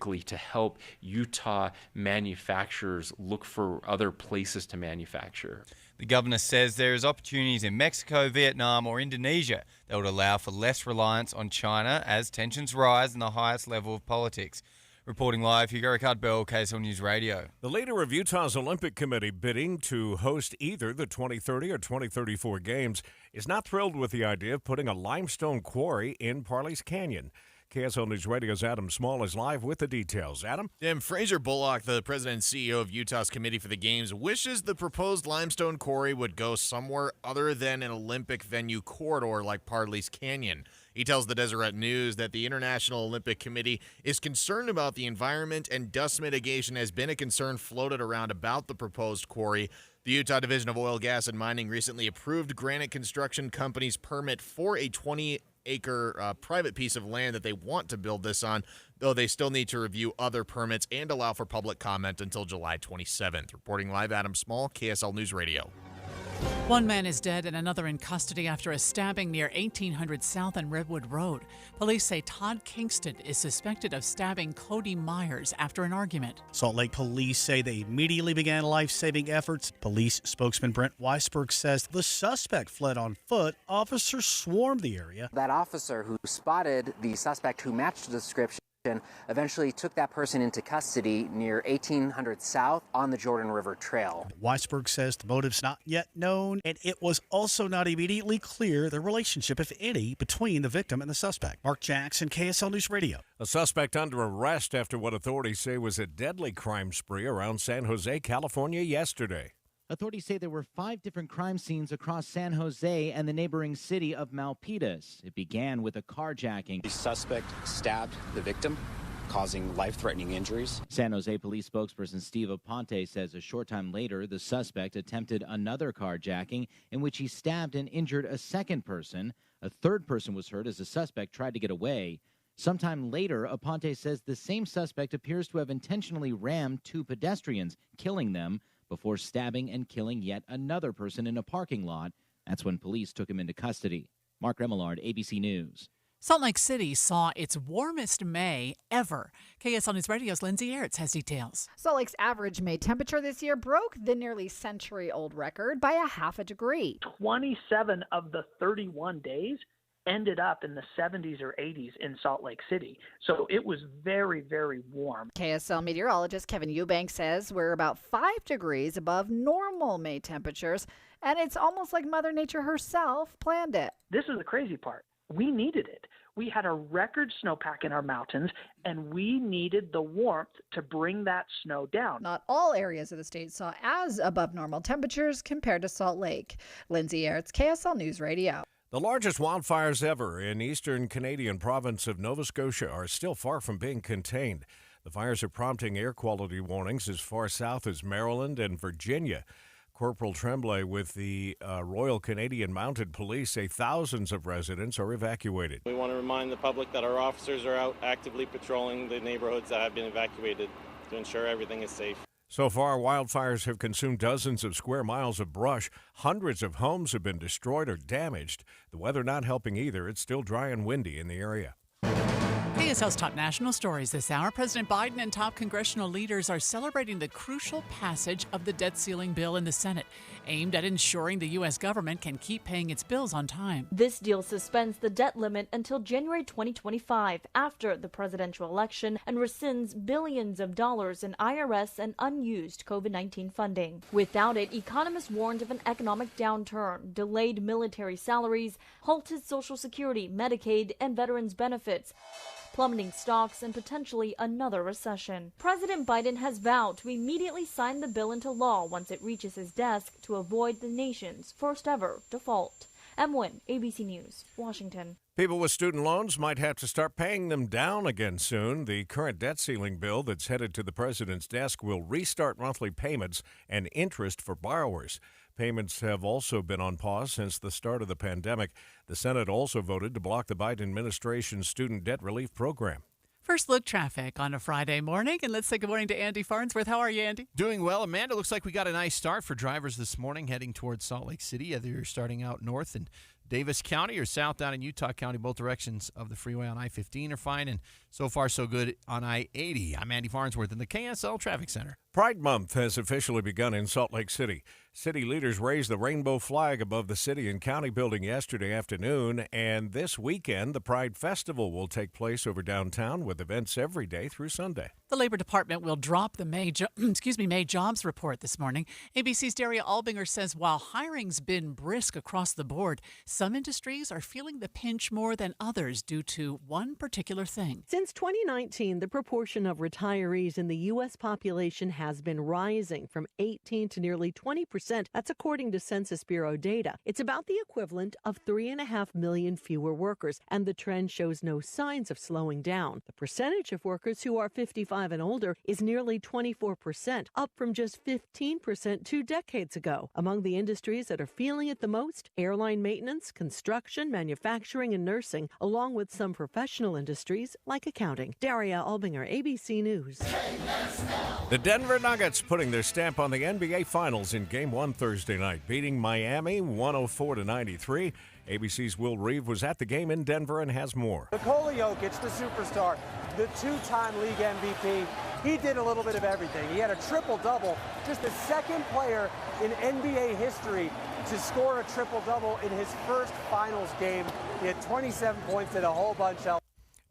quickly to help Utah manufacturers look for other places to manufacture. The governor says there is opportunities in Mexico, Vietnam or Indonesia that would allow for less reliance on China as tensions rise in the highest level of politics. Reporting live, Hugo Ricard-Bell, KSL News Radio. The leader of Utah's Olympic Committee bidding to host either the 2030 or 2034 Games is not thrilled with the idea of putting a limestone quarry in Parley's Canyon. KSL News Radio's Adam Small is live with the details. Adam? Jim, Fraser Bullock, the president and CEO of Utah's Committee for the Games, wishes the proposed limestone quarry would go somewhere other than an Olympic venue corridor like Parley's Canyon. He tells the Deseret News that the International Olympic Committee is concerned about the environment and dust mitigation has been a concern floated around about the proposed quarry. The Utah Division of Oil, Gas, and Mining recently approved Granite Construction Company's permit for a 20-acre private piece of land that they want to build this on, though they still need to review other permits and allow for public comment until July 27th. Reporting live, Adam Small, KSL News Radio. One man is dead and another in custody after a stabbing near 1800 South and Redwood Road. Police say Todd Kingston is suspected of stabbing Cody Myers after an argument. Salt Lake police say they immediately began life-saving efforts. Police spokesman Brent Weisberg says the suspect fled on foot. Officers swarmed the area. That officer who spotted the suspect who matched the description eventually took that person into custody near 1800 South on the Jordan River Trail. Weisberg says the motive's not yet known, and it was also not immediately clear the relationship, if any, between the victim and the suspect. Mark Jackson, KSL News Radio. A suspect under arrest after what authorities say was a deadly crime spree around San Jose, California yesterday. Authorities say there were 5 different crime scenes across San Jose and the neighboring city of Milpitas. It began with a carjacking. The suspect stabbed the victim, causing life-threatening injuries. San Jose police spokesperson Steve Aponte says a short time later, the suspect attempted another carjacking in which he stabbed and injured a second person. A third person was hurt as the suspect tried to get away. Sometime later, Aponte says the same suspect appears to have intentionally rammed 2 pedestrians, killing them, before stabbing and killing yet another person in a parking lot. That's when police took him into custody. Mark Remillard, ABC News. Salt Lake City saw its warmest May ever. KSL News Radio's Lindsay Aerts has details. Salt Lake's average May temperature this year broke the nearly century-old record by a half a degree. 27 of the 31 days ended up in the 70s or 80s in Salt Lake City. So it was very, very warm. KSL meteorologist Kevin Eubank says we're about 5 degrees above normal May temperatures, and it's almost like Mother Nature herself planned it. This is the crazy part. We needed it. We had a record snowpack in our mountains, and we needed the warmth to bring that snow down. Not all areas of the state saw as above normal temperatures compared to Salt Lake. Lindsay Aerts, KSL News Radio. The largest wildfires ever in eastern Canadian province of Nova Scotia are still far from being contained. The fires are prompting air quality warnings as far south as Maryland and Virginia. Corporal Tremblay with the Royal Canadian Mounted Police say thousands of residents are evacuated. We want to remind the public that our officers are out actively patrolling the neighborhoods that have been evacuated to ensure everything is safe. So far, wildfires have consumed dozens of square miles of brush. Hundreds of homes have been destroyed or damaged. The weather not helping either. It's still dry and windy in the area. KSL's top national stories this hour. President Biden and top congressional leaders are celebrating the crucial passage of the debt ceiling bill in the Senate, aimed at ensuring the U.S. government can keep paying its bills on time. This deal suspends the debt limit until January 2025 after the presidential election and rescinds billions of dollars in IRS and unused COVID-19 funding. Without it, economists warned of an economic downturn, delayed military salaries, halted Social Security, Medicaid, and veterans benefits, plummeting stocks, and potentially another recession. President Biden has vowed to immediately sign the bill into law once it reaches his desk to avoid the nation's first ever default. Em Nguyen, ABC News, Washington. People with student loans might have to start paying them down again soon. The current debt ceiling bill that's headed to the president's desk will restart monthly payments and interest for borrowers. Payments have also been on pause since the start of the pandemic. The Senate also voted to block the Biden administration's student debt relief program. First look traffic on a Friday morning, and let's say good morning to Andy Farnsworth. How are you, Andy? Doing well, Amanda. Looks like we got a nice start for drivers this morning heading towards Salt Lake City. Either you're starting out north and Davis County or south down in Utah County. Both directions of the freeway on I-15 are fine, and so far so good on I-80. I'm Andy Farnsworth in the KSL Traffic Center. Pride Month has officially begun in Salt Lake City. City leaders raised the rainbow flag above the city and county building yesterday afternoon, and this weekend the Pride Festival will take place over downtown with events every day through Sunday. The Labor Department will drop the May jobs report this morning. ABC's Daria Albinger says while hiring's been brisk across the board, some industries are feeling the pinch more than others due to one particular thing. Since 2019, the proportion of retirees in the U.S. population has been rising from 18 to nearly 20%. That's according to Census Bureau data. It's about the equivalent of 3.5 million fewer workers, and the trend shows no signs of slowing down. The percentage of workers who are 55 and older is nearly 24%, up from just 15% 2 decades ago. Among the industries that are feeling it the most, airline maintenance, construction, manufacturing, and nursing, along with some professional industries like accounting. Daria Albinger, ABC News. The Denver Nuggets putting their stamp on the NBA Finals in Game 1 Thursday night, beating Miami 104-93. ABC's Will Reeve was at the game in Denver and has more. Nikola Jokic, the superstar, the two-time league MVP, he did a little bit of everything. He had a triple-double, just the second player in NBA history to score a triple-double in his first Finals game. He had 27 points and a whole bunch else.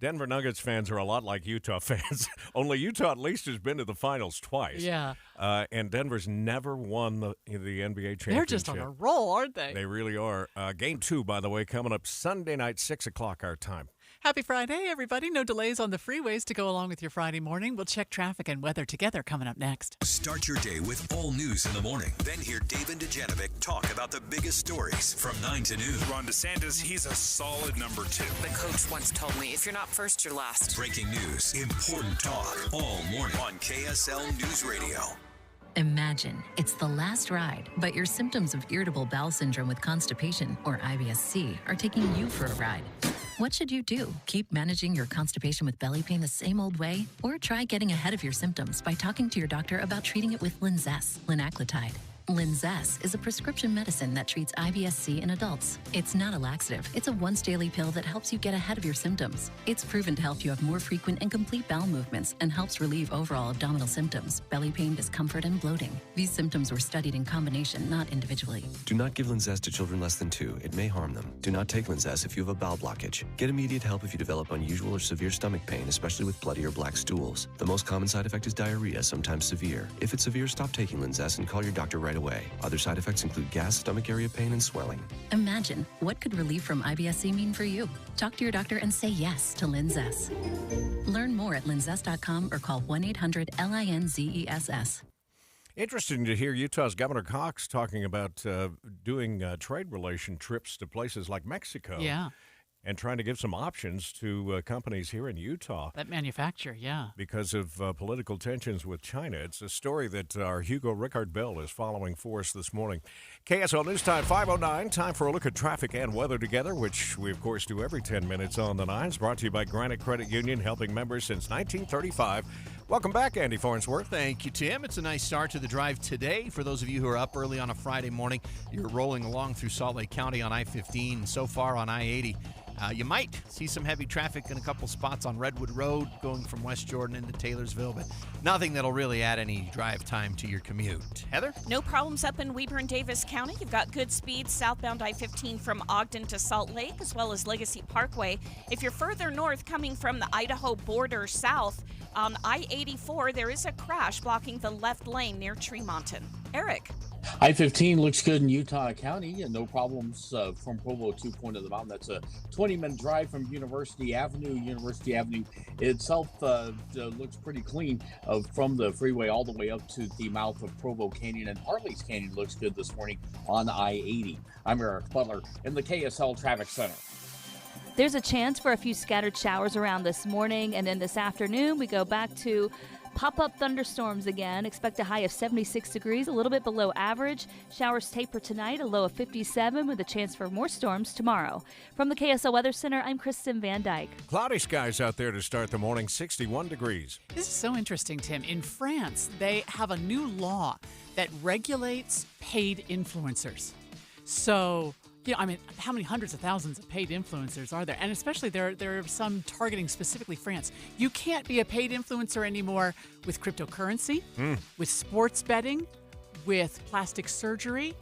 Denver Nuggets fans are a lot like Utah fans, only Utah at least has been to the finals twice. Yeah. And Denver's never won the NBA championship. They're just on a roll, aren't they? They really are. Game 2, by the way, coming up Sunday night, 6 o'clock our time. Happy Friday, everybody. No delays on the freeways to go along with your Friday morning. We'll check traffic and weather together coming up next. Start your day with all news in the morning. Then hear Dave and Dejanovic talk about the biggest stories from 9 to noon. Ron DeSantis, he's a solid number 2. The coach once told me, if you're not first, you're last. Breaking news, important talk, all morning on KSL News Radio. Imagine it's the last ride, but your symptoms of irritable bowel syndrome with constipation, or IBS-C, are taking you for a ride. What should you do? Keep managing your constipation with belly pain the same old way? Or try getting ahead of your symptoms by talking to your doctor about treating it with Linzess, linaclotide. Linzess is a prescription medicine that treats IBS-C in adults. It's not a laxative. It's a once-daily pill that helps you get ahead of your symptoms. It's proven to help you have more frequent and complete bowel movements and helps relieve overall abdominal symptoms, belly pain, discomfort, and bloating. These symptoms were studied in combination, not individually. Do not give Linzess to children less than 2. It may harm them. Do not take Linzess if you have a bowel blockage. Get immediate help if you develop unusual or severe stomach pain, especially with bloody or black stools. The most common side effect is diarrhea, sometimes severe. If it's severe, stop taking Linzess and call your doctor right away. Other side effects include gas, stomach area pain, and swelling. Imagine, what could relief from IBS-C mean for you? Talk to your doctor and say yes to Linzess. Learn more at linzess.com or call 1-800-LINZESS. Interesting to hear Utah's Governor Cox talking about doing trade relation trips to places like Mexico. Yeah. And trying to give some options to companies here in Utah. That manufacture, yeah. Because of political tensions with China. It's a story that our Hugo Rickard Bell is following for us this morning. KSL News Time 5:09. Time for a look at traffic and weather together, which we, of course, do every 10 minutes on the 9s. Brought to you by Granite Credit Union, helping members since 1935. Welcome back, Andy Farnsworth. Thank you, Tim. It's a nice start to the drive today. For those of you who are up early on a Friday morning, you're rolling along through Salt Lake County on I-15, so far on I-80. You might see some heavy traffic in a couple spots on Redwood Road going from West Jordan into Taylorsville, but nothing that'll really add any drive time to your commute. Heather? No problems up in Weber and Davis County. You've got good speeds southbound I-15 from Ogden to Salt Lake, as well as Legacy Parkway. If you're further north coming from the Idaho border south, on I-84, there is a crash blocking the left lane near Tremonton. Eric? I-15 looks good in Utah County, and no problems from Provo to Point of the Mountain. That's a 20-minute drive from University Avenue. University Avenue itself looks pretty clean from the freeway all the way up to the mouth of Provo Canyon, and Hartley's Canyon looks good this morning on I-80. I'm Eric Butler in the KSL Traffic Center. There's a chance for a few scattered showers around this morning, and then this afternoon we go back to pop-up thunderstorms again. Expect a high of 76 degrees, a little bit below average. Showers taper tonight, a low of 57 with a chance for more storms tomorrow. From the KSL Weather Center, I'm Kristen Van Dyke. Cloudy skies out there to start the morning, 61 degrees. This is so interesting, Tim. In France, they have a new law that regulates paid influencers. So Yeah, I mean, how many hundreds of thousands of paid influencers are there? And especially there are some targeting specifically France. You can't be a paid influencer anymore with cryptocurrency, with sports betting, with plastic surgery,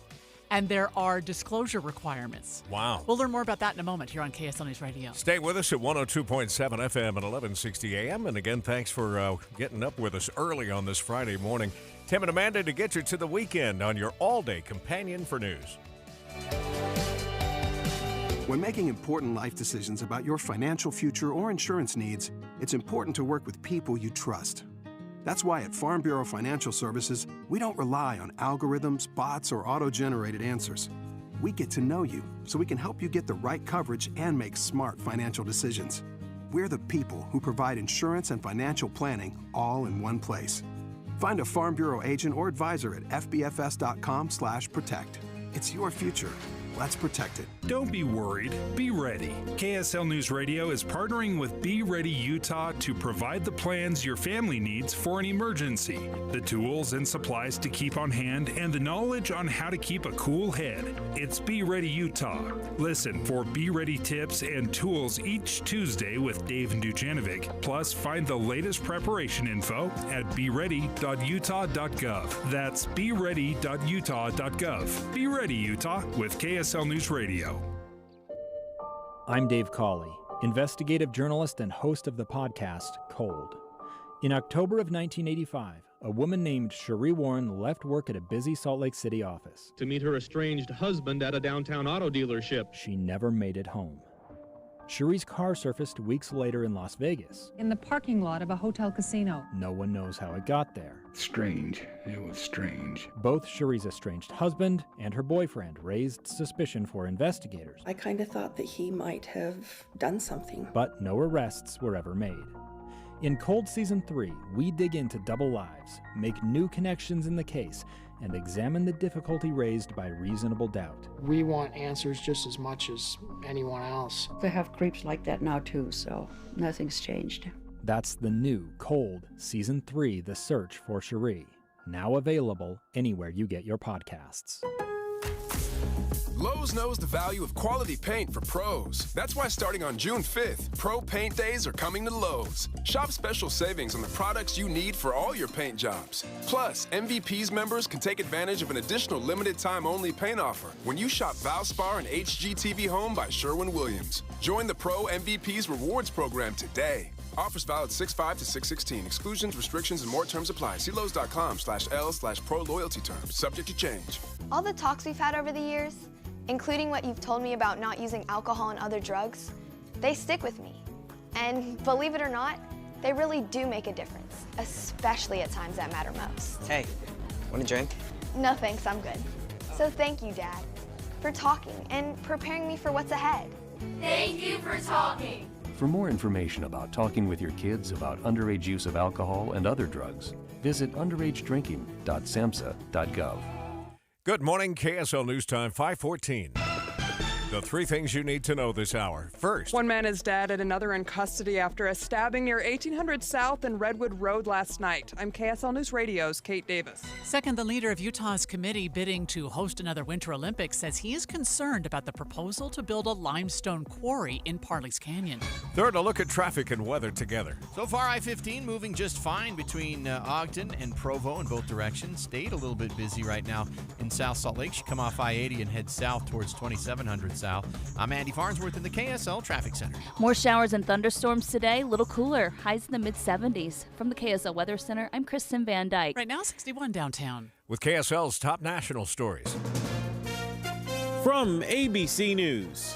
and there are disclosure requirements. Wow. We'll learn more about that in a moment here on KSL News Radio. Stay with us at 102.7 FM and 1160 AM. And again, thanks for getting up with us early on this Friday morning. Tim and Amanda to get you to the weekend on your all-day companion for news. When making important life decisions about your financial future or insurance needs, it's important to work with people you trust. That's why at Farm Bureau Financial Services, we don't rely on algorithms, bots, or auto-generated answers. We get to know you so we can help you get the right coverage and make smart financial decisions. We're the people who provide insurance and financial planning all in one place. Find a Farm Bureau agent or advisor at fbfs.com/protect. It's your future. Let's protect it. Don't be worried. Be ready. KSL News Radio is partnering with Be Ready Utah to provide the plans your family needs for an emergency, the tools and supplies to keep on hand, and the knowledge on how to keep a cool head. It's Be Ready Utah. Listen for Be Ready tips and tools each Tuesday with Dave Dujanovic. Plus, find the latest preparation info at beready.utah.gov. That's beready.utah.gov. Be Ready Utah with KSL News Radio. I'm Dave Cawley, investigative journalist and host of the podcast Cold. In October of 1985, a woman named Cherie Warren left work at a busy Salt Lake City office to meet her estranged husband at a downtown auto dealership. She never made it home. Cherie's car surfaced weeks later in Las Vegas. In the parking lot of a hotel casino. No one knows how it got there. Strange. It was strange. Both Cherie's estranged husband and her boyfriend raised suspicion for investigators. I kind of thought that he might have done something. But no arrests were ever made. In Cold Season 3, we dig into double lives, make new connections in the case, and examine the difficulty raised by reasonable doubt. We want answers just as much as anyone else. They have creeps like that now too, so nothing's changed. That's the new Cold Season 3, The Search for Cherie. Now available anywhere you get your podcasts. Lowe's knows the value of quality paint for pros. That's why starting on June 5th, Pro Paint Days are coming to Lowe's. Shop special savings on the products you need for all your paint jobs. Plus, MVP's members can take advantage of an additional limited-time-only paint offer when you shop Valspar and HGTV Home by Sherwin-Williams. Join the Pro MVP's Rewards program today. Offers valid 6/5 to 6/16. Exclusions, restrictions, and more terms apply. See Lowe's.com/L/Pro Loyalty Terms. Subject to change. All the talks we've had over the years, including what you've told me about not using alcohol and other drugs, they stick with me. And believe it or not, they really do make a difference, especially at times that matter most. Hey, want a drink? No thanks, I'm good. So thank you, Dad, for talking and preparing me for what's ahead. Thank you for talking. For more information about talking with your kids about underage use of alcohol and other drugs, visit underagedrinking.samhsa.gov. Good morning, KSL News Time, 5:14. The three things you need to know this hour. First, one man is dead and another in custody after a stabbing near 1800 South and Redwood Road last night. I'm KSL News Radio's Kate Davis. Second, the leader of Utah's committee bidding to host another Winter Olympics says he is concerned about the proposal to build a limestone quarry in Parley's Canyon. Third, a look at traffic and weather together. So far, I-15 moving just fine between Ogden and Provo in both directions. Stayed a little bit busy right now in South Salt Lake. You come off I-80 and head south towards 2700 South. I'm Andy Farnsworth in the KSL Traffic Center. More showers and thunderstorms today, a little cooler, highs in the mid-70s. From the KSL Weather Center, I'm Kristen Van Dyke. Right now, 61 downtown. With KSL's top national stories. From ABC News,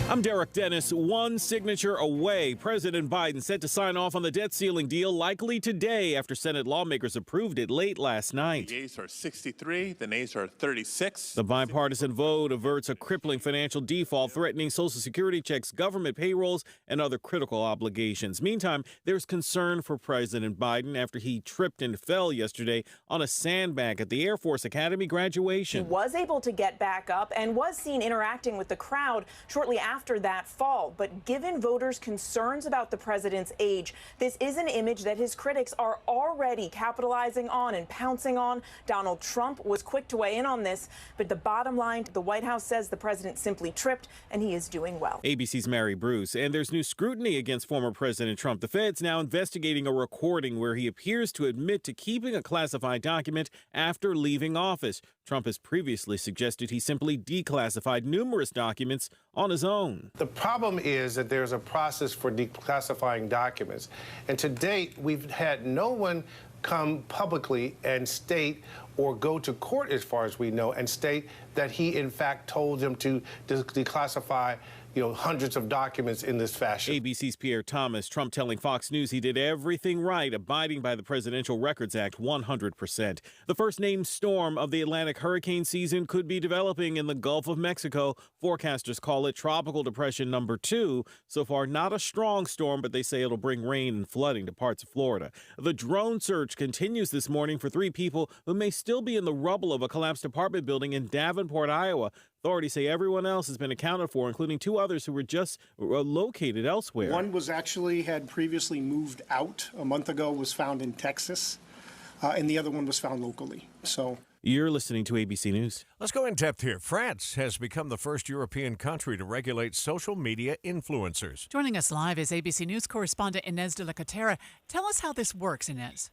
I'm Derek Dennis. One signature away. President Biden set to sign off on the debt ceiling deal likely today after Senate lawmakers approved it late last night. The yeas are 63, the nays are 36. The bipartisan vote averts a crippling financial default threatening Social Security checks, government payrolls, and other critical obligations. Meantime, there's concern for President Biden after he tripped and fell yesterday on a sandbag at the Air Force Academy graduation. He was able to get back up and was seen interacting with the crowd shortly after after that fall. But given voters' concerns about the president's age, this is an image that his critics are already capitalizing on and pouncing on. Donald Trump was quick to weigh in on this, but the bottom line, the White House says the president simply tripped and he is doing well. ABC's Mary Bruce. And there's new scrutiny against former President Trump. The Fed's now investigating a recording where he appears to admit to keeping a classified document after leaving office. Trump has previously suggested he simply declassified numerous documents on his own. The problem is that there's a process for declassifying documents. And to date, we've had no one come publicly and state, or go to court as far as we know, and state that he in fact told them to declassify hundreds of documents in this fashion. ABC's Pierre Thomas. Trump telling Fox News he did everything right, abiding by the Presidential Records Act 100%. The first named storm of the Atlantic hurricane season could be developing in the Gulf of Mexico. Forecasters call it Tropical Depression number 2. So far, not a strong storm, but they say it'll bring rain and flooding to parts of Florida. The drone search continues this morning for 3 people who may still be in the rubble of a collapsed apartment building in Davenport, Iowa. Authorities say everyone else has been accounted for, including 2 others who were just located elsewhere. One had previously moved out a month ago, was found in Texas, and the other one was found locally. You're listening to ABC News. Let's go in depth here. France has become the first European country to regulate social media influencers. Joining us live is ABC News correspondent Inez de la Catera. Tell us how this works, Inez.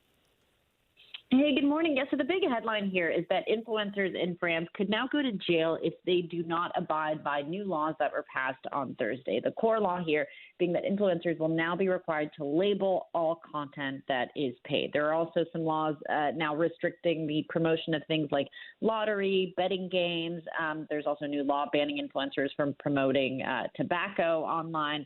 Hey, good morning. Yes, so the big headline here is that influencers in France could now go to jail if they do not abide by new laws that were passed on Thursday. The core law here being that influencers will now be required to label all content that is paid. There are also some laws now restricting the promotion of things like lottery, betting games. There's also a new law banning influencers from promoting tobacco online.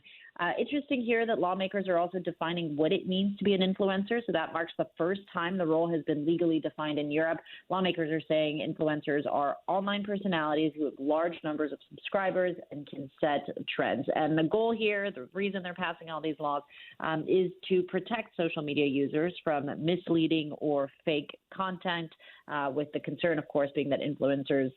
Interesting here that lawmakers are also defining what it means to be an influencer. So that marks the first time the role has been legally defined in Europe. Lawmakers are saying influencers are online personalities who have large numbers of subscribers and can set trends. And the goal here, the reason they're passing all these laws, is to protect social media users from misleading or fake content, with the concern, of course, being that influencers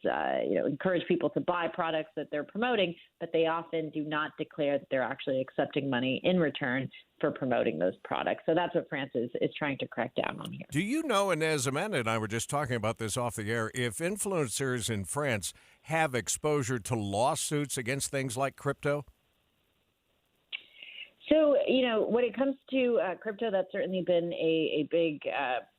encourage people to buy products that they're promoting, but they often do not declare that they're actually accepting money in return for promoting those products. So that's what France is trying to crack down on here. Do you know, Inez, Amanda and I were just talking about this off the air, if influencers in France have exposure to lawsuits against things like crypto? So, when it comes to crypto, that's certainly been a big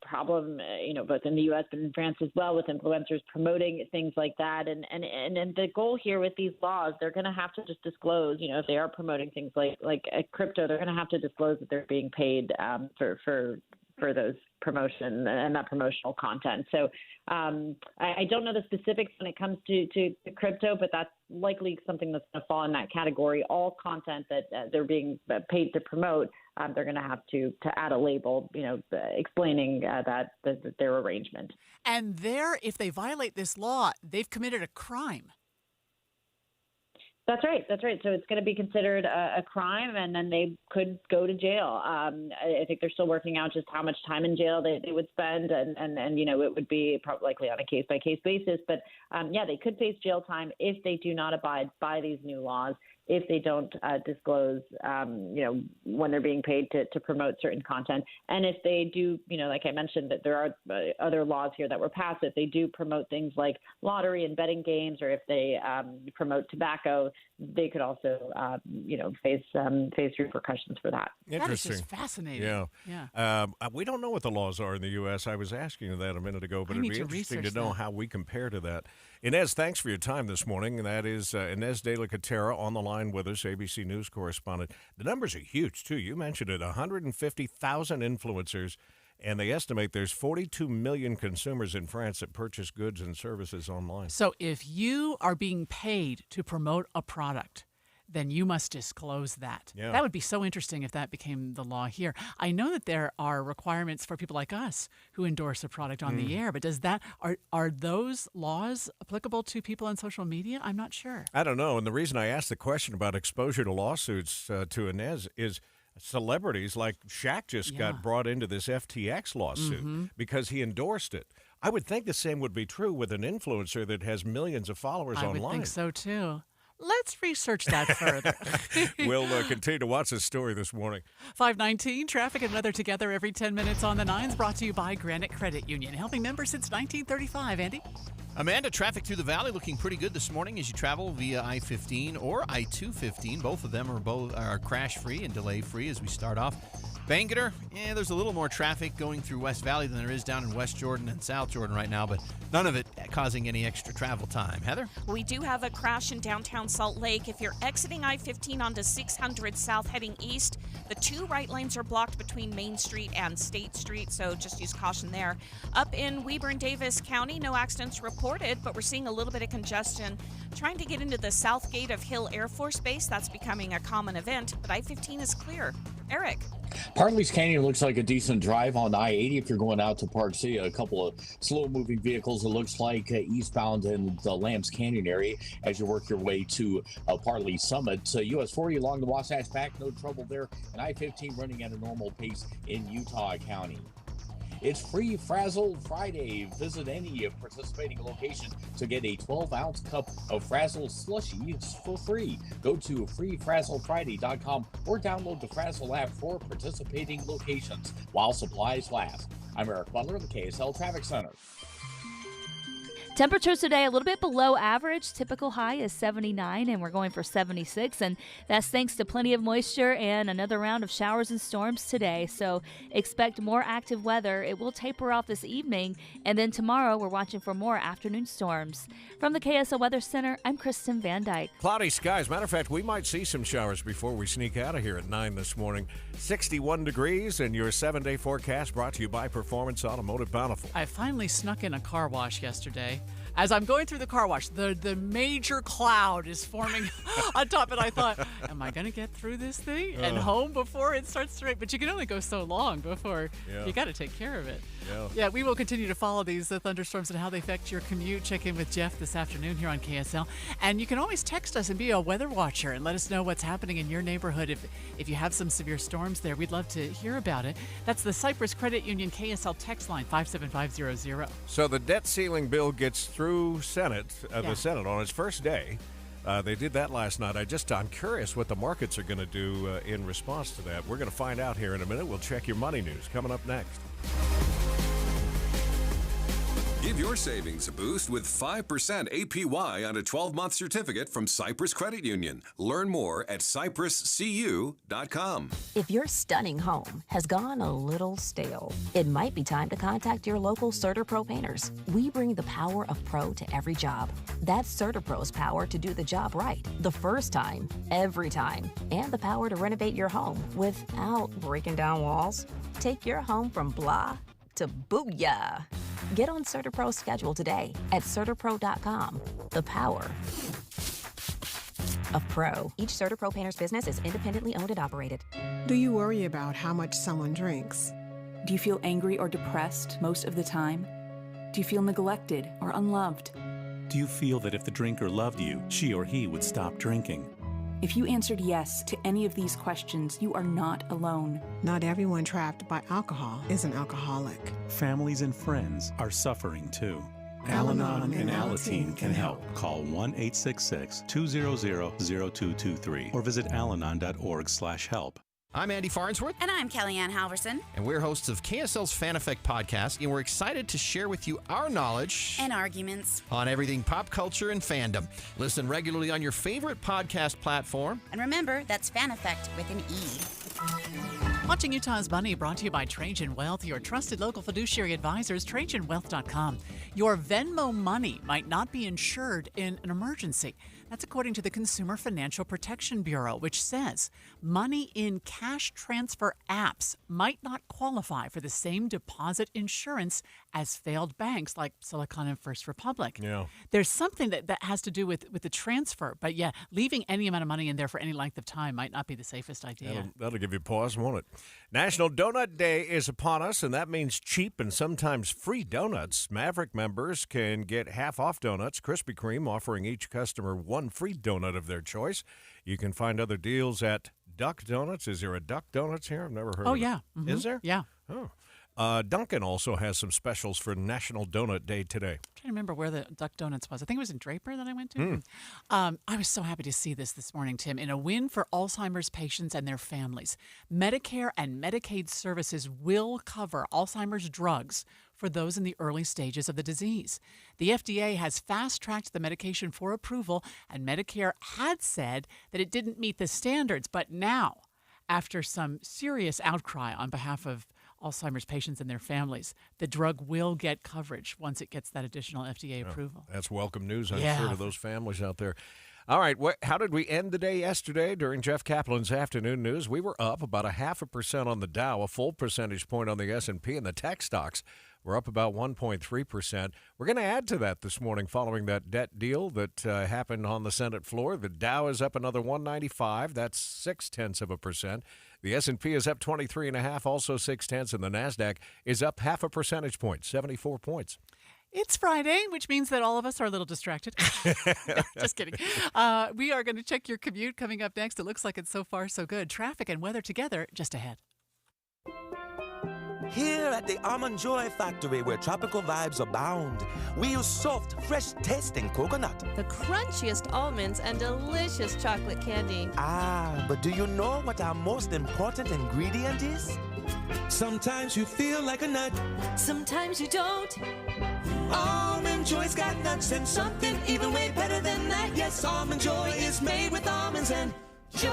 problem, both in the U.S. but in France as well, with influencers promoting things like that. And the goal here with these laws, they're going to have to just disclose, if they are promoting things like crypto, they're going to have to disclose that they're being paid for those promotion and that promotional content. So I don't know the specifics when it comes to crypto, but that's likely something that's going to fall in that category. All content that they're being paid to promote, they're going to have to add a label, explaining that their arrangement. And if they violate this law, they've committed a crime. That's right. So it's going to be considered a crime, and then they could go to jail. I think they're still working out just how much time in jail they would spend, and it would be probably likely on a case-by-case basis. But, they could face jail time if they do not abide by these new laws, if they don't disclose, when they're being paid to promote certain content. And if they do, like I mentioned, that there are other laws here that were passed, if they do promote things like lottery and betting games, or if they promote tobacco, they could also, face repercussions for that. Interesting. That is just fascinating. Yeah. We don't know what the laws are in the U.S. I was asking you that a minute ago, but it'd be interesting to know how we compare to that. Inez, thanks for your time this morning. That is Inez de la Catera on the line with us, ABC News correspondent. The numbers are huge, too. You mentioned it, 150,000 influencers, and they estimate there's 42 million consumers in France that purchase goods and services online. So if you are being paid to promote a product, then you must disclose that. Yeah. That would be so interesting if that became the law here. I know that there are requirements for people like us who endorse a product on the air, but are those laws applicable to people on social media? I'm not sure. I don't know. And the reason I asked the question about exposure to lawsuits to Inez is celebrities like Shaq just got brought into this FTX lawsuit because he endorsed it. I would think the same would be true with an influencer that has millions of followers online. I would think so, too. Let's research that further. We'll continue to watch this story this morning. 5:19, traffic and weather together every 10 minutes on the 9s, brought to you by Granite Credit Union, helping members since 1935. Andy? Amanda, traffic through the valley looking pretty good this morning as you travel via I-15 or I-215. Both of them are crash-free and delay-free as we start off. Bangerter, there's a little more traffic going through West Valley than there is down in West Jordan and South Jordan right now, but none of it causing any extra travel time. Heather? We do have a crash in downtown Salt Lake. If you're exiting I-15 onto 600 South heading east, the 2 right lanes are blocked between Main Street and State Street, so just use caution there. Up in Weber and Davis County, no accidents reported, but we're seeing a little bit of congestion. Trying to get into the south gate of Hill Air Force Base, that's becoming a common event, but I-15 is clear. Eric? Hartley's Canyon looks like a decent drive on I-80 if you're going out to Park City. A couple of slow-moving vehicles, it looks like, eastbound in the Lambs Canyon area as you work your way to Partley Summit. US 40 along the Wasatch Back, no trouble there. And I-15 running at a normal pace in Utah County. It's Free Frazzle Friday. Visit any participating location to get a 12-ounce cup of Frazzle slushies for free. Go to freefrazzlefriday.com or download the Frazzle app for participating locations while supplies last. I'm Eric Butler of the KSL Traffic Center. Temperatures today a little bit below average. Typical high is 79, and we're going for 76, and that's thanks to plenty of moisture and another round of showers and storms today. So expect more active weather. It will taper off this evening, and then tomorrow we're watching for more afternoon storms. From the KSL Weather Center, I'm Kristen Van Dyke. Cloudy skies. Matter of fact, we might see some showers before we sneak out of here at 9 this morning. 61 degrees, and your 7-day forecast brought to you by Performance Automotive Bountiful. I finally snuck in a car wash yesterday. As I'm going through the car wash, the major cloud is forming on top, and I thought, am I going to get through this thing and home before it starts to rain? But you can only go so long before you got to take care of it. Yeah, we will continue to follow these thunderstorms and how they affect your commute. Check in with Jeff this afternoon here on KSL. And you can always text us and be a weather watcher and let us know what's happening in your neighborhood. If you have some severe storms there, we'd love to hear about it. That's the Cyprus Credit Union KSL text line 57500. So the debt ceiling bill gets through the Senate on its first day. They did that last night. I'm curious what the markets are going to do in response to that. We're going to find out here in a minute. We'll check your money news coming up next. Give your savings a boost with 5% APY on a 12-month certificate from Cyprus Credit Union. Learn more at cypruscu.com. If your stunning home has gone a little stale, it might be time to contact your local CertaPro painters. We bring the power of pro to every job. That's CertaPro's power to do the job right, the first time, every time, and the power to renovate your home without breaking down walls. Take your home from blah to booyah. Get on CertaPro's schedule today at CertaPro.com. The power of pro. Each CertaPro painter's business is independently owned and operated. Do you worry about how much someone drinks? Do you feel angry or depressed most of the time? Do you feel neglected or unloved? Do you feel that if the drinker loved you, she or he would stop drinking? If you answered yes to any of these questions, you are not alone. Not everyone trapped by alcohol is an alcoholic. Families and friends are suffering too. Al-Anon and Alateen can help. Call 1-866-200-0223 or visit alanon.org/help. I'm Andy Farnsworth. And I'm Kellyanne Halverson. And we're hosts of KSL's Fan Effect podcast, and we're excited to share with you our knowledge and arguments on everything pop culture and fandom. Listen regularly on your favorite podcast platform. And remember, that's Fan Effect with an E. Watching Utah's Money brought to you by Trajan Wealth, your trusted local fiduciary advisors, TrajanWealth.com. Your Venmo money might not be insured in an emergency. That's according to the Consumer Financial Protection Bureau, which says money in cash transfer apps might not qualify for the same deposit insurance as failed banks like Silicon and First Republic. Yeah. There's something that has to do with the transfer, but yeah, leaving any amount of money in there for any length of time might not be the safest idea. That'll give you pause, won't it? National Donut Day is upon us, and that means cheap and sometimes free donuts. Maverick members can get half-off donuts, Krispy Kreme offering each customer one free donut of their choice. You can find other deals at Duck Donuts. Is there a Duck Donuts here? I've never heard of it. Yeah. Is there? Yeah. Oh. Dunkin' also has some specials for National Donut Day today. I'm trying to remember where the Duck Donuts was. I think it was in Draper that I went to. I was so happy to see this morning, Tim. In a win for Alzheimer's patients and their families, Medicare and Medicaid services will cover Alzheimer's drugs for those in the early stages of the disease. The FDA has fast-tracked the medication for approval, and Medicare had said that it didn't meet the standards. But now, after some serious outcry on behalf of Alzheimer's patients and their families, the drug will get coverage once it gets that additional FDA approval. That's welcome news, I'm sure, to those families out there. All right, how did we end the day yesterday during Jeff Kaplan's afternoon news? We were up about 0.5% on the Dow, a full percentage point on the S&P, and the tech stocks were up about 1.3%. We're going to add to that this morning following that debt deal that happened on the Senate floor. The Dow is up another 195. That's 0.6%. The S&P is up 23.5, also 0.6, and the NASDAQ is up 0.5 percentage point, 74 points. It's Friday, which means that all of us are a little distracted. Just kidding. We are going to check your commute coming up next. It looks like it's so far so good. Traffic and weather together just ahead. Here at the Almond Joy Factory, where tropical vibes abound, we use soft, fresh-tasting coconut. The crunchiest almonds and delicious chocolate candy. Ah, but do you know what our most important ingredient is? Sometimes you feel like a nut. Sometimes you don't. Almond Joy's got nuts and something even way better than that. Yes, Almond Joy is made with almonds and joy.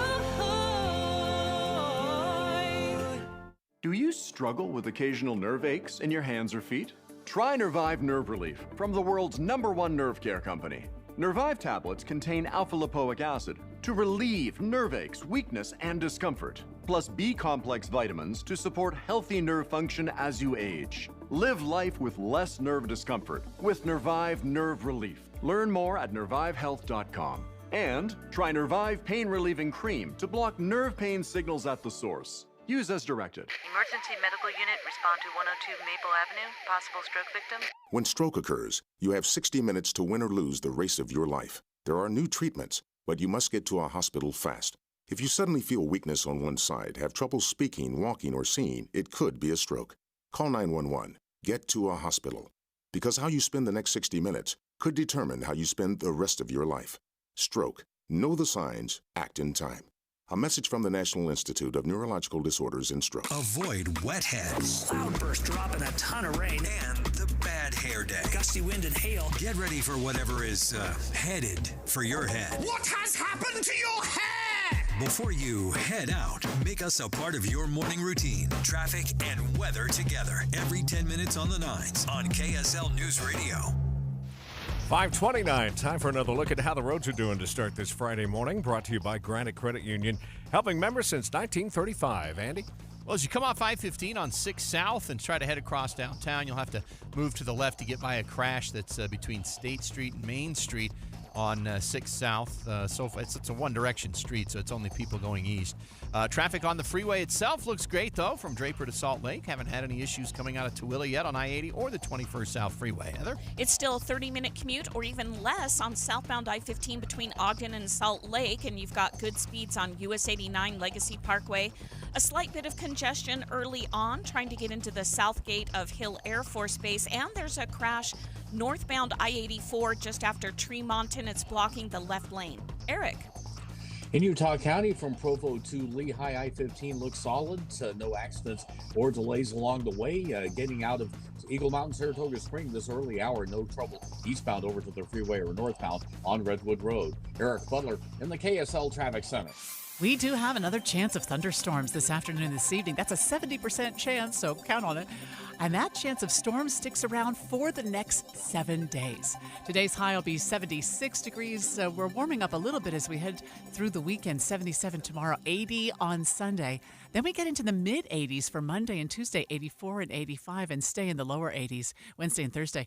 Do you struggle with occasional nerve aches in your hands or feet? Try Nervive Nerve Relief from the world's #1 nerve care company. Nervive tablets contain alpha-lipoic acid to relieve nerve aches, weakness, and discomfort, plus B-complex vitamins to support healthy nerve function as you age. Live life with less nerve discomfort with Nervive Nerve Relief. Learn more at nervivehealth.com. And try Nervive Pain Relieving Cream to block nerve pain signals at the source. Use as directed. Emergency medical unit, respond to 102 Maple Avenue. Possible stroke victim. When stroke occurs, you have 60 minutes to win or lose the race of your life. There are new treatments, but you must get to a hospital fast. If you suddenly feel weakness on one side, have trouble speaking, walking, or seeing, it could be a stroke. Call 911. Get to a hospital. Because how you spend the next 60 minutes could determine how you spend the rest of your life. Stroke. Know the signs. Act in time. A message from the National Institute of Neurological Disorders and Stroke. Avoid wet heads. Cloudburst dropping a ton of rain. And the bad hair day. Gusty wind and hail. Get ready for whatever is headed for your head. What has happened to your hair? Before you head out, make us a part of your morning routine. Traffic and weather together every 10 minutes on the 9s on KSL News Radio. 5:29, time for another look at how the roads are doing to start this Friday morning. Brought to you by Granite Credit Union, helping members since 1935. Andy? Well, as you come off I-15 on 6 South and try to head across downtown, you'll have to move to the left to get by a crash that's between State Street and Main Street on 6 South. So it's a one-direction street, so it's only people going east. Traffic on the freeway itself looks great, though, from Draper to Salt Lake. Haven't had any issues coming out of Tooele yet on I-80 or the 21st South Freeway. Heather? It's still a 30-minute commute or even less on southbound I-15 between Ogden and Salt Lake, and you've got good speeds on US 89 Legacy Parkway. A slight bit of congestion early on trying to get into the south gate of Hill Air Force Base, and there's a crash northbound I-84 just after Tremonton. It's blocking the left lane. Eric? In Utah County, from Provo to Lehigh, I-15 looks solid. No accidents or delays along the way. Getting out of Eagle Mountain, Saratoga Springs this early hour, no trouble. Eastbound over to the freeway or northbound on Redwood Road. Eric Butler in the KSL Traffic Center. We do have another chance of thunderstorms this afternoon and this evening. That's a 70% chance, so count on it. And that chance of storms sticks around for the next 7 days. Today's high will be 76 degrees. We're warming up a little bit as we head through the weekend. 77 tomorrow, 80 on Sunday. Then we get into the mid-80s for Monday and Tuesday, 84 and 85, and stay in the lower 80s Wednesday and Thursday.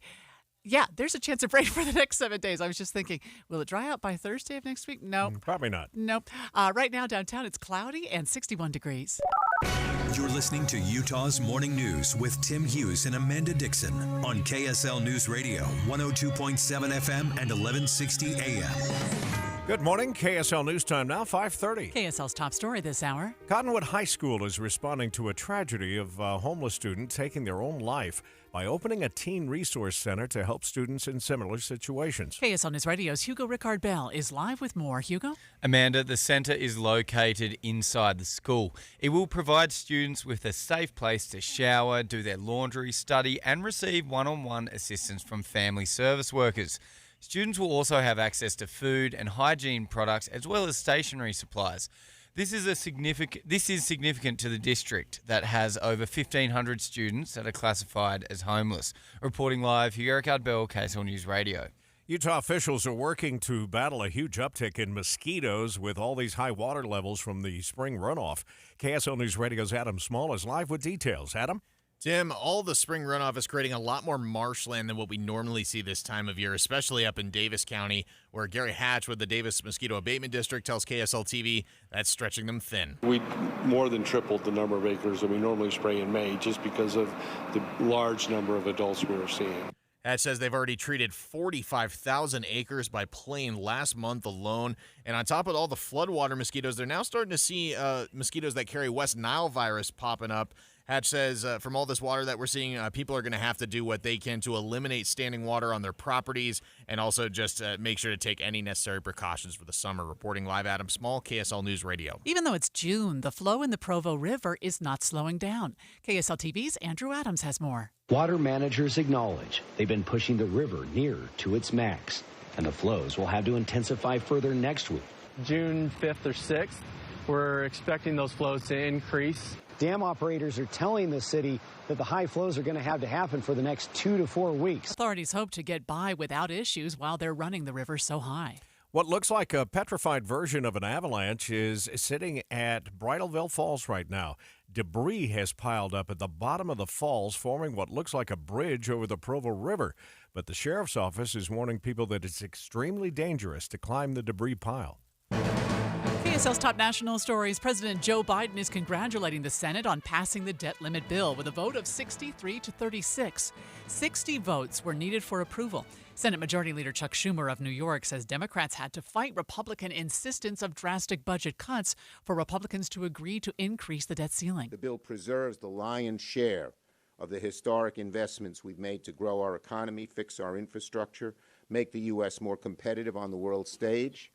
Yeah, there's a chance of rain for the next 7 days. I was just thinking, will it dry out by Thursday of next week? Nope. Probably not. Nope. Right now, downtown, it's cloudy and 61 degrees. You're listening to Utah's Morning News with Tim Hughes and Amanda Dixon on KSL News Radio, 102.7 FM and 1160 AM. Good morning. KSL News Time now, 5:30. KSL's top story this hour. Cottonwood High School is responding to a tragedy of a homeless student taking their own life by opening a teen resource center to help students in similar situations. KSL News Radio's Hugo Rickard Bell is live with more. Hugo? Amanda, the centre is located inside the school. It will provide students with a safe place to shower, do their laundry, study and receive one-on-one assistance from family service workers. Students will also have access to food and hygiene products as well as stationery supplies. This is significant to the district that has over 1,500 students that are classified as homeless. Reporting live, Hugo Rickard Bell, KSL News Radio. Utah officials are working to battle a huge uptick in mosquitoes with all these high water levels from the spring runoff. KSL News Radio's Adam Small is live with details. Adam? Tim, all the spring runoff is creating a lot more marshland than what we normally see this time of year, especially up in Davis County, where Gary Hatch with the Davis Mosquito Abatement District tells KSL TV that's stretching them thin. We more than tripled the number of acres that we normally spray in May just because of the large number of adults we were seeing. Hatch says they've already treated 45,000 acres by plane last month alone. And on top of all the floodwater mosquitoes, they're now starting to see mosquitoes that carry West Nile virus popping up. Hatch says from all this water that we're seeing, people are going to have to do what they can to eliminate standing water on their properties and also just make sure to take any necessary precautions for the summer. Reporting live, Adam Small, KSL News Radio. Even though it's June, the flow in the Provo River is not slowing down. KSL TV's Andrew Adams has more. Water managers acknowledge they've been pushing the river nearer to its max, and the flows will have to intensify further next week. June 5th or 6th, we're expecting those flows to increase. Dam operators are telling the city that the high flows are going to have to happen for the next 2 to 4 weeks. Authorities hope to get by without issues while they're running the river so high. What looks like a petrified version of an avalanche is sitting at Bridalveil Falls right now. Debris has piled up at the bottom of the falls, forming what looks like a bridge over the Provo River. But the sheriff's office is warning people that it's extremely dangerous to climb the debris pile. KSL's top national stories. President Joe Biden is congratulating the Senate on passing the debt limit bill with a vote of 63 to 36. 60 votes were needed for approval. Senate Majority Leader Chuck Schumer of New York says Democrats had to fight Republican insistence of drastic budget cuts for Republicans to agree to increase the debt ceiling. The bill preserves the lion's share of the historic investments we've made to grow our economy, fix our infrastructure, make the U.S. more competitive on the world stage,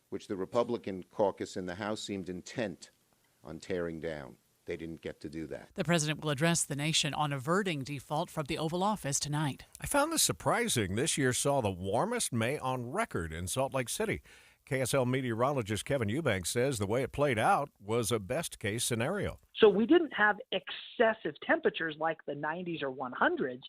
which the Republican caucus in the House seemed intent on tearing down. They didn't get to do that. The president will address the nation on averting default from the Oval Office tonight. I found this surprising. This year saw the warmest May on record in Salt Lake City. KSL meteorologist Kevin Eubanks says the way it played out was a best-case scenario. So we didn't have excessive temperatures like the 90s or 100s,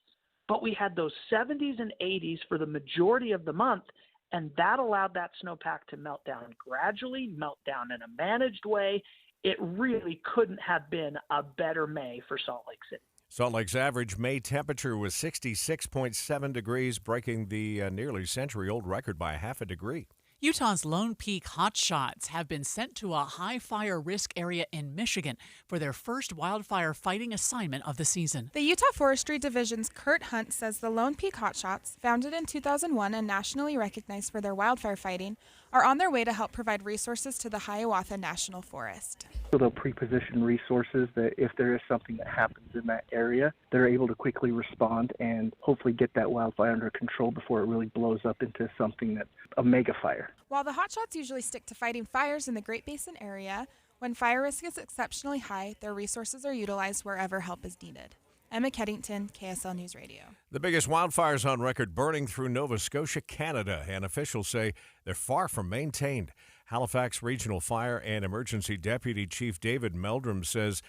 but we had those 70s and 80s for the majority of the month. And that allowed that snowpack to melt down gradually, melt down in a managed way. It really couldn't have been a better May for Salt Lake City. Salt Lake's average May temperature was 66.7 degrees, breaking the nearly century-old record by half a degree. Utah's Lone Peak hotshots have been sent to a high fire risk area in Michigan for their first wildfire fighting assignment of the season. The Utah Forestry Division's Kurt Hunt says the Lone Peak hotshots, founded in 2001 and nationally recognized for their wildfire fighting, are on their way to help provide resources to the Hiawatha National Forest. So they'll pre-position resources that if there is something that happens in that area, they're able to quickly respond and hopefully get that wildfire under control before it really blows up into something that's a mega fire. While the hotshots usually stick to fighting fires in the Great Basin area, when fire risk is exceptionally high, their resources are utilized wherever help is needed. Emma Keddington, KSL News Radio. The biggest wildfires on record burning through Nova Scotia, Canada, and officials say they're far from maintained. Halifax Regional Fire and Emergency Deputy Chief David Meldrum says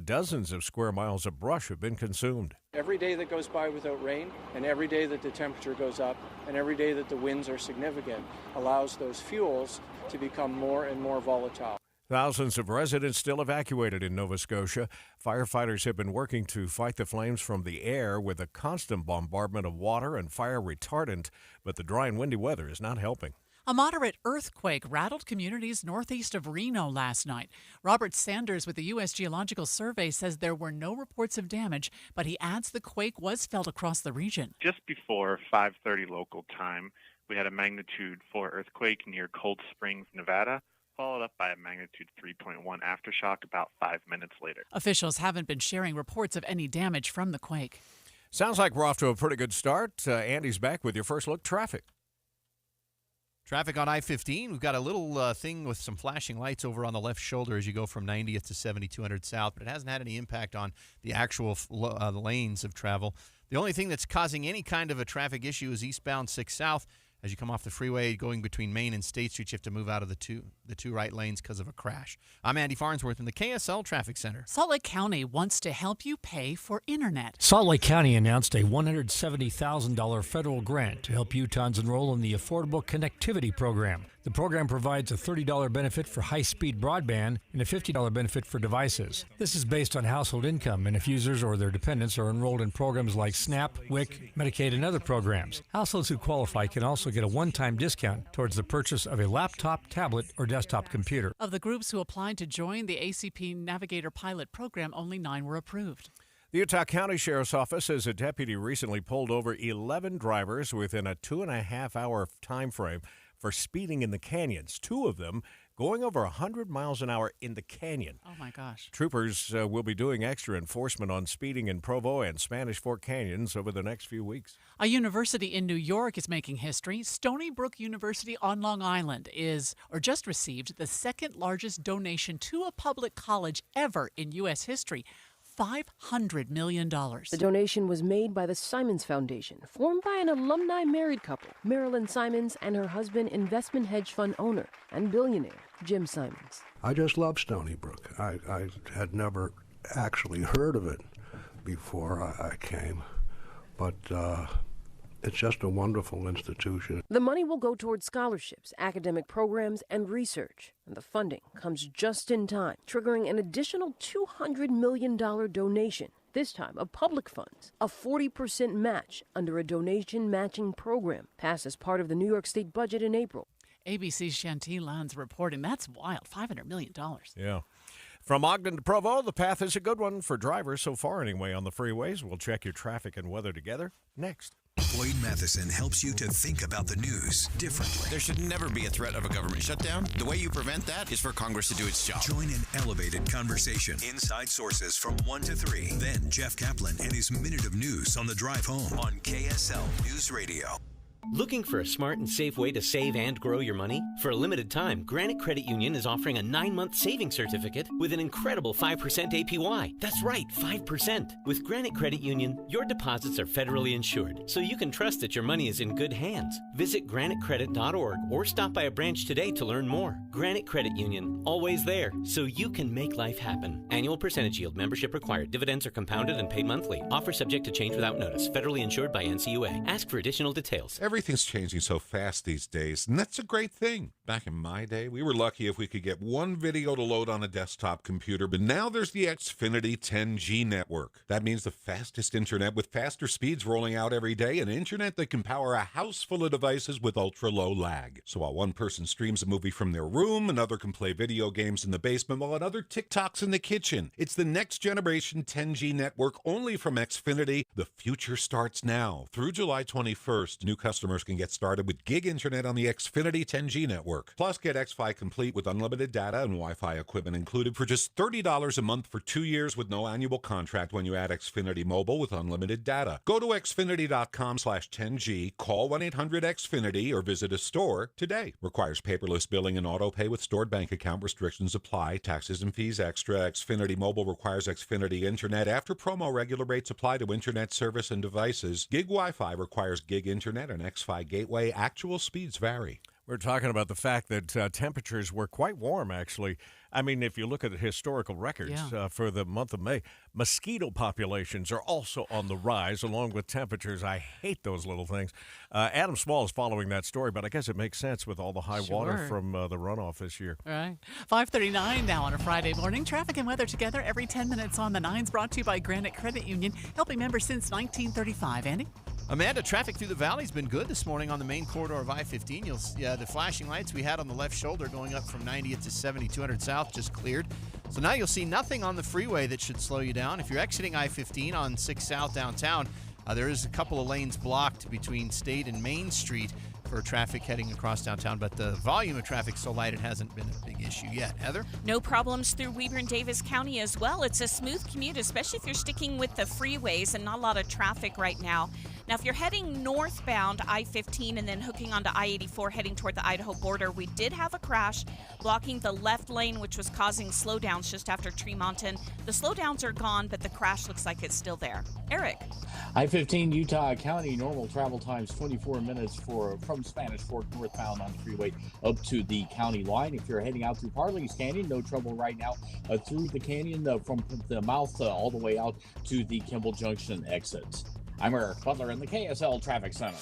dozens of square miles of brush have been consumed. Every day that goes by without rain, and every day that the temperature goes up, and every day that the winds are significant, allows those fuels to become more and more volatile. Thousands of residents still evacuated in Nova Scotia. Firefighters have been working to fight the flames from the air with a constant bombardment of water and fire retardant, but the dry and windy weather is not helping. A moderate earthquake rattled communities northeast of Reno last night. Robert Sanders with the U.S. Geological Survey says there were no reports of damage, but he adds the quake was felt across the region. Just before 5:30 local time, we had a magnitude 4 earthquake near Cold Springs, Nevada, followed up by a magnitude 3.1 aftershock about 5 minutes later. Officials haven't been sharing reports of any damage from the quake. Sounds like we're off to a pretty good start. Andy's back with your first look traffic. Traffic on I-15. We've got a little thing with some flashing lights over on the left shoulder as you go from 90th to 7200 South, but it hasn't had any impact on the actual lanes of travel. The only thing that's causing any kind of a traffic issue is eastbound 6 South. As you come off the freeway going between Main and State Street, you have to move out of the two right lanes because of a crash. I'm Andy Farnsworth in the KSL Traffic Center. Salt Lake County wants to help you pay for internet. Salt Lake County announced a $170,000 federal grant to help Utahns enroll in the Affordable Connectivity Program. The program provides a $30 benefit for high-speed broadband and a $50 benefit for devices. This is based on household income, and if users or their dependents are enrolled in programs like SNAP, WIC, Medicaid, and other programs, households who qualify can also get a one-time discount towards the purchase of a laptop, tablet, or desktop computer. Of the groups who applied to join the ACP Navigator pilot program, only 9 were approved. The Utah County Sheriff's Office says a deputy recently pulled over 11 drivers within a 2.5-hour time frame for speeding in the canyons, 2 of them going over 100 miles an hour in the canyon. Oh, my gosh. Troopers will be doing extra enforcement on speeding in Provo and Spanish Fork canyons over the next few weeks. A university in New York is making history. Stony Brook University on Long Island just received the second largest donation to a public college ever in U.S. history. $500 million. The donation was made by the Simons Foundation, formed by an alumni married couple, Marilyn Simons and her husband, investment hedge fund owner and billionaire Jim Simons. I just love Stony Brook. I had never actually heard of it before I came, but it's just a wonderful institution. The money will go towards scholarships, academic programs, and research. And the funding comes just in time, triggering an additional $200 million donation, this time of public funds, a 40% match under a donation matching program passed as part of the New York State budget in April. ABC's Shanti Lanz reporting. That's wild. $500 million. Yeah. From Ogden to Provo, the path is a good one for drivers so far anyway on the freeways. We'll check your traffic and weather together next. Boyd Matheson helps you to think about the news differently. There should never be a threat of a government shutdown. The way you prevent that is for Congress to do its job. Join an elevated conversation. Inside Sources from 1 to 3. Then Jeff Kaplan and his Minute of News on the drive home on KSL News Radio. Looking for a smart and safe way to save and grow your money? For a limited time, Granite Credit Union is offering a 9-month savings certificate with an incredible 5% APY. That's right, 5%. With Granite Credit Union, your deposits are federally insured, so you can trust that your money is in good hands. Visit granitecredit.org or stop by a branch today to learn more. Granite Credit Union, always there, so you can make life happen. Annual percentage yield, membership required. Dividends are compounded and paid monthly. Offer subject to change without notice. Federally insured by NCUA. Ask for additional details. Everything's changing so fast these days, and that's a great thing. Back in my day, we were lucky if we could get one video to load on a desktop computer, but now there's the Xfinity 10G network. That means the fastest internet with faster speeds rolling out every day, and internet that can power a house full of devices with ultra-low lag. So while one person streams a movie from their room, another can play video games in the basement, while another TikToks in the kitchen. It's the next generation 10G network only from Xfinity. The future starts now. Through July 21st, new customers can get started with gig internet on the Xfinity 10G network. Plus, get XFi Complete with unlimited data and Wi-Fi equipment included for just $30 a month for 2 years with no annual contract when you add Xfinity Mobile with unlimited data. Go to xfinity.com/10G, call 1-800-XFINITY, or visit a store today. Requires paperless billing and auto pay with stored bank account. Restrictions apply. Taxes and fees extra. Xfinity Mobile requires Xfinity Internet. After promo, regular rates apply to internet service and devices. Gig Wi-Fi requires gig internet and XFi Gateway. Actual speeds vary. We're talking about the fact that temperatures were quite warm, actually. I mean, if you look at the historical records for the month of May, mosquito populations are also on the rise, along with temperatures. I hate those little things. Adam Small is following that story, but I guess it makes sense with all the high water from the runoff this year. All right. 5:39 now on a Friday morning. Traffic and weather together every 10 minutes on the 9s, brought to you by Granite Credit Union, helping members since 1935. Andy? Amanda, traffic through the valley's been good this morning on the main corridor of I-15. You'll see the flashing lights we had on the left shoulder going up from 90th to 7200 South just cleared. So now you'll see nothing on the freeway that should slow you down. If you're exiting I-15 on 6 South downtown, there is a couple of lanes blocked between State and Main Street. for traffic heading across downtown, but the volume of traffic so light it hasn't been a big issue yet. Heather? No problems through Weber and Davis County as well. It's a smooth commute, especially if you're sticking with the freeways and not a lot of traffic right now. Now, if you're heading northbound I-15 and then hooking onto I-84 heading toward the Idaho border, we did have a crash blocking the left lane, which was causing slowdowns just after Tremonton. The slowdowns are gone, but the crash looks like it's still there. Eric? I-15 Utah County, normal travel times 24 minutes from Spanish Fork northbound on the freeway up to the county line. If you're heading out through Parlings Canyon, no trouble right now through the canyon from the mouth all the way out to the Kimball Junction exits. I'm Eric Butler in the KSL Traffic Center.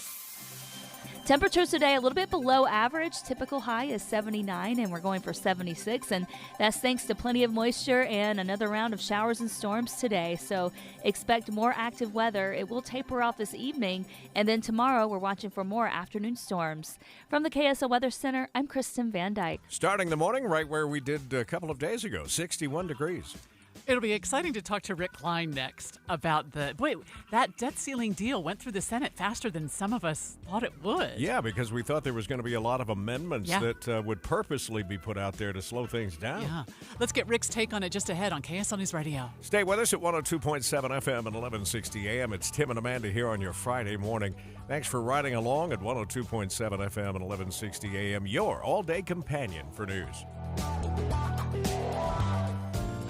Temperatures today a little bit below average. Typical high is 79, and we're going for 76, and that's thanks to plenty of moisture and another round of showers and storms today. So expect more active weather. It will taper off this evening, and then tomorrow we're watching for more afternoon storms. From the KSL Weather Center, I'm Kristen Van Dyke. Starting the morning right where we did a couple of days ago, 61 degrees. It'll be exciting to talk to Rick Klein next about that debt ceiling deal went through the Senate faster than some of us thought it would. Yeah, because we thought there was going to be a lot of amendments that would purposely be put out there to slow things down. Yeah. Let's get Rick's take on it just ahead on KSL News Radio. Stay with us at 102.7 FM and 1160 AM. It's Tim and Amanda here on your Friday morning. Thanks for riding along at 102.7 FM and 1160 AM, your all-day companion for news.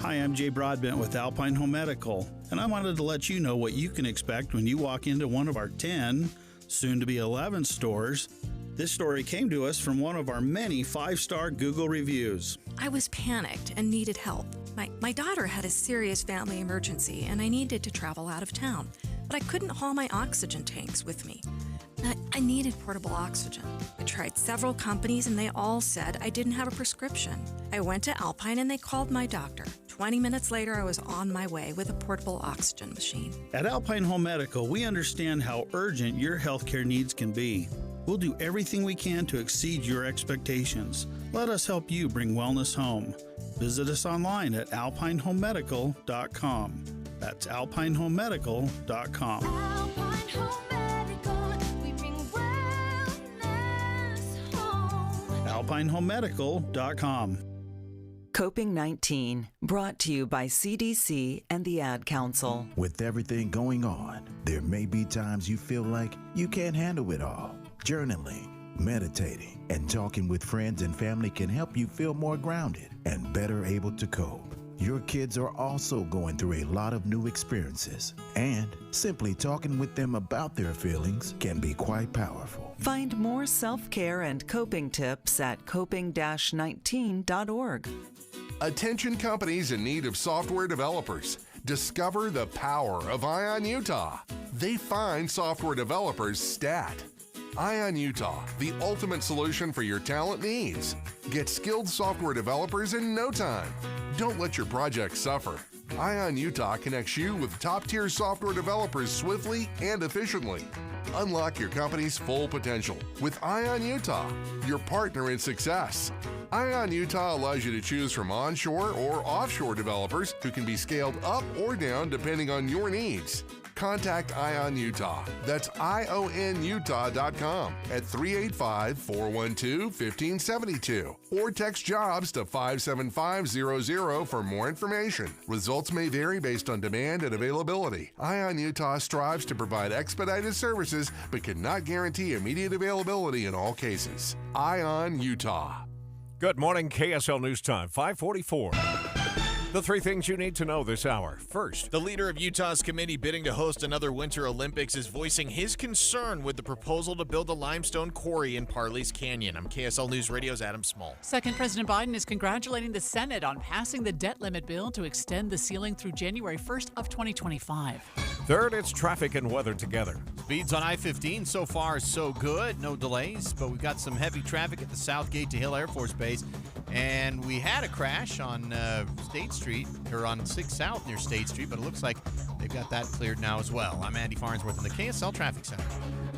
Hi, I'm Jay Broadbent with Alpine Home Medical, and I wanted to let you know what you can expect when you walk into one of our 10, soon to be 11 stores. This story came to us from one of our many 5-star Google reviews. I was panicked and needed help. My daughter had a serious family emergency, and I needed to travel out of town, but I couldn't haul my oxygen tanks with me. I needed portable oxygen. I tried several companies and they all said I didn't have a prescription. I went to Alpine and they called my doctor. 20 minutes later, I was on my way with a portable oxygen machine. At Alpine Home Medical, we understand how urgent your healthcare needs can be. We'll do everything we can to exceed your expectations. Let us help you bring wellness home. Visit us online at alpinehomemedical.com. That's alpinehomemedical.com. Alpine Home Medical, we bring wellness home. alpinehomemedical.com. Coping-19, brought to you by CDC and the Ad Council. With everything going on, there may be times you feel like you can't handle it all. Journaling, meditating, and talking with friends and family can help you feel more grounded and better able to cope. Your kids are also going through a lot of new experiences, and simply talking with them about their feelings can be quite powerful. Find more self-care and coping tips at coping-19.org. Attention companies in need of software developers. Discover the power of Ion Utah. They find software developers stat. Ion Utah, the ultimate solution for your talent needs. Get skilled software developers in no time. Don't let your project suffer. Ion Utah connects you with top-tier software developers swiftly and efficiently. Unlock your company's full potential with Ion Utah, your partner in success. Ion Utah allows you to choose from onshore or offshore developers who can be scaled up or down depending on your needs. Contact Ion Utah. That's IONUtah.com at 385-412-1572 or text jobs to 57500 for more information. Results may vary based on demand and availability. Ion Utah strives to provide expedited services but cannot guarantee immediate availability in all cases. Ion Utah. Good morning, KSL News Time, 544. The three things you need to know this hour. First, the leader of Utah's committee bidding to host another Winter Olympics is voicing his concern with the proposal to build a limestone quarry in Parley's Canyon. I'm KSL News Radio's Adam Small. Second, President Biden is congratulating the Senate on passing the debt limit bill to extend the ceiling through January 1st of 2025. Third, it's traffic and weather together. Speeds on I-15 so far so good, no delays, but we've got some heavy traffic at the Southgate to Hill Air Force Base, and we had a crash on State Street, or on 6 South near State Street, but it looks like they've got that cleared now as well. I'm Andy Farnsworth in the KSL Traffic Center.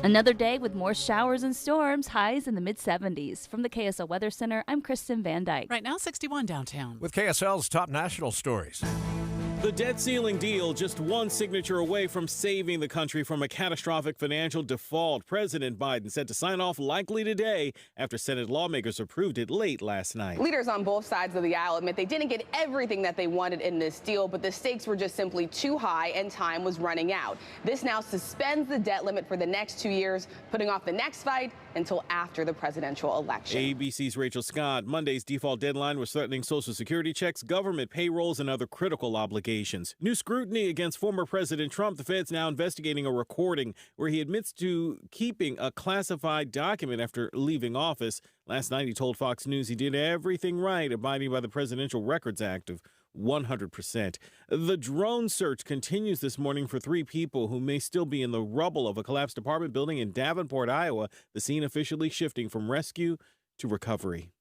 Another day with more showers and storms, highs in the mid-70s. From the KSL Weather Center, I'm Kristen Van Dyke. Right now, 61 downtown. With KSL's top national stories. The debt ceiling deal just one signature away from saving the country from a catastrophic financial default. President Biden set to sign off likely today after Senate lawmakers approved it late last night. Leaders on both sides of the aisle admit they didn't get everything that they wanted in this deal, but the stakes were just simply too high and time was running out. This now suspends the debt limit for the next 2 years, putting off the next fight until after the presidential election. ABC's Rachel Scott. Monday's default deadline was threatening Social Security checks, government payrolls, and other critical obligations. New scrutiny against former President Trump. The Fed's now investigating a recording where he admits to keeping a classified document after leaving office. Last night, he told Fox News he did everything right, abiding by the Presidential Records Act of 100%. The drone search continues this morning for 3 people who may still be in the rubble of a collapsed apartment building in Davenport, Iowa. The scene officially shifting from rescue to recovery.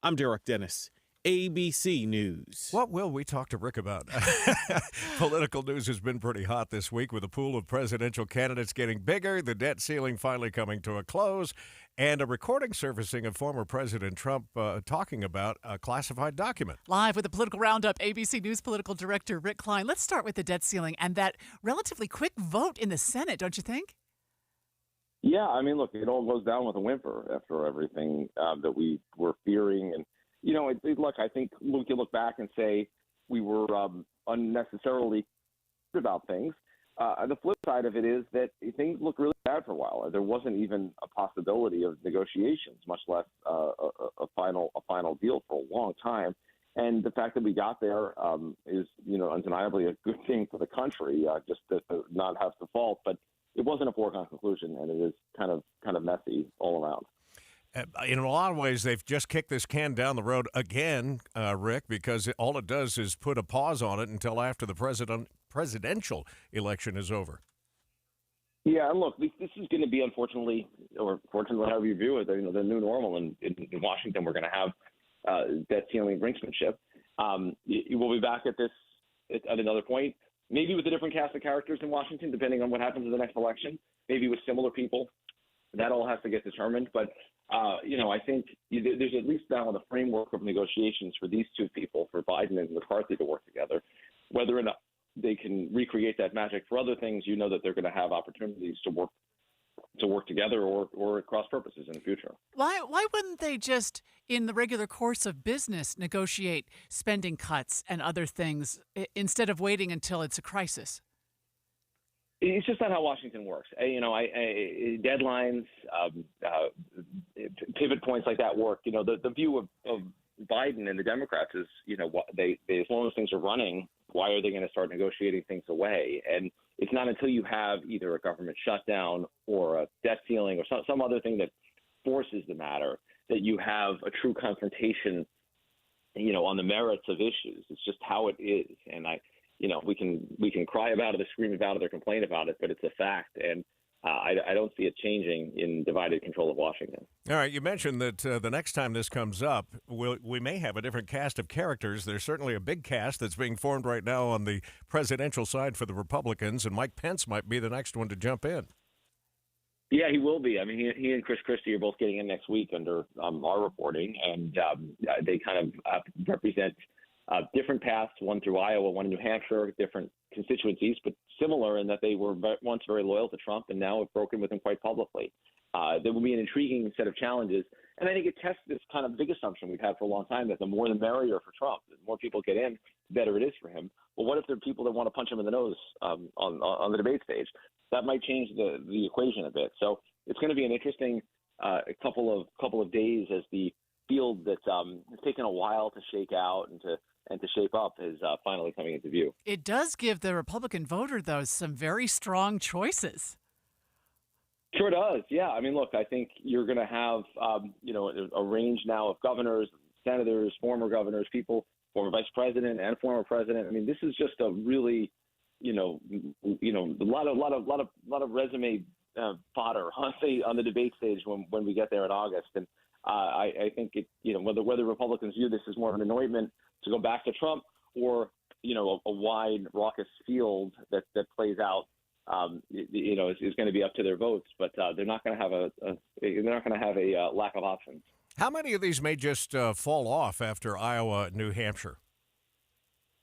I'm Derek Dennis, ABC News. What will we talk to Rick about? Political news has been pretty hot this week with a pool of presidential candidates getting bigger, the debt ceiling finally coming to a close, and a recording surfacing of former President Trump talking about a classified document. Live with a political roundup, ABC News political director Rick Klein. Let's start with the debt ceiling and that relatively quick vote in the Senate, don't you think? Yeah, I mean, look, it all goes down with a whimper after everything that we were fearing. And, you know, look, I think we can look back and say we were unnecessarily about things. The flip side of it is that things look really bad for a while. There wasn't even a possibility of negotiations, much less a final deal for a long time. And the fact that we got there is, you know, undeniably a good thing for the country, just to not have to fault. But it wasn't a foregone conclusion, and it is kind of messy all around. In a lot of ways, they've just kicked this can down the road again, Rick, because all it does is put a pause on it until after the presidential election is over. Yeah, and look, this is going to be, unfortunately, or fortunately, however you view it, the new normal. In Washington, we're going to have debt ceiling brinksmanship. We'll be back at this at another point, maybe with a different cast of characters in Washington, depending on what happens in the next election, maybe with similar people. That all has to get determined. But, I think there's at least now the framework of negotiations for these two people, for Biden and McCarthy, to work together. Whether or not they can recreate that magic for other things, you know that they're going to have opportunities to work together or cross purposes in the future. Why wouldn't they just, in the regular course of business, negotiate spending cuts and other things instead of waiting until it's a crisis? It's just not how Washington works. Deadlines, pivot points like that work. The view of Biden and the Democrats is, they as long as things are running, why are they going to start negotiating things away? And it's not until you have either a government shutdown or a debt ceiling or some other thing that forces the matter that you have a true confrontation, on the merits of issues. It's just how it is. And we can cry about it, or scream about it, or complain about it, but it's a fact. And I don't see it changing in divided control of Washington. All right, you mentioned that the next time this comes up, we may have a different cast of characters. There's certainly a big cast that's being formed right now on the presidential side for the Republicans, and Mike Pence might be the next one to jump in. Yeah, he will be. I mean, he and Chris Christie are both getting in next week under our reporting, and they kind of represent different paths, one through Iowa, one in New Hampshire, different constituencies, but similar in that they were once very loyal to Trump and now have broken with him quite publicly. There will be an intriguing set of challenges, and I think it tests this kind of big assumption we've had for a long time that the more the merrier for Trump. The more people get in, the better it is for him. But what if there are people that want to punch him in the nose on the debate stage? That might change the equation a bit. So it's going to be an interesting couple of days as the field that's taken a while to shake out and to shape up is finally coming into view. It does give the Republican voter, though, some very strong choices. Sure does. Yeah. I mean, look, I think you're going to have, a range now of governors, senators, former governors, people, former vice president and former president. I mean, this is just a really, a lot of resume fodder on the debate stage when we get there in August. And I think whether Republicans view this as more of an anointment to go back to Trump or, a wide raucous field that plays out, is going to be up to their votes, but they're not going to have a lack of options. How many of these may just fall off after Iowa and New Hampshire?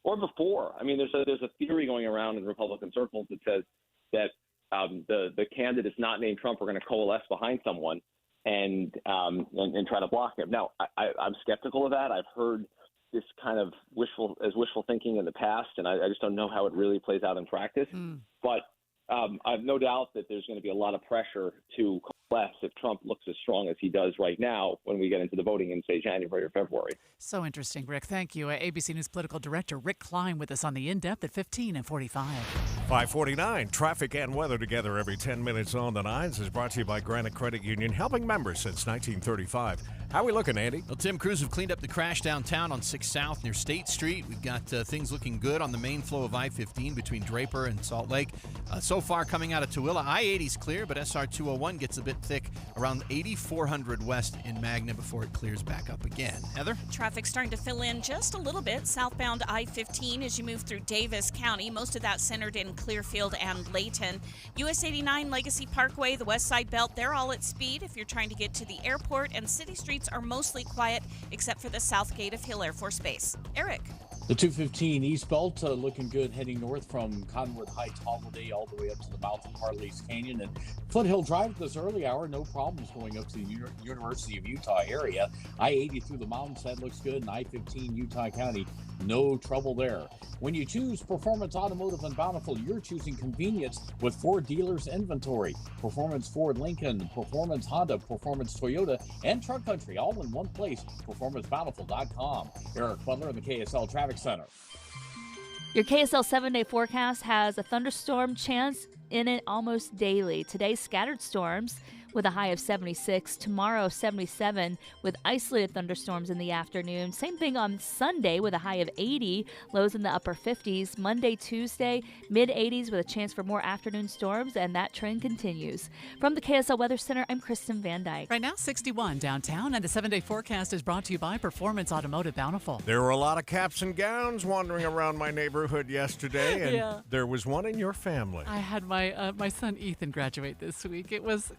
or before. I mean, there's a theory going around in Republican circles that says that the candidates not named Trump are going to coalesce behind someone and try to block him. Now, I'm skeptical of that. I've heard this kind of wishful thinking in the past, and I just don't know how it really plays out in practice. But I have no doubt that there's going to be a lot of pressure to coalesce if Trump looks as strong as he does right now when we get into the voting in, say, January or February. So interesting, Rick. Thank you. ABC News political director Rick Klein with us on The In-Depth at 15 and 45. 549, traffic and weather together every 10 minutes on the nines is brought to you by Granite Credit Union, helping members since 1935. How are we looking, Andy? Well, Tim, crews have cleaned up the crash downtown on 6 South near State Street. We've got things looking good on the main flow of I-15 between Draper and Salt Lake. So far coming out of Tooele, I-80's clear, but SR 201 gets a bit thick around 8400 west in Magna before it clears back up again. Heather? Traffic starting to fill in just a little bit southbound I-15 as you move through Davis County. Most of that centered in Clearfield and Layton. US 89 Legacy Parkway, the West Side Belt, they're all at speed if you're trying to get to the airport, and city streets are mostly quiet except for the south gate of Hill Air Force Base. Eric. The 215 East Belt looking good heading north from Cottonwood Heights Holiday all the way up to the mouth of Harley's Canyon. And Foothill Drive this early hour, no problems going up to the University of Utah area. I-80 through the mountains, that looks good. And I-15 Utah County, no trouble there. When you choose Performance Automotive and Bountiful, you're choosing convenience with Ford dealers inventory. Performance Ford Lincoln, Performance Honda, Performance Toyota, and Truck Country all in one place. PerformanceBountiful.com. Eric Butler in the KSL Traffic Center. Your KSL 7-day forecast has a thunderstorm chance in it almost daily. Today, scattered storms with a high of 76. Tomorrow, 77 with isolated thunderstorms in the afternoon. Same thing on Sunday with a high of 80, lows in the upper 50s. Monday, Tuesday, mid-80s with a chance for more afternoon storms, and that trend continues. From the KSL Weather Center, I'm Kristen Van Dyke. Right now, 61 downtown, and the 7-day forecast is brought to you by Performance Automotive Bountiful. There were a lot of caps and gowns wandering around my neighborhood yesterday, and there was one in your family. I had my son Ethan graduate this week. It was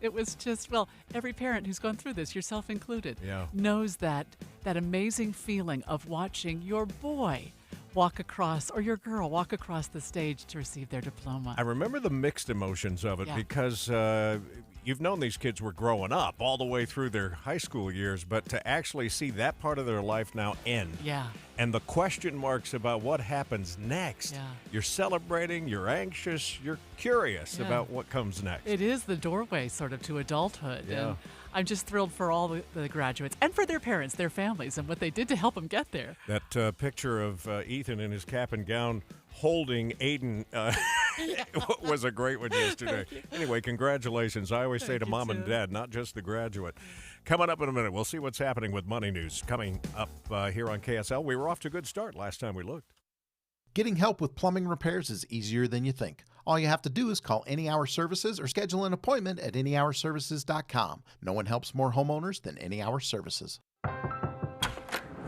just, well, every parent who's gone through this, yourself included, knows that amazing feeling of watching your boy walk across, or your girl walk across the stage to receive their diploma. I remember the mixed emotions of it because you've known these kids were growing up all the way through their high school years, but to actually see that part of their life now end. And the question marks about what happens next. You're celebrating, you're anxious, you're curious about what comes next. It is the doorway sort of to adulthood. And I'm just thrilled for all the graduates and for their parents, their families, and what they did to help them get there. That picture of Ethan in his cap and gown holding Aiden was a great one yesterday. Anyway, congratulations. I always say to mom and dad, not just the graduate. Coming up in a minute, we'll see what's happening with Money News coming up here on KSL. We were off to a good start last time we looked. Getting help with plumbing repairs is easier than you think. All you have to do is call Any Hour Services or schedule an appointment at anyhourservices.com. No one helps more homeowners than Any Hour Services.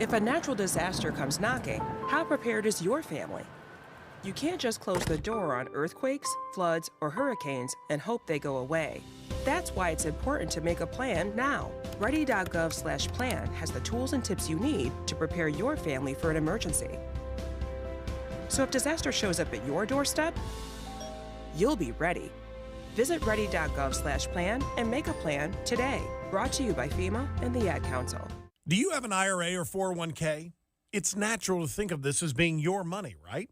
If a natural disaster comes knocking, how prepared is your family? You can't just close the door on earthquakes, floods, or hurricanes and hope they go away. That's why it's important to make a plan now. Ready.gov/plan has the tools and tips you need to prepare your family for an emergency. So if disaster shows up at your doorstep, you'll be ready. Visit ready.gov/plan and make a plan today. Brought to you by FEMA and the Ad Council. Do you have an IRA or 401k? It's natural to think of this as being your money, right?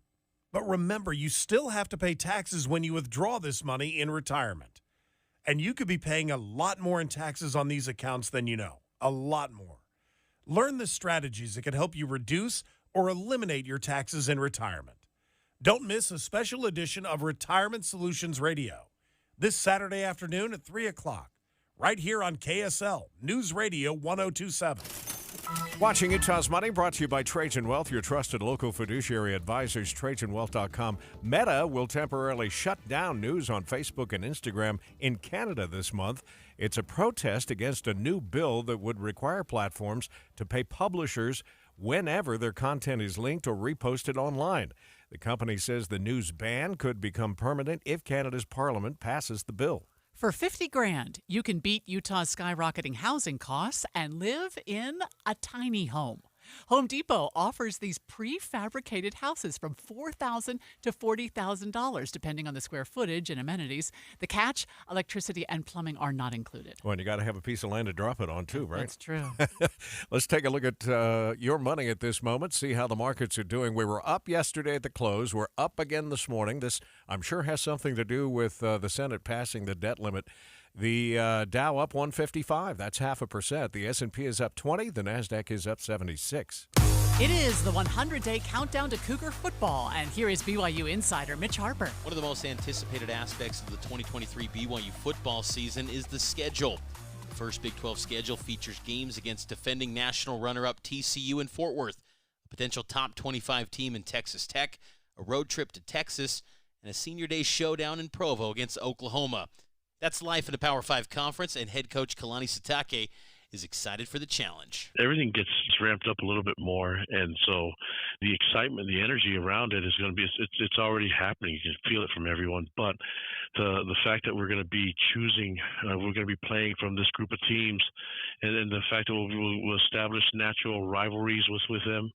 But remember, you still have to pay taxes when you withdraw this money in retirement. And you could be paying a lot more in taxes on these accounts than you know. A lot more. Learn the strategies that can help you reduce or eliminate your taxes in retirement. Don't miss a special edition of Retirement Solutions Radio this Saturday afternoon at 3 o'clock, right here on KSL News Radio 1027. Watching Utah's Money brought to you by Trajan Wealth, your trusted local fiduciary advisors, TrajanWealth.com. Meta will temporarily shut down news on Facebook and Instagram in Canada this month. It's a protest against a new bill that would require platforms to pay publishers whenever their content is linked or reposted online. The company says the news ban could become permanent if Canada's parliament passes the bill. For $50,000, you can beat Utah's skyrocketing housing costs and live in a tiny home. Home Depot offers these prefabricated houses from $4,000 to $40,000, depending on the square footage and amenities. The catch, electricity and plumbing are not included. Well, and you got to have a piece of land to drop it on, too, right? That's true. Let's take a look at your money at this moment, see how the markets are doing. We were up yesterday at the close. We're up again this morning. This, I'm sure, has something to do with the Senate passing the debt limit. The Dow up 155. That's 0.5%. The S&P is up 20. The NASDAQ is up 76. It is the 100-day countdown to Cougar football, and here is BYU insider Mitch Harper. One of the most anticipated aspects of the 2023 BYU football season is the schedule. The first Big 12 schedule features games against defending national runner-up TCU in Fort Worth, a potential top 25 team in Texas Tech, a road trip to Texas, and a Senior Day showdown in Provo against Oklahoma. That's life in a Power 5 conference, and head coach Kalani Sitake is excited for the challenge. Everything gets ramped up a little bit more, and so the excitement, the energy around it is going to be, it's already happening. You can feel it from everyone, but the fact that we're going to be choosing, we're going to be playing from this group of teams, and the fact that we'll establish natural rivalries with them,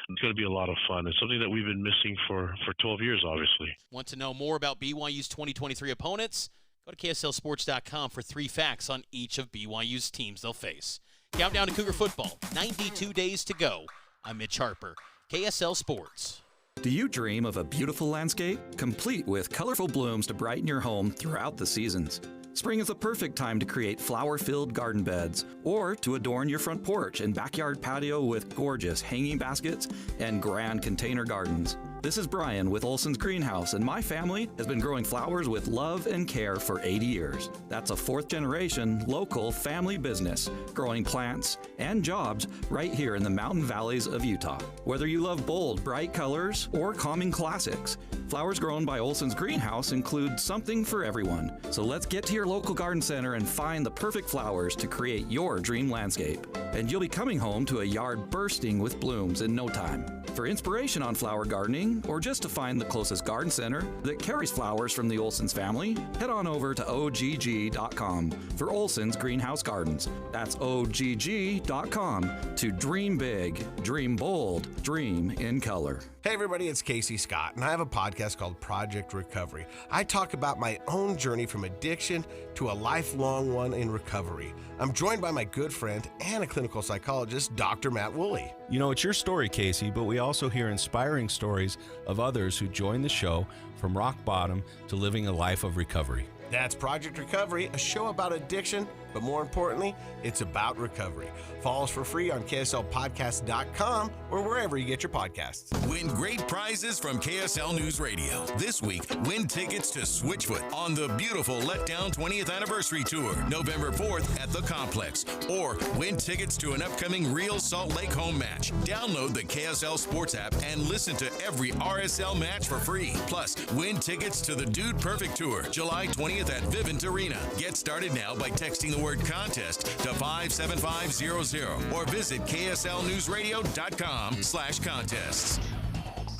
it's going to be a lot of fun. It's something that we've been missing for 12 years, obviously. Want to know more about BYU's 2023 opponents? Go to KSLSports.com for 3 facts on each of BYU's teams they'll face. Countdown to Cougar football, 92 days to go. I'm Mitch Harper, KSL Sports. Do you dream of a beautiful landscape, complete with colorful blooms to brighten your home throughout the seasons? Spring is the perfect time to create flower-filled garden beds or to adorn your front porch and backyard patio with gorgeous hanging baskets and grand container gardens. This is Brian with Olson's Greenhouse, and my family has been growing flowers with love and care for 80 years. That's a 4th-generation, local family business, growing plants and jobs right here in the mountain valleys of Utah. Whether you love bold, bright colors or calming classics, flowers grown by Olson's Greenhouse include something for everyone. So let's get to your local garden center and find the perfect flowers to create your dream landscape. And you'll be coming home to a yard bursting with blooms in no time. For inspiration on flower gardening, or just to find the closest garden center that carries flowers from the Olson's family, head on over to OGG.com for Olson's Greenhouse Gardens. That's OGG.com to dream big, dream bold, dream in color. Hey everybody, it's Casey Scott, and I have a podcast called Project Recovery. I talk about my own journey from addiction to a lifelong one in recovery. I'm joined by my good friend and a clinical psychologist, Dr. Matt Woolley. You know, it's your story, Casey, but we also hear inspiring stories of others who join the show from rock bottom to living a life of recovery. That's Project Recovery, a show about addiction, but more importantly, it's about recovery. Follow us for free on KSLPodcast.com or wherever you get your podcasts. Win great prizes from KSL News Radio. This week, win tickets to Switchfoot on the beautiful Letdown 20th Anniversary Tour, November 4th at the Complex. Or win tickets to an upcoming Real Salt Lake home match. Download the KSL Sports app and listen to every RSL match for free. Plus, win tickets to the Dude Perfect Tour, July 20th at Vivint Arena. Get started now by texting the word contest to 57500 or visit kslnewsradio.com/contests.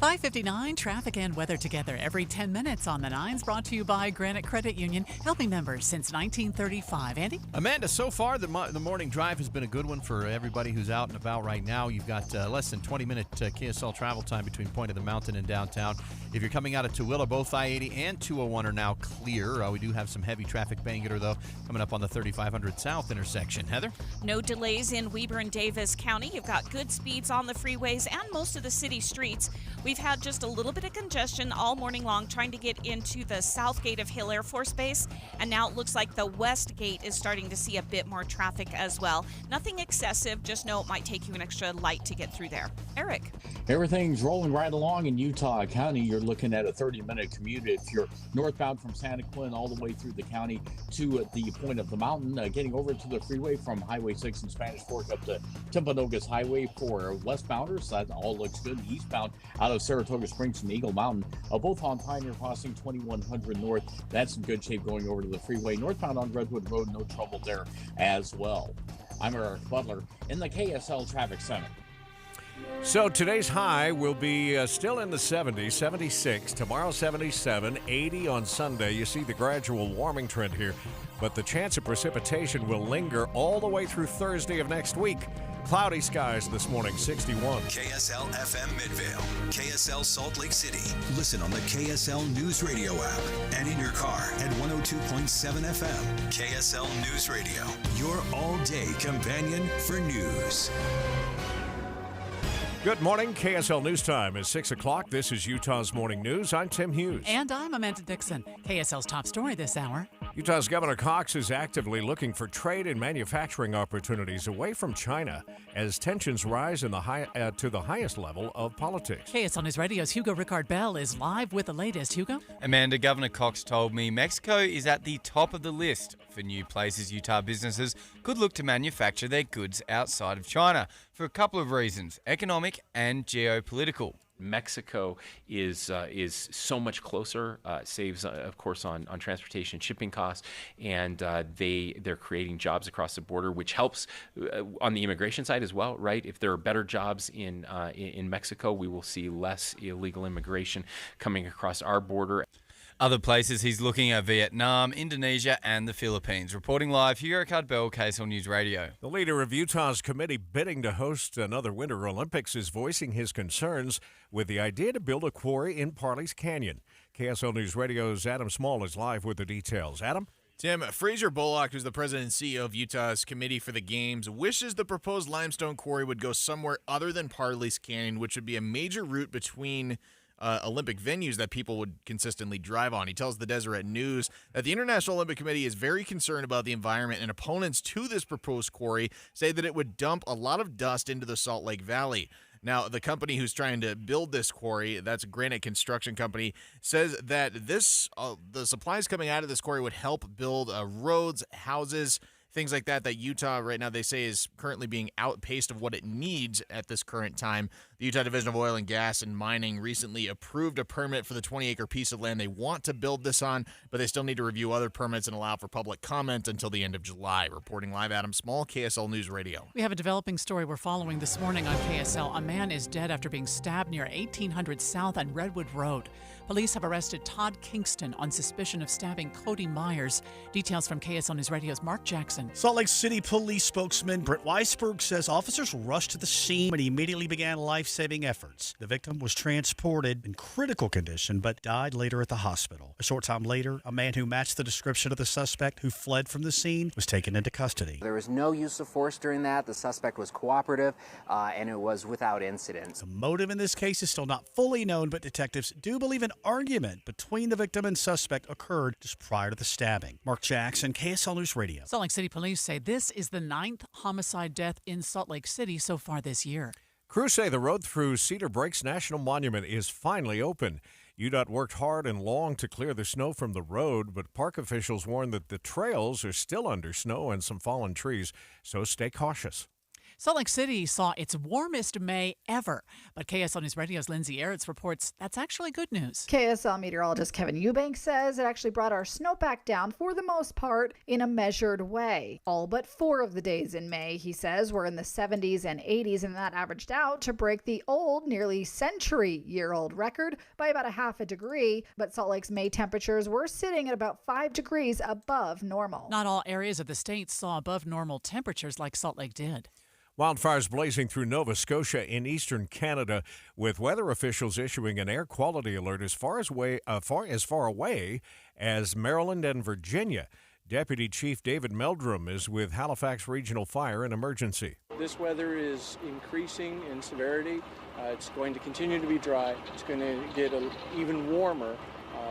5:59, traffic and weather together every 10 minutes on the 9s, brought to you by Granite Credit Union, helping members since 1935. Andy? Amanda, so far the morning drive has been a good one for everybody who's out and about right now. You've got less than 20-minute KSL travel time between Point of the Mountain and downtown. If you're coming out of Tooele, both I-80 and 201 are now clear. We do have some heavy traffic bangeter, though, coming up on the 3500 South intersection. Heather? No delays in Weber and Davis County. You've got good speeds on the freeways and most of the city streets. We've had just a little bit of congestion all morning long trying to get into the south gate of Hill Air Force Base, and now it looks like the west gate is starting to see a bit more traffic as well. Nothing excessive, just know it might take you an extra light to get through there. Eric? Everything's rolling right along in Utah County. You're looking at a 30-minute commute if you're northbound from Santa Clara all the way through the county to the Point of the Mountain, getting over to the freeway from Highway 6 and Spanish Fork up to Timpanogos Highway for westbounders. That all looks good. Eastbound out of Saratoga Springs from Eagle Mountain, both on Pioneer Crossing 2100 North. That's in good shape going over to the freeway. Northbound on Redwood Road, no trouble there as well. I'm Eric Butler in the KSL Traffic Center. So today's high will be still in the 70s, 76. Tomorrow, 77, 80 on Sunday. You see the gradual warming trend here, but the chance of precipitation will linger all the way through Thursday of next week. Cloudy skies this morning, 61. KSL FM Midvale, KSL Salt Lake City. Listen on the KSL News Radio app and in your car at 102.7 FM. KSL News Radio, your all-day companion for news. Good morning. KSL News Time is 6 o'clock. This is Utah's Morning News. I'm Tim Hughes. And I'm Amanda Dixon. KSL's top story this hour. Utah's Governor Cox is actively looking for trade and manufacturing opportunities away from China as tensions rise in to the highest level of politics. KSL News Radio's Hugo Ricard Bell is live with the latest. Hugo? Amanda, Governor Cox told me Mexico is at the top of the list for new places Utah businesses could look to manufacture their goods outside of China for a couple of reasons, economic and geopolitical. Mexico is so much closer, saves, of course, on transportation and shipping costs, and they're creating jobs across the border, which helps on the immigration side as well, right? If there are better jobs in Mexico, we will see less illegal immigration coming across our border. Other places he's looking at Vietnam, Indonesia, and the Philippines. Reporting live, Hugo Ricard Bell, KSL News Radio. The leader of Utah's committee bidding to host another Winter Olympics is voicing his concerns with the idea to build a quarry in Parley's Canyon. KSL News Radio's Adam Small is live with the details. Adam? Tim, Fraser Bullock, who's the president and CEO of Utah's Committee for the Games, wishes the proposed limestone quarry would go somewhere other than Parley's Canyon, which would be a major route between Olympic venues that people would consistently drive on. He tells the Deseret News that the International Olympic Committee is very concerned about the environment, and opponents to this proposed quarry say that it would dump a lot of dust into the Salt Lake Valley. Now, the company who's trying to build this quarry, that's Granite Construction Company, says that the supplies coming out of this quarry would help build roads, houses, things like that Utah right now they say is currently being outpaced of what it needs at this current time. The Utah Division of Oil and Gas and Mining recently approved a permit for the 20-acre piece of land they want to build this on, but they still need to review other permits and allow for public comment until the end of July. Reporting live, Adam Small, KSL News Radio. We have a developing story we're following this morning on KSL. A man is dead after being stabbed near 1800 South on Redwood Road. Police have arrested Todd Kingston on suspicion of stabbing Cody Myers. Details from KSL News Radio's Mark Jackson. Salt Lake City Police spokesman Brett Weisberg says officers rushed to the scene and immediately began life-saving efforts. The victim was transported in critical condition but died later at the hospital. A short time later, a man who matched the description of the suspect who fled from the scene was taken into custody. There was no use of force during that. The suspect was cooperative and it was without incident. The motive in this case is still not fully known, but detectives do believe an argument between the victim and suspect occurred just prior to the stabbing. Mark Jackson, KSL News Radio. Salt Lake City Police say this is the 9th homicide death in Salt Lake City so far this year. Crews say the road through Cedar Breaks National Monument is finally open. UDOT worked hard and long to clear the snow from the road, but park officials warn that the trails are still under snow and some fallen trees, so stay cautious. Salt Lake City saw its warmest May ever, but KSL News Radio's Lindsay Aritz reports that's actually good news. KSL meteorologist Kevin Eubanks says it actually brought our snowpack down for the most part in a measured way. All but 4 of the days in May, he says, were in the 70s and 80s, and that averaged out to break the old, nearly century-year-old record by about a half a degree, but Salt Lake's May temperatures were sitting at about 5 degrees above normal. Not all areas of the state saw above normal temperatures like Salt Lake did. Wildfires blazing through Nova Scotia in eastern Canada, with weather officials issuing an air quality alert as far away as Maryland and Virginia. Deputy Chief David Meldrum is with Halifax Regional Fire and Emergency. This weather is increasing in severity. It's going to continue to be dry. It's going to get even warmer,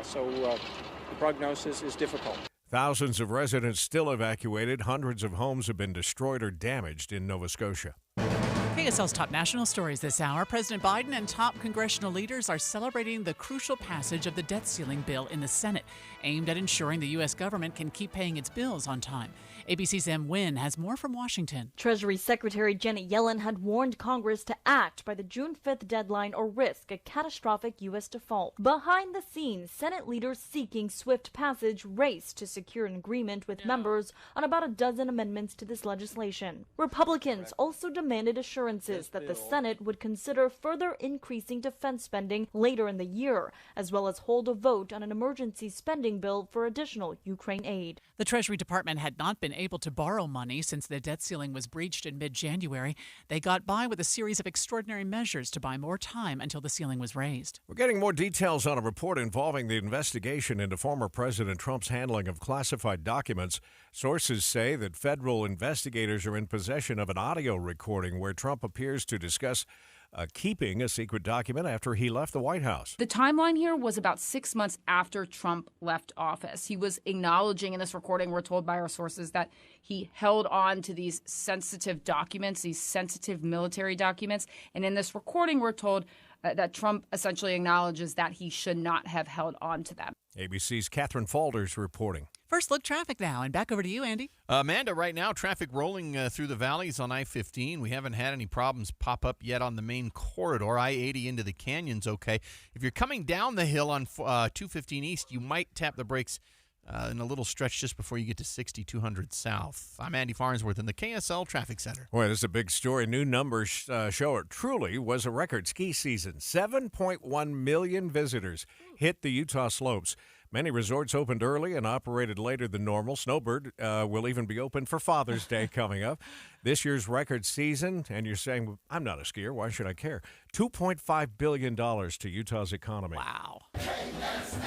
so the prognosis is difficult. Thousands of residents still evacuated. Hundreds of homes have been destroyed or damaged in Nova Scotia. KSL's top national stories this hour. President Biden and top congressional leaders are celebrating the crucial passage of the debt ceiling bill in the Senate, aimed at ensuring the U.S. government can keep paying its bills on time. ABC's Em Nguyen has more from Washington. Treasury Secretary Janet Yellen had warned Congress to act by the June 5th deadline or risk a catastrophic U.S. default. Behind the scenes, Senate leaders seeking swift passage raced to secure an agreement with members on about a dozen amendments to this legislation. Republicans also demanded assurances assurances that the Senate would consider further increasing defense spending later in the year, as well as hold a vote on an emergency spending bill for additional Ukraine aid. The Treasury Department had not been able to borrow money since the debt ceiling was breached in mid-January. They got by with a series of extraordinary measures to buy more time until the ceiling was raised. We're getting more details on a report involving the investigation into former President Trump's handling of classified documents. Sources say that federal investigators are in possession of an audio recording where Trump appears to discuss keeping a secret document after he left the White House. The timeline here was about 6 months after Trump left office. He was acknowledging in this recording, we're told by our sources, that he held on to these sensitive documents, these sensitive military documents. And in this recording, we're told that Trump essentially acknowledges that he should not have held on to them. ABC's Catherine Falders reporting. First look traffic now, and back over to you, Andy. Amanda, right now, traffic rolling through the valleys on I-15. We haven't had any problems pop up yet on the main corridor. I-80 into the canyon's okay. If you're coming down the hill on 215 East, you might tap the brakes in a little stretch just before you get to 6200 South. I'm Andy Farnsworth in the KSL Traffic Center. Well, this is a big story. New numbers show it truly was a record ski season. 7.1 million visitors hit the Utah slopes. Many resorts opened early and operated later than normal. Snowbird will even be open for Father's Day coming up. This year's record season, and you're saying, I'm not a skier, why should I care? $2.5 billion to Utah's economy. Wow.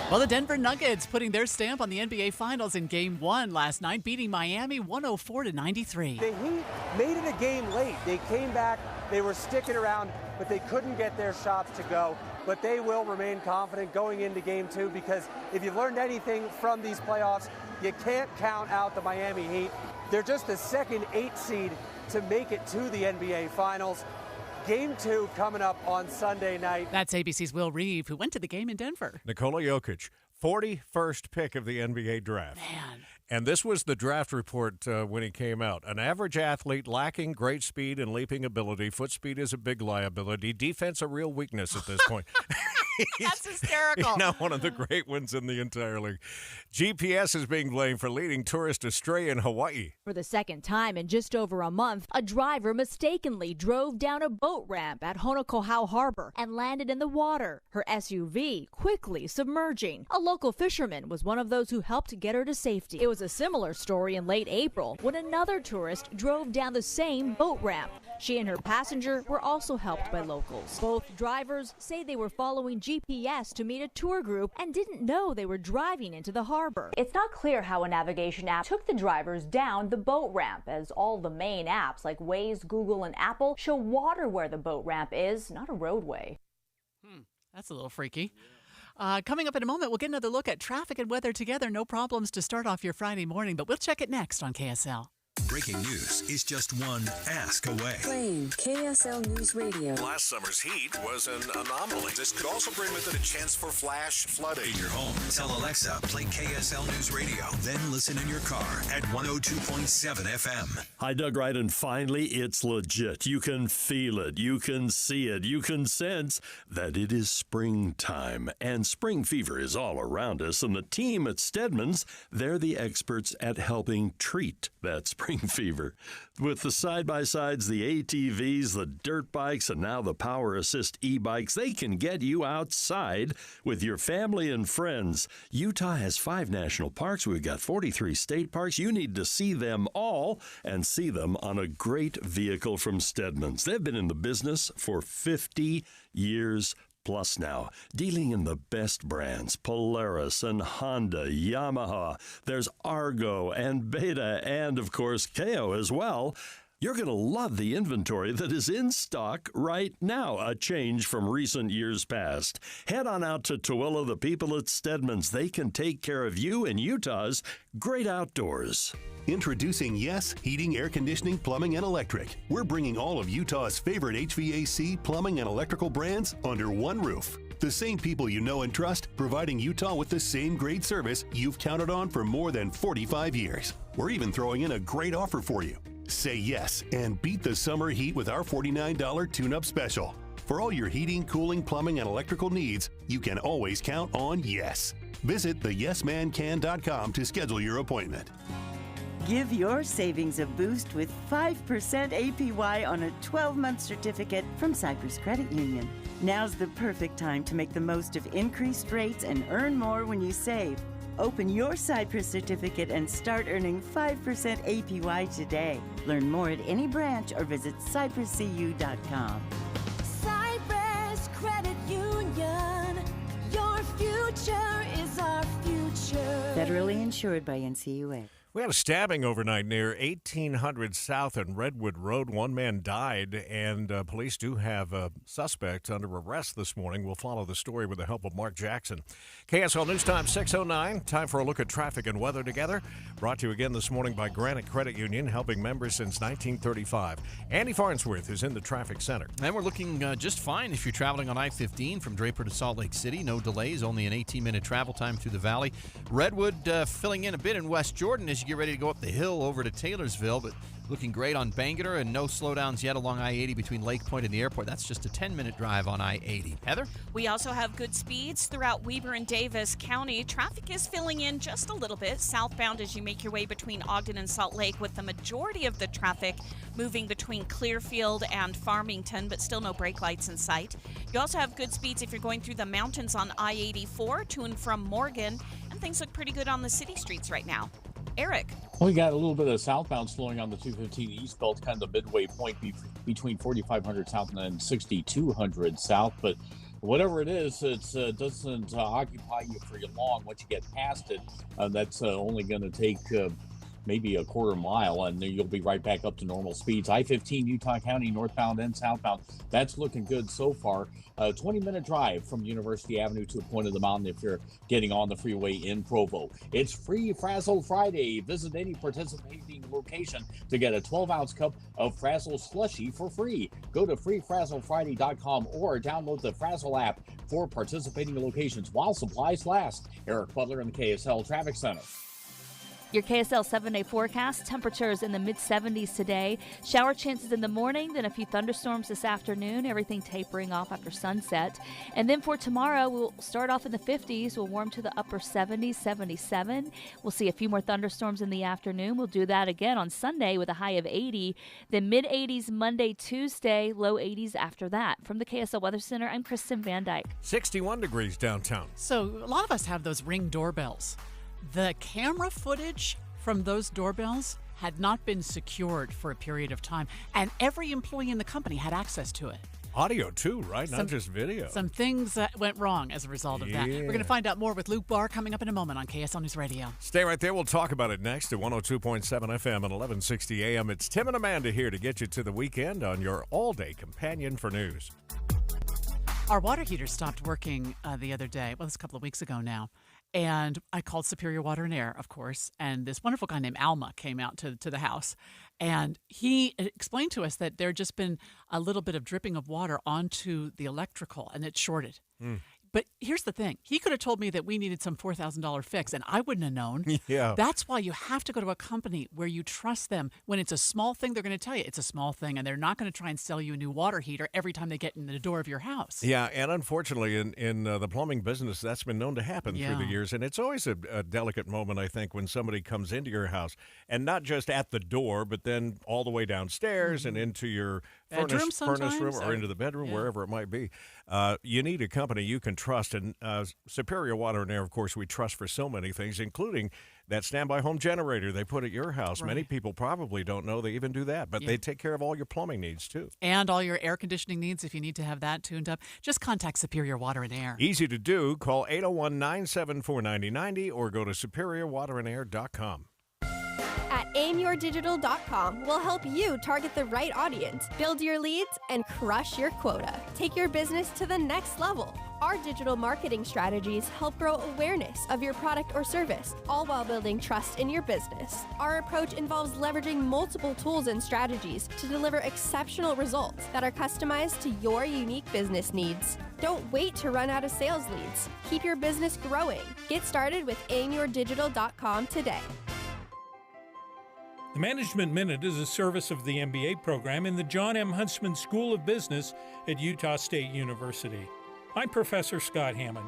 Well, the Denver Nuggets putting their stamp on the NBA Finals in Game 1 last night, beating Miami 104-93. The Heat made it a game late. They came back, they were sticking around, but they couldn't get their shots to go. But they will remain confident going into Game 2 because if you've learned anything from these playoffs, you can't count out the Miami Heat. They're just the second 8 seed to make it to the NBA Finals. Game 2 coming up on Sunday night. That's ABC's Will Reeve, who went to the game in Denver. Nikola Jokic, 41st pick of the NBA draft. Man. And this was the draft report when he came out. An average athlete lacking great speed and leaping ability. Foot speed is a big liability. Defense a real weakness at this point. That's hysterical. He's not one of the great ones in the entire league. GPS is being blamed for leading tourists astray in Hawaii. For the second time in just over a month, a driver mistakenly drove down a boat ramp at Honokohau Harbor and landed in the water, her SUV quickly submerging. A local fisherman was one of those who helped get her to safety. It was a similar story in late April when another tourist drove down the same boat ramp. She and her passenger were also helped by locals. Both drivers say they were following GPS to meet a tour group and didn't know they were driving into the harbor. It's not clear how a navigation app took the drivers down the boat ramp, as all the main apps like Waze, Google, and Apple show water where the boat ramp is, not a roadway. That's a little freaky. Coming up in a moment, we'll get another look at traffic and weather together. No problems to start off your Friday morning, but we'll check it next on KSL. Breaking news is just one ask away. Playing KSL News Radio. Last summer's heat was an anomaly. This could also bring with it a chance for flash flooding. In your home, tell Alexa, play KSL News Radio. Then listen in your car at 102.7 FM. Hi, Doug Wright, and finally, it's legit. You can feel it. You can see it. You can sense that it is springtime. And spring fever is all around us. And the team at Stedman's, they're the experts at helping treat that spring fever. With the side-by-sides, the ATVs, the dirt bikes, and now the Power Assist e-bikes, they can get you outside with your family and friends. Utah has 5 national parks. We've got 43 state parks. You need to see them all and see them on a great vehicle from Stedman's. They've been in the business for 50 years plus now, dealing in the best brands, Polaris and Honda, Yamaha. There's Argo and Beta and, of course, KO as well. You're going to love the inventory that is in stock right now, a change from recent years past. Head on out to Tooele. The people at Stedman's, they can take care of you in Utah's great outdoors. Introducing Yes Heating, Air Conditioning, Plumbing, and Electric. We're bringing all of Utah's favorite HVAC, plumbing, and electrical brands under one roof. The same people you know and trust, providing Utah with the same great service you've counted on for more than 45 years. We're even throwing in a great offer for you. Say yes and beat the summer heat with our $49 tune-up special. For all your heating, cooling, plumbing, and electrical needs, you can always count on Yes. Visit theyesmancan.com to schedule your appointment. Give your savings a boost with 5% APY on a 12-month certificate from Cyprus Credit Union. Now's the perfect time to make the most of increased rates and earn more when you save. Open your Cyprus certificate and start earning 5% APY today. Learn more at any branch or visit cypruscu.com. Cyprus Credit Union. Your future is our future. Federally insured by NCUA. We had a stabbing overnight near 1800 South and Redwood Road. One man died, and police do have a suspect under arrest this morning. We'll follow the story with the help of Mark Jackson. KSL News Time 6:09. Time for a look at traffic and weather together. Brought to you again this morning by Granite Credit Union, helping members since 1935. Andy Farnsworth is in the traffic center. And we're looking just fine if you're traveling on I-15 from Draper to Salt Lake City. No delays, only an 18-minute travel time through the valley. Redwood filling in a bit in West Jordan as you get ready to go up the hill over to Taylorsville, but looking great on Bangerter, and no slowdowns yet along I-80 between Lake Point and the airport. That's just a 10-minute drive on I-80. Heather? We also have good speeds throughout Weber and Davis County. Traffic is filling in just a little bit southbound as you make your way between Ogden and Salt Lake, with the majority of the traffic moving between Clearfield and Farmington, but still no brake lights in sight. You also have good speeds if you're going through the mountains on I-84 to and from Morgan, and things look pretty good on the city streets right now. Eric. We got a little bit of southbound slowing on the 215 eastbound, kind of the midway point between 4500 south and then 6200 south. But whatever it is, it doesn't occupy you for long. Once you get past it, that's only going to take maybe a quarter mile, and then you'll be right back up to normal speeds. I-15 Utah County, northbound and southbound, that's looking good so far. 20-minute drive from University Avenue to a point of the mountain if you're getting on the freeway in Provo. It's Free Frazzle Friday. Visit any participating location to get a 12-ounce cup of Frazzle Slushie for free. Go to freefrazzlefriday.com or download the Frazzle app for participating locations while supplies last. Eric Butler in the KSL Traffic Center. Your KSL 7-day forecast, temperatures in the mid-70s today. Shower chances in the morning, then a few thunderstorms this afternoon, everything tapering off after sunset. And then for tomorrow, we'll start off in the 50s. We'll warm to the upper 70s, 77. We'll see a few more thunderstorms in the afternoon. We'll do that again on Sunday with a high of 80. Then mid-80s Monday, Tuesday, low 80s after that. From the KSL Weather Center, I'm Kristen Van Dyke. 61 degrees downtown. So a lot of us have those Ring doorbells. The camera footage from those doorbells had not been secured for a period of time, and every employee in the company had access to it. Audio, too, right? Not just video. Some things went wrong as a result of that. We're going to find out more with Luke Barr coming up in a moment on KSL News Radio. Stay right there. We'll talk about it next at 102.7 FM and 1160 AM. It's Tim and Amanda here to get you to the weekend on your all-day companion for news. Our water heater stopped working the other day. Well, it's a couple of weeks ago now. And I called Superior Water and Air, of course, and this wonderful guy named Alma came out to the house. And he explained to us that there had just been a little bit of dripping of water onto the electrical, and it shorted. But here's the thing. He could have told me that we needed some $4,000 fix, and I wouldn't have known. Yeah. That's why you have to go to a company where you trust them. When it's a small thing, they're going to tell you it's a small thing, and they're not going to try and sell you a new water heater every time they get in the door of your house. Yeah, and unfortunately, in the plumbing business, that's been known to happen through the years. And it's always a delicate moment, I think, when somebody comes into your house, and not just at the door, but then all the way downstairs and into your furnace room or into the bedroom, wherever it might be. You need a company you can trust, and Superior Water and Air, of course, we trust for so many things, including that standby home generator they put at your house. Right. Many people probably don't know they even do that, but they take care of all your plumbing needs, too. And all your air conditioning needs, if you need to have that tuned up. Just contact Superior Water and Air. Easy to do. Call 801-974-9090 or go to superiorwaterandair.com. At aimyourdigital.com, we'll help you target the right audience, build your leads, and crush your quota. Take your business to the next level. Our digital marketing strategies help grow awareness of your product or service, all while building trust in your business. Our approach involves leveraging multiple tools and strategies to deliver exceptional results that are customized to your unique business needs. Don't wait to run out of sales leads. Keep your business growing. Get started with aimyourdigital.com today. The Management Minute is a service of the MBA program in the John M. Huntsman School of Business at Utah State University. I'm Professor Scott Hammond.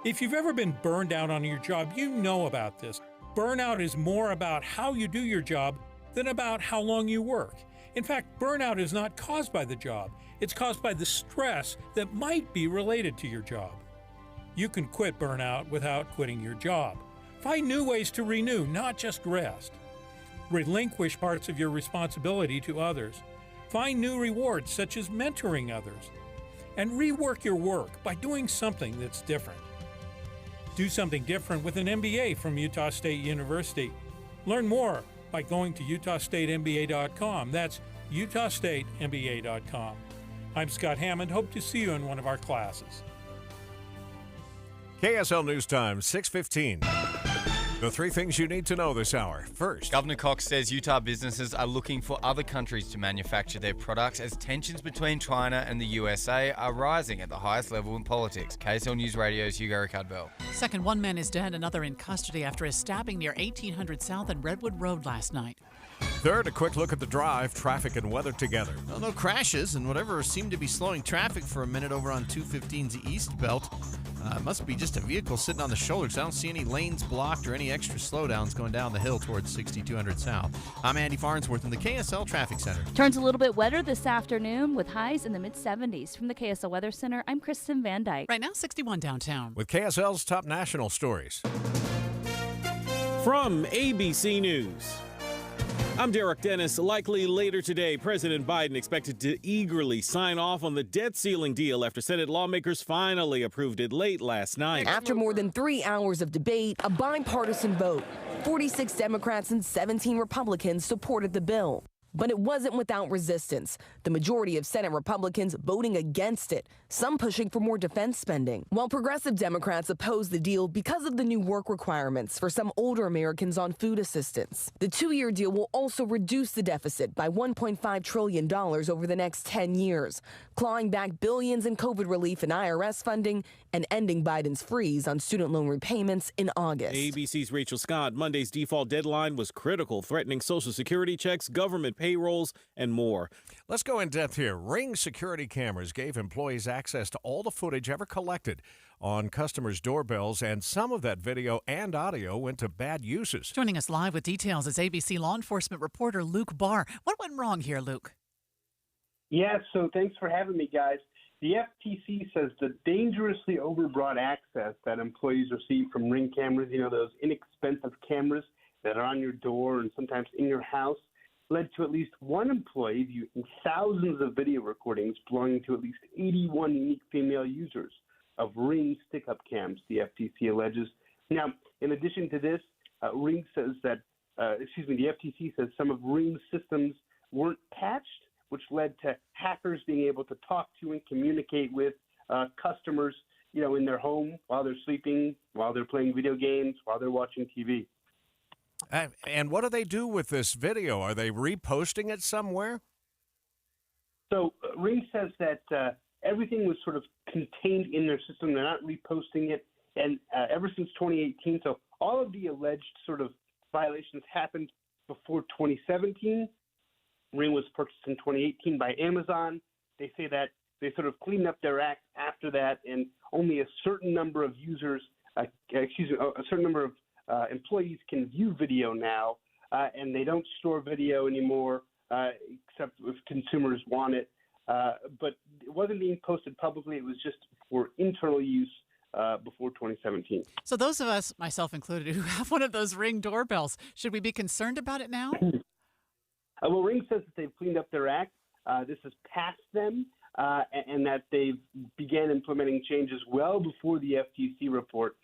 If you've ever been burned out on your job, you know about this. Burnout is more about how you do your job than about how long you work. In fact, burnout is not caused by the job. It's caused by the stress that might be related to your job. You can quit burnout without quitting your job. Find new ways to renew, not just rest. Relinquish parts of your responsibility to others. Find new rewards, such as mentoring others. And rework your work by doing something that's different. Do something different with an MBA from Utah State University. Learn more by going to utahstatemba.com. That's utahstatemba.com. I'm Scott Hammond. Hope to see you in one of our classes. KSL News Time, 6:15. The three things you need to know this hour. First, Governor Cox says Utah businesses are looking for other countries to manufacture their products as tensions between China and the USA are rising at the highest level in politics. KSL News Radio's Hugo Ricard-Bell. Second, one man is dead, another in custody after a stabbing near 1800 South and Redwood Road last night. Third, a quick look at the drive, traffic, and weather together. Well, no crashes, and whatever seemed to be slowing traffic for a minute over on 215's East Belt must be just a vehicle sitting on the shoulder, because I don't see any lanes blocked or any extra slowdowns going down the hill towards 6200 South. I'm Andy Farnsworth in the KSL Traffic Center. Turns a little bit wetter this afternoon with highs in the mid-70s. From the KSL Weather Center, I'm Kristen Van Dyke. Right now, 61 downtown. With KSL's top national stories. From ABC News, I'm Derek Dennis. Likely later today, President Biden expected to eagerly sign off on the debt ceiling deal after Senate lawmakers finally approved it late last night. After more than 3 hours of debate, a bipartisan vote, 46 Democrats and 17 Republicans supported the bill. But it wasn't without resistance. The majority of Senate Republicans voting against it, some pushing for more defense spending, while progressive Democrats opposed the deal because of the new work requirements for some older Americans on food assistance. The 2-year deal will also reduce the deficit by $1.5 trillion over the next 10 years, clawing back billions in COVID relief and IRS funding and ending Biden's freeze on student loan repayments in August. ABC's Rachel Scott. Monday's default deadline was critical, threatening Social Security checks, government payrolls, and more. Let's go in depth here. Ring security cameras gave employees access to all the footage ever collected on customers' doorbells, and some of that video and audio went to bad uses. Joining us live with details is ABC law enforcement reporter Luke Barr. What went wrong here, Luke? Yeah, so thanks for having me, guys. The FTC says the dangerously overbroad access that employees receive from Ring cameras, those inexpensive cameras that are on your door and sometimes in your house, led to at least one employee viewing thousands of video recordings belonging to at least 81 unique female users of Ring stick-up cams, the FTC alleges. Now, in addition to this, the FTC says some of Ring's systems weren't patched, which led to hackers being able to talk to and communicate with customers, in their home while they're sleeping, while they're playing video games, while they're watching TV. And what do they do with this video? Are they reposting it somewhere? So Ring says that everything was sort of contained in their system. They're not reposting it. And ever since 2018, so all of the alleged sort of violations happened before 2017. Ring was purchased in 2018 by Amazon. They say that they sort of cleaned up their act after that, and only a certain number of users, a certain number of employees can view video now, and they don't store video anymore except if consumers want it. But it wasn't being posted publicly. It was just for internal use before 2017. So those of us, myself included, who have one of those Ring doorbells, should we be concerned about it now? Well, Ring says that they've cleaned up their act. This is past them, and that they've began implementing changes well before the FTC report.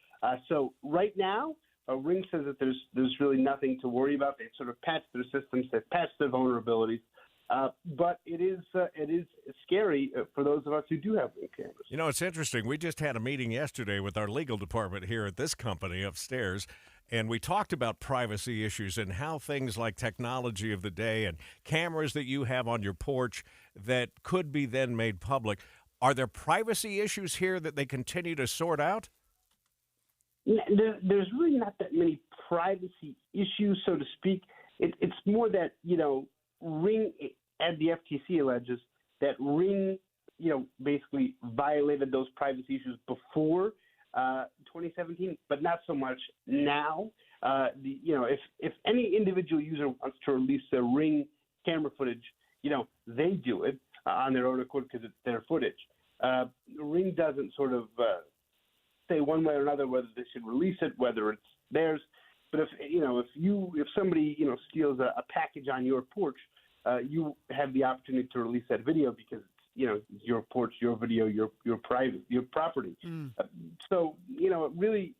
So right now, Ring says that there's really nothing to worry about. They've sort of patched their systems, they've patched their vulnerabilities, but it is scary for those of us who do have Ring cameras. It's interesting. We just had a meeting yesterday with our legal department here at this company upstairs, and we talked about privacy issues and how things like technology of the day and cameras that you have on your porch that could be then made public. Are there privacy issues here that they continue to sort out? There's really not that many privacy issues, so to speak. It's more that, Ring, and the FTC alleges that Ring, basically violated those privacy issues before 2017, but not so much now. If any individual user wants to release their Ring camera footage, they do it on their own accord because it's their footage. Ring doesn't sort of say one way or another whether they should release it, whether it's theirs. But if somebody steals a package on your porch, you have the opportunity to release that video because it's your porch, your video, your property. So really,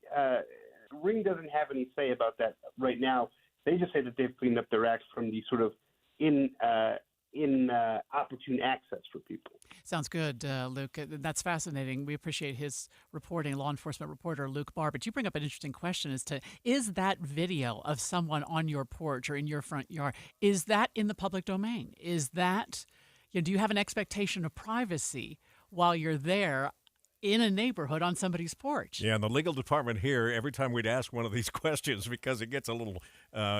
Ring doesn't have any say about that right now. They just say that they've cleaned up their act from the sort of opportune access for people. Sounds good, Luke. That's fascinating. We appreciate his reporting, law enforcement reporter Luke Barr. But you bring up an interesting question as to, is that video of someone on your porch or in your front yard, is that in the public domain? Is that, do you have an expectation of privacy while you're there in a neighborhood on somebody's porch? Yeah, and the legal department here, every time we'd ask one of these questions, because it gets a little,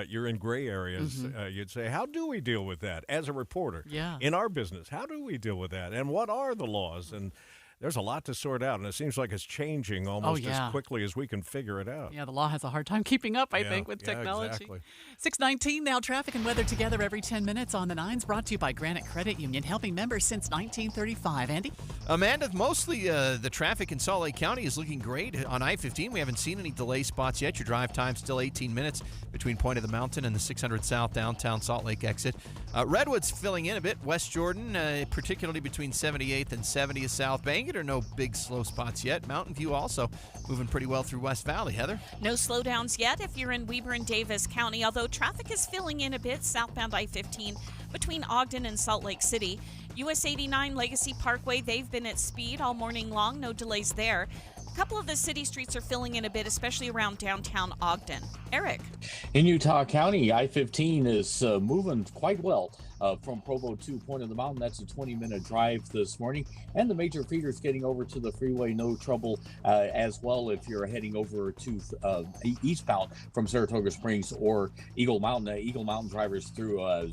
you're in gray areas, you'd say, how do we deal with that as a reporter? Yeah. In our business, how do we deal with that? And what are the laws? And there's a lot to sort out, and it seems like it's changing almost as quickly as we can figure it out. Yeah, the law has a hard time keeping up, I think, with technology. Exactly. 6:19 now, traffic and weather together every 10 minutes on the 9s, brought to you by Granite Credit Union, helping members since 1935. Andy? Amanda, mostly the traffic in Salt Lake County is looking great. On I-15, we haven't seen any delay spots yet. Your drive time still 18 minutes between Point of the Mountain and the 600 South downtown Salt Lake exit. Redwood's filling in a bit. West Jordan, particularly between 78th and 70th South. Bangor, no big slow spots yet. Mountain View also moving pretty well through West Valley. Heather? No slowdowns yet if you're in Weber and Davis County, although traffic is filling in a bit southbound I-15 between Ogden and Salt Lake City. US 89 Legacy Parkway, they've been at speed all morning long. No delays there. A couple of the city streets are filling in a bit, especially around downtown Ogden. Eric? In Utah County, I-15 is moving quite well from Provo to Point of the Mountain. That's a 20-minute drive this morning. And the major feeders getting over to the freeway, no trouble as well if you're heading over to eastbound from Saratoga Springs or Eagle Mountain. Eagle Mountain drivers through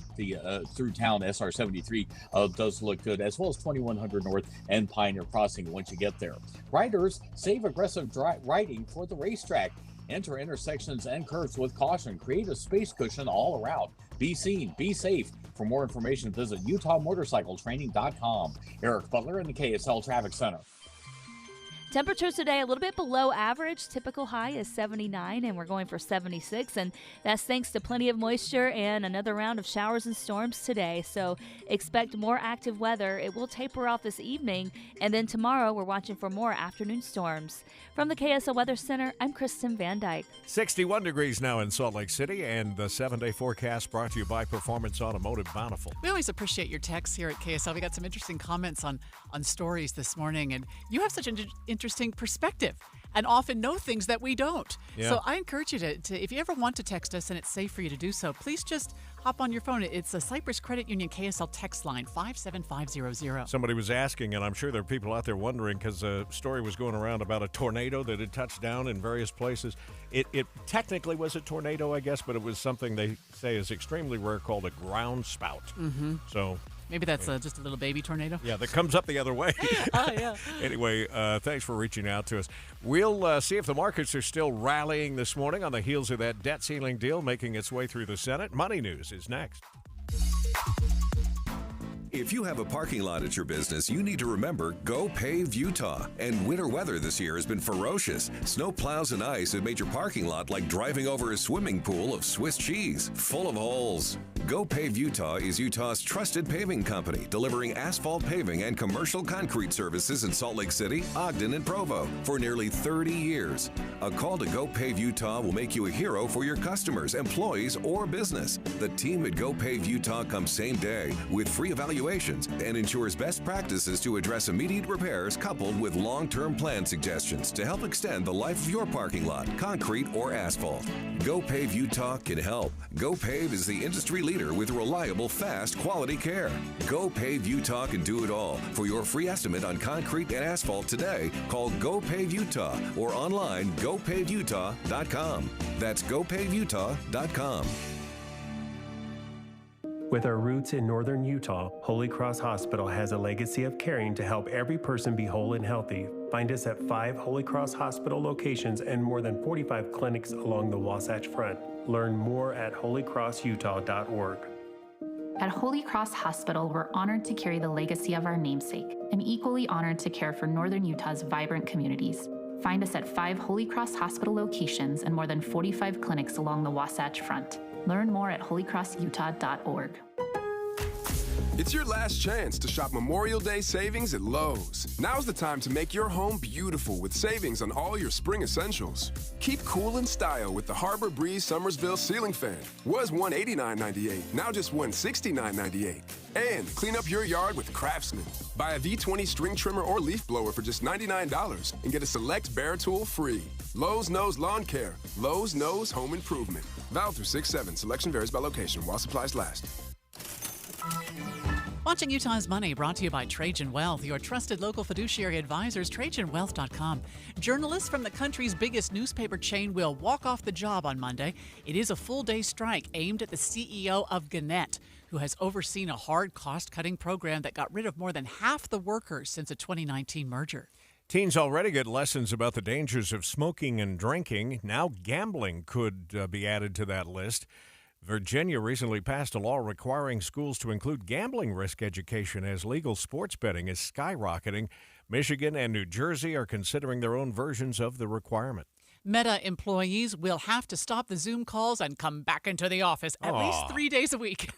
through town, SR-73 does look good, as well as 2100 North and Pioneer Crossing once you get there. Riders, save aggressive riding for the racetrack. Enter intersections and curves with caution. Create a space cushion all around. Be seen, be safe. For more information, visit UtahMotorcycleTraining.com. Eric Butler in the KSL Traffic Center. Temperatures today a little bit below average. Typical high is 79, and we're going for 76. And that's thanks to plenty of moisture and another round of showers and storms today. So expect more active weather. It will taper off this evening. And then tomorrow, we're watching for more afternoon storms. From the KSL Weather Center, I'm Kristen Van Dyke. 61 degrees now in Salt Lake City, and the 7-day forecast brought to you by Performance Automotive Bountiful. We always appreciate your texts here at KSL. We got some interesting comments on stories this morning, and you have such an interesting perspective and often know things that we don't. Yeah. So I encourage you to, if you ever want to text us and it's safe for you to do so, please just hop on your phone. It's a Cypress Credit Union KSL text line, 57500. Somebody was asking, and I'm sure there are people out there wondering, because a story was going around about a tornado that had touched down in various places. It technically was a tornado, I guess, but it was something they say is extremely rare called a ground spout. Mm-hmm. So maybe that's just a little baby tornado. Yeah, that comes up the other way. Oh, yeah. Anyway, thanks for reaching out to us. We'll see if the markets are still rallying this morning on the heels of that debt ceiling deal making its way through the Senate. Money News is next. If you have a parking lot at your business, you need to remember Go Pave Utah. And winter weather this year has been ferocious. Snow plows and ice have made your parking lot like driving over a swimming pool of Swiss cheese, full of holes. Go Pave Utah is Utah's trusted paving company, delivering asphalt paving and commercial concrete services in Salt Lake City, Ogden, and Provo for nearly 30 years. A call to Go Pave Utah will make you a hero for your customers, employees, or business. The team at Go Pave Utah comes same day with free evaluations and ensures best practices to address immediate repairs coupled with long-term plan suggestions to help extend the life of your parking lot, concrete or asphalt. Go Pave Utah can help. Go Pave is the industry leader with reliable, fast, quality care. Go Pave Utah can do it all. For your free estimate on concrete and asphalt today, call Go Pave Utah or online gopaveutah.com. That's gopaveutah.com. With our roots in northern Utah, Holy Cross Hospital has a legacy of caring to help every person be whole and healthy Find us at 5 Holy Cross Hospital locations and more than 45 clinics along the Wasatch Front. Learn more at holycrossutah.org. At Holy Cross Hospital, we're honored to carry the legacy of our namesake and equally honored to care for Northern Utah's vibrant communities. Find us at 5 Holy Cross Hospital locations and more than 45 clinics along the Wasatch Front. Learn more at holycrossutah.org. It's your last chance to shop Memorial Day savings at Lowe's. Now's the time to make your home beautiful with savings on all your spring essentials. Keep cool in style with the Harbor Breeze Summersville ceiling fan. Was $189.98, now just $169.98. And clean up your yard with Craftsman. Buy a V20 string trimmer or leaf blower for just $99 and get a select Bear tool free. Lowe's knows lawn care. Lowe's knows home improvement. Valid through 6/7. Selection varies by location while supplies last. Watching Utah's Money, brought to you by Trajan Wealth, your trusted local fiduciary advisors, TrajanWealth.com. Journalists from the country's biggest newspaper chain will walk off the job on Monday. It is a full-day strike aimed at the CEO of Gannett, who has overseen a hard cost-cutting program that got rid of more than half the workers since a 2019 merger. Teens already get lessons about the dangers of smoking and drinking. Now gambling could be added to that list. Virginia recently passed a law requiring schools to include gambling risk education as legal sports betting is skyrocketing. Michigan and New Jersey are considering their own versions of the requirement. Meta employees will have to stop the Zoom calls and come back into the office at least 3 days a week.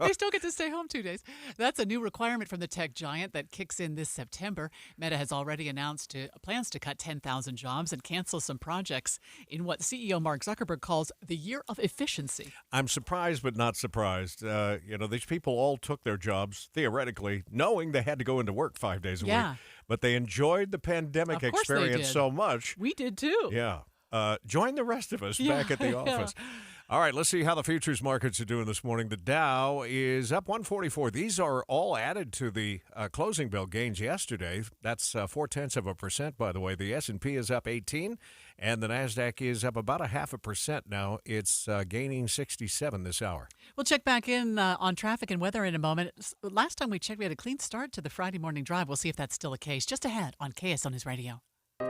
They still get to stay home 2 days. That's a new requirement from the tech giant that kicks in this September. Meta has already announced plans to cut 10,000 jobs and cancel some projects in what CEO Mark Zuckerberg calls the year of efficiency. I'm surprised but not surprised. These people all took their jobs, theoretically, knowing they had to go into work 5 days a week. But they enjoyed the pandemic experience so much. We did too. Yeah. Join the rest of us back at the office. All right, let's see how the futures markets are doing this morning. The Dow is up 144. These are all added to the closing bell gains yesterday. That's 0.4%, by the way. The S&P is up 18, and the NASDAQ is up about 0.5% now. It's gaining 67 this hour. We'll check back in on traffic and weather in a moment. Last time we checked, we had a clean start to the Friday morning drive. We'll see if that's still the case. Just ahead on KSL News Radio.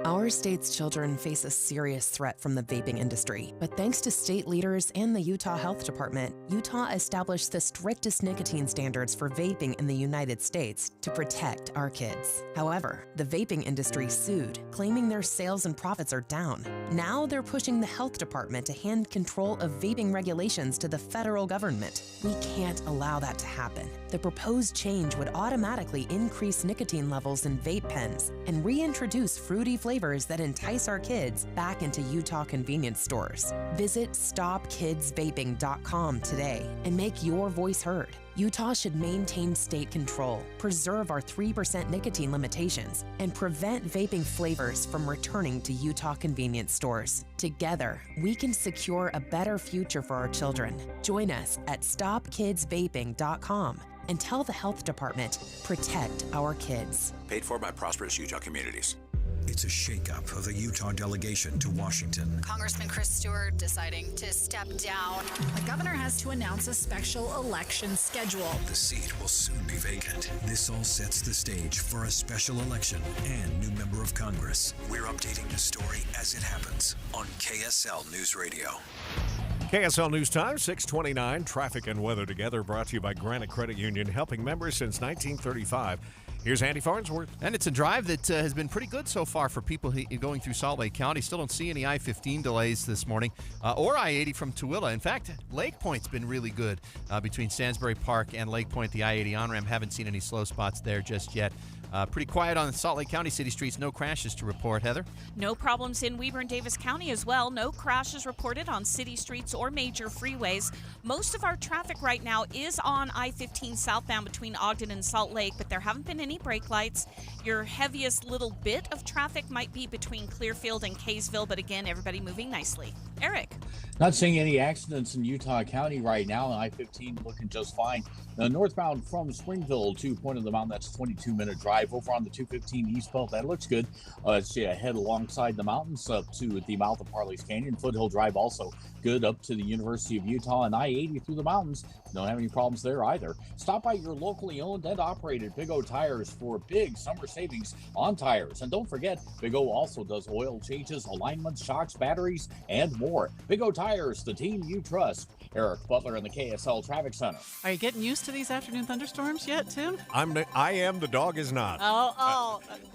Our state's children face a serious threat from the vaping industry, but thanks to state leaders and the Utah Health Department, Utah established the strictest nicotine standards for vaping in the United States to protect our kids. However, the vaping industry sued, claiming their sales and profits are down. Now they're pushing the Health Department to hand control of vaping regulations to the federal government. We can't allow that to happen. The proposed change would automatically increase nicotine levels in vape pens and reintroduce fruity flavors that entice our kids back into Utah convenience stores. Visit StopKidsVaping.com today and make your voice heard. Utah should maintain state control, preserve our 3% nicotine limitations, and prevent vaping flavors from returning to Utah convenience stores. Together, we can secure a better future for our children. Join us at StopKidsVaping.com and tell the Health Department, protect our kids. Paid for by Prosperous Utah Communities. It's a shakeup of the Utah delegation to Washington. Congressman Chris Stewart deciding to step down. The governor has to announce a special election schedule. The seat will soon be vacant. This all sets the stage for a special election and new member of Congress. We're updating the story as it happens on KSL News Radio. KSL News Time, 6:29. Traffic and weather together, brought to you by Granite Credit Union, helping members since 1935. Here's Andy Farnsworth. And it's a drive that has been pretty good so far for people going through Salt Lake County. Still don't see any I-15 delays this morning or I-80 from Tooele. In fact, Lake Point's been really good between Stansbury Park and Lake Point. The I-80 on-ramp, haven't seen any slow spots there just yet. Pretty quiet on Salt Lake County city streets. No crashes to report, Heather. No problems in Weber and Davis County as well. No crashes reported on city streets or major freeways. Most of our traffic right now is on I-15 southbound between Ogden and Salt Lake, but there haven't been any brake lights. Your heaviest little bit of traffic might be between Clearfield and Kaysville, but again, everybody moving nicely. Eric. Not seeing any accidents in Utah County right now. I-15 looking just fine. Northbound from Springville to Point of the Mountain, that's a 22-minute drive. Over on the 215 eastbound, that looks good. As you head alongside the mountains up to the mouth of Parley's Canyon. Foothill Drive also good up to the University of Utah and I-80 through the mountains. Don't have any problems there either. Stop by your locally owned and operated Big O Tires for big summer savings on tires. And don't forget, Big O also does oil changes, alignments, shocks, batteries, and more. Big O Tires, the team you trust. Eric Butler in the KSL Traffic Center. Are you getting used to these afternoon thunderstorms yet, Tim? I am. The dog is not.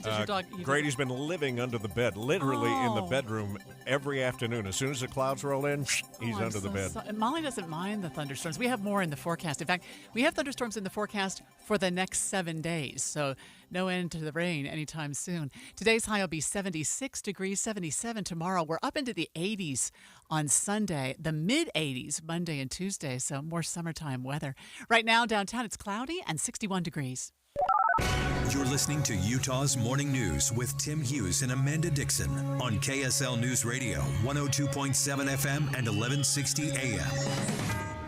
Does your dog? Grady's been living under the bed, literally in the bedroom every afternoon. As soon as the clouds roll in, he's under the bed. And Molly doesn't mind the thunderstorms. We have more in the forecast. In fact, we have thunderstorms in the forecast for the next 7 days. So no end to the rain anytime soon. Today's high will be 76 degrees, 77 tomorrow. We're up into the 80s on Sunday, the mid-80s Monday and Tuesday, so more summertime weather. Right now, downtown, it's cloudy and 61 degrees. You're listening to Utah's Morning News with Tim Hughes and Amanda Dixon on KSL News Radio, 102.7 FM and 1160 AM.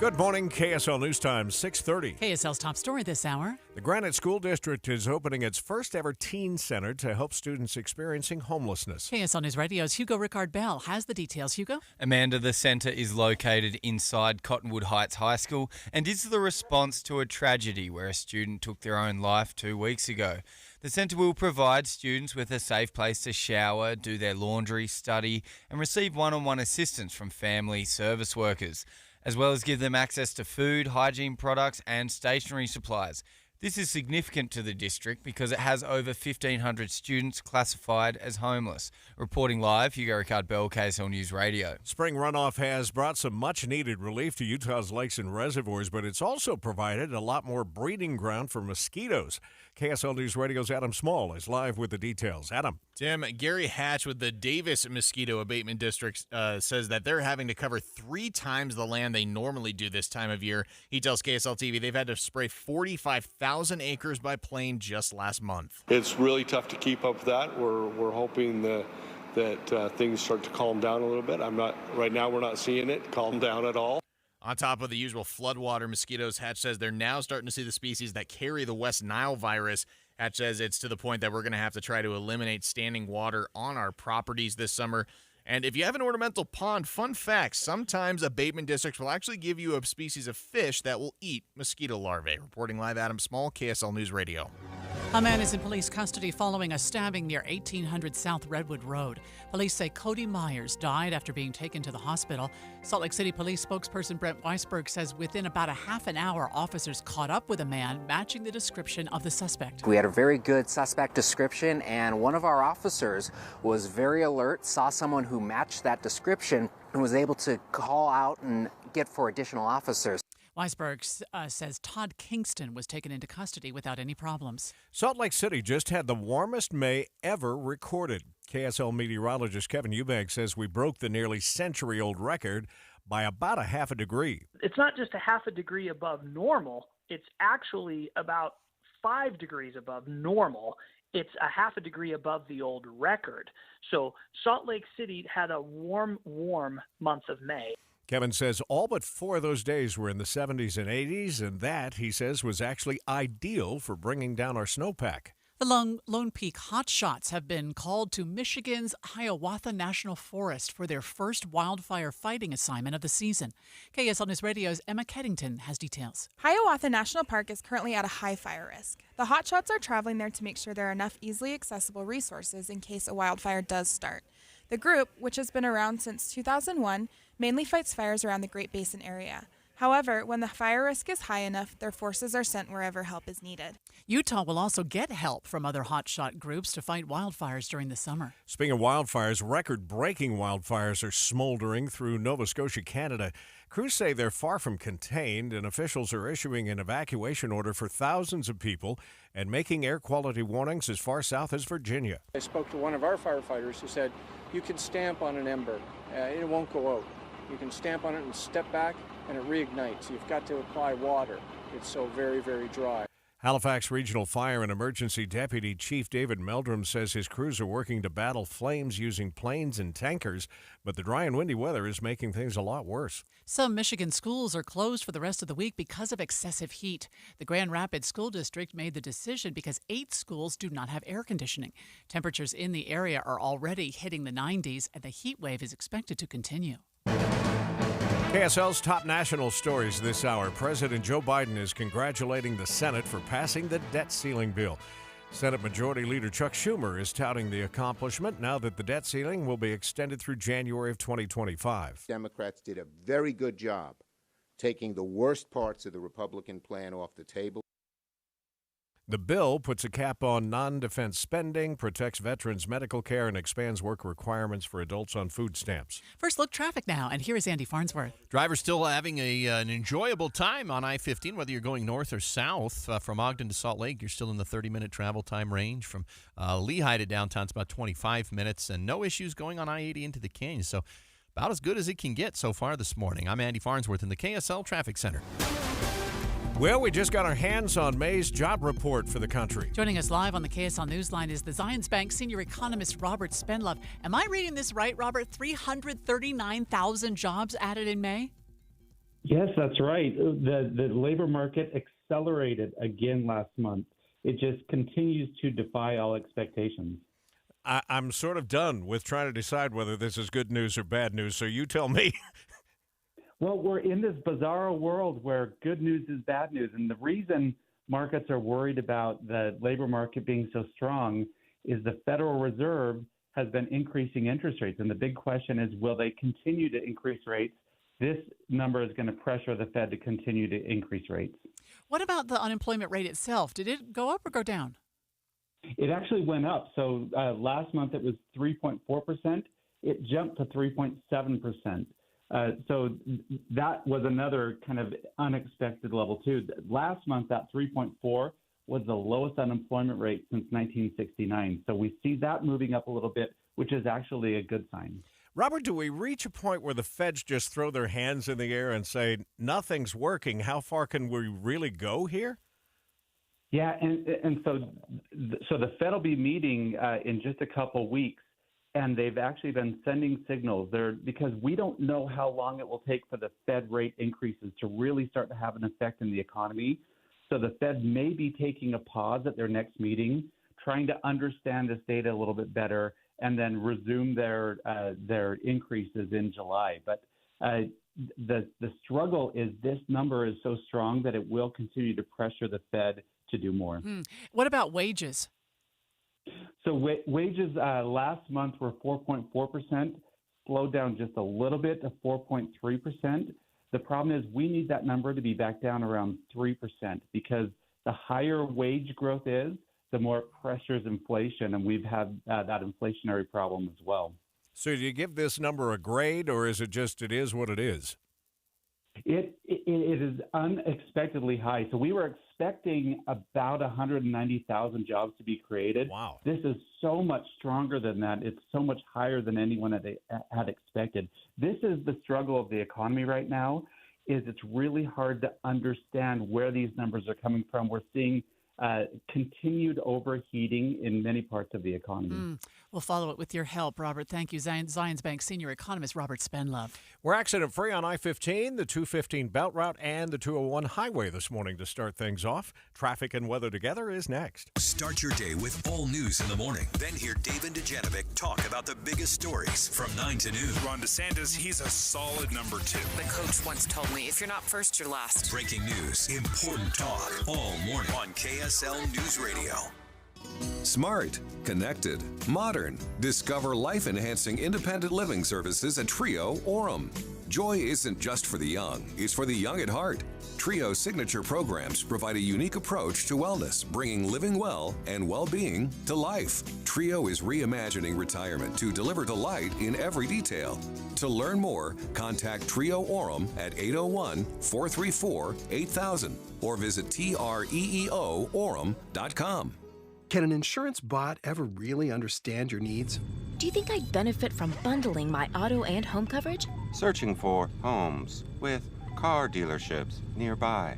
Good morning, KSL News Time, 6:30. KSL's top story this hour. The Granite School District is opening its first ever teen center to help students experiencing homelessness. KSL News Radio's Hugo Rickard Bell has the details. Hugo? Amanda, the centre is located inside Cottonwood Heights High School and is the response to a tragedy where a student took their own life 2 weeks ago. The centre will provide students with a safe place to shower, do their laundry, study, and receive one-on-one assistance from family service workers, as well as give them access to food, hygiene products, and stationery supplies. This is significant to the district because it has over 1,500 students classified as homeless. Reporting live, Hugo Rickard Bell, KSL News Radio. Spring runoff has brought some much-needed relief to Utah's lakes and reservoirs, but it's also provided a lot more breeding ground for mosquitoes. KSL News Radio's Adam Small is live with the details. Adam. Tim, Gary Hatch with the Davis Mosquito Abatement District says that they're having to cover 3 times the land they normally do this time of year. He tells KSL TV they've had to spray 45,000 acres by plane just last month. It's really tough to keep up with that. We're hoping that things start to calm down a little bit. Right now we're not seeing it calm down at all. On top of the usual floodwater mosquitoes, Hatch says they're now starting to see the species that carry the West Nile virus. Hatch says it's to the point that we're going to have to try to eliminate standing water on our properties this summer. And if you have an ornamental pond, fun fact, sometimes abatement districts will actually give you a species of fish that will eat mosquito larvae. Reporting live, Adam Small, KSL News Radio. A man is in police custody following a stabbing near 1800 South Redwood Road. Police say Cody Myers died after being taken to the hospital. Salt Lake City Police spokesperson Brent Weisberg says within about a half an hour, officers caught up with a man matching the description of the suspect. We had a very good suspect description, and one of our officers was very alert, saw someone who matched that description, and was able to call out and get for additional officers. Weisberg says Todd Kingston was taken into custody without any problems. Salt Lake City just had the warmest May ever recorded. KSL meteorologist Kevin Eubanks says we broke the nearly century-old record by about a half a degree. It's not just a half a degree above normal. It's actually about 5 degrees above normal. It's a half a degree above the old record. So Salt Lake City had a warm month of May. Kevin says all but 4 of those days were in the 70s and 80s, and that, he says, was actually ideal for bringing down our snowpack. The Lone Peak hotshots have been called to Michigan's Hiawatha National Forest for their first wildfire fighting assignment of the season. KSL News Radio's Emma Keddington has details. Hiawatha National Park is currently at a high fire risk. The hotshots are traveling there to make sure there are enough easily accessible resources in case a wildfire does start. The group, which has been around since 2001, mainly fights fires around the Great Basin area. However, when the fire risk is high enough, their forces are sent wherever help is needed. Utah will also get help from other hotshot groups to fight wildfires during the summer. Speaking of wildfires, record-breaking wildfires are smoldering through Nova Scotia, Canada. Crews say they're far from contained, and officials are issuing an evacuation order for thousands of people and making air quality warnings as far south as Virginia. I spoke to one of our firefighters who said, you can stamp on an ember, it won't go out. You can stamp on it and step back, and it reignites. You've got to apply water. It's so very, very dry. Halifax Regional Fire and Emergency Deputy Chief David Meldrum says his crews are working to battle flames using planes and tankers, but the dry and windy weather is making things a lot worse. Some Michigan schools are closed for the rest of the week because of excessive heat. The Grand Rapids School District made the decision because 8 schools do not have air conditioning. Temperatures in the area are already hitting the 90s, and the heat wave is expected to continue. KSL's top national stories this hour. President Joe Biden is congratulating the Senate for passing the debt ceiling bill. Senate Majority Leader Chuck Schumer is touting the accomplishment now that the debt ceiling will be extended through January of 2025. Democrats did a very good job taking the worst parts of the Republican plan off the table. The bill puts a cap on non-defense spending, protects veterans' medical care, and expands work requirements for adults on food stamps. First look traffic now, and here is Andy Farnsworth. Drivers still having an enjoyable time on I-15, whether you're going north or south. From Ogden to Salt Lake, you're still in the 30-minute travel time range. From Lehigh to downtown, it's about 25 minutes, and no issues going on I-80 into the canyon. So about as good as it can get so far this morning. I'm Andy Farnsworth in the KSL Traffic Center. Well, we just got our hands on May's job report for the country. Joining us live on the KSL Newsline is the Zions Bank senior economist Robert Spendlove. Am I reading this right, Robert? 339,000 jobs added in May? Yes, that's right. The labor market accelerated again last month. It just continues to defy all expectations. I'm sort of done with trying to decide whether this is good news or bad news, so you tell me. Well, we're in this bizarre world where good news is bad news. And the reason markets are worried about the labor market being so strong is the Federal Reserve has been increasing interest rates. And the big question is, will they continue to increase rates? This number is going to pressure the Fed to continue to increase rates. What about the unemployment rate itself? Did it go up or go down? It actually went up. So last month it was 3.4%. It jumped to 3.7%. So that was another kind of unexpected level, too. Last month, that 3.4 was the lowest unemployment rate since 1969. So we see that moving up a little bit, which is actually a good sign. Robert, do we reach a point where the feds just throw their hands in the air and say, nothing's working? How far can we really go here? Yeah, and so the Fed will be meeting in just a couple weeks. And they've actually been sending signals there because we don't know how long it will take for the Fed rate increases to really start to have an effect in the economy. So the Fed may be taking a pause at their next meeting, trying to understand this data a little bit better, and then resume their increases in July. But the struggle is this number is so strong that it will continue to pressure the Fed to do more. What about wages? So wages last month were 4.4%, slowed down just a little bit to 4.3%. The problem is we need that number to be back down around 3% because the higher wage growth is, the more it pressures inflation, and we've had that inflationary problem as well. So do you give this number a grade, or is it just it is what it is? It is unexpectedly high. So we were expecting about 190,000 jobs to be created. Wow. This is so much stronger than that. It's so much higher than anyone had expected. This is the struggle of the economy right now, is it's really hard to understand where these numbers are coming from. We're seeing continued overheating in many parts of the economy. We'll follow it with your help, Robert. Thank you. Zions Bank senior economist Robert Spendlove. We're accident-free on I-15, the 215 Belt Route, and the 201 Highway this morning to start things off. Traffic and weather together is next. Start your day with all news in the morning. Then hear David Dujanovic talk about the biggest stories from 9 to noon. Ron DeSantis, he's a solid number 2. The coach once told me, if you're not first, you're last. Breaking news, important talk, all morning on KSL News Radio. Smart, connected, modern. Discover life-enhancing independent living services at Trio Orem. Joy isn't just for the young, it's for the young at heart. Trio signature programs provide a unique approach to wellness, bringing living well and well-being to life. Trio is reimagining retirement to deliver delight in every detail. To learn more, contact Trio Orem at 801-434-8000 or visit treeorem.com. Can an insurance bot ever really understand your needs? Do you think I'd benefit from bundling my auto and home coverage? Searching for homes with car dealerships nearby.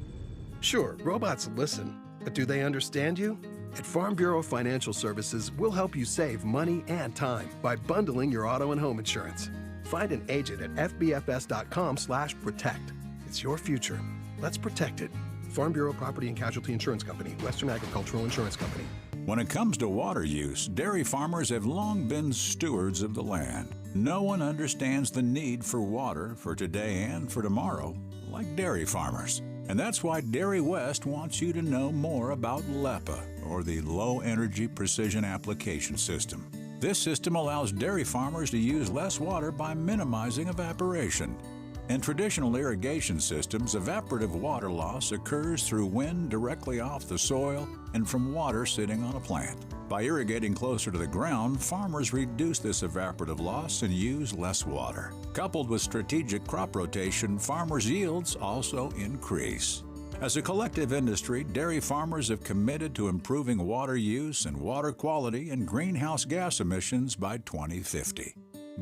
Sure, robots listen, but do they understand you? At Farm Bureau Financial Services, we'll help you save money and time by bundling your auto and home insurance. Find an agent at fbfs.com/protect. It's your future. Let's protect it. Farm Bureau Property and Casualty Insurance Company, Western Agricultural Insurance Company. When it comes to water use, dairy farmers have long been stewards of the land. No one understands the need for water for today and for tomorrow like dairy farmers. And that's why Dairy West wants you to know more about LEPA, or the Low Energy Precision Application System. This system allows dairy farmers to use less water by minimizing evaporation. In traditional irrigation systems, evaporative water loss occurs through wind directly off the soil and from water sitting on a plant. By irrigating closer to the ground, farmers reduce this evaporative loss and use less water. Coupled with strategic crop rotation, farmers' yields also increase. As a collective industry, dairy farmers have committed to improving water use and water quality and greenhouse gas emissions by 2050.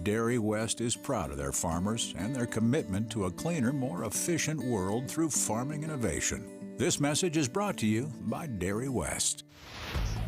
Dairy West is proud of their farmers and their commitment to a cleaner, more efficient world through farming innovation. This message is brought to you by Dairy West.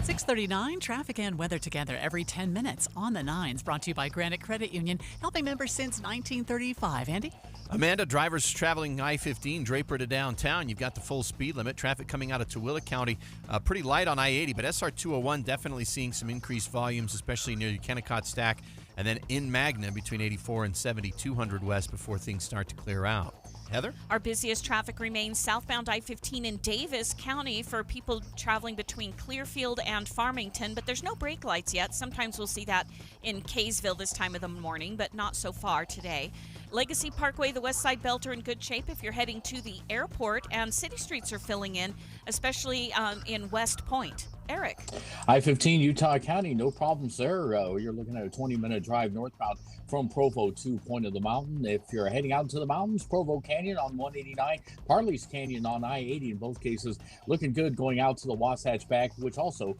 6:39, traffic and weather together every 10 minutes on the 9s. Brought to you by Granite Credit Union, helping members since 1935. Andy? Amanda, drivers traveling I-15 Draper to downtown, you've got the full speed limit. Traffic coming out of Tooele County, pretty light on I-80, but SR 201 definitely seeing some increased volumes, especially near the Kennecott Stack, and then in Magna between 84 and 7200 west before things start to clear out. Heather? Our busiest traffic remains southbound I-15 in Davis County for people traveling between Clearfield and Farmington, but there's no brake lights yet. Sometimes we'll see that in Kaysville this time of the morning, but not so far today. Legacy Parkway, the West Side Belt are in good shape if you're heading to the airport, and city streets are filling in, especially in West Point. Eric? I-15 Utah County, no problems there. You're looking at a 20-minute drive northbound from Provo to Point of the Mountain. If you're heading out to the mountains, Provo Canyon on 189, Parley's Canyon on I-80, in both cases looking good going out to the Wasatch Back, which also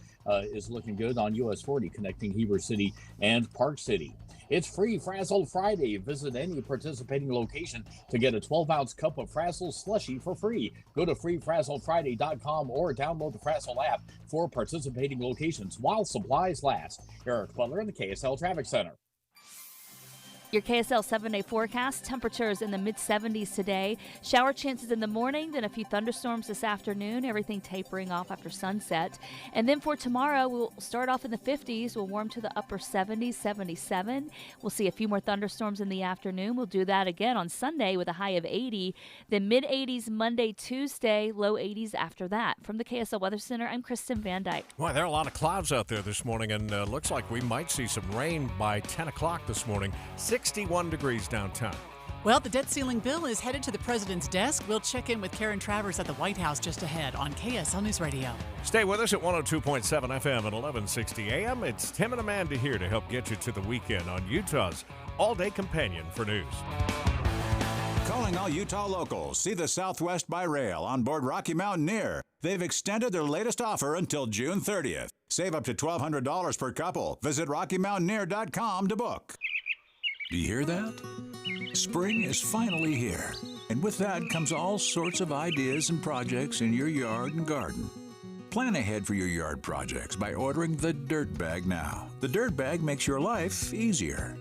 is looking good on US 40 connecting Heber City and Park City. It's Free Frazzle Friday. Visit any participating location to get a 12-ounce cup of Frazzle slushy for free. Go to freefrazzlefriday.com or download the Frazzle app for participating locations while supplies last. Eric Butler in the KSL Traffic Center. Your KSL 7-day forecast, temperatures in the mid-70s today. Shower chances in the morning, then a few thunderstorms this afternoon, everything tapering off after sunset. And then for tomorrow, we'll start off in the 50s. We'll warm to the upper 70s, 77. We'll see a few more thunderstorms in the afternoon. We'll do that again on Sunday with a high of 80. Then mid-80s Monday, Tuesday, low 80s after that. From the KSL Weather Center, I'm Kristen Van Dyke. Boy, there are a lot of clouds out there this morning, and looks like we might see some rain by 10 o'clock this morning. 61 degrees downtown. Well, the debt ceiling bill is headed to the president's desk. We'll check in with Karen Travers at the White House just ahead on KSL News Radio. Stay with us at 102.7 FM and 1160 AM. It's Tim and Amanda here to help get you to the weekend on Utah's all-day companion for news. Calling all Utah locals. See the Southwest by rail on board Rocky Mountaineer. They've extended their latest offer until June 30th. Save up to $1,200 per couple. Visit RockyMountaineer.com to book. Do you hear that? Spring is finally here, and with that comes all sorts of ideas and projects in your yard and garden. Plan ahead for your yard projects by ordering the Dirt Bag now. The Dirt Bag makes your life easier.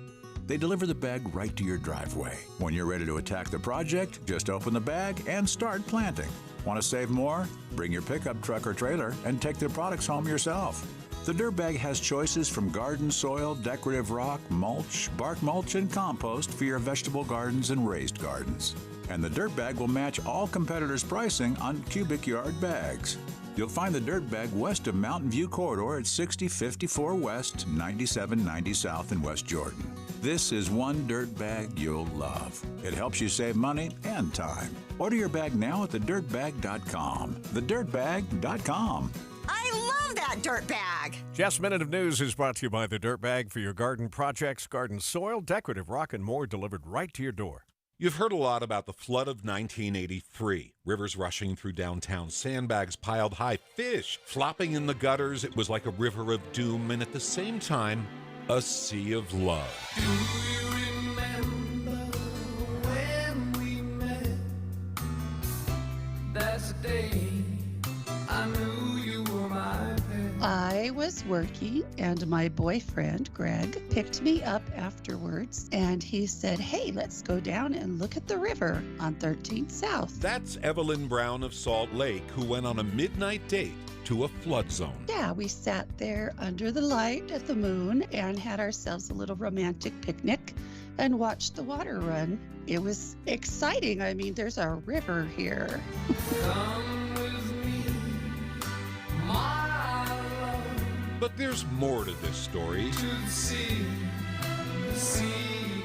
They deliver the bag right to your driveway. When you're ready to attack the project, just open the bag and start planting. Want to save more? Bring your pickup truck or trailer and take the products home yourself. The Dirt Bag has choices from garden soil, decorative rock, mulch, bark mulch, and compost for your vegetable gardens and raised gardens. And the Dirt Bag will match all competitors' pricing on cubic yard bags. You'll find the Dirt Bag west of Mountain View Corridor at 6054 West, 9790 South in West Jordan. This is one Dirt Bag you'll love. It helps you save money and time. Order your bag now at thedirtbag.com. Thedirtbag.com. I love that Dirt Bag. Jeff's Minute of News is brought to you by the Dirt Bag for your garden projects, garden soil, decorative rock, and more delivered right to your door. You've heard a lot about the flood of 1983. Rivers rushing through downtown, sandbags piled high, fish flopping in the gutters. It was like a river of doom, and at the same time, a sea of love. Do you remember when we met? That's the day I knew you were my pet. I was working and my boyfriend, Greg, picked me up afterwards and he said, hey, let's go down and look at the river on 13th South. That's Evelyn Brown of Salt Lake, who went on a midnight date to a flood zone. Yeah, we sat there under the light of the moon and had ourselves a little romantic picnic and watched the water run. It was exciting. I mean, there's a river here. Come with me, my love, But there's more to this story. to the sea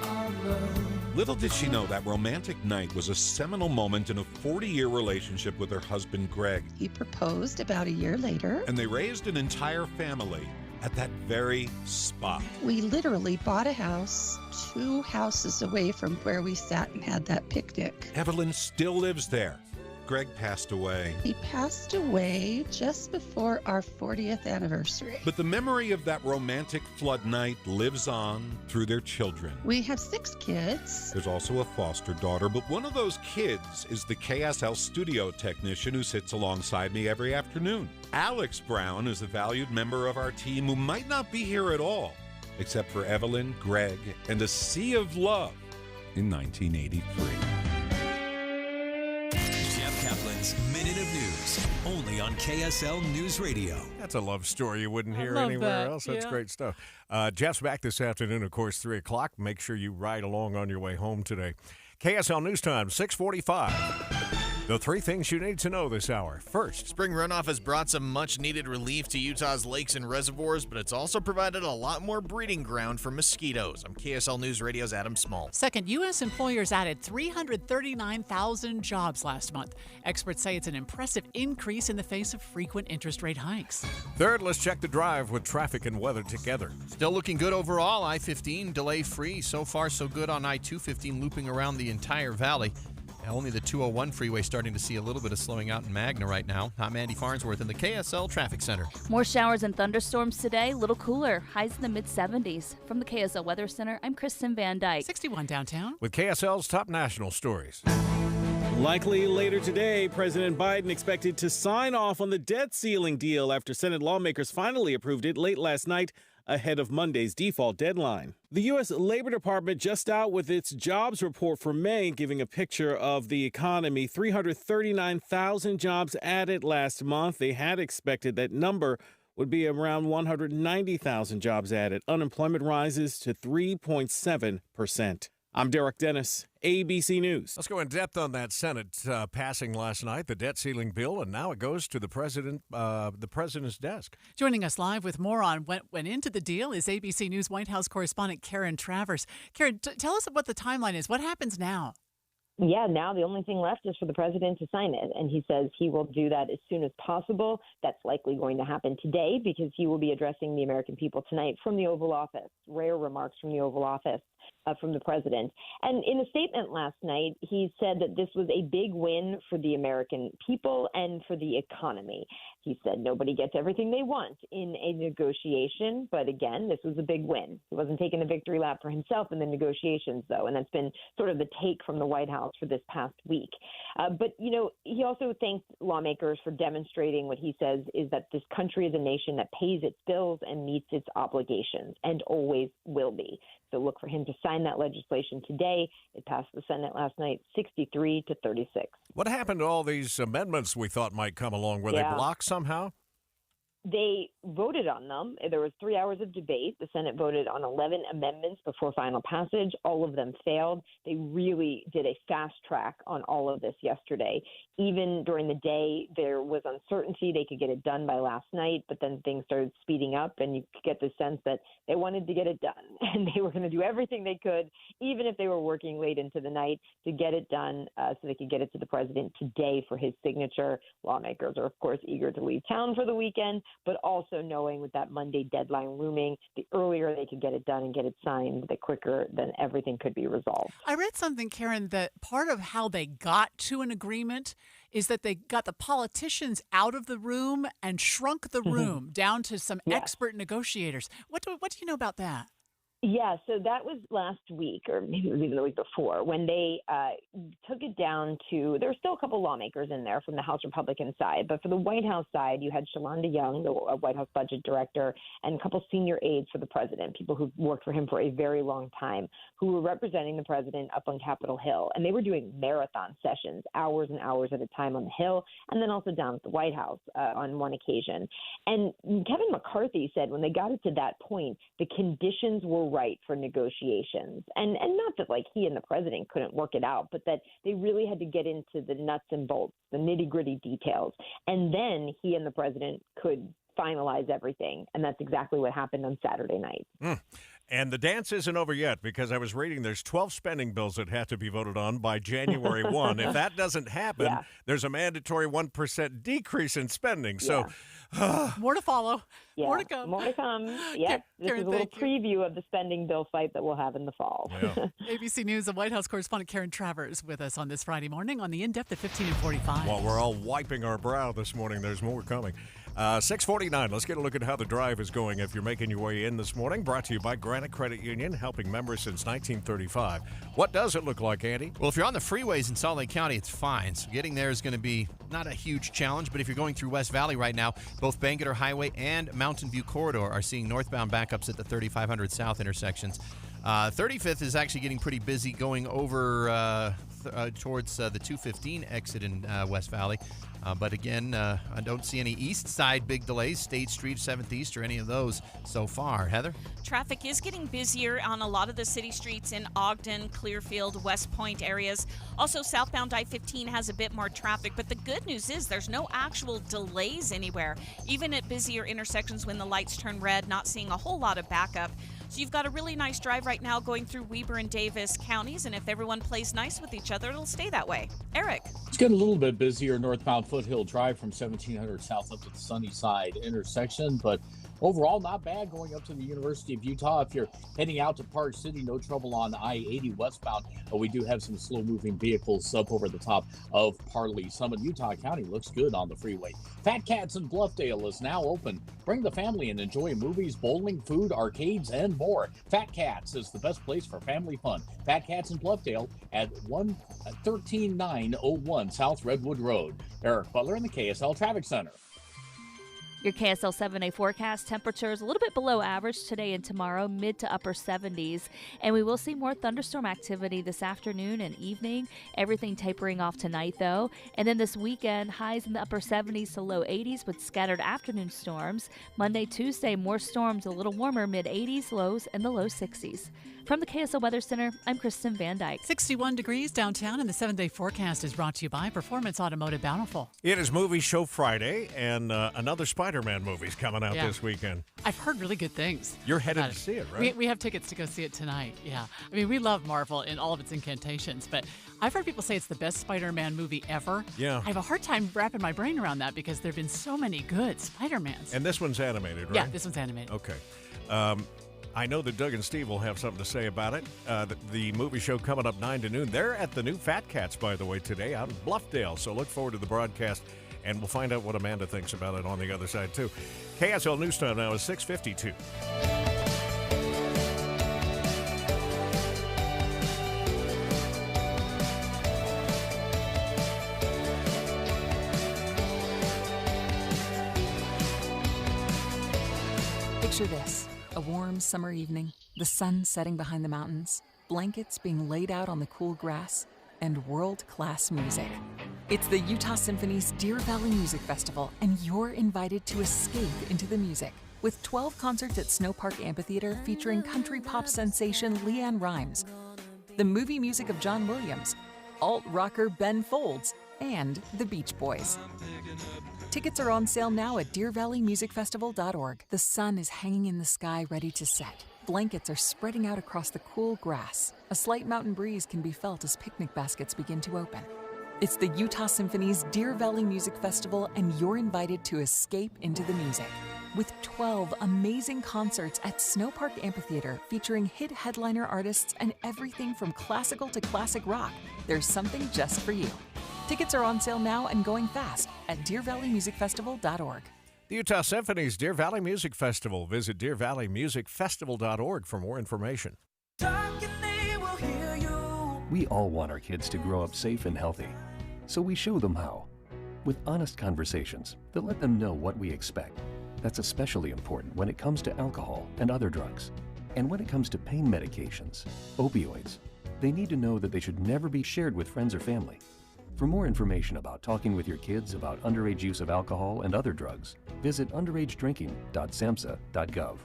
of love. Little did she know that romantic night was a seminal moment in a 40-year relationship with her husband, Greg. He proposed about a year later. And they raised an entire family at that very spot. We literally bought a house 2 houses away from where we sat and had that picnic. Evelyn still lives there. Greg passed away. He passed away just before our 40th anniversary. But the memory of that romantic flood night lives on through their children. We have 6 kids. There's also a foster daughter, but one of those kids is the KSL studio technician who sits alongside me every afternoon. Alex Brown is a valued member of our team who might not be here at all, except for Evelyn, Greg, and a sea of love in 1983. Jeff Kaplan's Minute of News, only on KSL News Radio. That's a love story you wouldn't hear love anywhere that, else. That's yeah. great stuff. Jeff's back this afternoon, of course, 3 o'clock. Make sure you ride along on your way home today. KSL News Time, 6:45. The 3 things you need to know this hour. First, spring runoff has brought some much-needed relief to Utah's lakes and reservoirs, but it's also provided a lot more breeding ground for mosquitoes. I'm KSL News Radio's Adam Small. Second, U.S. employers added 339,000 jobs last month. Experts say it's an impressive increase in the face of frequent interest rate hikes. Third, let's check the drive with traffic and weather together. Still looking good overall. I-15 delay-free. So far, so good on I-215 looping around the entire valley. Only the 201 freeway starting to see a little bit of slowing out in Magna right now. I'm Andy Farnsworth in the KSL Traffic Center. More showers and thunderstorms today, little cooler, highs in the mid-70s. From the KSL Weather Center, I'm Kristen Van Dyke. 61 downtown. With KSL's top national stories. Likely later today, President Biden expected to sign off on the debt ceiling deal after Senate lawmakers finally approved it late last night, ahead of Monday's default deadline. The U.S. Labor Department just out with its jobs report for May, giving a picture of the economy. 339,000 jobs added last month. They had expected that number would be around 190,000 jobs added. Unemployment rises to 3.7%. I'm Derek Dennis, ABC News. Let's go in depth on that Senate passing last night, the debt ceiling bill, and now it goes to the president's desk. Joining us live with more on what went into the deal is ABC News White House correspondent Karen Travers. Karen, tell us what the timeline is. What happens now? Yeah, now the only thing left is for the president to sign it. And he says he will do that as soon as possible. That's likely going to happen today because he will be addressing the American people tonight from the Oval Office. Rare remarks from the Oval Office from the president. And in a statement last night, he said that this was a big win for the American people and for the economy. He said nobody gets everything they want in a negotiation. But again, this was a big win. He wasn't taking a victory lap for himself in the negotiations, though. And that's been sort of the take from the White House for this past week. But, you know, he also thanked lawmakers for demonstrating what he says is that this country is a nation that pays its bills and meets its obligations and always will be. So look for him to sign that legislation today. It passed the Senate last night, 63-36. What happened to all these amendments we thought might come along? Were they blocked somehow? They voted on them. There was 3 hours of debate. The Senate voted on 11 amendments before final passage. All of them failed. They really did a fast track on all of this yesterday. Even during the day, there was uncertainty. They could get it done by last night, but then things started speeding up, and you could get the sense that they wanted to get it done, and they were going to do everything they could, even if they were working late into the night, to get it done so they could get it to the president today for his signature. Lawmakers are, of course, eager to leave town for the weekend, but also knowing with that Monday deadline looming, the earlier they could get it done and get it signed, the quicker then everything could be resolved. I read something, Karen, that part of how they got to an agreement is that they got the politicians out of the room and shrunk the room down to some expert negotiators. What do you know about that? Yeah, so that was last week, or maybe it was even the week before, when they took it down to, there were still a couple lawmakers in there from the House Republican side, but for the White House side, you had Shalonda Young, the White House budget director, and a couple senior aides for the president, people who've worked for him for a very long time, who were representing the president up on Capitol Hill. And they were doing marathon sessions, hours and hours at a time on the Hill, and then also down at the White House on one occasion. And Kevin McCarthy said when they got it to that point, the conditions were right for negotiations. And not that like he and the president couldn't work it out, but that they really had to get into the nuts and bolts, the nitty-gritty details. And then he and the president could finalize everything. And that's exactly what happened on Saturday night. And the dance isn't over yet, because I was reading there's 12 spending bills that have to be voted on by January 1. If that doesn't happen, there's a mandatory 1% decrease in spending. So more to follow. Yeah. More to come. More to come. Yes. This is a little preview of the spending bill fight that we'll have in the fall. Yeah. ABC News and White House correspondent Karen Travers with us on this Friday morning on the In-Depth at 15 and 45. While we're all wiping our brow this morning, there's more coming. 6:49. Let's get a look at how the drive is going if you're making your way in this morning. Brought to you by Granite Credit Union, helping members since 1935. What does it look like, Andy? Well, if you're on the freeways in Salt Lake County, it's fine. So getting there is going to be not a huge challenge, but if you're going through West Valley right now, both Bangerter Highway and Mountain View Corridor are seeing northbound backups at the 3500 South intersections. 35th is actually getting pretty busy going over towards the 215 exit in West Valley. But again, I don't see any east side big delays, State Street, 7th East, or any of those so far. Heather? Traffic is getting busier on a lot of the city streets in Ogden, Clearfield, West Point areas. Also, southbound I-15 has a bit more traffic, but the good news is there's no actual delays anywhere. Even at busier intersections when the lights turn red, not seeing a whole lot of backup. So you've got a really nice drive right now going through Weber and Davis counties, and if everyone plays nice with each other, it'll stay that way. Eric? It's getting a little bit busier northbound Foothill Drive from 1700 south up to the Sunnyside intersection, but overall not bad going up to the University of Utah. If you're heading out to Park City, no trouble on I-80 westbound. We do have some slow-moving vehicles up over the top of Parley Summit. Utah County looks good on the freeway. Fat Cats in Bluffdale is now open. Bring the family and enjoy movies, bowling, food, arcades, and more. Fat Cats is the best place for family fun. Fat Cats in Bluffdale at 13901 South Redwood Road. Eric Butler in the KSL Traffic Center. Your KSL 7-day forecast, temperatures a little bit below average today and tomorrow, mid to upper 70s. And we will see more thunderstorm activity this afternoon and evening. Everything tapering off tonight, though. And then this weekend, highs in the upper 70s to low 80s with scattered afternoon storms. Monday, Tuesday, more storms, a little warmer, mid 80s, lows in the low 60s. From the KSL Weather Center, I'm Kristen Van Dyke. 61 degrees downtown, and the 7-day forecast is brought to you by Performance Automotive Bountiful. It is Movie Show Friday, and another Spider-Man movie's coming out this weekend. I've heard really good things. You're headed to see it, right? We have tickets to go see it tonight, yeah. I mean, we love Marvel and all of its incantations, but I've heard people say it's the best Spider-Man movie ever. Yeah. I have a hard time wrapping my brain around that because there have been so many good Spider-Mans. And this one's animated, right? Yeah, this one's animated. Okay. I know that Doug and Steve will have something to say about it. The movie show coming up 9 to noon. They're at the new Fat Cats, by the way, today out in Bluffdale. So look forward to the broadcast, and we'll find out what Amanda thinks about it on the other side, too. KSL News Time now is 6:52. Picture this. A warm summer evening, the sun setting behind the mountains, blankets being laid out on the cool grass, and world-class music. It's the Utah Symphony's Deer Valley Music Festival, and you're invited to escape into the music with 12 concerts at Snow Park Amphitheater featuring country pop sensation LeAnn Rimes, the movie music of John Williams, alt-rocker Ben Folds, and the Beach Boys. Tickets are on sale now at DeerValleyMusicFestival.org. The sun is hanging in the sky ready to set. Blankets are spreading out across the cool grass. A slight mountain breeze can be felt as picnic baskets begin to open. It's the Utah Symphony's Deer Valley Music Festival, and you're invited to escape into the music. With 12 amazing concerts at Snow Park Amphitheater featuring hit headliner artists and everything from classical to classic rock, there's something just for you. Tickets are on sale now and going fast at DeerValleyMusicFestival.org. The Utah Symphony's Deer Valley Music Festival. Visit deervalleymusicfestival.org for more information. We all want our kids to grow up safe and healthy, so we show them how. With honest conversations that let them know what we expect. That's especially important when it comes to alcohol and other drugs. And when it comes to pain medications, opioids, they need to know that they should never be shared with friends or family. For more information about talking with your kids about underage use of alcohol and other drugs, visit underagedrinking.samhsa.gov.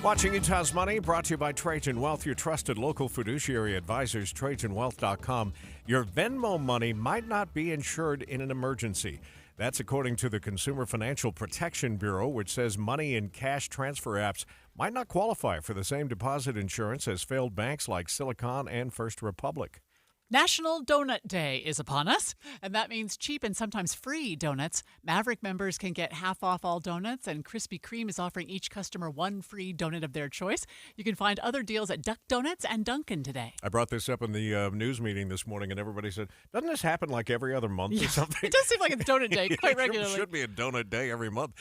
Watching Utah's Money, brought to you by Trajan Wealth, your trusted local fiduciary advisors, TrajanWealth.com. Your Venmo money might not be insured in an emergency. That's according to the Consumer Financial Protection Bureau, which says money in cash transfer apps might not qualify for the same deposit insurance as failed banks like Silicon and First Republic. National Donut Day is upon us, and that means cheap and sometimes free donuts. Maverick members can get half off all donuts, and Krispy Kreme is offering each customer one free donut of their choice. You can find other deals at Duck Donuts and Dunkin' today. I brought this up in the news meeting this morning, and everybody said, doesn't this happen like every other month or something? It does seem like it's Donut Day quite regularly. It should be a donut day every month.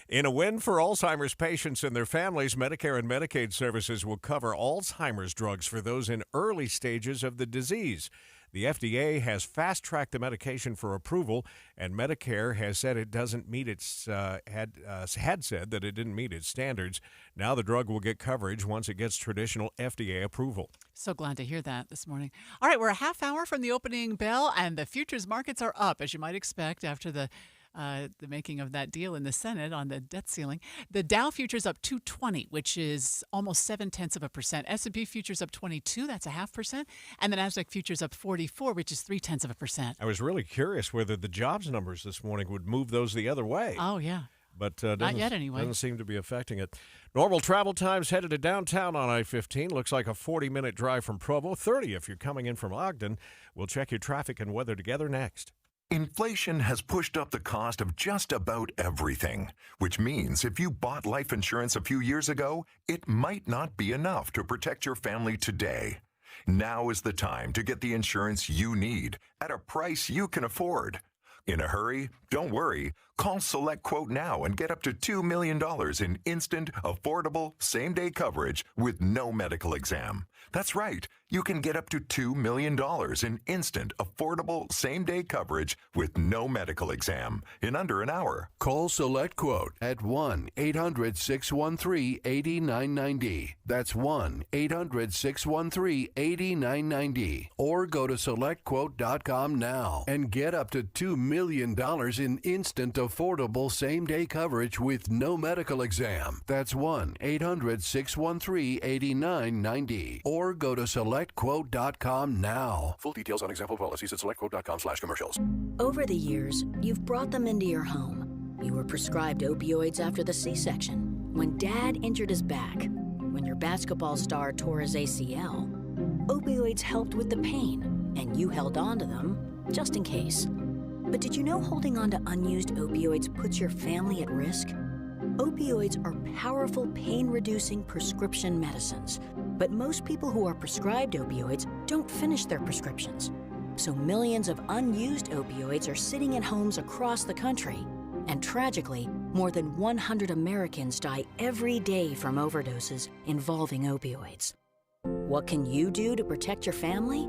In a win for Alzheimer's patients and their families, Medicare and Medicaid services will cover Alzheimer's drugs for those in early stages of the disease. The FDA has fast-tracked the medication for approval, and Medicare has said it doesn't meet its had said that it didn't meet its standards. Now the drug will get coverage once it gets traditional FDA approval. So glad to hear that this morning. All right, we're a half hour from the opening bell, and the futures markets are up, as you might expect, after the making of that deal in the Senate on the debt ceiling. The Dow futures up 220, which is almost 0.7%. S&P futures up 22, that's 0.5%. And the Nasdaq futures up 44, which is 0.3%. I was really curious whether the jobs numbers this morning would move those the other way. Oh, yeah. But not yet, anyway. Doesn't seem to be affecting it. Normal travel times headed to downtown on I-15. Looks like a 40-minute drive from Provo, 30 if you're coming in from Ogden. We'll check your traffic and weather together next. Inflation has pushed up the cost of just about everything, which means if you bought life insurance a few years ago, it might not be enough to protect your family today. Now is the time to get the insurance you need at a price you can afford. In a hurry? Don't worry. Call Select Quote now and get up to $2 million in instant, affordable, same-day coverage with no medical exam. That's right. You can get up to $2 million in instant, affordable, same-day coverage with no medical exam in under an hour. Call Select Quote at 1-800-613-8990. That's 1-800-613-8990. Or go to SelectQuote.com now and get up to $2 million in instant, affordable, same-day coverage with no medical exam. That's 1-800-613-8990. Or go to SelectQuote.com now. Full details on example policies at SelectQuote.com/commercials. Over the years, you've brought them into your home. You were prescribed opioids after the C-section, when Dad injured his back, when your basketball star tore his ACL. Opioids helped with the pain, and you held on to them just in case. But did you know holding on to unused opioids puts your family at risk? Opioids are powerful pain-reducing prescription medicines, but most people who are prescribed opioids don't finish their prescriptions. So millions of unused opioids are sitting in homes across the country. And tragically, more than 100 Americans die every day from overdoses involving opioids. What can you do to protect your family?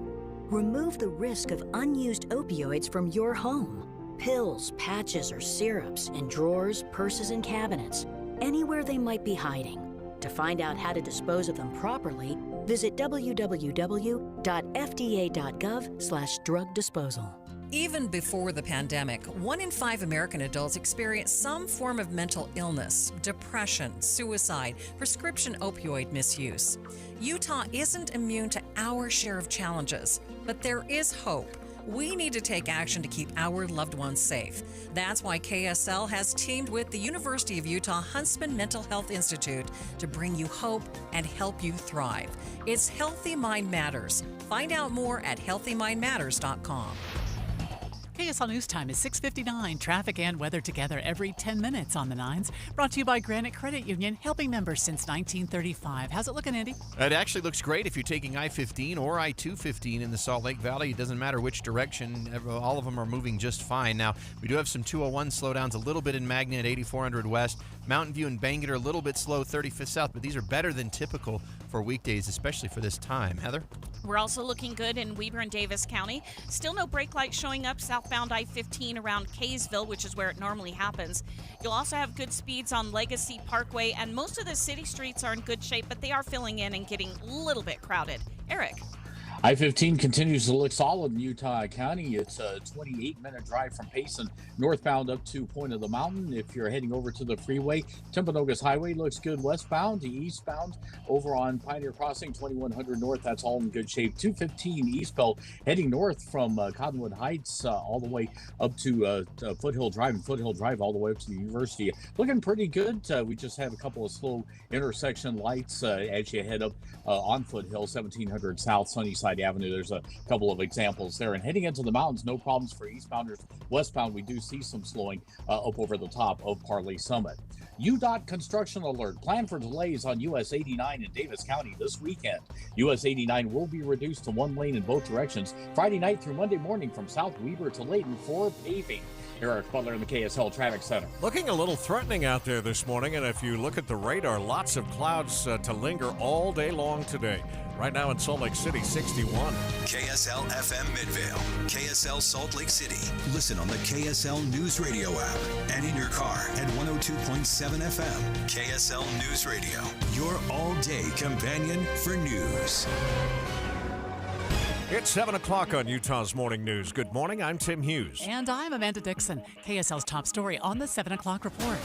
Remove the risk of unused opioids from your home. Pills, patches, or syrups in drawers, purses, and cabinets, anywhere they might be hiding. To find out how to dispose of them properly, visit www.fda.gov/drug disposal. Even before the pandemic, 1 in 5 American adults experience some form of mental illness, depression, suicide, prescription opioid misuse. Utah isn't immune to our share of challenges, but there is hope. We need to take action to keep our loved ones safe. That's why KSL has teamed with the University of Utah Huntsman Mental Health Institute to bring you hope and help you thrive. It's Healthy Mind Matters. Find out more at healthymindmatters.com. KSL News Time is 6:59. Traffic and weather together every 10 minutes on the 9s. Brought to you by Granite Credit Union, helping members since 1935. How's it looking, Andy? It actually looks great if you're taking I-15 or I-215 in the Salt Lake Valley. It doesn't matter which direction. All of them are moving just fine. Now, we do have some 201 slowdowns a little bit in Magna at 8400 West. Mountain View and Bangor are a little bit slow, 35th South, but these are better than typical for weekdays, especially for this time. Heather? We're also looking good in Weber and Davis County. Still no brake lights showing up southbound I-15 around Kaysville, which is where it normally happens. You'll also have good speeds on Legacy Parkway, and most of the city streets are in good shape, but they are filling in and getting a little bit crowded. Eric? I-15 continues to look solid in Utah County. It's a 28-minute drive from Payson northbound up to Point of the Mountain. If you're heading over to the freeway, Timpanogos Highway looks good westbound to eastbound. Over on Pioneer Crossing, 2100 north, that's all in good shape. 215 eastbound heading north from Cottonwood Heights all the way up to Foothill Drive, and Foothill Drive all the way up to the University. Looking pretty good. We just have a couple of slow intersection lights as you head up on Foothill, 1700 South, Sunnyside Avenue. There's a couple of examples there. And heading into the mountains, no problems for eastbounders. Westbound, we do see some slowing up over the top of Parley Summit. UDOT construction alert. Plan for delays on US 89 in Davis County this weekend. US 89 will be reduced to one lane in both directions Friday night through Monday morning from South Weber to Layton for paving. Eric Butler in the KSL Traffic Center. Looking a little threatening out there this morning, and if you look at the radar, lots of clouds to linger all day long today. Right now in Salt Lake City, 61. KSL FM Midvale, KSL Salt Lake City. Listen on the KSL News Radio app and in your car at 102.7 FM. KSL News Radio, your all-day companion for news. It's 7 o'clock on Utah's Morning News. Good morning, I'm Tim Hughes. And I'm Amanda Dixon. KSL's top story on the 7 o'clock report.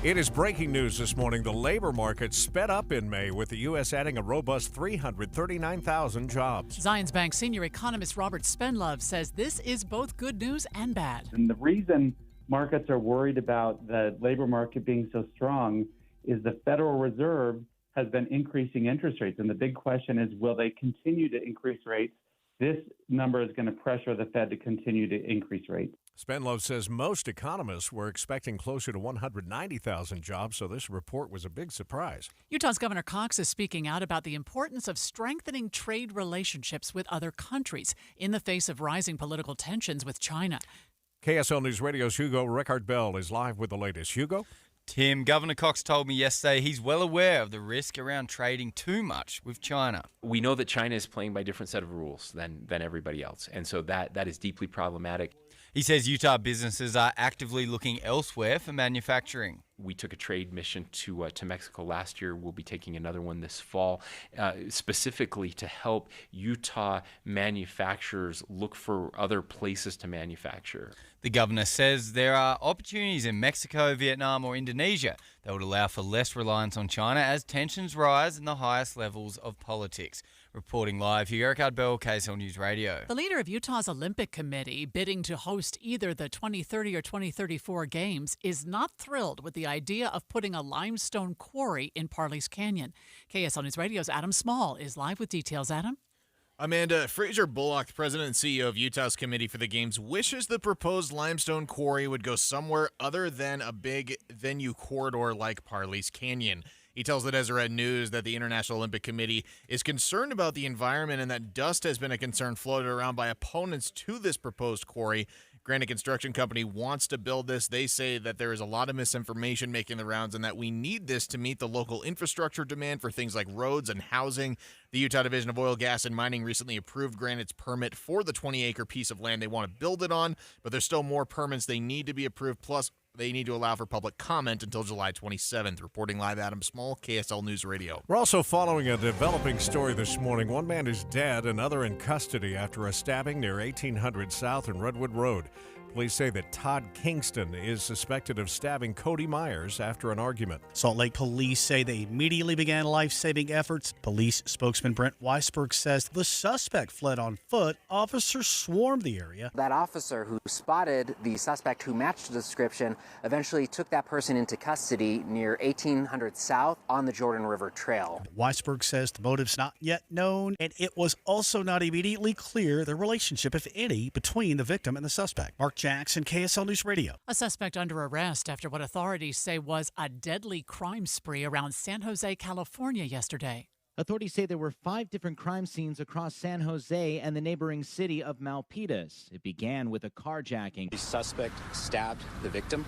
It is breaking news this morning. The labor market sped up in May, with the U.S. adding a robust 339,000 jobs. Zions Bank senior economist Robert Spenlove says this is both good news and bad. And the reason markets are worried about the labor market being so strong is the Federal Reserve has been increasing interest rates. And the big question is, will they continue to increase rates? This number is going to pressure the Fed to continue to increase rates. Spenlove says most economists were expecting closer to 190,000 jobs, so this report was a big surprise. Utah's Governor Cox is speaking out about the importance of strengthening trade relationships with other countries in the face of rising political tensions with China. KSL News Radio's Hugo Rickard-Bell is live with the latest. Hugo? Tim, Governor Cox told me yesterday he's well aware of the risk around trading too much with China. We know that China is playing by a different set of rules than everybody else, and so that is deeply problematic. He says Utah businesses are actively looking elsewhere for manufacturing. We took a trade mission to Mexico last year. We'll be taking another one this fall, specifically to help Utah manufacturers look for other places to manufacture. The governor says there are opportunities in Mexico, Vietnam, or Indonesia that would allow for less reliance on China as tensions rise in the highest levels of politics. Reporting live here, Eric Bell, KSL News Radio. The leader of Utah's Olympic Committee, bidding to host either the 2030 or 2034 Games, is not thrilled with the idea of putting a limestone quarry in Parley's Canyon. KSL News Radio's Adam Small is live with details. Adam? Amanda, Fraser Bullock, the president and CEO of Utah's Committee for the Games, wishes the proposed limestone quarry would go somewhere other than a big venue corridor like Parley's Canyon. He tells the Deseret News that the International Olympic Committee is concerned about the environment and that dust has been a concern floated around by opponents to this proposed quarry. Granite Construction Company wants to build this. They say that there is a lot of misinformation making the rounds and that we need this to meet the local infrastructure demand for things like roads and housing. The Utah Division of Oil, Gas, and Mining recently approved Granite's permit for the 20-acre piece of land they want to build it on, but there's still more permits they need to be approved, plus they need to allow for public comment until July 27th. Reporting live, Adam Small, KSL News Radio. We're also following a developing story this morning. One man is dead, another in custody after a stabbing near 1800 South and Redwood Road. Police say that Todd Kingston is suspected of stabbing Cody Myers after an argument. Salt Lake police say they immediately began life-saving efforts. Police spokesman Brent Weisberg says the suspect fled on foot. Officers swarmed the area. That officer who spotted the suspect who matched the description eventually took that person into custody near 1800 South on the Jordan River Trail. Weisberg says the motive's not yet known, and it was also not immediately clear the relationship, if any, between the victim and the suspect. Mark Jackson, KSL News Radio. A suspect under arrest after what authorities say was a deadly crime spree around San Jose, California yesterday. Authorities say there were 5 different crime scenes across San Jose and the neighboring city of Milpitas. It began with a carjacking. The suspect stabbed the victim,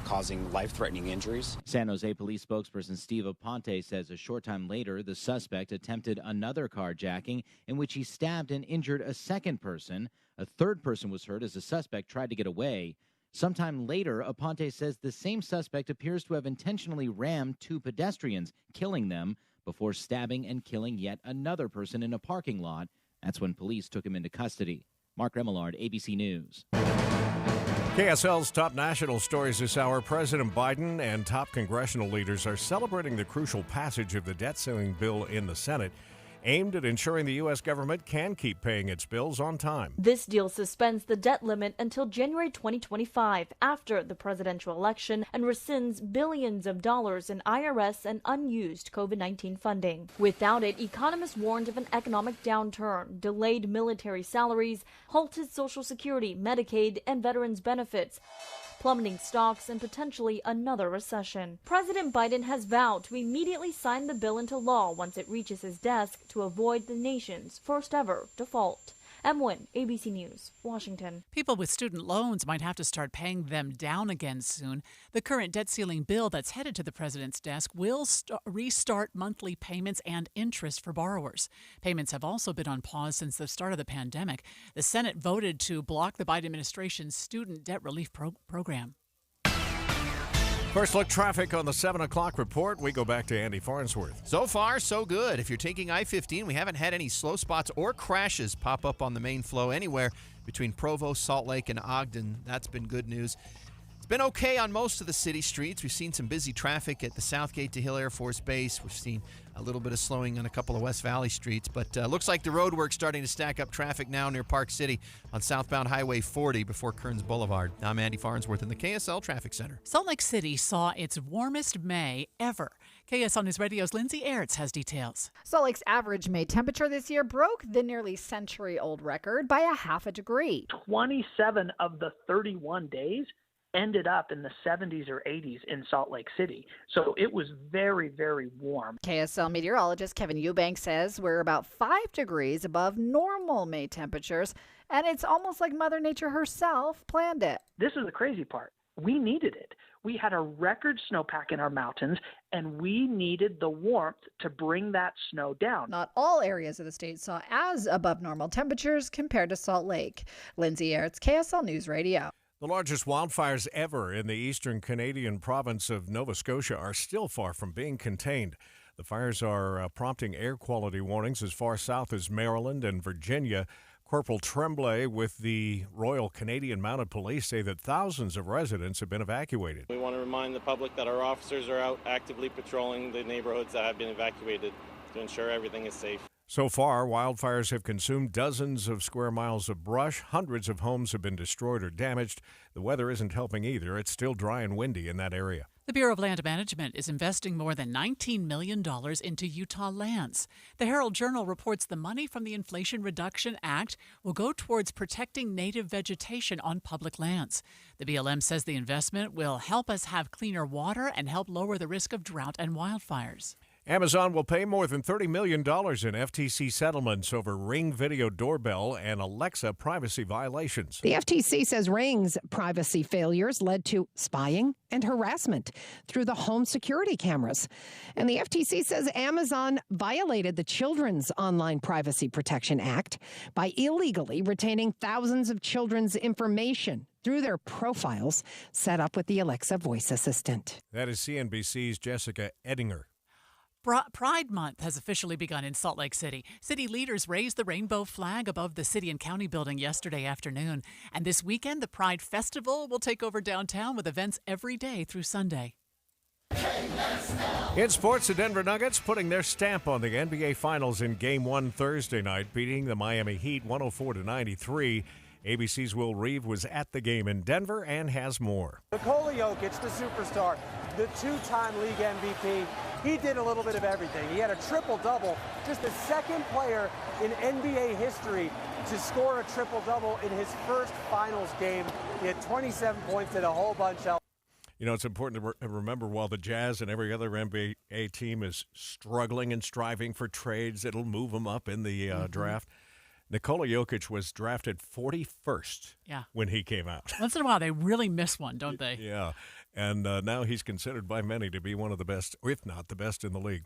causing life-threatening injuries. San Jose police spokesperson Steve Aponte says a short time later, the suspect attempted another carjacking in which he stabbed and injured a second person. A third person was hurt as the suspect tried to get away. Sometime later, Aponte says the same suspect appears to have intentionally rammed 2 pedestrians, killing them, before stabbing and killing yet another person in a parking lot. That's when police took him into custody. Mark Remillard, ABC News. KSL's top national stories this hour. President Biden and top congressional leaders are celebrating the crucial passage of the debt ceiling bill in the Senate, aimed at ensuring the U.S. government can keep paying its bills on time. This deal suspends the debt limit until January 2025 after the presidential election and rescinds billions of dollars in IRS and unused COVID-19 funding. Without it, economists warned of an economic downturn, delayed military salaries, halted Social Security, Medicaid, and veterans benefits, plummeting stocks, and potentially another recession. President Biden has vowed to immediately sign the bill into law once it reaches his desk to avoid the nation's first ever default. Emwin, ABC News, Washington. People with student loans might have to start paying them down again soon. The current debt ceiling bill that's headed to the president's desk will restart monthly payments and interest for borrowers. Payments have also been on pause since the start of the pandemic. The Senate voted to block the Biden administration's student debt relief program. First look traffic on the 7 o'clock report. We go back to Andy Farnsworth. So far, so good. If you're taking I-15, we haven't had any slow spots or crashes pop up on the main flow anywhere between Provo, Salt Lake, and Ogden. That's been good news. It's been okay on most of the city streets. We've seen some busy traffic at the Southgate to Hill Air Force Base. We've seen a little bit of slowing on a couple of West Valley streets, but looks like the road work's starting to stack up traffic now near Park City on southbound Highway 40 before Kearns Boulevard. I'm Andy Farnsworth in the KSL Traffic Center. Salt Lake City saw its warmest May ever. KSL News Radio's Lindsay Aerts has details. Salt Lake's average May temperature this year broke the nearly century-old record by a half a degree. 27 of the 31 days ended up in the 70s or 80s in Salt Lake City. So it was very, very warm. KSL meteorologist Kevin Eubank says we're about 5 degrees above normal May temperatures, and it's almost like Mother Nature herself planned it. This is the crazy part. We needed it. We had a record snowpack in our mountains, and we needed the warmth to bring that snow down. Not all areas of the state saw as above normal temperatures compared to Salt Lake. Lindsay Aerts, KSL News Radio. The largest wildfires ever in the eastern Canadian province of Nova Scotia are still far from being contained. The fires are prompting air quality warnings as far south as Maryland and Virginia. Corporal Tremblay with the Royal Canadian Mounted Police say that thousands of residents have been evacuated. We want to remind the public that our officers are out actively patrolling the neighborhoods that have been evacuated to ensure everything is safe. So far, wildfires have consumed dozens of square miles of brush. Hundreds of homes have been destroyed or damaged. The weather isn't helping either. It's still dry and windy in that area. The Bureau of Land Management is investing more than $19 million into Utah lands. The Herald Journal reports the money from the Inflation Reduction Act will go towards protecting native vegetation on public lands. The BLM says the investment will help us have cleaner water and help lower the risk of drought and wildfires. Amazon will pay more than $30 million in FTC settlements over Ring video doorbell and Alexa privacy violations. The FTC says Ring's privacy failures led to spying and harassment through the home security cameras. And the FTC says Amazon violated the Children's Online Privacy Protection Act by illegally retaining thousands of children's information through their profiles set up with the Alexa voice assistant. That is CNBC's Jessica Ettinger. Pride Month has officially begun in Salt Lake City. City leaders raised the rainbow flag above the city and county building yesterday afternoon. And this weekend, the Pride Festival will take over downtown with events every day through Sunday. In sports, the Denver Nuggets putting their stamp on the NBA Finals in Game 1 Thursday night, beating the Miami Heat 104-93. ABC's Will Reeve was at the game in Denver and has more. Nikola Jokic, the superstar, the two-time league MVP, he did a little bit of everything. He had a triple-double, just the second player in NBA history to score a triple-double in his first finals game. He had 27 points and a whole bunch else. You know, it's important to remember while the Jazz and every other NBA team is struggling and striving for trades, it'll move them up in the draft. Nikola Jokic was drafted 41st when he came out. Once in a while, they really miss one, don't they? Yeah, and now he's considered by many to be one of the best, if not the best in the league.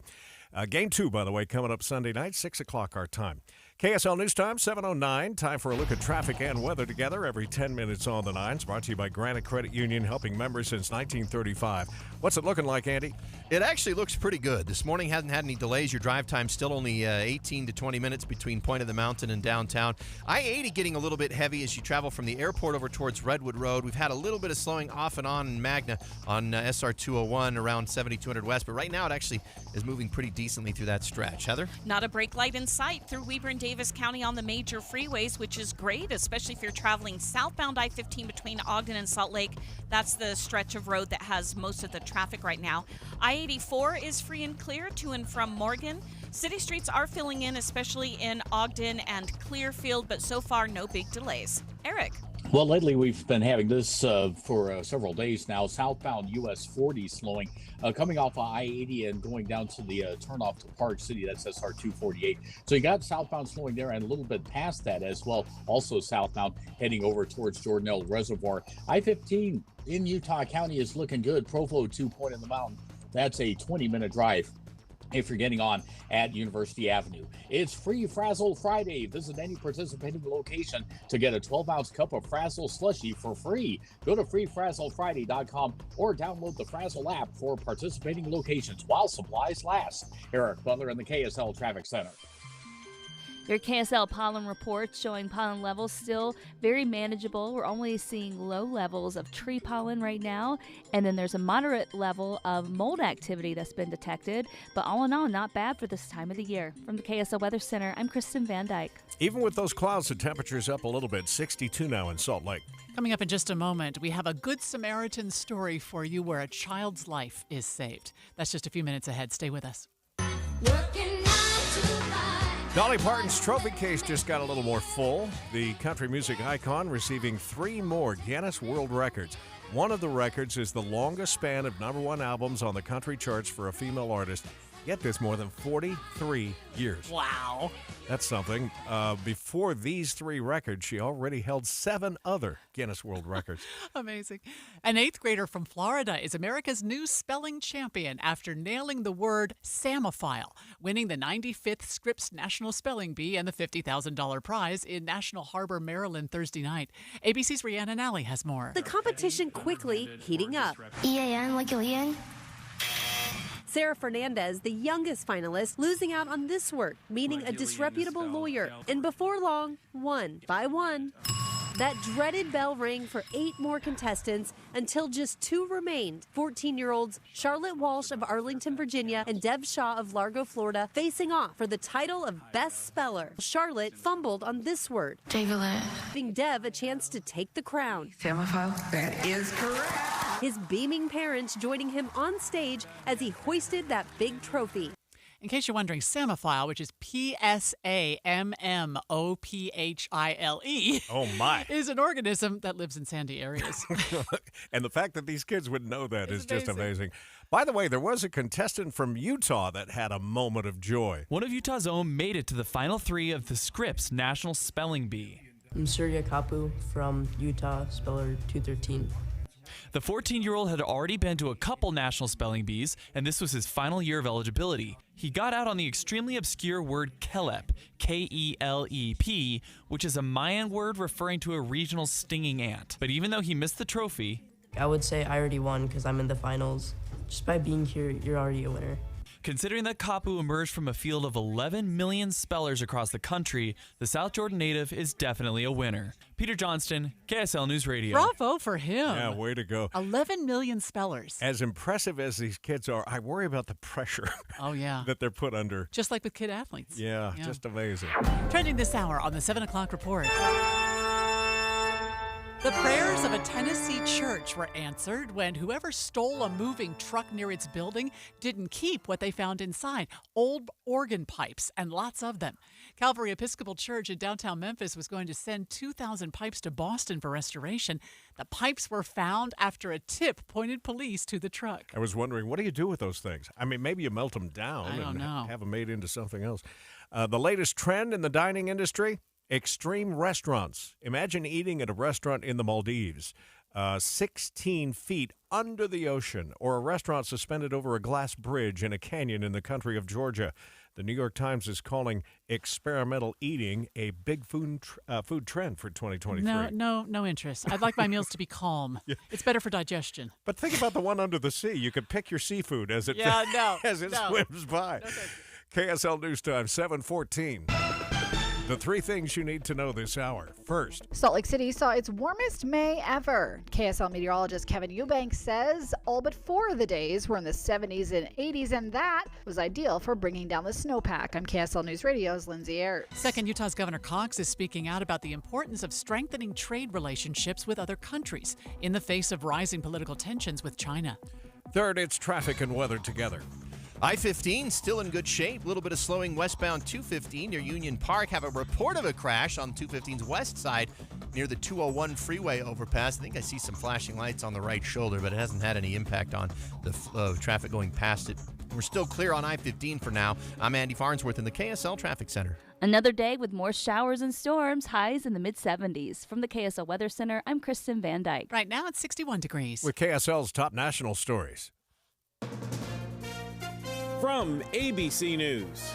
Game 2, by the way, coming up Sunday night, 6 o'clock our time. KSL News Time, 7:09. Time for a look at traffic and weather together every 10 minutes on the 9s. Brought to you by Granite Credit Union, helping members since 1935. What's it looking like, Andy? It actually looks pretty good. This morning hasn't had any delays. Your drive time still only 18 to 20 minutes between Point of the Mountain and downtown. I-80 getting a little bit heavy as you travel from the airport over towards Redwood Road. We've had a little bit of slowing off and on in Magna on SR 201 around 7200 West, but right now it actually is moving pretty decently through that stretch. Heather? Not a brake light in sight through Weber and Davis County on the major freeways, which is great, especially if you're traveling southbound I-15 between Ogden and Salt Lake. That's the stretch of road that has most of the traffic right now. I-84 is free and clear to and from Morgan. City streets are filling in, especially in Ogden and Clearfield, but so far no big delays. Eric? Well, lately we've been having this for several days now. Southbound US 40 slowing, coming off of I-80 and going down to the turnoff to Park City. That's SR 248. So you got southbound slowing there and a little bit past that as well. Also southbound heading over towards Jordanelle Reservoir. I-15 in Utah County is looking good. Proflow 2 Point in the Mountain. That's a 20-minute drive if you're getting on at University Avenue. It's Free Frazzle Friday. Visit any participating location to get a 12-ounce cup of Frazzle slushy for free. Go to freefrazzlefriday.com or download the Frazzle app for participating locations while supplies last. Eric Butler in the KSL Traffic Center. Your KSL pollen reports showing pollen levels still very manageable. We're only seeing low levels of tree pollen right now, and then there's a moderate level of mold activity that's been detected. But all in all, not bad for this time of the year. From the KSL Weather Center, I'm Kristen Van Dyke. Even with those clouds, the temperature's up a little bit. 62 now in Salt Lake. Coming up in just a moment, we have a Good Samaritan story for you where a child's life is saved. That's just a few minutes ahead. Stay with us. Dolly Parton's trophy case just got a little more full. The country music icon receiving 3 more Guinness World Records. One of the records is the longest span of #1 albums on the country charts for a female artist. Get this, more than 43 years. Wow. That's something. Before these 3 records, she already held 7 other Guinness World Records. Amazing. An 8th grader from Florida is America's new spelling champion after nailing the word Samophile, winning the 95th Scripps National Spelling Bee and the $50,000 prize in National Harbor, Maryland, Thursday night. ABC's Rhiannon Alley has more. The competition quickly heating up. EAN like Ian. Sarah Fernandez, the youngest finalist, losing out on this word, meaning a disreputable lawyer, and before long, one by one. That dreaded bell rang for 8 more contestants until just 2 remained. 14-year-olds Charlotte Walsh of Arlington, Virginia, and Deb Shaw of Largo, Florida, facing off for the title of Best Speller. Charlotte fumbled on this word, giving Deb a chance to take the crown. Samophile, that is correct. His beaming parents joining him on stage as he hoisted that big trophy. In case you're wondering, Samophile, which is P-S-A-M-M-O-P-H-I-L-E, oh my, is an organism that lives in sandy areas. And the fact that these kids would know that is just amazing. By the way, there was a contestant from Utah that had a moment of joy. One of Utah's own made it to the final 3 of the Scripps National Spelling Bee. I'm Surya Kapu from Utah, speller 213. The 14-year-old had already been to a couple national spelling bees, and this was his final year of eligibility. He got out on the extremely obscure word Kelep, K-E-L-E-P, which is a Mayan word referring to a regional stinging ant. But even though he missed the trophy, I would say I already won because I'm in the finals. Just by being here, you're already a winner. Considering that Kapu emerged from a field of 11 million spellers across the country, the South Jordan native is definitely a winner. Peter Johnston, KSL News Radio. Bravo for him. Yeah, way to go. 11 million spellers. As impressive as these kids are, I worry about the pressure Oh, yeah. that they're put under. Just like with kid athletes. Yeah, just amazing. Trending this hour on the 7 o'clock report. The prayers of a Tennessee church were answered when whoever stole a moving truck near its building didn't keep what they found inside, old organ pipes, and lots of them. Calvary Episcopal Church in downtown Memphis was going to send 2,000 pipes to Boston for restoration. The pipes were found after a tip pointed police to the truck. I was wondering, what do you do with those things? I mean, maybe you melt them down I don't and know. have them made into something else. The latest trend in the dining industry? Extreme restaurants. Imagine eating at a restaurant in the Maldives, 16 feet under the ocean, or a restaurant suspended over a glass bridge in a canyon in the country of Georgia. The New York Times is calling experimental eating a big food trend for 2023. No interest. I'd like my meals to be calm. Yeah. It's better for digestion. But think about the one under the sea. You could pick your seafood as it swims by. KSL News Time, 7:14. The three things you need to know this hour. First, Salt Lake City saw its warmest May ever. KSL meteorologist Kevin Eubanks says all but 4 of the days were in the 70s and 80s, and that was ideal for bringing down the snowpack. I'm KSL News Radio's Lindsay Ayers. Second, Utah's Governor Cox is speaking out about the importance of strengthening trade relationships with other countries in the face of rising political tensions with China. Third, it's traffic and weather together. I-15 still in good shape. A little bit of slowing westbound 215 near Union Park. Have a report of a crash on 215's west side near the 201 freeway overpass. I think I see some flashing lights on the right shoulder, but it hasn't had any impact on the flow of traffic going past it. We're still clear on I-15 for now. I'm Andy Farnsworth in the KSL Traffic Center. Another day with more showers and storms, highs in the mid-70s. From the KSL Weather Center, I'm Kristen Van Dyke. Right now it's 61 degrees. With KSL's top national stories. From ABC News,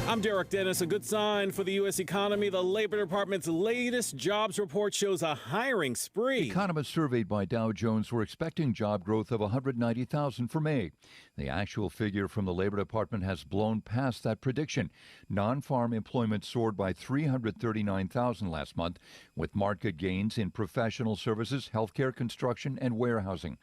I'm Derek Dennis. A good sign for the U.S. economy. The Labor Department's latest jobs report shows a hiring spree. Economists surveyed by Dow Jones were expecting job growth of 190,000 for May. The actual figure from the Labor Department has blown past that prediction. Non-farm employment soared by 339,000 last month, with market gains in professional services, healthcare, construction, and warehousing.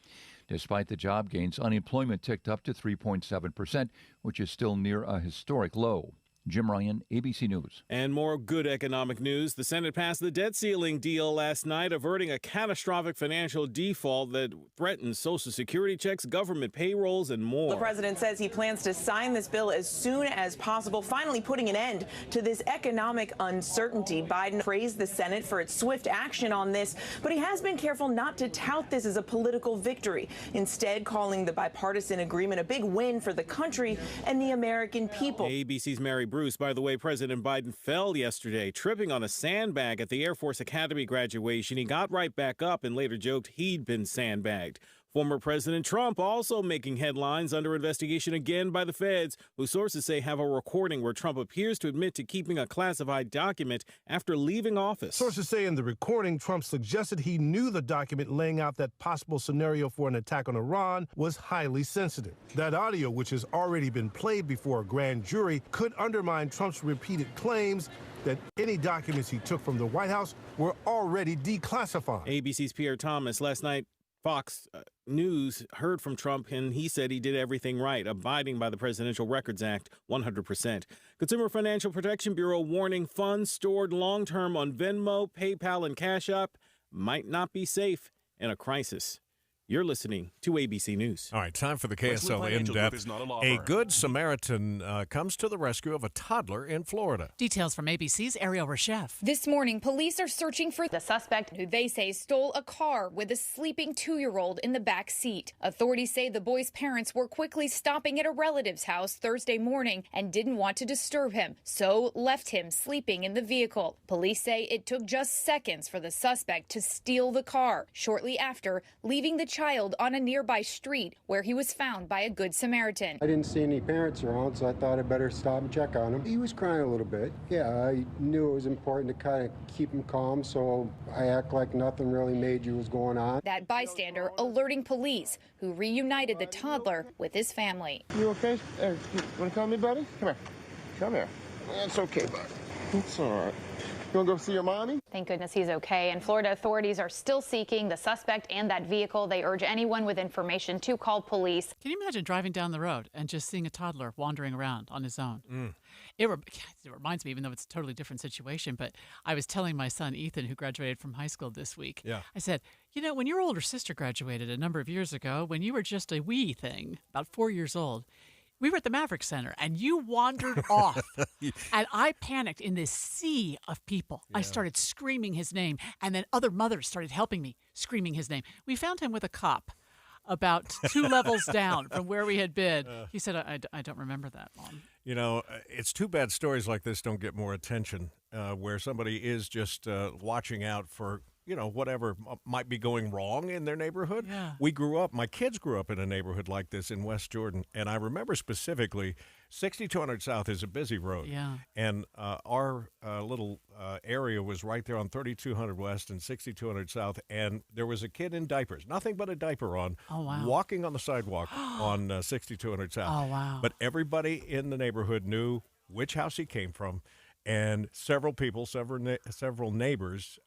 Despite the job gains, unemployment ticked up to 3.7%, which is still near a historic low. Jim Ryan, ABC News. And more good economic news. The Senate passed the debt ceiling deal last night, averting a catastrophic financial default that threatens Social Security checks, government payrolls, and more. The president says he plans to sign this bill as soon as possible, finally putting an end to this economic uncertainty. Biden praised the Senate for its swift action on this, but he has been careful not to tout this as a political victory, instead calling the bipartisan agreement a big win for the country and the American people. ABC's Mary Bruce. By the way, President Biden fell yesterday, tripping on a sandbag at the Air Force Academy graduation. He got right back up and later joked he'd been sandbagged. Former President Trump also making headlines, under investigation again by the feds, whose sources say have a recording where Trump appears to admit to keeping a classified document after leaving office. Sources say in the recording, Trump suggested he knew the document laying out that possible scenario for an attack on Iran was highly sensitive. That audio, which has already been played before a grand jury, could undermine Trump's repeated claims that any documents he took from the White House were already declassified. ABC's Pierre Thomas. Last night, Fox News heard from Trump, and he said he did everything right, abiding by the Presidential Records Act 100%. Consumer Financial Protection Bureau warning funds stored long-term on Venmo, PayPal, and Cash App might not be safe in a crisis. You're listening to ABC News. All right, time for the KSL In-Depth. A good Samaritan comes to the rescue of a toddler in Florida. Details from ABC's Ariel Reshef. This morning, police are searching for the suspect who they say stole a car with a sleeping 2-year-old in the back seat. Authorities say the boy's parents were quickly stopping at a relative's house Thursday morning and didn't want to disturb him, so left him sleeping in the vehicle. Police say it took just seconds for the suspect to steal the car. Shortly after, leaving the child child on a nearby street where he was found by a Good Samaritan. I didn't see any parents around, so I thought I'd better stop and check on him. He was crying a little bit. Yeah, I knew it was important to kind of keep him calm, so I act like nothing really major was going on. That bystander alerting police, who reunited the toddler with his family. You okay? Hey, you want to come with me, buddy? Come here. Come here. It's okay, bud. It's all right. You want to go see your mommy? Thank goodness he's okay. And Florida authorities are still seeking the suspect and that vehicle. They urge anyone with information to call police. Can you imagine driving down the road and just seeing a toddler wandering around on his own? It reminds me, even though it's a totally different situation, but I was telling my son Ethan, who graduated from high school this week, I said, you know, when your older sister graduated a number of years ago, when you were just a wee thing, about 4 years old, we were at the Maverick Center, and you wandered off. And I panicked in this sea of people. I started screaming his name, and then other mothers started helping me, screaming his name. We found him with a cop about 2 levels down from where we had been. He said, I don't remember that, Mom. You know, it's too bad stories like this don't get more attention, where somebody is just watching out for, you know, whatever might be going wrong in their neighborhood. Yeah. My kids grew up in a neighborhood like this in West Jordan, and I remember specifically 6200 South is a busy road. Yeah. And our little area was right there on 3200 West and 6200 South, and there was a kid in diapers, nothing but a diaper on, walking on the sidewalk on 6200 South. Oh, wow. But everybody in the neighborhood knew which house he came from. And several neighbors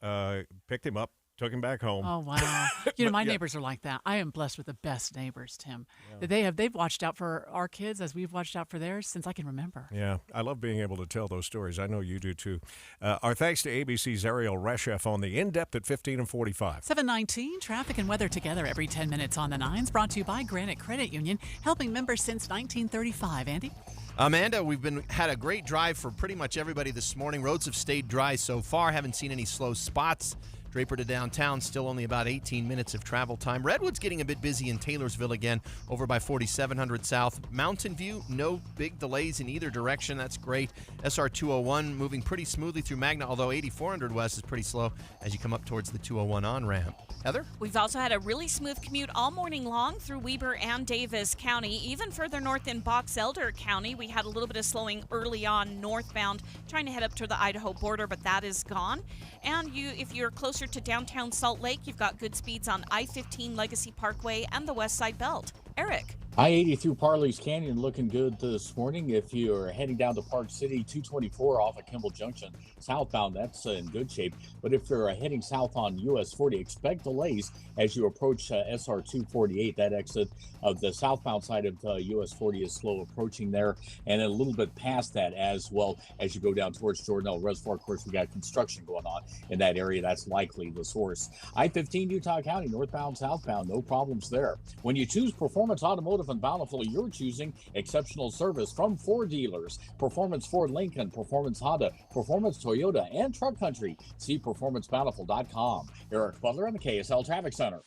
picked him up, took him back home. Oh, wow. You know, my neighbors are like that. I am blessed with the best neighbors, Tim. They've watched out for our kids as we've watched out for theirs since I can remember. Yeah, I love being able to tell those stories. I know you do, too. Our thanks to ABC's Ariel Reshef on the In-Depth at 15 and 45. 7:19, traffic and weather together every 10 minutes on the 9s, brought to you by Granite Credit Union, helping members since 1935. Andy? Amanda, we've had a great drive for pretty much everybody this morning. Roads have stayed dry so far. Haven't seen any slow spots. Draper to downtown, still only about 18 minutes of travel time. Redwood's getting a bit busy in Taylorsville again, over by 4700 South. Mountain View, no big delays in either direction. That's great. SR 201 moving pretty smoothly through Magna, although 8400 West is pretty slow as you come up towards the 201 on-ramp. Heather? We've also had a really smooth commute all morning long through Weber and Davis County. Even further north in Box Elder County, we had a little bit of slowing early on northbound, trying to head up to the Idaho border, but that is gone. And if you're closer to downtown Salt Lake, you've got good speeds on I-15 Legacy Parkway and the West Side Belt. Eric? I-80 through Parley's Canyon looking good this morning. If you're heading down to Park City, 224 off of Kimball Junction, southbound, that's in good shape. But if you're heading south on US 40, expect delays as you approach SR 248. That exit of the southbound side of US 40 is slow approaching there, and a little bit past that as well as you go down towards Jordanelle Reservoir. Of course, we got construction going on in that area. That's likely the source. I-15 Utah County, northbound, southbound, no problems there. When you choose Performance Automotive and Bountiful, you're choosing exceptional service from 4 dealers: Performance Ford Lincoln, Performance Honda, Performance Toyota, and Truck Country. See performancebountiful.com. Eric Butler in the KSL Traffic Center.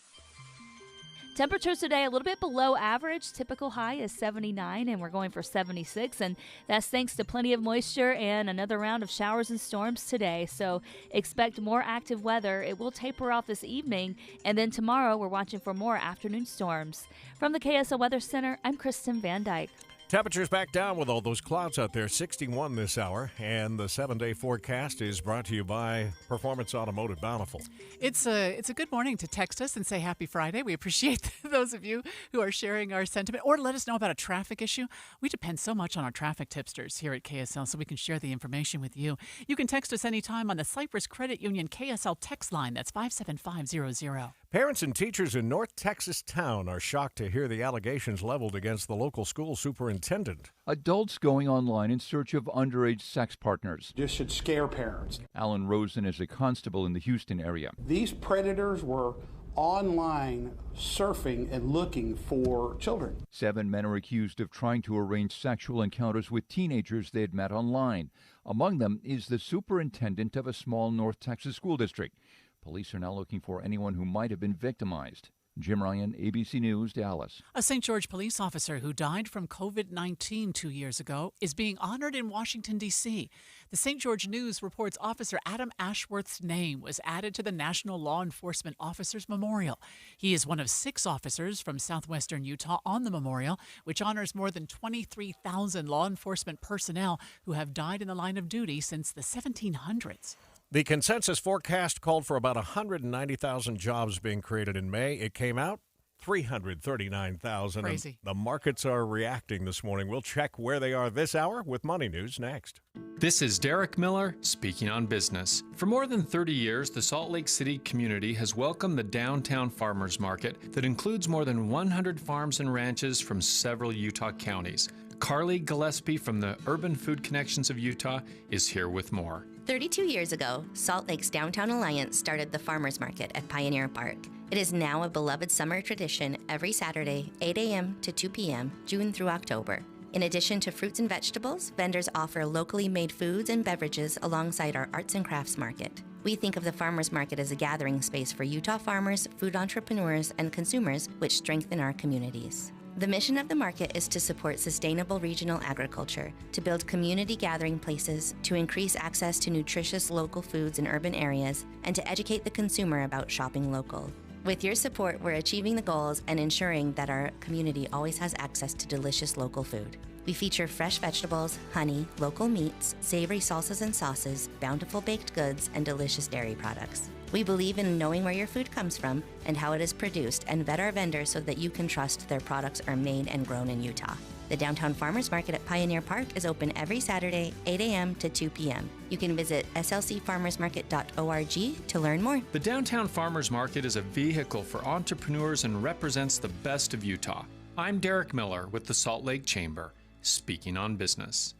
Temperatures today a little bit below average. Typical high is 79, and we're going for 76, and that's thanks to plenty of moisture and another round of showers and storms today. So expect more active weather. It will taper off this evening, and then tomorrow we're watching for more afternoon storms. From the KSL Weather Center, I'm Kristen Van Dyke. Temperatures back down with all those clouds out there, 61 this hour, and the 7-day forecast is brought to you by Performance Automotive Bountiful. It's a good morning to text us and say Happy Friday. We appreciate those of you who are sharing our sentiment, or let us know about a traffic issue. We depend so much on our traffic tipsters here at KSL, so we can share the information with you. You can text us anytime on the Cypress Credit Union KSL text line. That's 57500. Parents and teachers in North Texas town are shocked to hear the allegations leveled against the local school superintendent. Adults going online in search of underage sex partners. This should scare parents. Alan Rosen is a constable in the Houston area. These predators were online surfing and looking for children. 7 men are accused of trying to arrange sexual encounters with teenagers they had met online. Among them is the superintendent of a small North Texas school district. Police are now looking for anyone who might have been victimized. Jim Ryan, ABC News, Dallas. A St. George police officer who died from COVID-19 2 years ago is being honored in Washington, D.C. The St. George News reports Officer Adam Ashworth's name was added to the National Law Enforcement Officers Memorial. He is one of 6 officers from southwestern Utah on the memorial, which honors more than 23,000 law enforcement personnel who have died in the line of duty since the 1700s. The consensus forecast called for about 190,000 jobs being created in May. It came out 339,000. Crazy. The markets are reacting this morning. We'll check where they are this hour with Money News next. This is Derek Miller speaking on business. For more than 30 years, the Salt Lake City community has welcomed the downtown farmers market that includes more than 100 farms and ranches from several Utah counties. Carly Gillespie from the Urban Food Connections of Utah is here with more. 32 years ago, Salt Lake's Downtown Alliance started the farmers market at Pioneer Park. It is now a beloved summer tradition every Saturday, 8 a.m. to 2 p.m., June through October. In addition to fruits and vegetables, vendors offer locally made foods and beverages alongside our arts and crafts market. We think of the farmers market as a gathering space for Utah farmers, food entrepreneurs, and consumers, which strengthen our communities. The mission of the market is to support sustainable regional agriculture, to build community gathering places, to increase access to nutritious local foods in urban areas, and to educate the consumer about shopping local. With your support, we're achieving the goals and ensuring that our community always has access to delicious local food. We feature fresh vegetables, honey, local meats, savory salsas and sauces, bountiful baked goods, and delicious dairy products. We believe in knowing where your food comes from and how it is produced, and vet our vendors so that you can trust their products are made and grown in Utah. The Downtown Farmers Market at Pioneer Park is open every Saturday, 8 a.m. to 2 p.m. You can visit slcfarmersmarket.org to learn more. The Downtown Farmers Market is a vehicle for entrepreneurs and represents the best of Utah. I'm Derek Miller with the Salt Lake Chamber, speaking on business.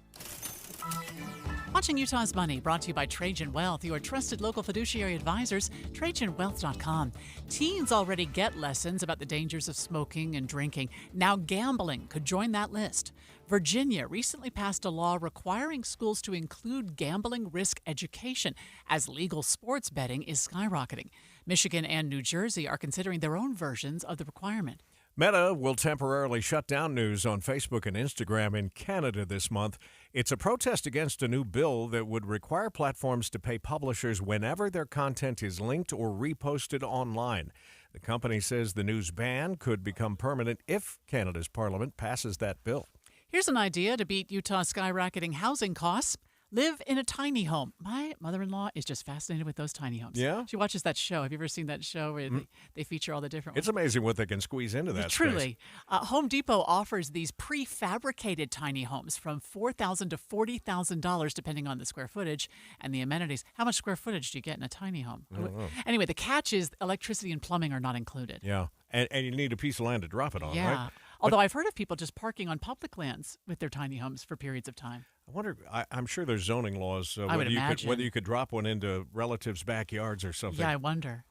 Watching Utah's Money, brought to you by Trajan Wealth, your trusted local fiduciary advisors, TrajanWealth.com. Teens already get lessons about the dangers of smoking and drinking. Now gambling could join that list. Virginia recently passed a law requiring schools to include gambling risk education as legal sports betting is skyrocketing. Michigan and New Jersey are considering their own versions of the requirement. Meta will temporarily shut down news on Facebook and Instagram in Canada this month. It's a protest against a new bill that would require platforms to pay publishers whenever their content is linked or reposted online. The company says the news ban could become permanent if Canada's parliament passes that bill. Here's an idea to beat Utah's skyrocketing housing costs. Live in a tiny home. My mother-in-law is just fascinated with those tiny homes. Yeah? She watches that show. Have you ever seen that show where they feature all the different It's amazing what they can squeeze into that Truly. space. Home Depot offers these prefabricated tiny homes from $4,000 to $40,000 depending on the square footage and the amenities. How much square footage do you get in a tiny home? I don't know. Anyway, the catch is electricity and plumbing are not included. Yeah, and you need a piece of land to drop it on, right? Although I've heard of people just parking on public lands with their tiny homes for periods of time. I wonder, I'm sure there's zoning laws I would imagine. whether you could drop one into relatives' backyards or something. Yeah, I wonder.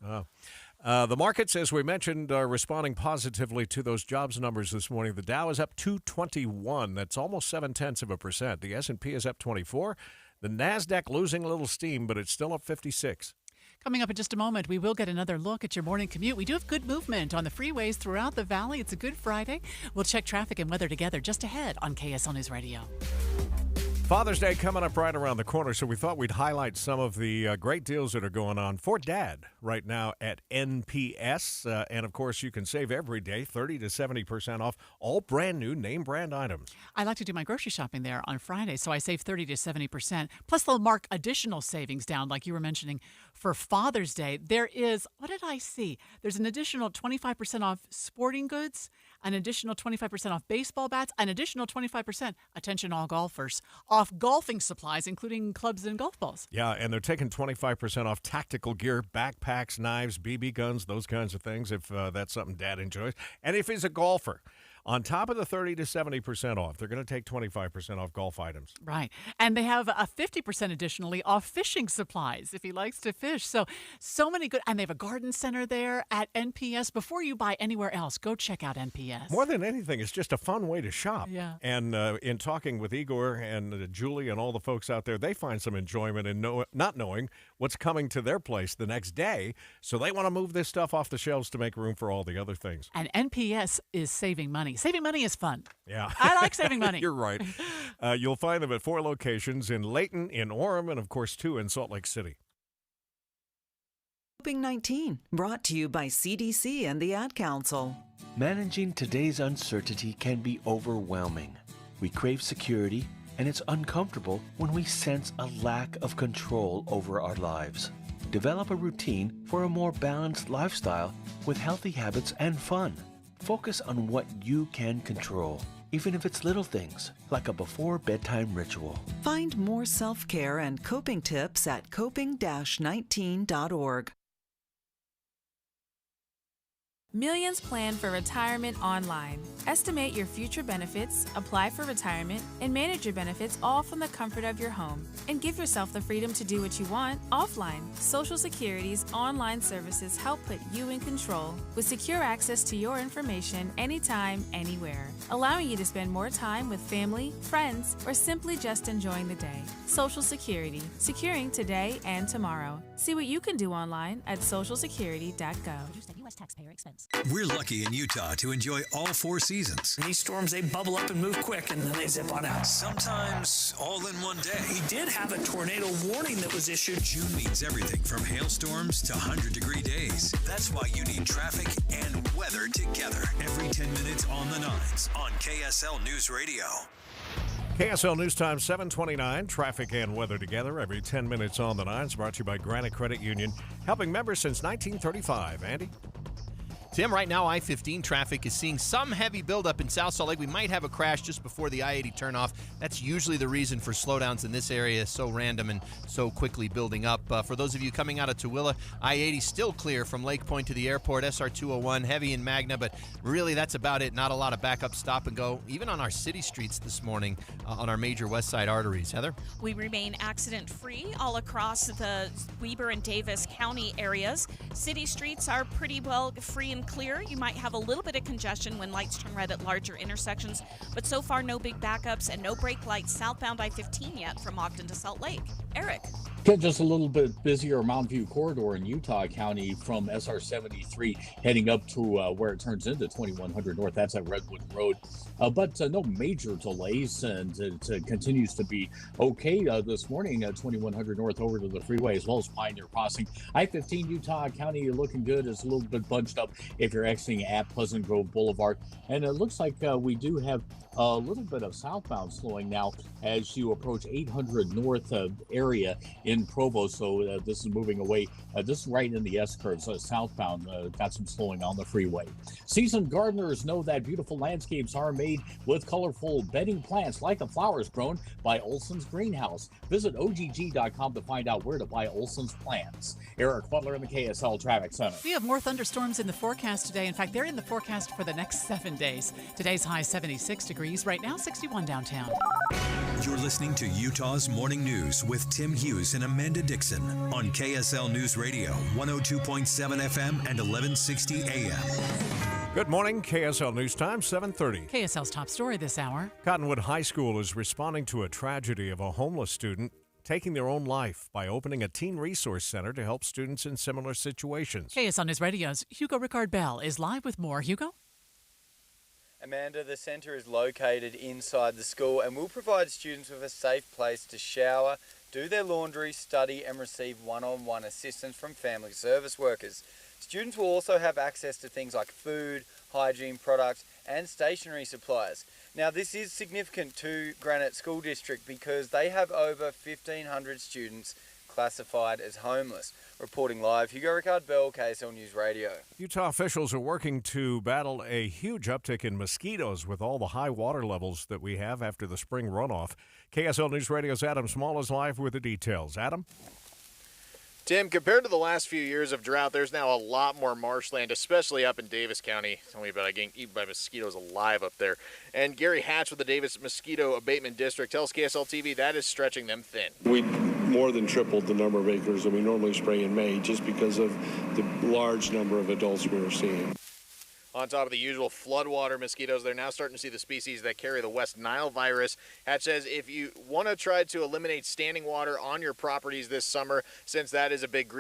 The markets, as we mentioned, are responding positively to those jobs numbers this morning. The Dow is up 221. That's almost 0.7%. The S&P is up 24. The NASDAQ losing a little steam, but it's still up 56. Coming up in just a moment, we will get another look at your morning commute. We do have good movement on the freeways throughout the valley. It's a good Friday. We'll check traffic and weather together just ahead on KSL News Radio. Father's Day coming up right around the corner, so we thought we'd highlight some of the great deals that are going on for Dad right now at NPS. And, of course, you can save every day 30 to 70% off all brand new name brand items. I like to do my grocery shopping there on Friday, so I save 30 to 70%. Plus, they'll mark additional savings down, like you were mentioning, for Father's Day. There is, what did I see? There's an additional 25% off sporting goods, an additional 25% off baseball bats, an additional 25%, attention all golfers, off golfing supplies, including clubs and golf balls. Yeah, and they're taking 25% off tactical gear, backpacks, knives, BB guns, those kinds of things, if that's something Dad enjoys. And if he's a golfer. on top of the 30 to 70% off. They're going to take 25% off golf items. Right. And they have a 50% additionally off fishing supplies if he likes to fish. So many good. And they have a garden center there at NPS. Before you buy anywhere else, go check out NPS. More than anything, it's just a fun way to shop. Yeah. And in talking with Igor and Julie and all the folks out there, they find some enjoyment in not knowing what's coming to their place the next day. So they want to move this stuff off the shelves to make room for all the other things. And NPS is saving money. Saving money is fun. Yeah. I like saving money. You're right. You'll find them at 4 locations in Layton, in Orem, and, of course, 2 in Salt Lake City. COVID-19, brought to you by CDC and the Ad Council. Managing today's uncertainty can be overwhelming. We crave security, and it's uncomfortable when we sense a lack of control over our lives. Develop a routine for a more balanced lifestyle with healthy habits and fun. Focus on what you can control, even if it's little things, like a before-bedtime ritual. Find more self-care and coping tips at coping-19.org. Millions plan for retirement online. Estimate your future benefits, apply for retirement, and manage your benefits all from the comfort of your home. And give yourself the freedom to do what you want offline. Social Security's online services help put you in control with secure access to your information anytime, anywhere, allowing you to spend more time with family, friends, or simply just enjoying the day. Social Security, securing today and tomorrow. See what you can do online at socialsecurity.gov. U.S. taxpayer expense. We're lucky in Utah to enjoy all 4 seasons. These storms, they bubble up and move quick, and then they zip on out. Sometimes all in one day. We did have a tornado warning that was issued. June means everything from hailstorms to 100-degree days. That's why you need traffic and weather together. Every 10 minutes on the 9s on KSL News Radio. KSL News Time 7:29. Traffic and weather together every 10 minutes on the 9s. Brought to you by Granite Credit Union, helping members since 1935. Andy? Tim, right now I-15 traffic is seeing some heavy buildup in South Salt Lake. We might have a crash just before the I-80 turnoff. That's usually the reason for slowdowns in this area. So random and so quickly building up. For those of you coming out of Tooele, I-80 still clear from Lake Point to the airport. SR 201 heavy in Magna, but really that's about it. Not a lot of backup stop and go, even on our city streets this morning on our major west side arteries. Heather? We remain accident-free all across the Weber and Davis County areas. City streets are pretty well free and clear. You might have a little bit of congestion when lights turn red at larger intersections, but so far no big backups and no brake lights southbound I-15 yet from Ogden to Salt Lake. Eric? Just a little bit busier Mountain View corridor in Utah County from SR 73 heading up to where it turns into 2100 North. That's at Redwood Road. But no major delays, and it continues to be okay this morning at 2100 North over to the freeway as well as Pioneer Crossing. I-15 Utah County, you're looking good. It's a little bit bunched up if you're exiting at Pleasant Grove Boulevard. And it looks like we do have a little bit of southbound slowing now as you approach 800 North area in Provo. So this is moving away. This is right in the S-curve. So southbound got some slowing on the freeway. Seasoned gardeners know that beautiful landscapes are made with colorful bedding plants like the flowers grown by Olson's Greenhouse. Visit OGG.com to find out where to buy Olson's plants. Eric Butler in the KSL Traffic Center. We have more thunderstorms in the forecast today. In fact, they're in the forecast for the next 7 days. Today's high 76 degrees. Right now, 61 downtown. You're listening to Utah's Morning News with Tim Hughes and Amanda Dixon on KSL News Radio, 102.7 FM and 1160 AM. Good morning, KSL News Time, 7:30. KSL's top story this hour. Cottonwood High School is responding to a tragedy of a homeless student taking their own life by opening a teen resource center to help students in similar situations. KSL News Radio's Hugo Ricard Bell is live with more. Hugo? Amanda, the centre is located inside the school and will provide students with a safe place to shower, do their laundry, study and receive one-on-one assistance from family service workers. Students will also have access to things like food, hygiene products and stationery supplies. Now this is significant to Granite School District because they have over 1,500 students classified as homeless. Reporting live, Hugo Ricard Bell, KSL News Radio. Utah officials are working to battle a huge uptick in mosquitoes with all the high water levels that we have after the spring runoff. KSL News Radio's Adam Small is live with the details. Adam? Tim, compared to the last few years of drought, there's now a lot more marshland, especially up in Davis County. Tell me about getting eaten by mosquitoes alive up there. And Gary Hatch with the Davis Mosquito Abatement District tells KSL-TV that is stretching them thin. We more than tripled the number of acres that we normally spray in May just because of the large number of adults we were seeing. On top of the usual floodwater mosquitoes, they're now starting to see the species that carry the West Nile virus. Hatch says if you want to try to eliminate standing water on your properties this summer, since that is a big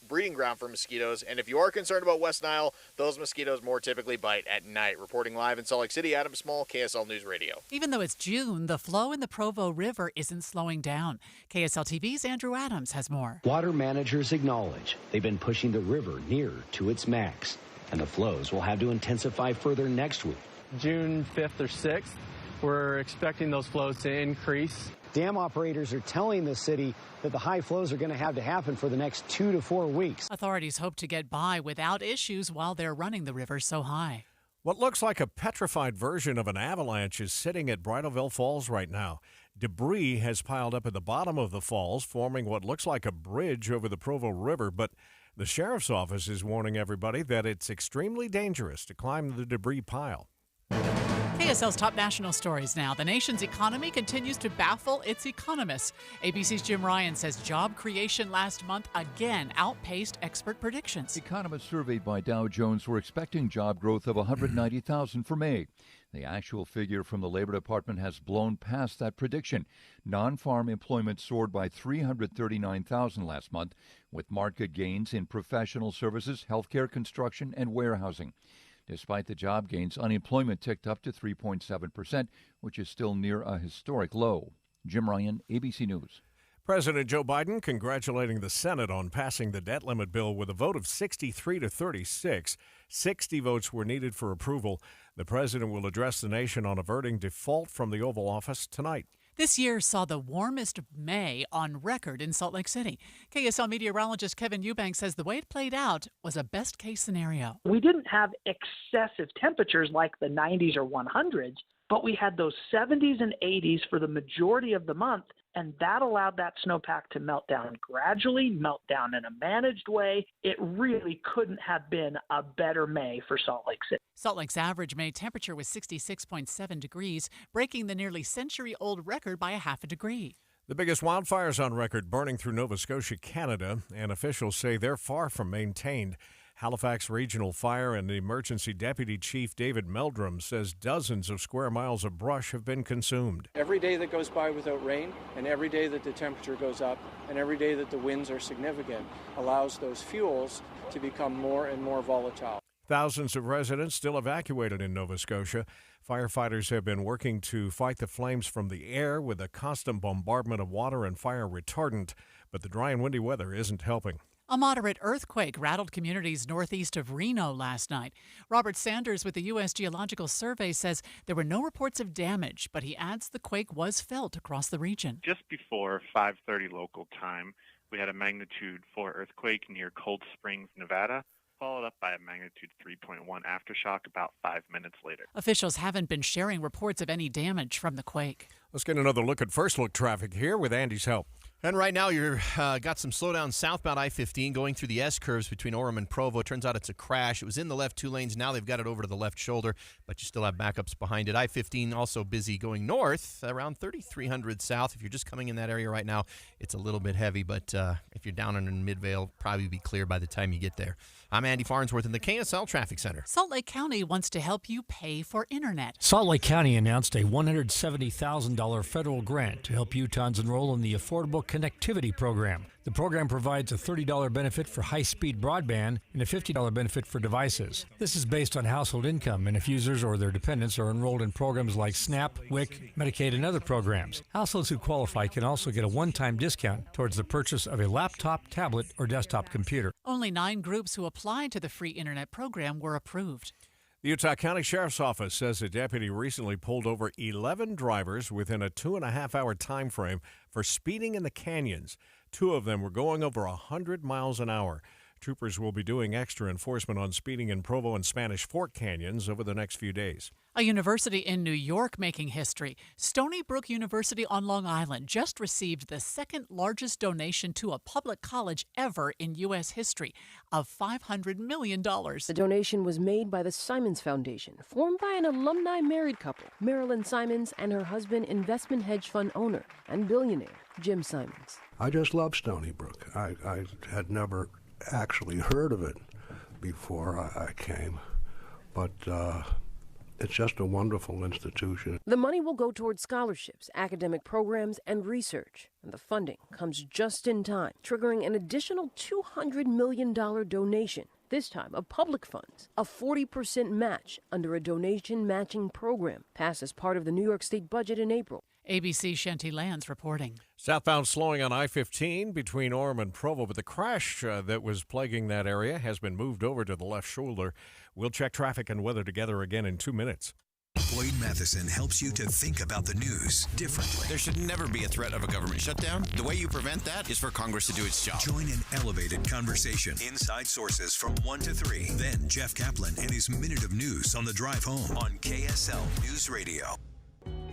breeding ground for mosquitoes, and if you are concerned about West Nile, those mosquitoes more typically bite at night. Reporting live in Salt Lake City, Adam Small, KSL News Radio. Even though it's June, the flow in the Provo River isn't slowing down. KSL TV's Andrew Adams has more. Water managers acknowledge they've been pushing the river nearer to its max, and the flows will have to intensify further next week. June 5th or 6th, we're expecting those flows to increase. Dam operators are telling the city that the high flows are going to have to happen for the next 2 to 4 weeks. Authorities hope to get by without issues while they're running the river so high. What looks like a petrified version of an avalanche is sitting at Bridalveil Falls right now. Debris has piled up at the bottom of the falls, forming what looks like a bridge over the Provo River, but the sheriff's office is warning everybody that it's extremely dangerous to climb the debris pile. KSL's top national stories now. The nation's economy continues to baffle its economists. ABC's Jim Ryan says job creation last month again outpaced expert predictions. Economists surveyed by Dow Jones were expecting job growth of 190,000 for May. The actual figure from the Labor Department has blown past that prediction. Non-farm employment soared by 339,000 last month, with market gains in professional services, healthcare, construction, and warehousing. Despite the job gains, unemployment ticked up to 3.7%, which is still near a historic low. Jim Ryan, ABC News. President Joe Biden congratulating the Senate on passing the debt limit bill with a vote of 63 to 36. 60 votes were needed for approval. The president will address the nation on averting default from the Oval Office tonight. This year saw the warmest May on record in Salt Lake City. KSL meteorologist Kevin Eubank says the way it played out was a best-case scenario. We didn't have excessive temperatures like the 90s or 100s, but we had those 70s and 80s for the majority of the month, and that allowed that snowpack to melt down gradually, melt down in a managed way. It really couldn't have been a better May for Salt Lake City. Salt Lake's average May temperature was 66.7 degrees, breaking the nearly century-old record by a half a degree. The biggest wildfires on record burning through Nova Scotia, Canada, and officials say they're far from maintained. Halifax Regional Fire and Emergency Deputy Chief David Meldrum says dozens of square miles of brush have been consumed. Every day that goes by without rain, and every day that the temperature goes up, and every day that the winds are significant, allows those fuels to become more and more volatile. Thousands of residents still evacuated in Nova Scotia. Firefighters have been working to fight the flames from the air with a constant bombardment of water and fire retardant, but the dry and windy weather isn't helping. A moderate earthquake rattled communities northeast of Reno last night. Robert Sanders with the U.S. Geological Survey says there were no reports of damage, but he adds the quake was felt across the region. Just before 5:30 local time, we had a magnitude 4 earthquake near Cold Springs, Nevada, followed up by a magnitude 3.1 aftershock about 5 minutes later. Officials haven't been sharing reports of any damage from the quake. Let's get another look at First Look traffic here with Andy's help. And right now, you're got some slowdown southbound I-15 going through the S-curves between Orem and Provo. It turns out it's a crash. It was in the left 2 lanes. Now they've got it over to the left shoulder, but you still have backups behind it. I-15 also busy going north around 3300 south. If you're just coming in that area right now, it's a little bit heavy, but if you're down in Midvale, probably be clear by the time you get there. I'm Andy Farnsworth in the KSL Traffic Center. Salt Lake County wants to help you pay for internet. Salt Lake County announced a $170,000 federal grant to help Utahns enroll in the Affordable Connectivity Program. The program provides a $30 benefit for high-speed broadband and a $50 benefit for devices. This is based on household income, and if users or their dependents are enrolled in programs like SNAP, WIC, Medicaid, and other programs. Households who qualify can also get a one-time discount towards the purchase of a laptop, tablet, or desktop computer. Only 9 groups who applied to the free internet program were approved. The Utah County Sheriff's Office says a deputy recently pulled over 11 drivers within a 2.5-hour time frame for speeding in the canyons. 2 of them were going over 100 miles an hour. Troopers will be doing extra enforcement on speeding in Provo and Spanish Fork canyons over the next few days. A university in New York making history. Stony Brook University on Long Island just received the second largest donation to a public college ever in U.S. history of $500 million. The donation was made by the Simons Foundation, formed by an alumni married couple, Marilyn Simons and her husband, investment hedge fund owner and billionaire Jim Simons. I just love Stony Brook. I had never actually heard of it before I came, but it's just a wonderful institution. The money will go towards scholarships, academic programs, and research. And the funding comes just in time, triggering an additional $200 million donation, this time of public funds, a 40% match under a donation matching program passed as part of the New York State budget in April. ABC Shanti Lands reporting. Southbound slowing on I-15 between Orem and Provo, but the crash that was plaguing that area has been moved over to the left shoulder. We'll check traffic and weather together again in 2 minutes. Boyd Matheson helps you to think about the news differently. There should never be a threat of a government shutdown. The way you prevent that is for Congress to do its job. Join an elevated conversation. Inside Sources from 1 to 3. Then Jeff Kaplan and his Minute of News on the drive home on KSL News Radio.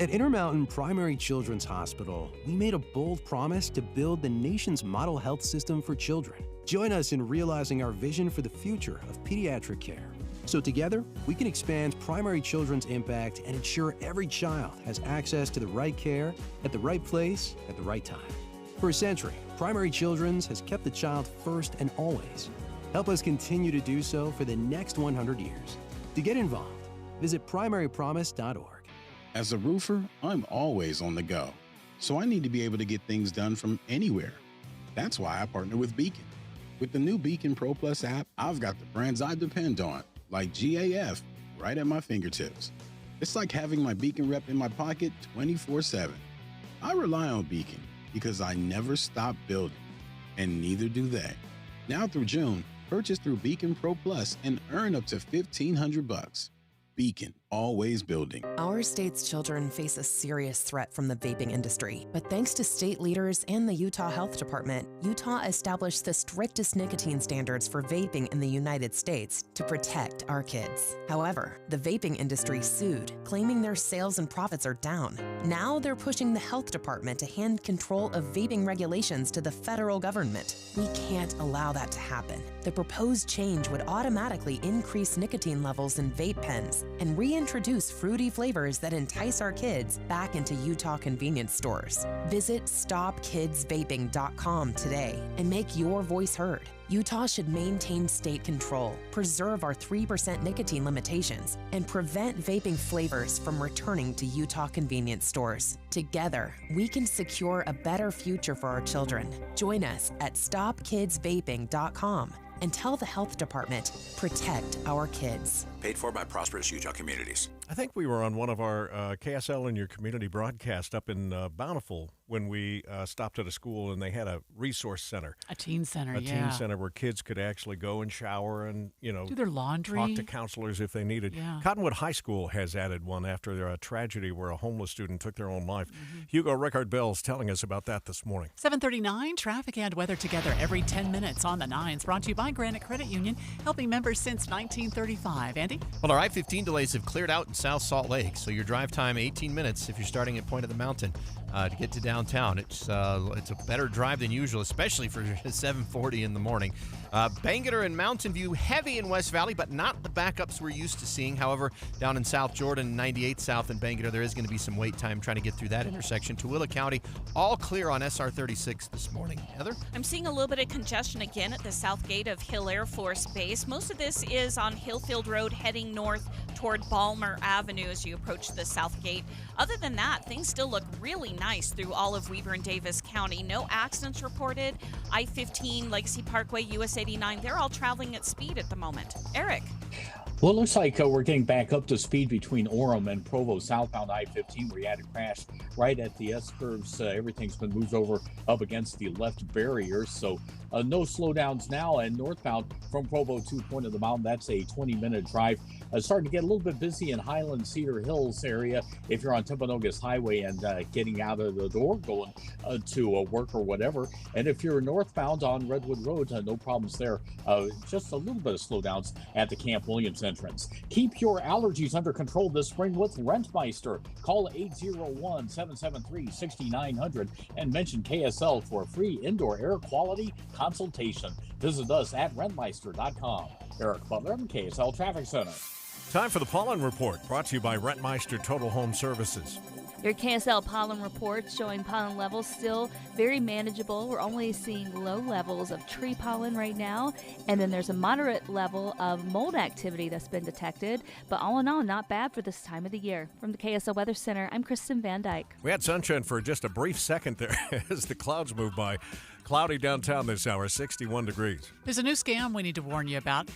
At Intermountain Primary Children's Hospital, we made a bold promise to build the nation's model health system for children. Join us in realizing our vision for the future of pediatric care. So together, we can expand primary children's impact and ensure every child has access to the right care at the right place at the right time. For a century, Primary Children's has kept the child first and always. Help us continue to do so for the next 100 years. To get involved, visit primarypromise.org. As a roofer, I'm always on the go, so I need to be able to get things done from anywhere. That's why I partner with Beacon. With the new Beacon Pro Plus app, I've got the brands I depend on, like GAF, right at my fingertips. It's like having my Beacon rep in my pocket 24/7. I rely on Beacon because I never stop building, and neither do they. Now through June, purchase through Beacon Pro Plus and earn up to $1,500. Beacon, always building. Our state's children face a serious threat from the vaping industry. But thanks to state leaders and the Utah Health Department, Utah established the strictest nicotine standards for vaping in the United States to protect our kids. However, the vaping industry sued, claiming their sales and profits are down. Now they're pushing the health department to hand control of vaping regulations to the federal government. We can't allow that to happen. The proposed change would automatically increase nicotine levels in vape pens and reintroduce fruity flavors that entice our kids back into Utah convenience stores. Visit StopKidsVaping.com today and make your voice heard. Utah should maintain state control, preserve our 3% nicotine limitations, and prevent vaping flavors from returning to Utah convenience stores. Together, we can secure a better future for our children. Join us at StopKidsVaping.com and tell the health department, protect our kids. Paid for by Prosperous Utah Communities. I think we were on one of our KSL in Your Community broadcast up in Bountiful when we stopped at a school and they had a resource center. A teen center, A teen center where kids could actually go and shower and, do their laundry. Talk to counselors if they needed. Yeah. Cottonwood High School has added one after a tragedy where a homeless student took their own life. Hugo Rickard-Bell's telling us about that this morning. 7:39, traffic and weather together every 10 minutes on the 9s. Brought to you by Granite Credit Union, helping members since 1935. Andy? Well, our I-15 delays have cleared out in South Salt Lake, so your drive time 18 minutes if you're starting at Point of the Mountain to get to downtown. It's a better drive than usual, especially for 7:40 in the morning. Bangerter and Mountain View heavy in West Valley, but not the backups we're used to seeing. However, down in South Jordan, 98 South and Bangerter, there is going to be some wait time trying to get through that intersection. Tooele County, all clear on SR 36 this morning. Heather? I'm seeing a little bit of congestion again at the south gate of Hill Air Force Base. Most of this is on Hillfield Road heading north toward Balmer Avenue as you approach the south gate. Other than that, things still look really nice through all of Weber and Davis County. No accidents reported. I-15, Legacy Parkway, US 89, they're all traveling at speed at the moment. Eric? Well, it looks like we're getting back up to speed between Orem and Provo southbound I-15, where you had a crash right at the S-curves. Everything's been moved over up against the left barrier, so no slowdowns now. And northbound from Provo to Point of the Mountain, that's a 20-minute drive. Starting to get a little bit busy in Highland Cedar Hills area if you're on Timpanogos Highway and getting out of the door, going to work or whatever. And if you're northbound on Redwood Road, no problems there. Just a little bit of slowdowns at the Camp Williams entrance. Keep your allergies under control this spring with Rentmeister. Call 801-773-6900 and mention KSL for a free indoor air quality consultation. Visit us at rentmeister.com. Eric Butler, KSL Traffic Center. Time for the pollen report, brought to you by Rentmeister Total Home Services. Your KSL pollen report showing pollen levels still very manageable. We're only seeing low levels of tree pollen right now, and then there's a moderate level of mold activity that's been detected. But all in all, not bad for this time of the year. From the KSL Weather Center, I'm Kristen Van Dyke. We had sunshine for just a brief second there as the clouds moved by. Cloudy downtown this hour, 61 degrees. There's a new scam we need to warn you about.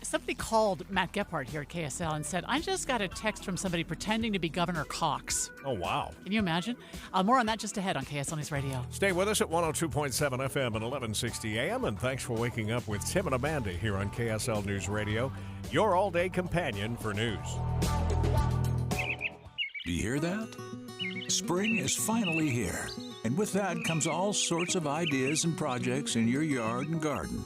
Somebody called Matt Gephardt here at KSL and said, I just got a text from somebody pretending to be Governor Cox. Oh, wow. Can you imagine? More on that just ahead on KSL News Radio. Stay with us at 102.7 FM and 1160 AM, and thanks for waking up with Tim and Amanda here on KSL News Radio, your all-day companion for news. Do you hear that? Spring is finally here, and with that comes all sorts of ideas and projects in your yard and garden.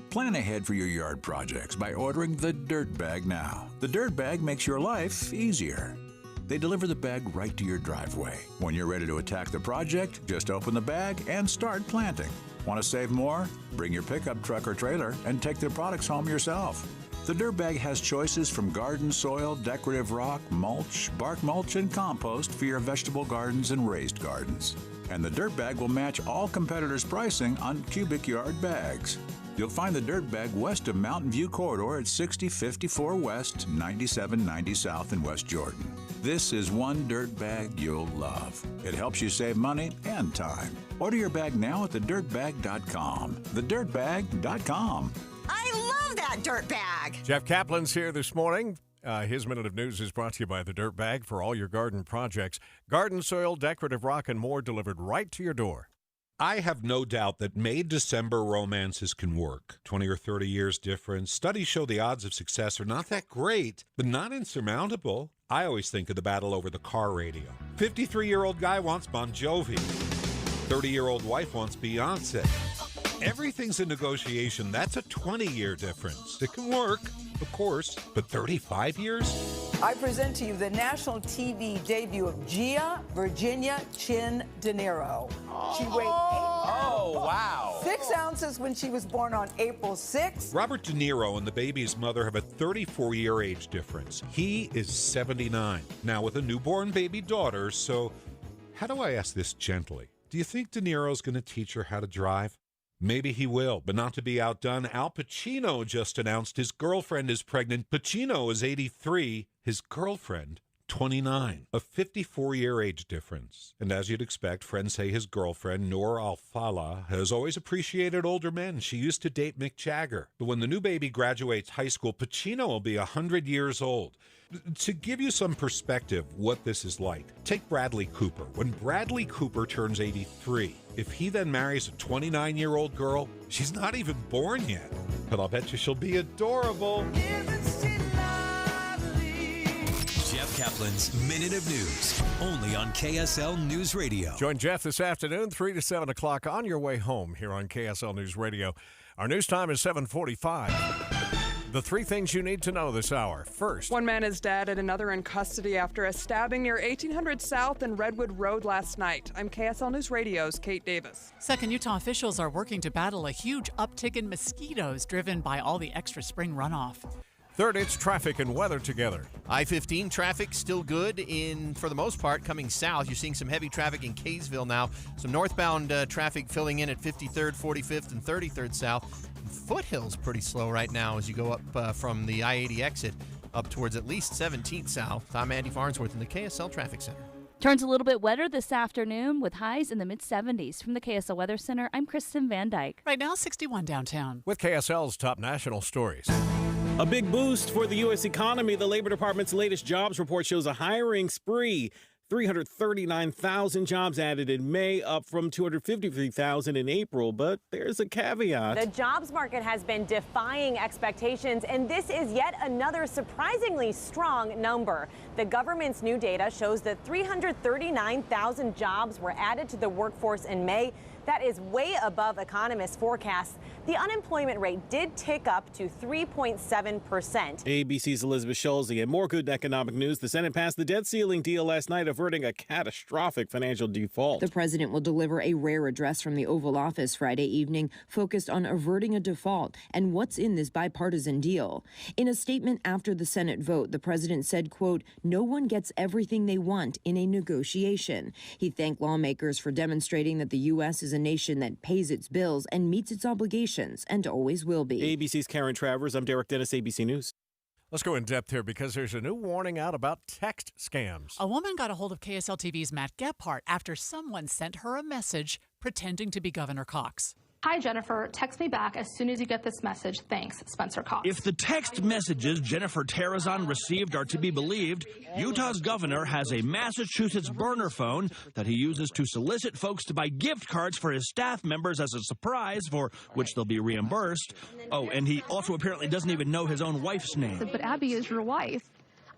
Plan ahead for your yard projects by ordering the Dirt Bag now. The Dirt Bag makes your life easier. They deliver the bag right to your driveway. When you're ready to attack the project, just open the bag and start planting. Want to save more? Bring your pickup truck or trailer and take the products home yourself. The Dirt Bag has choices from garden soil, decorative rock, mulch, bark mulch, and compost for your vegetable gardens and raised gardens. And the Dirt Bag will match all competitors' pricing on cubic yard bags. You'll find the Dirt Bag west of Mountain View Corridor at 6054 West, 9790 South in West Jordan. This is one Dirt Bag you'll love. It helps you save money and time. Order your bag now at thedirtbag.com. Thedirtbag.com. I love that Dirt Bag. Jeff Kaplan's here this morning. His Minute of News is brought to you by the Dirt Bag for all your garden projects. Garden soil, decorative rock, and more delivered right to your door. I have no doubt that May-December romances can work. 20 or 30 years difference. Studies show the odds of success are not that great, but not insurmountable. I always think of the battle over the car radio. 53-year-old guy wants Bon Jovi. 30-year-old wife wants Beyonce. Everything's a negotiation. That's a 20-year difference. It can work, of course, but 35 years? I present to you the national TV debut of Gia Virginia Chin De Niro. She weighed 6 ounces when she was born on April 6th. Robert De Niro and the baby's mother have a 34-year age difference. He is 79, now with a newborn baby daughter, so how do I ask this gently? Do you think De Niro's going to teach her how to drive? Maybe he will, but not to be outdone. Al Pacino just announced his girlfriend is pregnant. Pacino is 83, his girlfriend 29, a 54-year age difference. And as you'd expect, friends say his girlfriend, Noor Al-Fala, has always appreciated older men. She used to date Mick Jagger. But when the new baby graduates high school, Pacino will be 100 years old. To give you some perspective what this is like, take Bradley Cooper. When Bradley Cooper turns 83, if he then marries a 29-year-old girl, she's not even born yet. But I'll bet you she'll be adorable. Jeff Kaplan's Minute of News, only on KSL News Radio. Join Jeff this afternoon, 3 to 7 o'clock on your way home here on KSL News Radio. Our news time is 7:45. The 3 things you need to know this hour. First, one man is dead and another in custody after a stabbing near 1800 South and Redwood Road last night. I'm KSL News Radio's Kate Davis. Second, Utah officials are working to battle a huge uptick in mosquitoes driven by all the extra spring runoff. Third, it's traffic and weather together. I-15 traffic still good for the most part, coming south. You're seeing some heavy traffic in Kaysville now. Some northbound traffic filling in at 53rd, 45th, and 33rd south. Foothills pretty slow right now as you go up from the I-80 exit up towards at least 17th south. I'm Andy Farnsworth in the KSL Traffic Center. Turns a little bit wetter this afternoon with highs in the mid-70s. From the KSL Weather Center, I'm Kristen Van Dyke. Right now, 61 downtown. With KSL's top national stories. A big boost for the U.S. economy. The Labor Department's latest jobs report shows a hiring spree. 339,000 jobs added in May, up from 253,000 in April. But there's a caveat. The jobs market has been defying expectations, and this is yet another surprisingly strong number. The government's new data shows that 339,000 jobs were added to the workforce in May. That is way above economists' forecasts. The unemployment rate did tick up to 3.7%. ABC's Elizabeth Schulze. And more good economic news. The Senate passed the debt ceiling deal last night, averting a catastrophic financial default. The president will deliver a rare address from the Oval Office Friday evening, focused on averting a default and what's in this bipartisan deal. In a statement after the Senate vote, the president said, quote, "No one gets everything they want in a negotiation." He thanked lawmakers for demonstrating that the U.S. is a nation that pays its bills and meets its obligations, and always will be. ABC's Karen Travers. I'm Derek Dennis, ABC News. Let's go in depth here because there's a new warning out about text scams. A woman got a hold of KSL TV's Matt Gephardt after someone sent her a message pretending to be Governor Cox. Hi, Jennifer. Text me back as soon as you get this message. Thanks, Spencer Cox. If the text messages Jennifer Terrazon received are to be believed, Utah's governor has a Massachusetts burner phone that he uses to solicit folks to buy gift cards for his staff members as a surprise, for which they'll be reimbursed. Oh, and he also apparently doesn't even know his own wife's name. But Abby is your wife.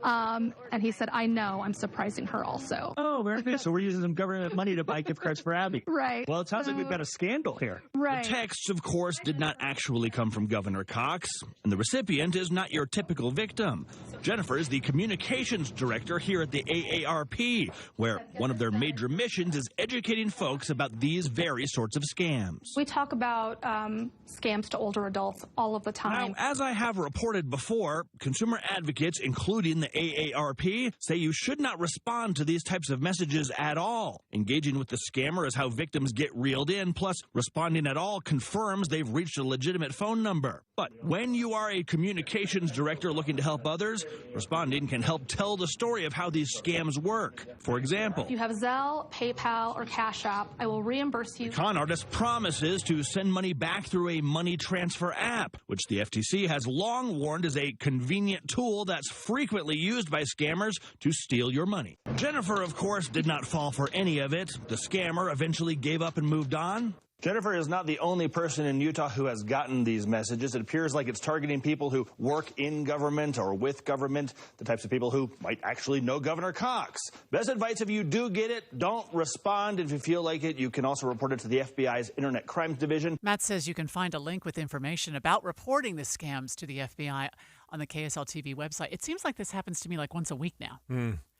And he said, I know, I'm surprising her also. Oh, very good. So we're using some government money to buy gift cards for Abby. Right. Well, it sounds like we've got a scandal here. Right. The texts, of course, did not actually come from Governor Cox, and the recipient is not your typical victim. Jennifer is the communications director here at the AARP, where one of their major missions is educating folks about these very sorts of scams. We talk about scams to older adults all of the time. Now, as I have reported before, consumer advocates, including the AARP, say you should not respond to these types of messages at all. Engaging with the scammer is how victims get reeled in, plus responding at all confirms they've reached a legitimate phone number. But when you are a communications director looking to help others, responding can help tell the story of how these scams work. For example, if you have Zelle, PayPal, or Cash App, I will reimburse you. The con artist promises to send money back through a money transfer app, which the FTC has long warned is a convenient tool that's frequently used by scammers to steal your money. Jennifer, of course, did not fall for any of it. The scammer eventually gave up and moved on. Jennifer is not the only person in Utah who has gotten these messages. It appears like it's targeting people who work in government or with government, the types of people who might actually know Governor Cox. Best advice, if you do get it, don't respond. If you feel like it, you can also report it to the FBI's Internet Crimes Division. Matt says you can find a link with information about reporting the scams to the FBI on the KSL TV website. It seems like this happens to me like once a week now.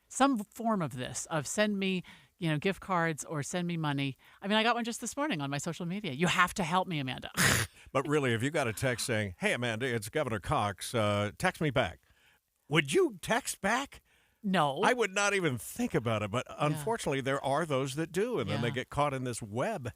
Some form of this, of send me, gift cards or send me money. I mean, I got one just this morning on my social media. You have to help me, Amanda. But really, if you got a text saying, hey, Amanda, it's Governor Cox, text me back. Would you text back? No. I would not even think about it. But unfortunately, there are those that do. And then they get caught in this web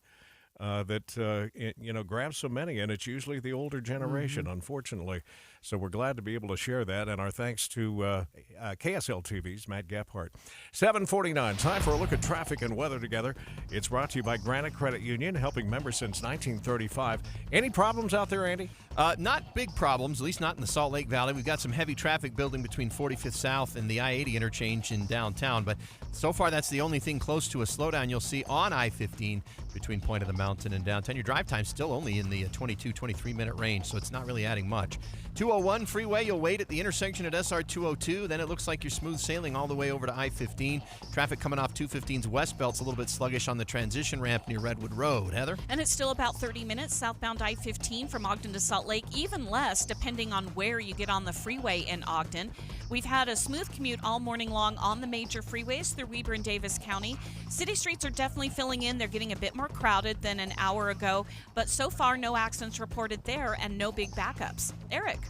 that grabs so many, and it's usually the older generation, unfortunately. So we're glad to be able to share that, and our thanks to KSL TV's Matt Gephardt. 7:49, time for a look at traffic and weather together. It's brought to you by Granite Credit Union, helping members since 1935. Any problems out there, Andy? Not big problems, at least not in the Salt Lake Valley. We've got some heavy traffic building between 45th South and the I-80 interchange in downtown, but so far that's the only thing close to a slowdown you'll see on I-15 between Point of the Mountain and downtown. Your drive time's still only in the 22, 23-minute range, so it's not really adding much. 201 freeway, you'll wait at the intersection at SR 202. Then it looks like you're smooth sailing all the way over to I-15. Traffic coming off 215's west belt's a little bit sluggish on the transition ramp near Redwood Road. Heather? And it's still about 30 minutes southbound I-15 from Ogden to Salt Lake, even less depending on where you get on the freeway in Ogden. We've had a smooth commute all morning long on the major freeways through Weber and Davis County. City streets are definitely filling in. They're getting a bit more crowded than an hour ago, but so far no accidents reported there and no big backups. Eric?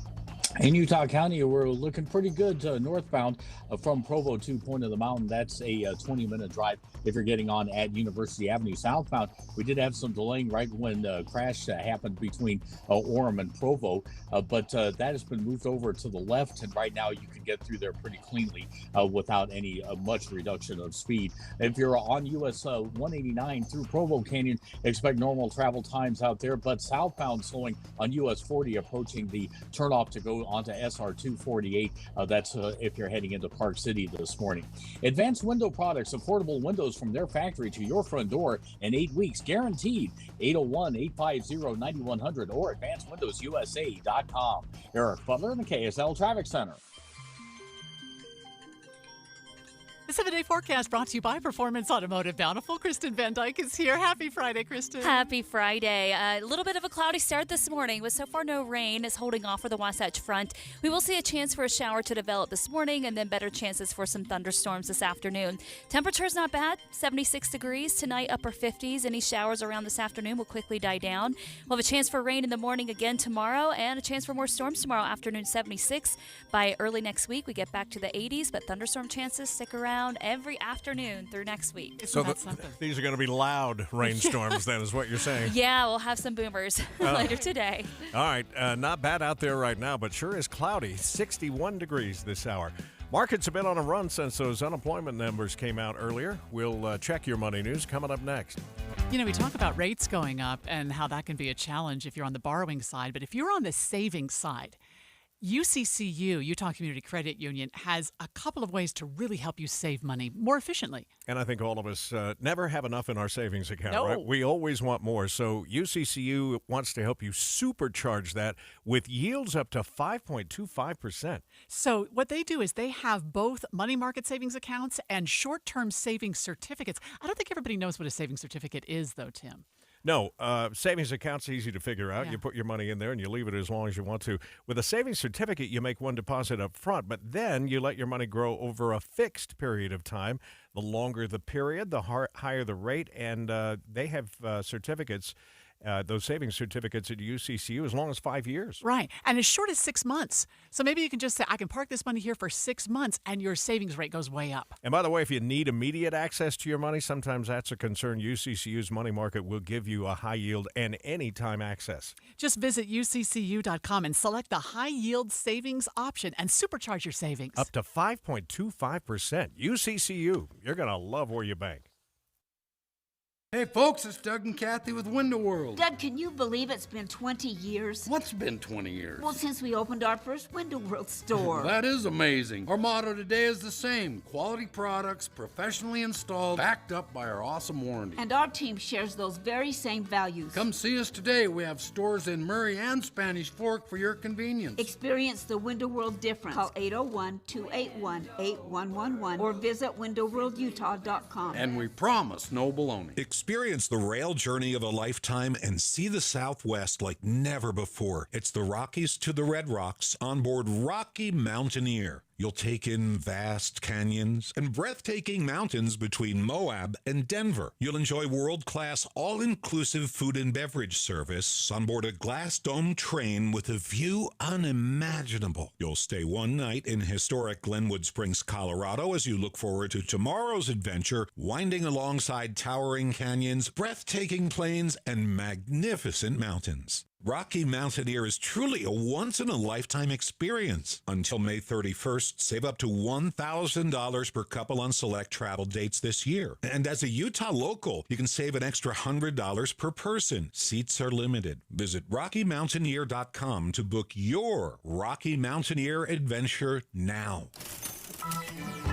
In Utah County, we're looking pretty good northbound from Provo to Point of the Mountain. That's a 20-minute drive if you're getting on at University Avenue. Southbound, we did have some delaying right when the crash happened between Orem and Provo, but that has been moved over to the left, and right now you can get through there pretty cleanly without any much reduction of speed. If you're on US 189 through Provo Canyon, expect normal travel times out there, but southbound slowing on US 40 approaching the turnoff to go slow onto SR 248. That's if you're heading into Park City this morning. Advanced Window Products, affordable windows from their factory to your front door in 8 weeks, guaranteed. 801-850-9100 or advancedwindowsusa.com. Eric Butler in the KSL Traffic Center. The 7-day forecast brought to you by Performance Automotive Bountiful. Kristen Van Dyke is here. Happy Friday, Kristen. Happy Friday. A little bit of a cloudy start this morning, with so far no rain is holding off for the Wasatch Front. We will see a chance for a shower to develop this morning and then better chances for some thunderstorms this afternoon. Temperature's not bad, 76 degrees. Tonight, upper 50s. Any showers around this afternoon will quickly die down. We'll have a chance for rain in the morning again tomorrow and a chance for more storms tomorrow afternoon, 76. By early next week, we get back to the 80s, but thunderstorm chances stick around every afternoon through next week. So these are going to be loud rainstorms then, is what you're saying? Yeah, we'll have some boomers later today. All right, not bad out there right now, but sure is cloudy. 61 degrees this hour. Markets have been on a run since those unemployment numbers came out earlier. We'll check your money news coming up next. You know, we talk about rates going up and how that can be a challenge if you're on the borrowing side, but if you're on the savings side, UCCU, Utah Community Credit Union, has a couple of ways to really help you save money more efficiently. And I think all of us never have enough in our savings account, No. right? We always want more. So UCCU wants to help you supercharge that with yields up to 5.25%. So what they do is they have both money market savings accounts and short-term savings certificates. I don't think everybody knows what a savings certificate is, though, Tim. No, savings account's easy to figure out. Yeah. You put your money in there and you leave it as long as you want to. With a savings certificate, you make one deposit up front, but then you let your money grow over a fixed period of time. The longer the period, the higher the rate, and they have certificates, those savings certificates at UCCU as long as 5 years. Right, and as short as 6 months. So maybe you can just say, I can park this money here for 6 months, and your savings rate goes way up. And by the way, if you need immediate access to your money, sometimes that's a concern. UCCU's Money Market will give you a high yield and anytime access. Just visit uccu.com and select the high yield savings option and supercharge your savings. Up to 5.25%. UCCU, you're going to love where you bank. Hey folks, it's Doug and Kathy with Window World. Doug, can you believe it's been 20 years? What's been 20 years? Well, since we opened our first Window World store. That is amazing. Our motto today is the same: quality products, professionally installed, backed up by our awesome warranty. And our team shares those very same values. Come see us today. We have stores in Murray and Spanish Fork for your convenience. Experience the Window World difference. Call 801-281-8111 or visit windowworldutah.com. And we promise no baloney. Experience the rail journey of a lifetime and see the Southwest like never before. It's the Rockies to the Red Rocks on board Rocky Mountaineer. You'll take in vast canyons and breathtaking mountains between Moab and Denver. You'll enjoy world-class, all-inclusive food and beverage service on board a glass-dome train with a view unimaginable. You'll stay one night in historic Glenwood Springs, Colorado, as you look forward to tomorrow's adventure, winding alongside towering canyons, breathtaking plains, and magnificent mountains. Rocky Mountaineer is truly a once-in-a-lifetime experience. Until May 31st, save up to $1,000 per couple on select travel dates this year. And as a Utah local, you can save an extra $100 per person. Seats are limited. Visit RockyMountaineer.com to book your Rocky Mountaineer adventure now.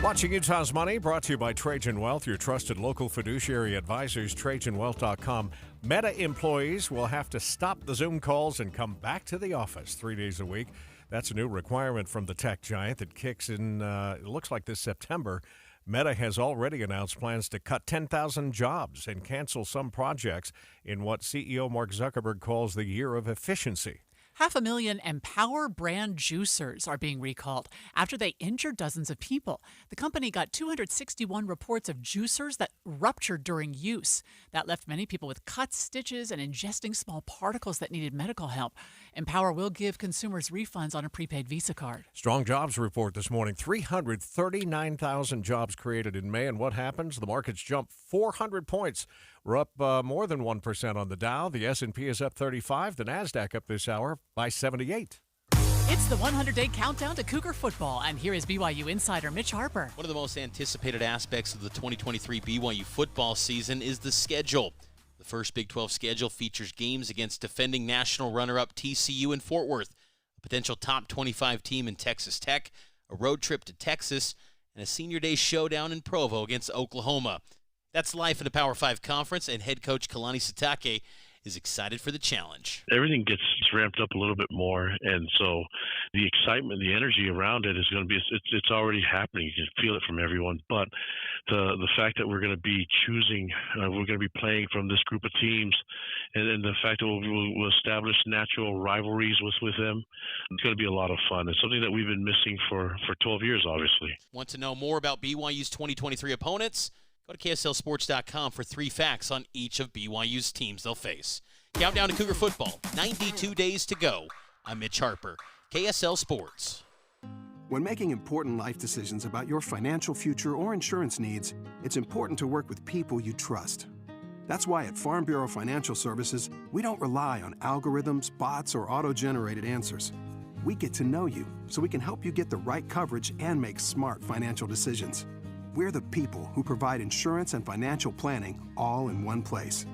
Watching Utah's Money, brought to you by Trajan Wealth, your trusted local fiduciary advisors, TrajanWealth.com. Meta employees will have to stop the Zoom calls and come back to the office 3 days a week. That's a new requirement from the tech giant that kicks in, it looks like this September. Meta has already announced plans to cut 10,000 jobs and cancel some projects in what CEO Mark Zuckerberg calls the year of efficiency. 500,000 Empower brand juicers are being recalled after they injured dozens of people. The company got 261 reports of juicers that ruptured during use. That left many people with cuts, stitches, and ingesting small particles that needed medical help. Empower will give consumers refunds on a prepaid Visa card. Strong jobs report this morning. 339,000 jobs created in May. And what happens? The markets jump 400 points. We're up more than 1% on the Dow. The S&P is up 35. The NASDAQ up this hour by 78. It's the 100-day countdown to Cougar football, and here is BYU insider Mitch Harper. One of the most anticipated aspects of the 2023 BYU football season is the schedule. The first Big 12 schedule features games against defending national runner-up TCU in Fort Worth, a potential top 25 team in Texas Tech, a road trip to Texas, and a senior day showdown in Provo against Oklahoma. That's life in the Power 5 conference, and head coach Kalani Sitake is excited for the challenge. Everything gets ramped up a little bit more, and so the excitement, the energy around it is going to be, it's already happening. You can feel it from everyone, but the fact that we're going to be choosing, we're going to be playing from this group of teams, and the fact that we'll establish natural rivalries with them, it's going to be a lot of fun. It's something that we've been missing for 12 years, obviously. Want to know more about BYU's 2023 opponents? Go to KSLSports.com for 3 facts on each of BYU's teams they'll face. Countdown to Cougar football, 92 days to go. I'm Mitch Harper, KSL Sports. When making important life decisions about your financial future or insurance needs, it's important to work with people you trust. That's why at Farm Bureau Financial Services, we don't rely on algorithms, bots, or auto-generated answers. We get to know you so we can help you get the right coverage and make smart financial decisions. We're the people who provide insurance and financial planning all in one place.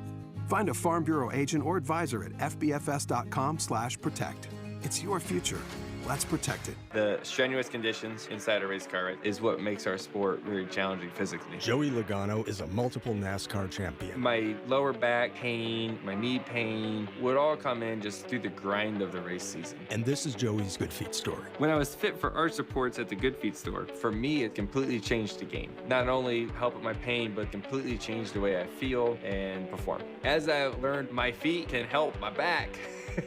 Find a Farm Bureau agent or advisor at fbfs.com/protect. It's your future. Let's protect it. The strenuous conditions inside a race car is what makes our sport very challenging physically. Joey Logano is a multiple NASCAR champion. My lower back pain, my knee pain would all come in just through the grind of the race season. And this is Joey's Good Feet story. When I was fit for arch supports at the Good Feet store, for me, it completely changed the game. Not only help with my pain, but completely changed the way I feel and perform. As I learned my feet can help my back,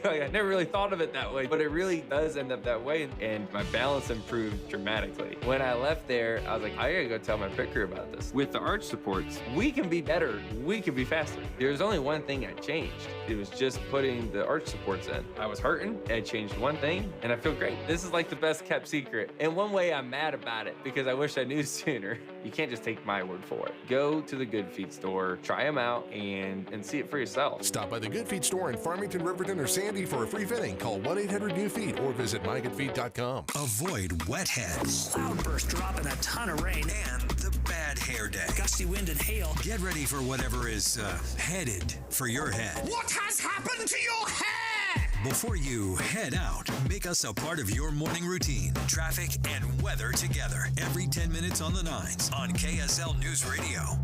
I never really thought of it that way, but it really does end up that way, and my balance improved dramatically. When I left there, I was like, I gotta go tell my pit crew about this. With the arch supports, we can be better, we can be faster. There's only one thing I changed. It was just putting the arch supports in. I was hurting, I changed one thing, and I feel great. This is like the best kept secret. In one way, I'm mad about it because I wish I knew sooner. You can't just take my word for it. Go to the Good Feet store, try them out, and see it for yourself. Stop by the Good Feet store in Farmington, Riverton, or Sandy for a free fitting. Call 1-800-NEW-FEET or visit mygoodfeet.com. Avoid wet heads. Cloudburst dropping a ton of rain. And the bad hair day. Gusty wind and hail. Get ready for whatever is headed for your head. What has happened to your head? Before you head out, make us a part of your morning routine. Traffic and weather together every 10 minutes on the 9s on KSL News Radio.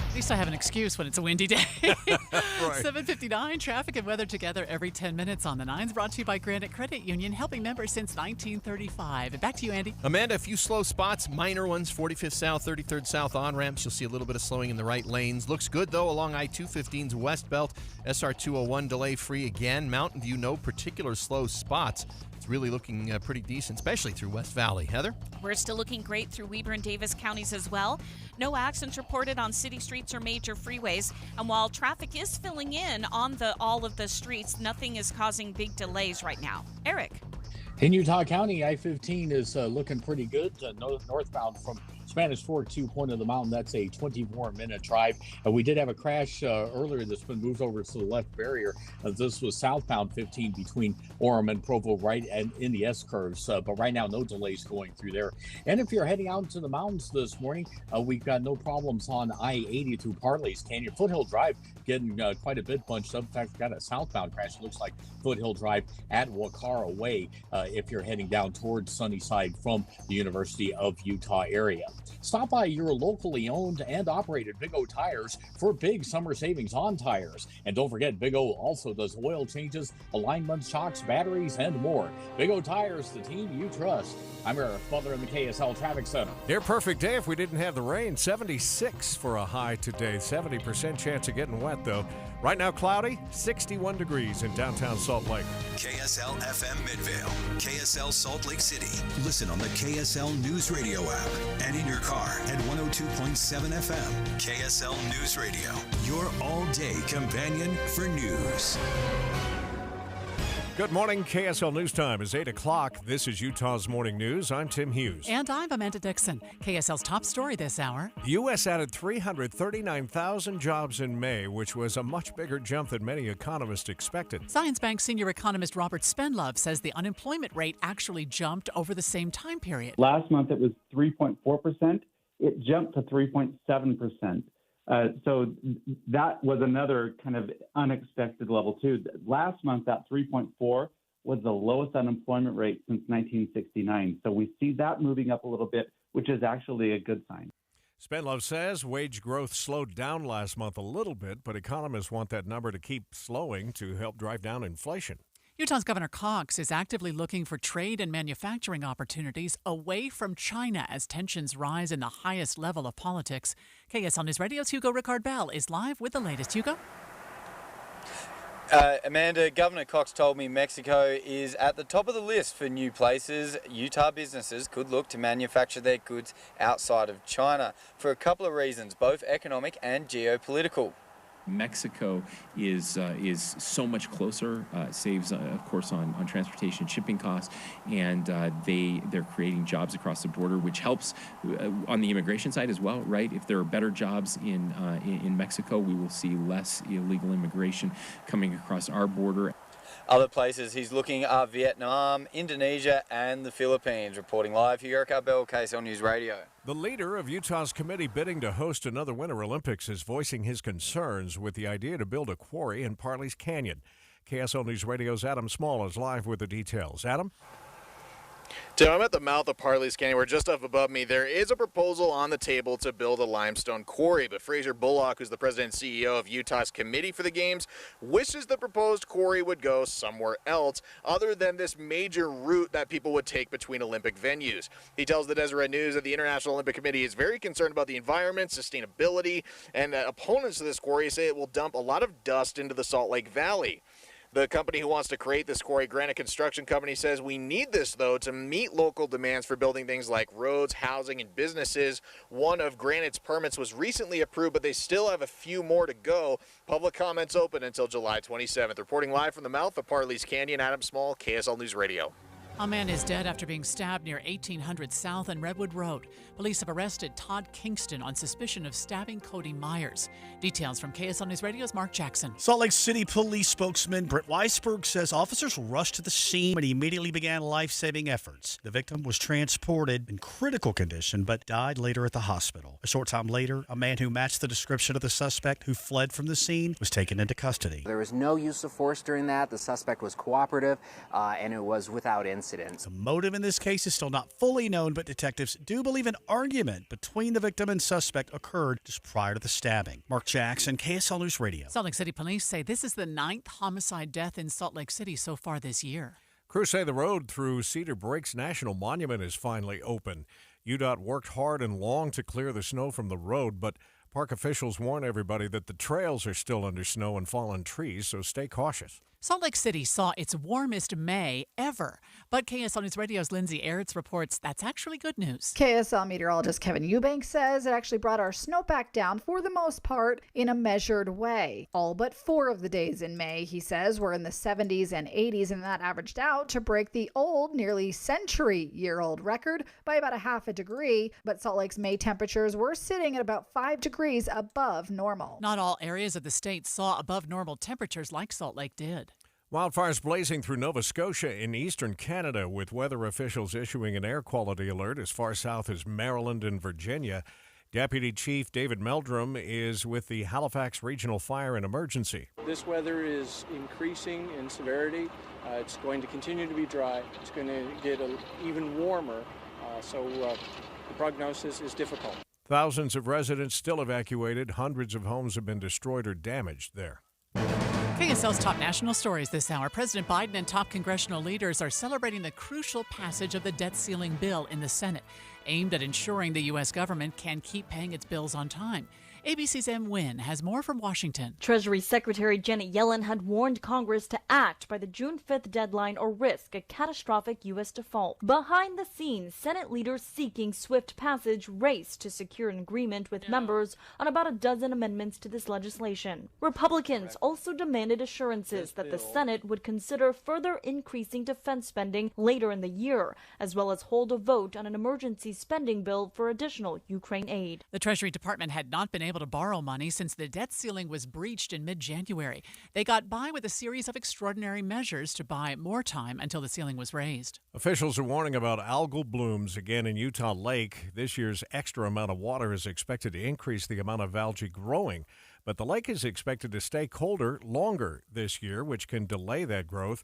At least I have an excuse when it's a windy day. 7:59, traffic and weather together every 10 minutes on the 9s, brought to you by Granite Credit Union, helping members since 1935. And back to you, Andy. Amanda, a few slow spots, minor ones, 45th South, 33rd South on-ramps. You'll see a little bit of slowing in the right lanes. Looks good, though, along I-215's west belt. SR 201 delay-free again. Mountain View, no particular slow spots. It's really looking pretty decent, especially through West Valley. Heather? We're still looking great through Weber and Davis counties as well. No accidents reported on city streets or major freeways. And while traffic is filling in on all of the streets, nothing is causing big delays right now. Eric? In Utah County, I-15 is looking pretty good. Northbound from Spanish Fork to Point of the Mountain, that's a 24-minute drive. We did have a crash earlier that's been moved over to the left barrier. This was southbound 15 between Orem and Provo, right and in the S-curves. But right now, no delays going through there. And if you're heading out to the mountains this morning, we've got no problems on I-80 through Parley's Canyon. Foothill Drive getting quite a bit bunched up. In fact, got a southbound crash. It looks like Foothill Drive at Wacara Way if you're heading down towards Sunnyside from the University of Utah area. Stop by your locally owned and operated Big O Tires for big summer savings on tires. And don't forget, Big O also does oil changes, alignments, shocks, batteries, and more. Big O Tires, the team you trust. I'm Eric Butler in the KSL Traffic Center. Near perfect day if we didn't have the rain. 76 for a high today. 70% chance of getting wet, though. Right now, cloudy, 61 degrees in downtown Salt Lake. KSL FM Midvale, KSL Salt Lake City. Listen on the KSL News Radio app and in your car at 102.7 FM. KSL News Radio, your all-day companion for news. Good morning. KSL News Time is 8 o'clock. This is Utah's Morning News. I'm Tim Hughes. And I'm Amanda Dixon. KSL's top story this hour. The U.S. added 339,000 jobs in May, which was a much bigger jump than many economists expected. Science Bank senior economist Robert Spenlove says the unemployment rate actually jumped over the same time period. Last month it was 3.4%. It jumped to 3.7%. So that was another kind of unexpected level too. Last month, that 3.4 was the lowest unemployment rate since 1969. So we see that moving up a little bit, which is actually a good sign. Spendlove says wage growth slowed down last month a little bit, but economists want that number to keep slowing to help drive down inflation. Utah's Governor Cox is actively looking for trade and manufacturing opportunities away from China as tensions rise in the highest level of politics. KSL News Radio's Hugo Ricard-Bell is live with the latest. Hugo? Amanda, Governor Cox told me Mexico is at the top of the list for new places Utah businesses could look to manufacture their goods outside of China for a couple of reasons, both economic and geopolitical. Mexico is so much closer, saves, of course, on transportation shipping costs, and they're creating jobs across the border, which helps on the immigration side as well, right? If there are better jobs in Mexico, we will see less illegal immigration coming across our border. Other places he's looking are Vietnam, Indonesia, and the Philippines. Reporting live, Hugo Ricard-Bell, KSL News Radio. The leader of Utah's committee bidding to host another Winter Olympics is voicing his concerns with the idea to build a quarry in Parley's Canyon. KSL News Radio's Adam Small is live with the details. Adam? Tim, I'm at the mouth of Parley's Canyon, where just up above me there is a proposal on the table to build a limestone quarry. But Fraser Bullock, who's the president and CEO of Utah's committee for the games, wishes the proposed quarry would go somewhere else other than this major route that people would take between Olympic venues. He tells the Deseret News that the International Olympic Committee is very concerned about the environment, sustainability, and opponents of this quarry say it will dump a lot of dust into the Salt Lake Valley. The company who wants to create this quarry, Granite Construction Company, says we need this, though, to meet local demands for building things like roads, housing, and businesses. One of Granite's permits was recently approved, but they still have a few more to go. Public comments open until July 27th. Reporting live from the mouth of Parley's Canyon, Adam Small, KSL News Radio. A man is dead after being stabbed near 1800 South and Redwood Road. Police have arrested Todd Kingston on suspicion of stabbing Cody Myers. Details from KSL News Radio's Mark Jackson. Salt Lake City Police spokesman Brett Weisberg says officers rushed to the scene and immediately began life-saving efforts. The victim was transported in critical condition but died later at the hospital. A short time later, a man who matched the description of the suspect who fled from the scene was taken into custody. There was no use of force during that. The suspect was cooperative and it was without incident. The motive in this case is still not fully known, but detectives do believe an argument between the victim and suspect occurred just prior to the stabbing. Mark Jackson, KSL News Radio. Salt Lake City police say this is the 9th homicide death in Salt Lake City so far this year. Crews say the road through Cedar Breaks National Monument is finally open. UDOT worked hard and long to clear the snow from the road, but park officials warn everybody that the trails are still under snow and fallen trees, so stay cautious. Salt Lake City saw its warmest May ever, but KSL News Radio's Lindsay Aerts reports that's actually good news. KSL meteorologist Kevin Eubank says it actually brought our snowpack down for the most part in a measured way. All but 4 of the days in May, he says, were in the 70s and 80s, and that averaged out to break the old, nearly century-year-old record by about a half a degree, but Salt Lake's May temperatures were sitting at about 5 degrees above normal. Not all areas of the state saw above normal temperatures like Salt Lake did. Wildfires blazing through Nova Scotia in eastern Canada, with weather officials issuing an air quality alert as far south as Maryland and Virginia. Deputy Chief David Meldrum is with the Halifax Regional Fire and Emergency. This weather is increasing in severity. It's going to continue to be dry. It's going to get even warmer, so the prognosis is difficult. Thousands of residents still evacuated. Hundreds of homes have been destroyed or damaged there. KSL's top national stories this hour. President Biden and top congressional leaders are celebrating the crucial passage of the debt ceiling bill in the Senate, aimed at ensuring the U.S. government can keep paying its bills on time. ABC's M. Wynn has more from Washington. Treasury Secretary Janet Yellen had warned Congress to act by the June 5th deadline or risk a catastrophic U.S. default. Behind the scenes, Senate leaders seeking swift passage raced to secure an agreement with members on about a dozen amendments to this legislation. Republicans also demanded assurances that the Senate would consider further increasing defense spending later in the year, as well as hold a vote on an emergency spending bill for additional Ukraine aid. The Treasury Department had not been able to borrow money since the debt ceiling was breached in mid-January. They got by with a series of extraordinary measures to buy more time until the ceiling was raised. Officials are warning about algal blooms again in Utah Lake. This year's extra amount of water is expected to increase the amount of algae growing, but the lake is expected to stay colder longer this year, which can delay that growth.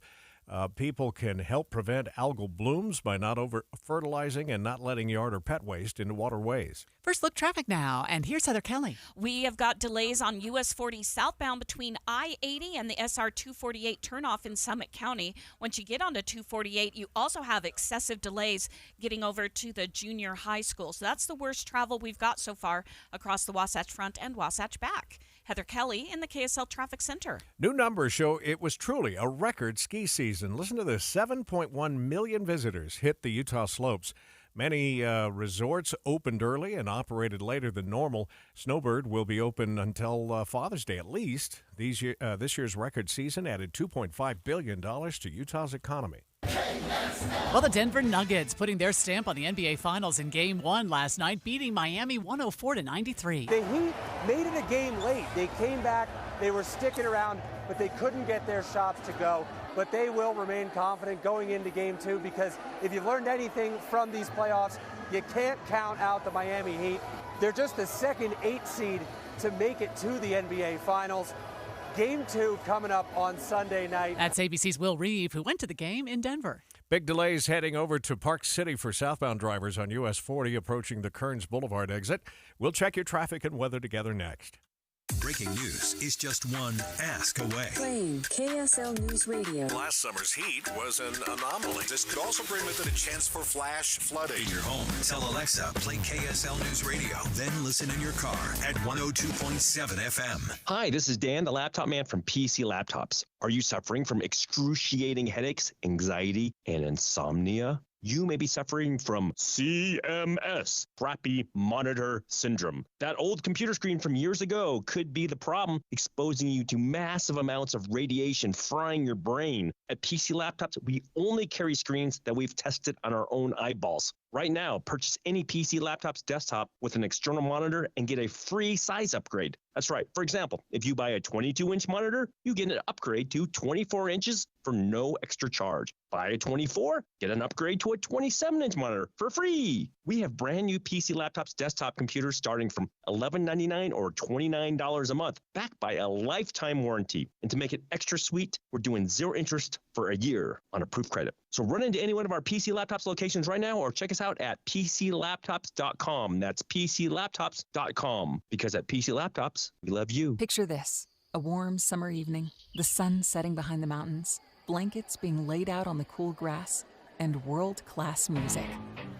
People can help prevent algal blooms by not over-fertilizing and not letting yard or pet waste into waterways. First look traffic now, and here's Heather Kelly. We have got delays on US 40 southbound between I-80 and the SR 248 turnoff in Summit County. Once you get onto 248, you also have excessive delays getting over to the junior high school. So that's the worst travel we've got so far across the Wasatch Front and Wasatch Back. Heather Kelly in the KSL Traffic Center. New numbers show it was truly a record ski season. Listen to this, 7.1 million visitors hit the Utah slopes. Many resorts opened early and operated later than normal. Snowbird will be open until Father's Day at least. This year's record season added $2.5 billion to Utah's economy. Well, the Denver Nuggets putting their stamp on the NBA Finals in Game 1 last night, beating Miami 104-93. The Heat made it a game late. They came back, they were sticking around, but they couldn't get their shots to go. But they will remain confident going into Game 2 because if you've learned anything from these playoffs, you can't count out the Miami Heat. They're just the second 8 seed to make it to the NBA Finals. Game 2 coming up on Sunday night. That's ABC's Will Reeve, who went to the game in Denver. Big delays heading over to Park City for southbound drivers on US 40 approaching the Kearns Boulevard exit. We'll check your traffic and weather together next. Breaking news is just one ask away. Playing KSL News Radio. Last summer's heat was an anomaly. This could also bring with it a chance for flash flooding. In your home, tell Alexa, play KSL News Radio. Then listen in your car at 102.7 FM. Hi, this is Dan, the laptop man from PC Laptops. Are you suffering from excruciating headaches, anxiety, and insomnia? You may be suffering from CMS, crappy monitor syndrome. That old computer screen from years ago could be the problem, exposing you to massive amounts of radiation frying your brain. At PC Laptops, we only carry screens that we've tested on our own eyeballs. Right now, purchase any PC Laptops desktop with an external monitor and get a free size upgrade. That's right. For example, if you buy a 22-inch monitor, you get an upgrade to 24 inches for no extra charge. Buy a 24, get an upgrade to a 27-inch monitor for free. We have brand new PC Laptops desktop computers starting from $11.99 or $29 a month, backed by a lifetime warranty. And to make it extra sweet, we're doing 0 interest for a year on approved credit. So run into any one of our PC Laptops locations right now or check us out at PCLaptops.com. That's PCLaptops.com. Because at PC Laptops, we love you. Picture this. A warm summer evening, the sun setting behind the mountains, blankets being laid out on the cool grass, and world-class music.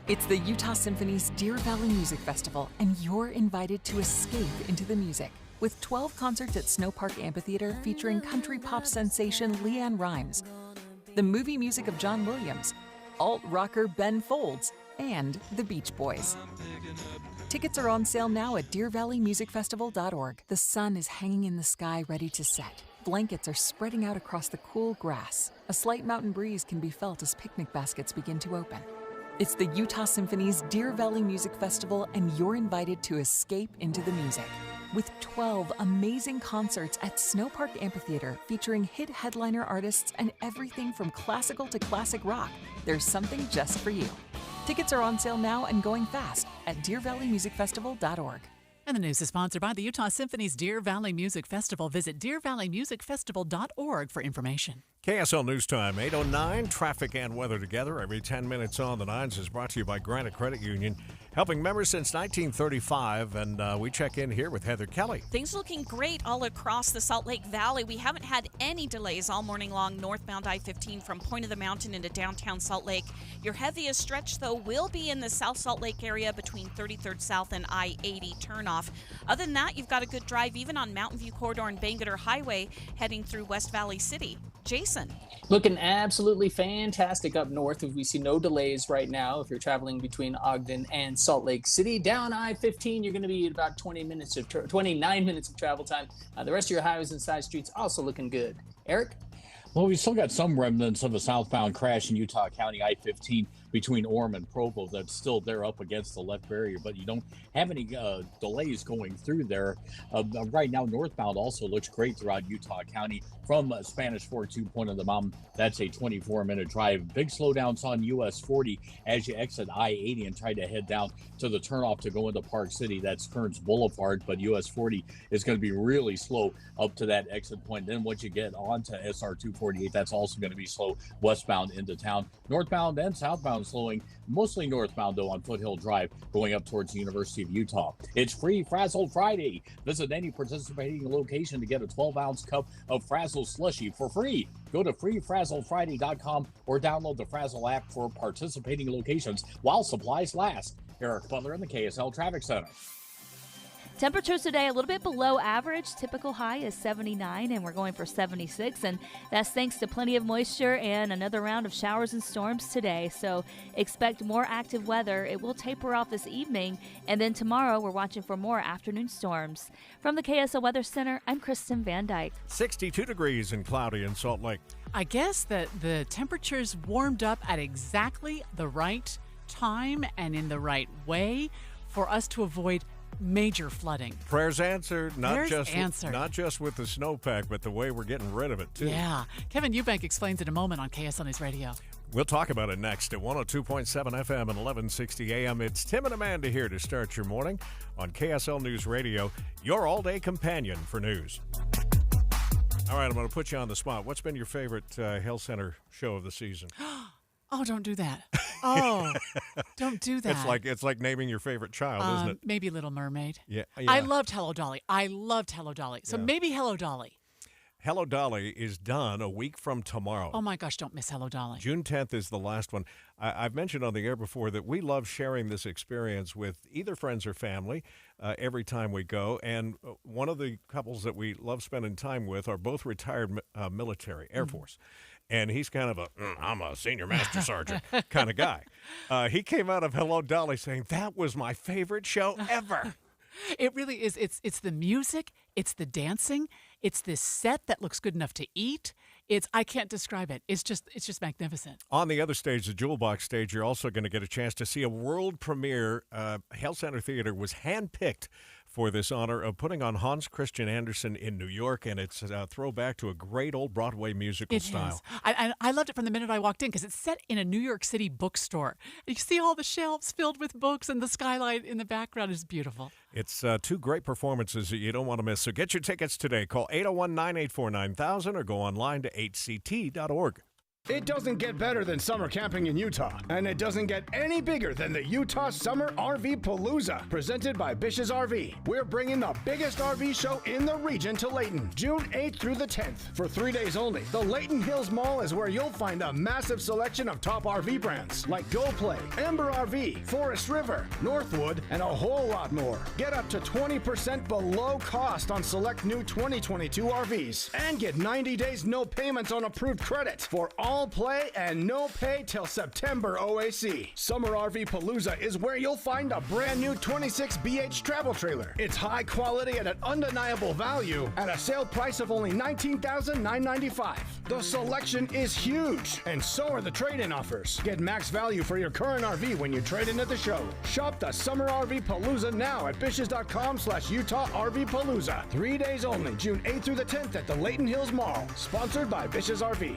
It's the Utah Symphony's Deer Valley Music Festival, and you're invited to escape into the music. With 12 concerts at Snow Park Amphitheater featuring country pop sensation LeAnn Rimes, the movie music of John Williams, alt-rocker Ben Folds, and the Beach Boys. Tickets are on sale now at DeerValleyMusicFestival.org. The sun is hanging in the sky ready to set. Blankets are spreading out across the cool grass. A slight mountain breeze can be felt as picnic baskets begin to open. It's the Utah Symphony's Deer Valley Music Festival, and you're invited to escape into the music. With 12 amazing concerts at Snow Park Amphitheater featuring hit headliner artists and everything from classical to classic rock, there's something just for you. Tickets are on sale now and going fast at DeerValleyMusicFestival.org. And the news is sponsored by the Utah Symphony's Deer Valley Music Festival. Visit DeerValleyMusicFestival.org for information. KSL News Time, 8:09. Traffic and weather together every 10 minutes on the 9s is brought to you by Granite Credit Union, helping members since 1935. And we check in here with Heather Kelly. Things looking great all across the Salt Lake Valley. We haven't had any delays all morning long northbound I-15 from Point of the Mountain into downtown Salt Lake. Your heaviest stretch, though, will be in the South Salt Lake area between 33rd South and I-80 turnoff. Other than that, you've got a good drive even on Mountain View Corridor and Bangerter Highway heading through West Valley City. Jason. Looking absolutely fantastic up north. We see no delays right now if you're traveling between Ogden and Salt Lake City. Down I-15, you're going to be at about 29 minutes of travel time. The rest of your highways and side streets also looking good. Eric? Well, we still got some remnants of a southbound crash in Utah County, I-15, between Orem and Provo that's still there up against the left barrier, but you don't have any delays going through there. Right now, northbound also looks great throughout Utah County from Spanish Fort to Point of the Mountain. That's a 24-minute drive. Big slowdowns on US 40 as you exit I-80 and try to head down to the turnoff to go into Park City. That's Kearns Boulevard, but US 40 is going to be really slow up to that exit point. Then once you get onto SR 248, that's also going to be slow westbound into town. Northbound and southbound slowing, mostly northbound though on Foothill Drive going up towards the University of Utah. It's Free Frazzle Friday. Visit any participating location to get a 12-ounce cup of Frazzle slushy for free. Go to freefrazzlefriday.com or download the Frazzle app for participating locations while supplies last. Eric Butler in the KSL Traffic Center. Temperatures today a little bit below average. Typical high is 79 and we're going for 76, and that's thanks to plenty of moisture and another round of showers and storms today. So expect more active weather. It will taper off this evening, and then tomorrow we're watching for more afternoon storms. From the KSL Weather Center, I'm Kristen Van Dyke. 62 degrees and cloudy in Salt Lake. I guess that the temperatures warmed up at exactly the right time and in the right way for us to avoid major flooding. Prayers answered, not just with the snowpack, but the way we're getting rid of it, too. Yeah. Kevin Eubank explains in a moment on KSL News Radio. We'll talk about it next at 102.7 FM and 1160 AM. It's Tim and Amanda here to start your morning on KSL News Radio, your all-day companion for news. All right, I'm going to put you on the spot. What's been your favorite Health Center show of the season? Oh, don't do that. Oh, don't do that. It's like naming your favorite child, isn't it? Maybe Little Mermaid. Yeah. I loved Hello Dolly. So maybe Hello Dolly. Hello Dolly is done a week from tomorrow. Oh my gosh, don't miss Hello Dolly. June 10th is the last one. I've mentioned on the air before that we love sharing this experience with either friends or family every time we go. And one of the couples that we love spending time with are both retired military, Air Force. And he's kind of I'm a senior master sergeant kind of guy. He came out of Hello Dolly saying, that was my favorite show ever. It really is. It's the music. It's the dancing. It's this set that looks good enough to eat. I can't describe it. It's just magnificent. On the other stage, the Jewel Box stage, you're also going to get a chance to see a world premiere. Health Center Theater was handpicked for this honor of putting on Hans Christian Andersen in New York, and it's a throwback to a great old Broadway musical style. I loved it from the minute I walked in because it's set in a New York City bookstore. You see all the shelves filled with books, and the skylight in the background is beautiful. It's two great performances that you don't want to miss. So get your tickets today. Call 801-984-9000 or go online to hct.org. It doesn't get better than summer camping in Utah, and it doesn't get any bigger than the Utah Summer RV Palooza, presented by Bish's RV. We're bringing the biggest RV show in the region to Layton, June 8th through the 10th. For 3 days only, the Layton Hills Mall is where you'll find a massive selection of top RV brands like Go Play, Ember RV, Forest River, Northwood, and a whole lot more. Get up to 20% below cost on select new 2022 RVs, and get 90 days no payments on approved credit for all play and no pay till September OAC. Summer RV Palooza is where you'll find a brand new 26BH travel trailer. It's high quality at an undeniable value at a sale price of only $19,995. The selection is huge, and so are the trade-in offers. Get max value for your current RV when you trade in at the show. Shop the Summer RV Palooza now at bishes.com/Utah RV Palooza. 3 days only, June 8th through the 10th at the Layton Hills Mall. Sponsored by Bish's RV.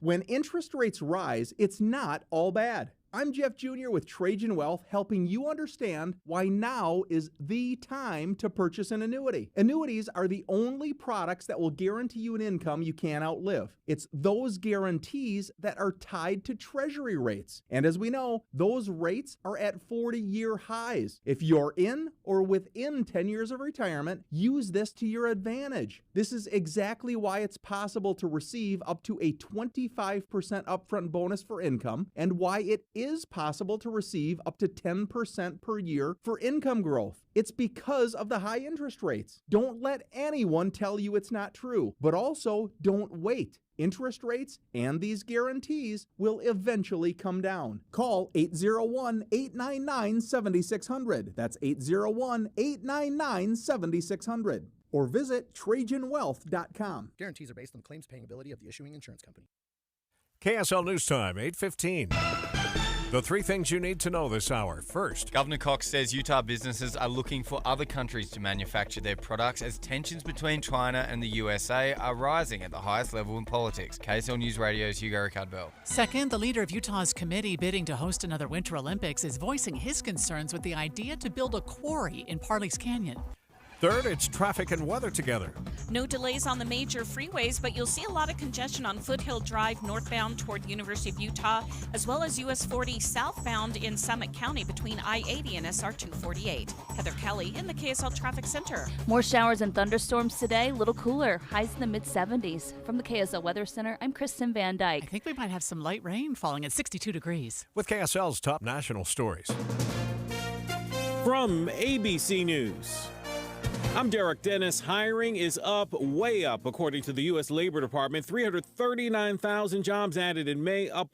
When interest rates rise, it's not all bad. I'm Jeff Jr. with Trajan Wealth, helping you understand why now is the time to purchase an annuity. Annuities are the only products that will guarantee you an income you can't outlive. It's those guarantees that are tied to Treasury rates. And as we know, those rates are at 40-year highs. If you're in or within 10 years of retirement, use this to your advantage. This is exactly why it's possible to receive up to a 25% upfront bonus for income, and why it is possible to receive up to 10% per year for income growth. It's because of the high interest rates. Don't let anyone tell you it's not true, but also don't wait. Interest rates and these guarantees will eventually come down. Call 801-899-7600. That's 801-899-7600. Or visit TrajanWealth.com. Guarantees are based on the claims paying ability of the issuing insurance company. KSL News Time, 8:15. The three things you need to know this hour. First, Governor Cox says Utah businesses are looking for other countries to manufacture their products as tensions between China and the USA are rising at the highest level in politics. KSL News Radio's Hugo Ricard-Bell. Second, the leader of Utah's committee bidding to host another Winter Olympics is voicing his concerns with the idea to build a quarry in Parley's Canyon. Third, it's traffic and weather together. No delays on the major freeways, but you'll see a lot of congestion on Foothill Drive northbound toward the University of Utah, as well as US 40 southbound in Summit County between I-80 and SR 248. Heather Kelly in the KSL Traffic Center. More showers and thunderstorms today, little cooler, highs in the mid-70s. From the KSL Weather Center, I'm Kristen Van Dyke. I think we might have some light rain falling at 62 degrees. With KSL's top national stories. From ABC News. I'm Derek Dennis. Hiring is way up, according to the U.S. Labor Department. 339,000 jobs added in May, up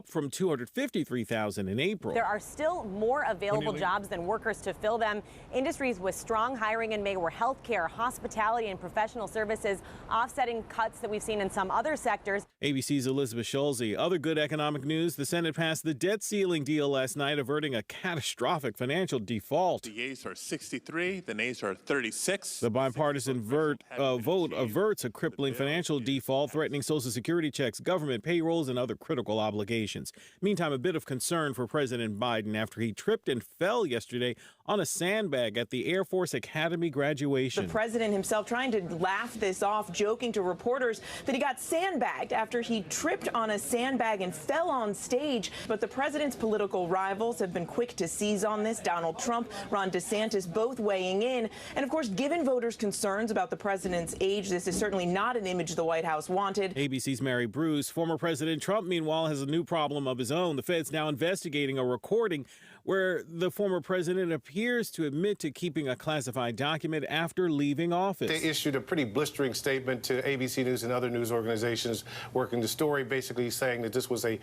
from 253,000 in April. There are still more available jobs than workers to fill them. Industries with strong hiring in May were healthcare, hospitality, and professional services, offsetting cuts that we've seen in some other sectors. ABC's Elizabeth Schulze. Other good economic news, the Senate passed the debt ceiling deal last night, averting a catastrophic financial default. The yeas are 63, the nays are 36. The bipartisan vote averts a crippling financial default, threatening Social Security checks, government payrolls, and other critical obligations. Meantime, a bit of concern for President Biden after he tripped and fell yesterday on a sandbag at the Air Force Academy graduation. The president himself trying to laugh this off, joking to reporters that he got sandbagged after he tripped on a sandbag and fell on stage. But the president's political rivals have been quick to seize on this. Donald Trump, Ron DeSantis, both weighing in. And of course, given voters' concerns about the president's age, this is certainly not an image the White House wanted. ABC's Mary Bruce. Former President Trump, meanwhile, has a new problem of his own. The Fed's now investigating a recording where the former president appears to admit to keeping a classified document after leaving office. They issued a pretty blistering statement to ABC News and other news organizations working the story, basically saying that this was a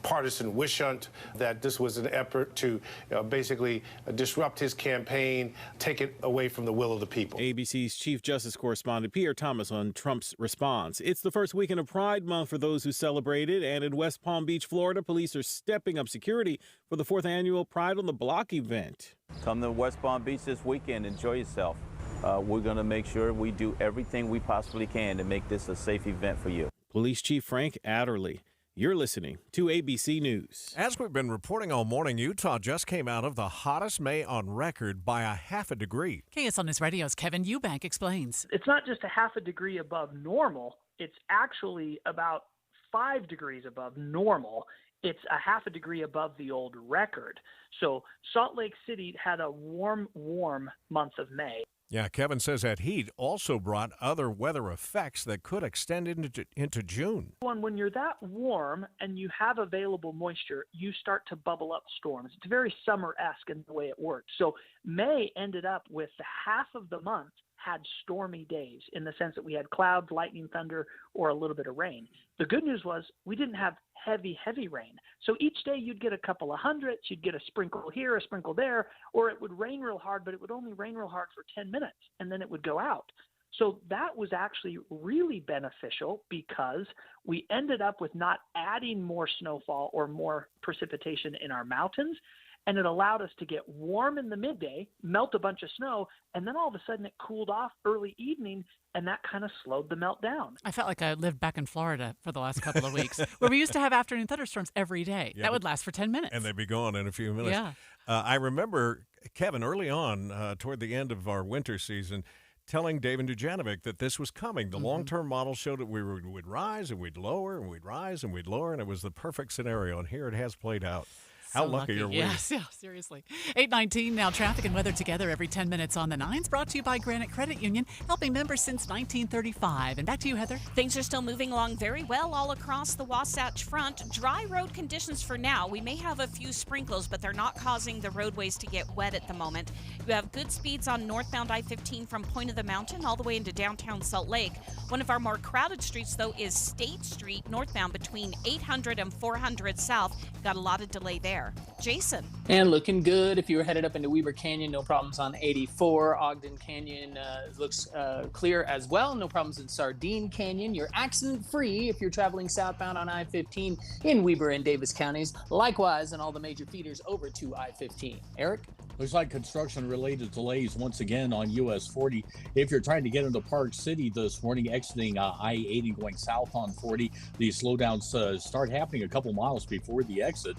partisan witch hunt, that this was an effort to basically disrupt his campaign, take it away from the will of the people. ABC's Chief Justice Correspondent Pierre Thomas on Trump's response. It's the first weekend of Pride Month for those who celebrate it, and in West Palm Beach, Florida, police are stepping up security for the 4th annual Pride on the Block event. Come to West Palm Beach this weekend, enjoy yourself. We're going to make sure we do everything we possibly can to make this a safe event for you. Police Chief Frank Adderley. You're listening to ABC News. As we've been reporting all morning, Utah just came out of the hottest May on record by a half a degree. KSL News Radio's Kevin Eubank explains. It's not just a half a degree above normal. It's actually about 5 degrees above normal. It's a half a degree above the old record. So Salt Lake City had a warm month of May. Yeah, Kevin says that heat also brought other weather effects that could extend into June. When you're that warm and you have available moisture, you start to bubble up storms. It's very summer-esque in the way it works. So May ended up with half of the month had stormy days in the sense that we had clouds, lightning, thunder, or a little bit of rain. The good news was we didn't have heavy rain. So each day you'd get a couple of hundredths, you'd get a sprinkle here, a sprinkle there, or it would rain real hard, but it would only rain real hard for 10 minutes, and then it would go out. So that was actually really beneficial because we ended up with not adding more snowfall or more precipitation in our mountains, and it allowed us to get warm in the midday, melt a bunch of snow, and then all of a sudden it cooled off early evening, and that kind of slowed the melt down. I felt like I lived back in Florida for the last couple of weeks, where we used to have afternoon thunderstorms every day. That would last for 10 minutes. And they'd be gone in a few minutes. Yeah. I remember, Kevin, early on, toward the end of our winter season, telling David Dujanovic that this was coming. The long-term model showed that we would rise and we'd lower and we'd rise and we'd lower, and it was the perfect scenario, and here it has played out. How lucky are we? Yes, yeah, seriously. 8:19 now. Traffic and weather together every 10 minutes on the 9s. Brought to you by Granite Credit Union, helping members since 1935. And back to you, Heather. Things are still moving along very well all across the Wasatch Front. Dry road conditions for now. We may have a few sprinkles, but they're not causing the roadways to get wet at the moment. You have good speeds on northbound I-15 from Point of the Mountain all the way into downtown Salt Lake. One of our more crowded streets, though, is State Street northbound between 800 and 400 South. Got a lot of delay there. there. Jason. And looking good if you were headed up into Weber Canyon. No problems on 84. Ogden Canyon looks clear as well. No problems in Sardine Canyon. You're accident-free if you're traveling southbound on I-15 in Weber and Davis counties. Likewise in all the major feeders over to I-15. Eric? Looks like construction-related delays once again on US 40. If you're trying to get into Park City this morning, exiting I-80 going south on 40, the slowdowns start happening a couple miles before the exit.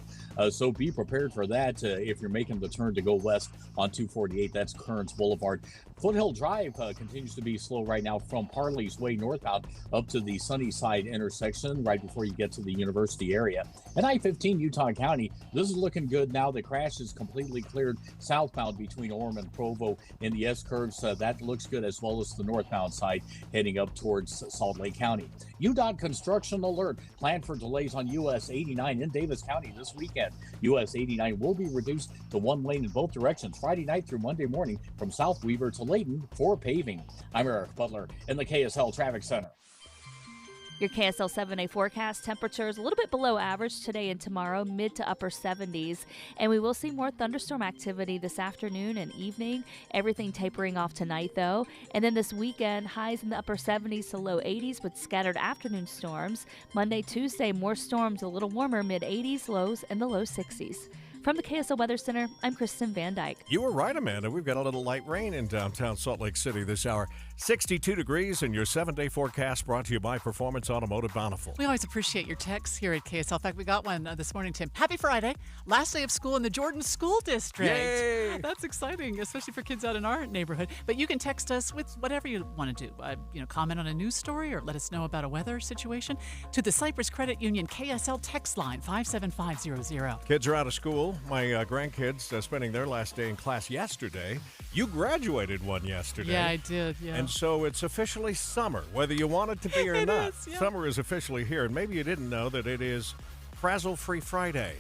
So be prepared for that if you're making the turn to go west on 248. That's Kearns Boulevard. Foothill Drive continues to be slow right now from Parley's Way northbound up to the Sunnyside intersection right before you get to the university area. And I-15 Utah County, this is looking good now. The crash is completely cleared southbound between Orem and Provo in the S-curves. That looks good, as well as the northbound side heading up towards Salt Lake County. UDOT construction alert planned for delays on US 89 in Davis County this weekend. US 89 will be reduced to one lane in both directions Friday night through Monday morning from South Weaver to Layton for paving. I'm Eric Butler in the KSL Traffic Center. Your KSL 7-day forecast, temperatures a little bit below average today and tomorrow, mid to upper 70s. And we will see more thunderstorm activity this afternoon and evening. Everything tapering off tonight, though. And then this weekend, highs in the upper 70s to low 80s with scattered afternoon storms. Monday, Tuesday, more storms, a little warmer, mid 80s, lows in the low 60s. From the KSL Weather Center, I'm Kristen Van Dyke. You were right, Amanda. We've got a little light rain in downtown Salt Lake City this hour. 62 degrees, and your 7-day forecast brought to you by Performance Automotive Bountiful. We always appreciate your texts here at KSL. In fact, we got one this morning, Tim. Happy Friday. Last day of school in the Jordan School District. Yay! That's exciting, especially for kids out in our neighborhood. But you can text us with whatever you want to do. Comment on a news story or let us know about a weather situation to the Cypress Credit Union KSL text line 57500. Kids are out of school. My grandkids spending their last day in class yesterday. You graduated one yesterday. Yeah, I did. Yeah. And so it's officially summer, whether you want it to be or not. Is, yeah. Summer is officially here, and maybe you didn't know that it is Frazzle Free Friday.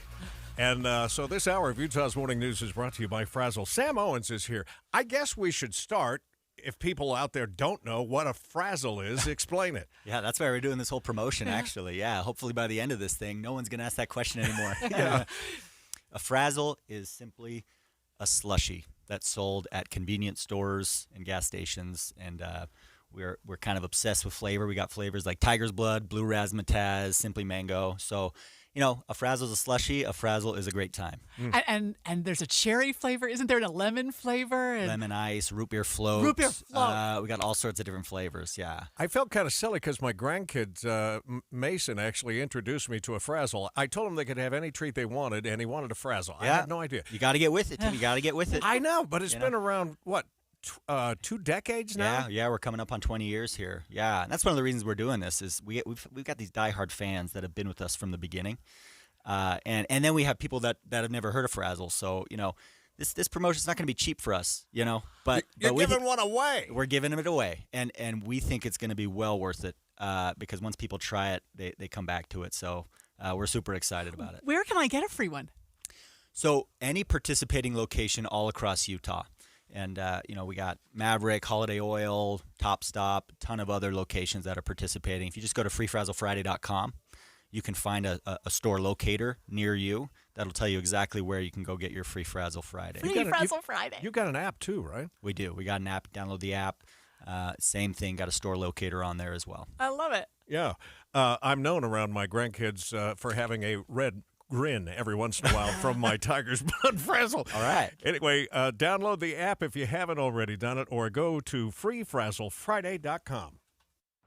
And so this hour of Utah's Morning News is brought to you by Frazzle. Sam Owens is here. I guess we should start. If people out there don't know what a frazzle is, explain it. Yeah, that's why we're doing this whole promotion, actually. Yeah, hopefully by the end of this thing, no one's going to ask that question anymore. Yeah. A frazzle is simply a slushie that's sold at convenience stores and gas stations, and we're kind of obsessed with flavor. We got flavors like Tiger's Blood, Blue Razzmatazz, Simply Mango. So, a frazzle is a slushie. A frazzle is a great time. And there's a cherry flavor. Isn't there a lemon flavor? Lemon ice, root beer float. Root beer float. We got all sorts of different flavors, yeah. I felt kind of silly because my grandkids, Mason, actually introduced me to a frazzle. I told him they could have any treat they wanted, and he wanted a frazzle. Yeah. I had no idea. You got to get with it, Tim. You got to get with it. I know, but it's been around, what, 2 decades now? Yeah, we're coming up on 20 years here. Yeah, and that's one of the reasons we're doing this is we've got these diehard fans that have been with us from the beginning. And then we have people that have never heard of Frazzle. So, this promotion's not going to be cheap for us, But You're giving one away. We're giving it away. And we think it's going to be well worth it because once people try it, they come back to it. So we're super excited about it. Where can I get a free one? So any participating location all across Utah. And, we got Maverick, Holiday Oil, Top Stop, a ton of other locations that are participating. If you just go to freefrazzlefriday.com, you can find a store locator near you that'll tell you exactly where you can go get your free Frazzle Friday. Frazzle Friday. You got an app too, right? We do. We got an app. Download the app. Same thing. Got a store locator on there as well. I love it. Yeah. I'm known around my grandkids for having a red grin every once in a while from my Tiger's Blood frazzle. All right. Anyway, download the app if you haven't already done it, or go to freefrazzlefriday.com.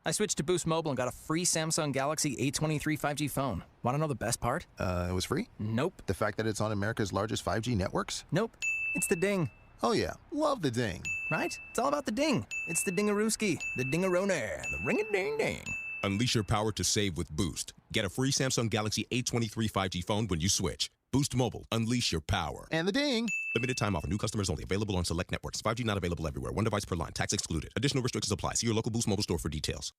I switched to Boost Mobile and got a free Samsung Galaxy A23 5G phone. Want to know the best part? It was free? Nope. The fact that it's on America's largest 5G networks? Nope. It's the ding. Oh yeah, love the ding. Right? It's all about the ding. It's the dingarooski, the dingaroner, the ring-a-ding-ding. Unleash your power to save with Boost. Get a free Samsung Galaxy A23 5G phone when you switch. Boost Mobile. Unleash your power. And the ding. Limited time offer. New customers only. Available on select networks. 5G not available everywhere. One device per line. Tax excluded. Additional restrictions apply. See your local Boost Mobile store for details.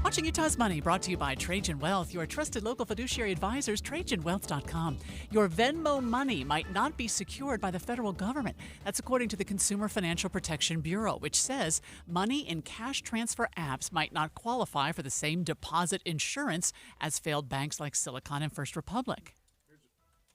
Watching Utah's Money, brought to you by Trajan Wealth, your trusted local fiduciary advisors, TrajanWealth.com. Your Venmo money might not be secured by the federal government. That's according to the Consumer Financial Protection Bureau, which says money in cash transfer apps might not qualify for the same deposit insurance as failed banks like Silicon and First Republic.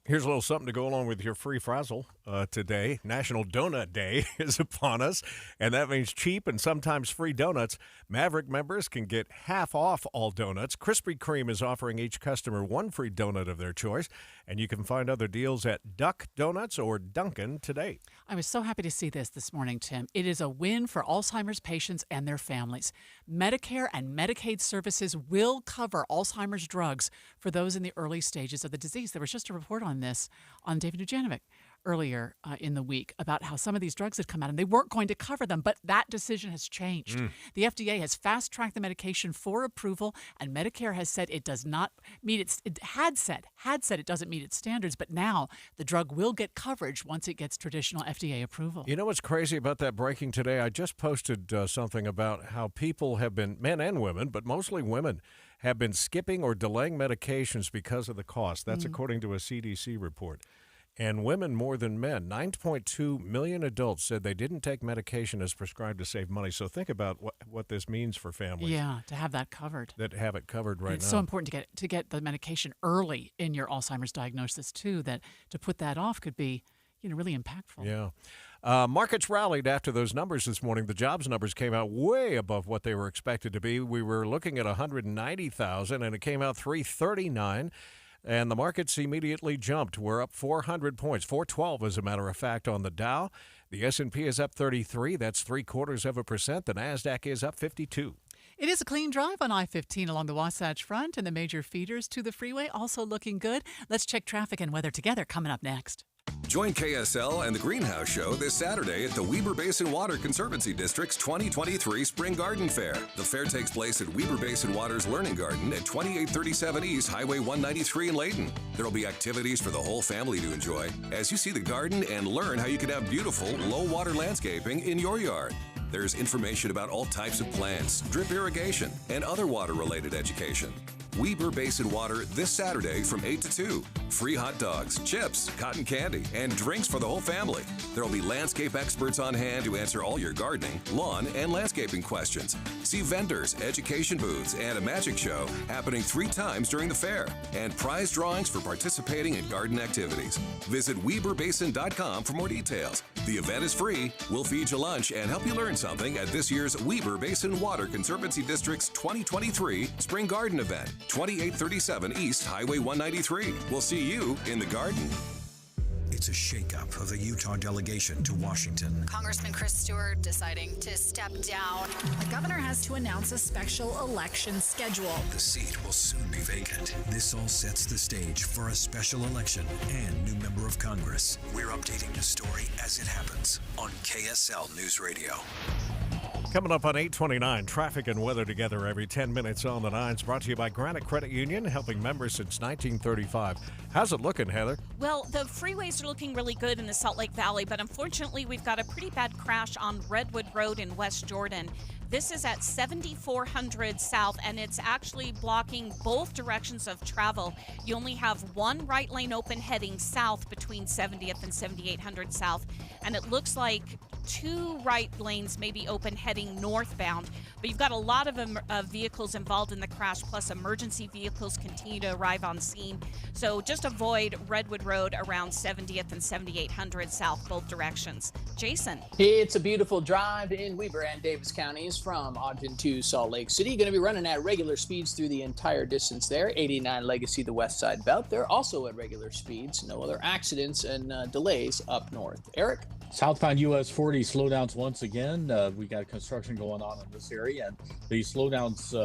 Here's a little something to go along with your free frazzle today. National Donut Day is upon us, and that means cheap and sometimes free donuts. Maverick members can get half off all donuts. Krispy Kreme is offering each customer one free donut of their choice, and you can find other deals at Duck Donuts or Dunkin' today. I was so happy to see this morning, Tim. It is a win for Alzheimer's patients and their families. Medicare and Medicaid services will cover Alzheimer's drugs for those in the early stages of the disease. There was just a report on this on David Dujanovic earlier in the week about how some of these drugs had come out and they weren't going to cover them, but that decision has changed. The FDA has fast-tracked the medication for approval, and Medicare has said it does not meet it had said it doesn't meet its standards, but now the drug will get coverage once it gets traditional FDA approval. You know what's crazy about that breaking today? I just posted something about how people have been, men and women, but mostly women, have been skipping or delaying medications because of the cost. That's according to a CDC report. And women more than men. 9.2 million adults said they didn't take medication as prescribed to save money. So think about what this means for families. Yeah, to have that covered. That have it covered right now. It's so important to get the medication early in your Alzheimer's diagnosis, too, that to put that off could be really impactful. Yeah. Markets rallied after those numbers this morning. The jobs numbers came out way above what they were expected to be. We were looking at 190,000, and it came out 339. And the markets immediately jumped. We're up 400 points, 412 as a matter of fact, on the Dow. The S&P is up 33. That's 0.75%. The NASDAQ is up 52. It is a clean drive on I-15 along the Wasatch Front, and the major feeders to the freeway also looking good. Let's check traffic and weather together coming up next. Join KSL and the Greenhouse Show this Saturday at the Weber Basin Water Conservancy District's 2023 Spring Garden Fair. The fair takes place at Weber Basin Water's Learning Garden at 2837 East Highway 193 in Layton. There will be activities for the whole family to enjoy as you see the garden and learn how you can have beautiful, low-water landscaping in your yard. There's information about all types of plants, drip irrigation, and other water-related education. Weber Basin Water this Saturday from 8 to 2. Free hot dogs, chips, cotton candy, and drinks for the whole family. There will be landscape experts on hand to answer all your gardening, lawn, and landscaping questions. See vendors, education booths, and a magic show happening 3 times during the fair. And prize drawings for participating in garden activities. Visit WeberBasin.com for more details. The event is free. We'll feed you lunch and help you learn something at this year's Weber Basin Water Conservancy District's 2023 Spring Garden Event. 2837 East Highway 193. We'll see you in the garden. It's a shakeup of the Utah delegation to Washington. Congressman Chris Stewart deciding to step down. The governor has to announce a special election schedule. The seat will soon be vacant. This all sets the stage for a special election and new member of Congress. We're updating the story as it happens on KSL News Radio. Coming up on 829, traffic and weather together every 10 minutes on the 9s, brought to you by Granite Credit Union, helping members since 1935. How's it looking, Heather? Well, the freeways are looking really good in the Salt Lake Valley, but unfortunately we've got a pretty bad crash on Redwood Road in West Jordan. This is at 7400 South, and it's actually blocking both directions of travel. You only have one right lane open heading south between 70th and 7800 South, and it looks like 2 right lanes may be open heading northbound, but you've got a lot of vehicles involved in the crash, plus emergency vehicles continue to arrive on scene. So just avoid Redwood Road around 70th and 7800 South, both directions. Jason. It's a beautiful drive in Weber and Davis counties from Ogden to Salt Lake City. Going to be running at regular speeds through the entire distance there. 89 Legacy, the west side belt. They're also at regular speeds. No other accidents and delays up north. Eric? Southbound US 40 slowdowns once again. We got construction going on in this area, and the slowdowns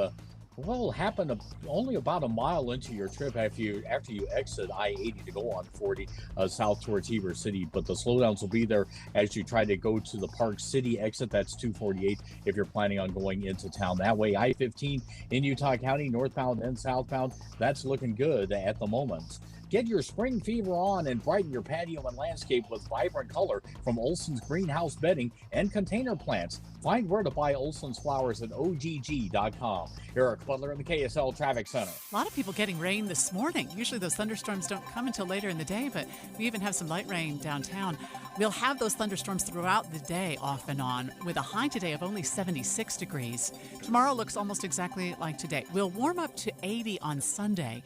happen only about a mile into your trip after you exit I-80 to go on 40 south towards Heber City. But the slowdowns will be there as you try to go to the Park City exit. That's 248 if you're planning on going into town that way. I-15 in Utah County, northbound and southbound, that's looking good at the moment. Get your spring fever on and brighten your patio and landscape with vibrant color from Olson's Greenhouse Bedding and Container Plants. Find where to buy Olson's flowers at OGG.com. Eric Butler in the KSL Traffic Center. A lot of people getting rain this morning. Usually those thunderstorms don't come until later in the day, but we even have some light rain downtown. We'll have those thunderstorms throughout the day off and on, with a high today of only 76 degrees. Tomorrow looks almost exactly like today. We'll warm up to 80 on Sunday.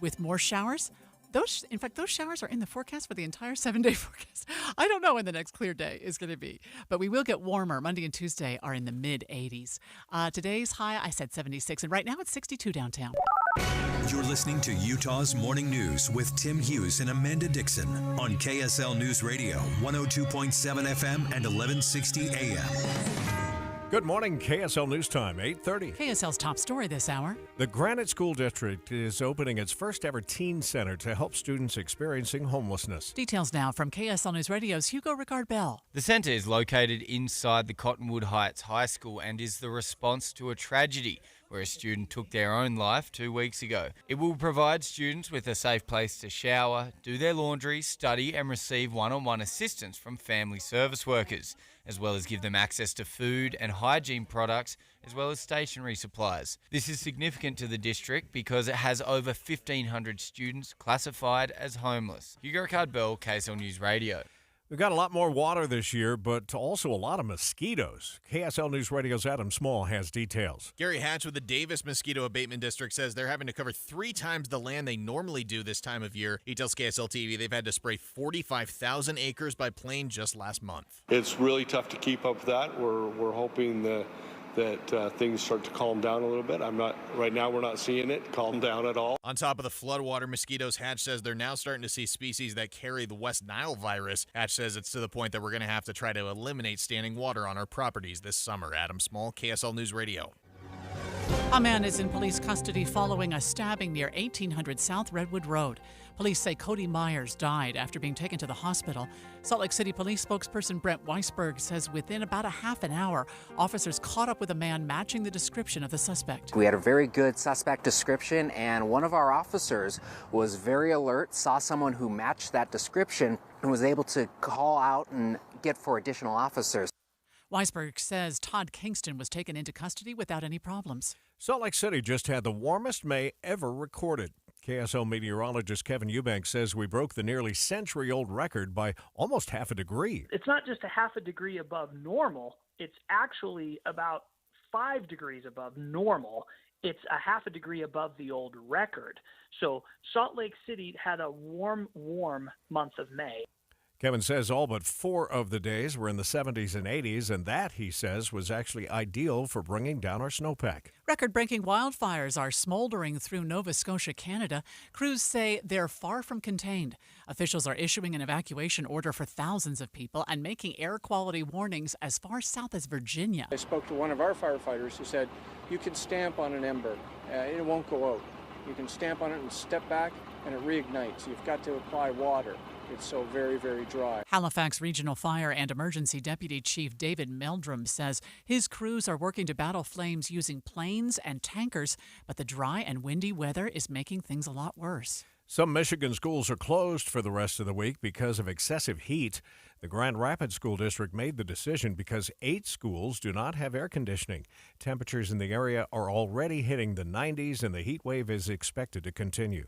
With more showers, In fact, those showers are in the forecast for the entire 7-day forecast. I don't know when the next clear day is going to be, but we will get warmer. Monday and Tuesday are in the mid-80s. Today's high, I said 76, and right now it's 62 downtown. You're listening to Utah's Morning News with Tim Hughes and Amanda Dixon on KSL News Radio, 102.7 FM and 1160 AM. Good morning, KSL News Time, 8:30. KSL's top story this hour. The Granite School District is opening its first ever teen center to help students experiencing homelessness. Details now from KSL News Radio's Hugo Ricard-Bell. The centre is located inside the Cottonwood Heights High School and is the response to a tragedy where a student took their own life 2 weeks ago. It will provide students with a safe place to shower, do their laundry, study and receive one-on-one assistance from family service workers, as well as give them access to food and hygiene products, as well as stationery supplies. This is significant to the district because it has over 1,500 students classified as homeless. Hugo Ricard-Bell, KSL News Radio. We've got a lot more water this year, but also a lot of mosquitoes. KSL News Radio's Adam Small has details. Gary Hatch with the Davis Mosquito Abatement District says they're having to cover 3 times the land they normally do this time of year. He tells KSL TV they've had to spray 45,000 acres by plane just last month. It's really tough to keep up with that. We're hoping that things start to calm down a little bit. Right now we're not seeing it calm down at all. On top of the floodwater mosquitoes, Hatch says they're now starting to see species that carry the West Nile virus. Hatch says it's to the point that we're going to have to try to eliminate standing water on our properties this summer. Adam Small, KSL News Radio. A man is in police custody following a stabbing near 1800 South Redwood Road. Police say Cody Myers died after being taken to the hospital. Salt Lake City Police spokesperson Brent Weisberg says within about a half an hour, officers caught up with a man matching the description of the suspect. We had a very good suspect description, and one of our officers was very alert, saw someone who matched that description, and was able to call out and get for additional officers. Weisberg says Todd Kingston was taken into custody without any problems. Salt Lake City just had the warmest May ever recorded. KSL meteorologist Kevin Eubank says we broke the nearly century-old record by almost half a degree. It's not just a half a degree above normal. It's actually about 5 degrees above normal. It's a half a degree above the old record. So Salt Lake City had a warm month of May. Kevin says all but 4 of the days were in the 70s and 80s, and that, he says, was actually ideal for bringing down our snowpack. Record-breaking wildfires are smoldering through Nova Scotia, Canada. Crews say they're far from contained. Officials are issuing an evacuation order for thousands of people and making air quality warnings as far south as Virginia. I spoke to one of our firefighters who said, you can stamp on an ember, it won't go out. You can stamp on it and step back, and it reignites. You've got to apply water. It's so very, very dry. Halifax Regional Fire and Emergency Deputy Chief David Meldrum says his crews are working to battle flames using planes and tankers, but the dry and windy weather is making things a lot worse. Some Michigan schools are closed for the rest of the week because of excessive heat. The Grand Rapids School District made the decision because 8 schools do not have air conditioning. Temperatures in the area are already hitting the 90s, and the heat wave is expected to continue.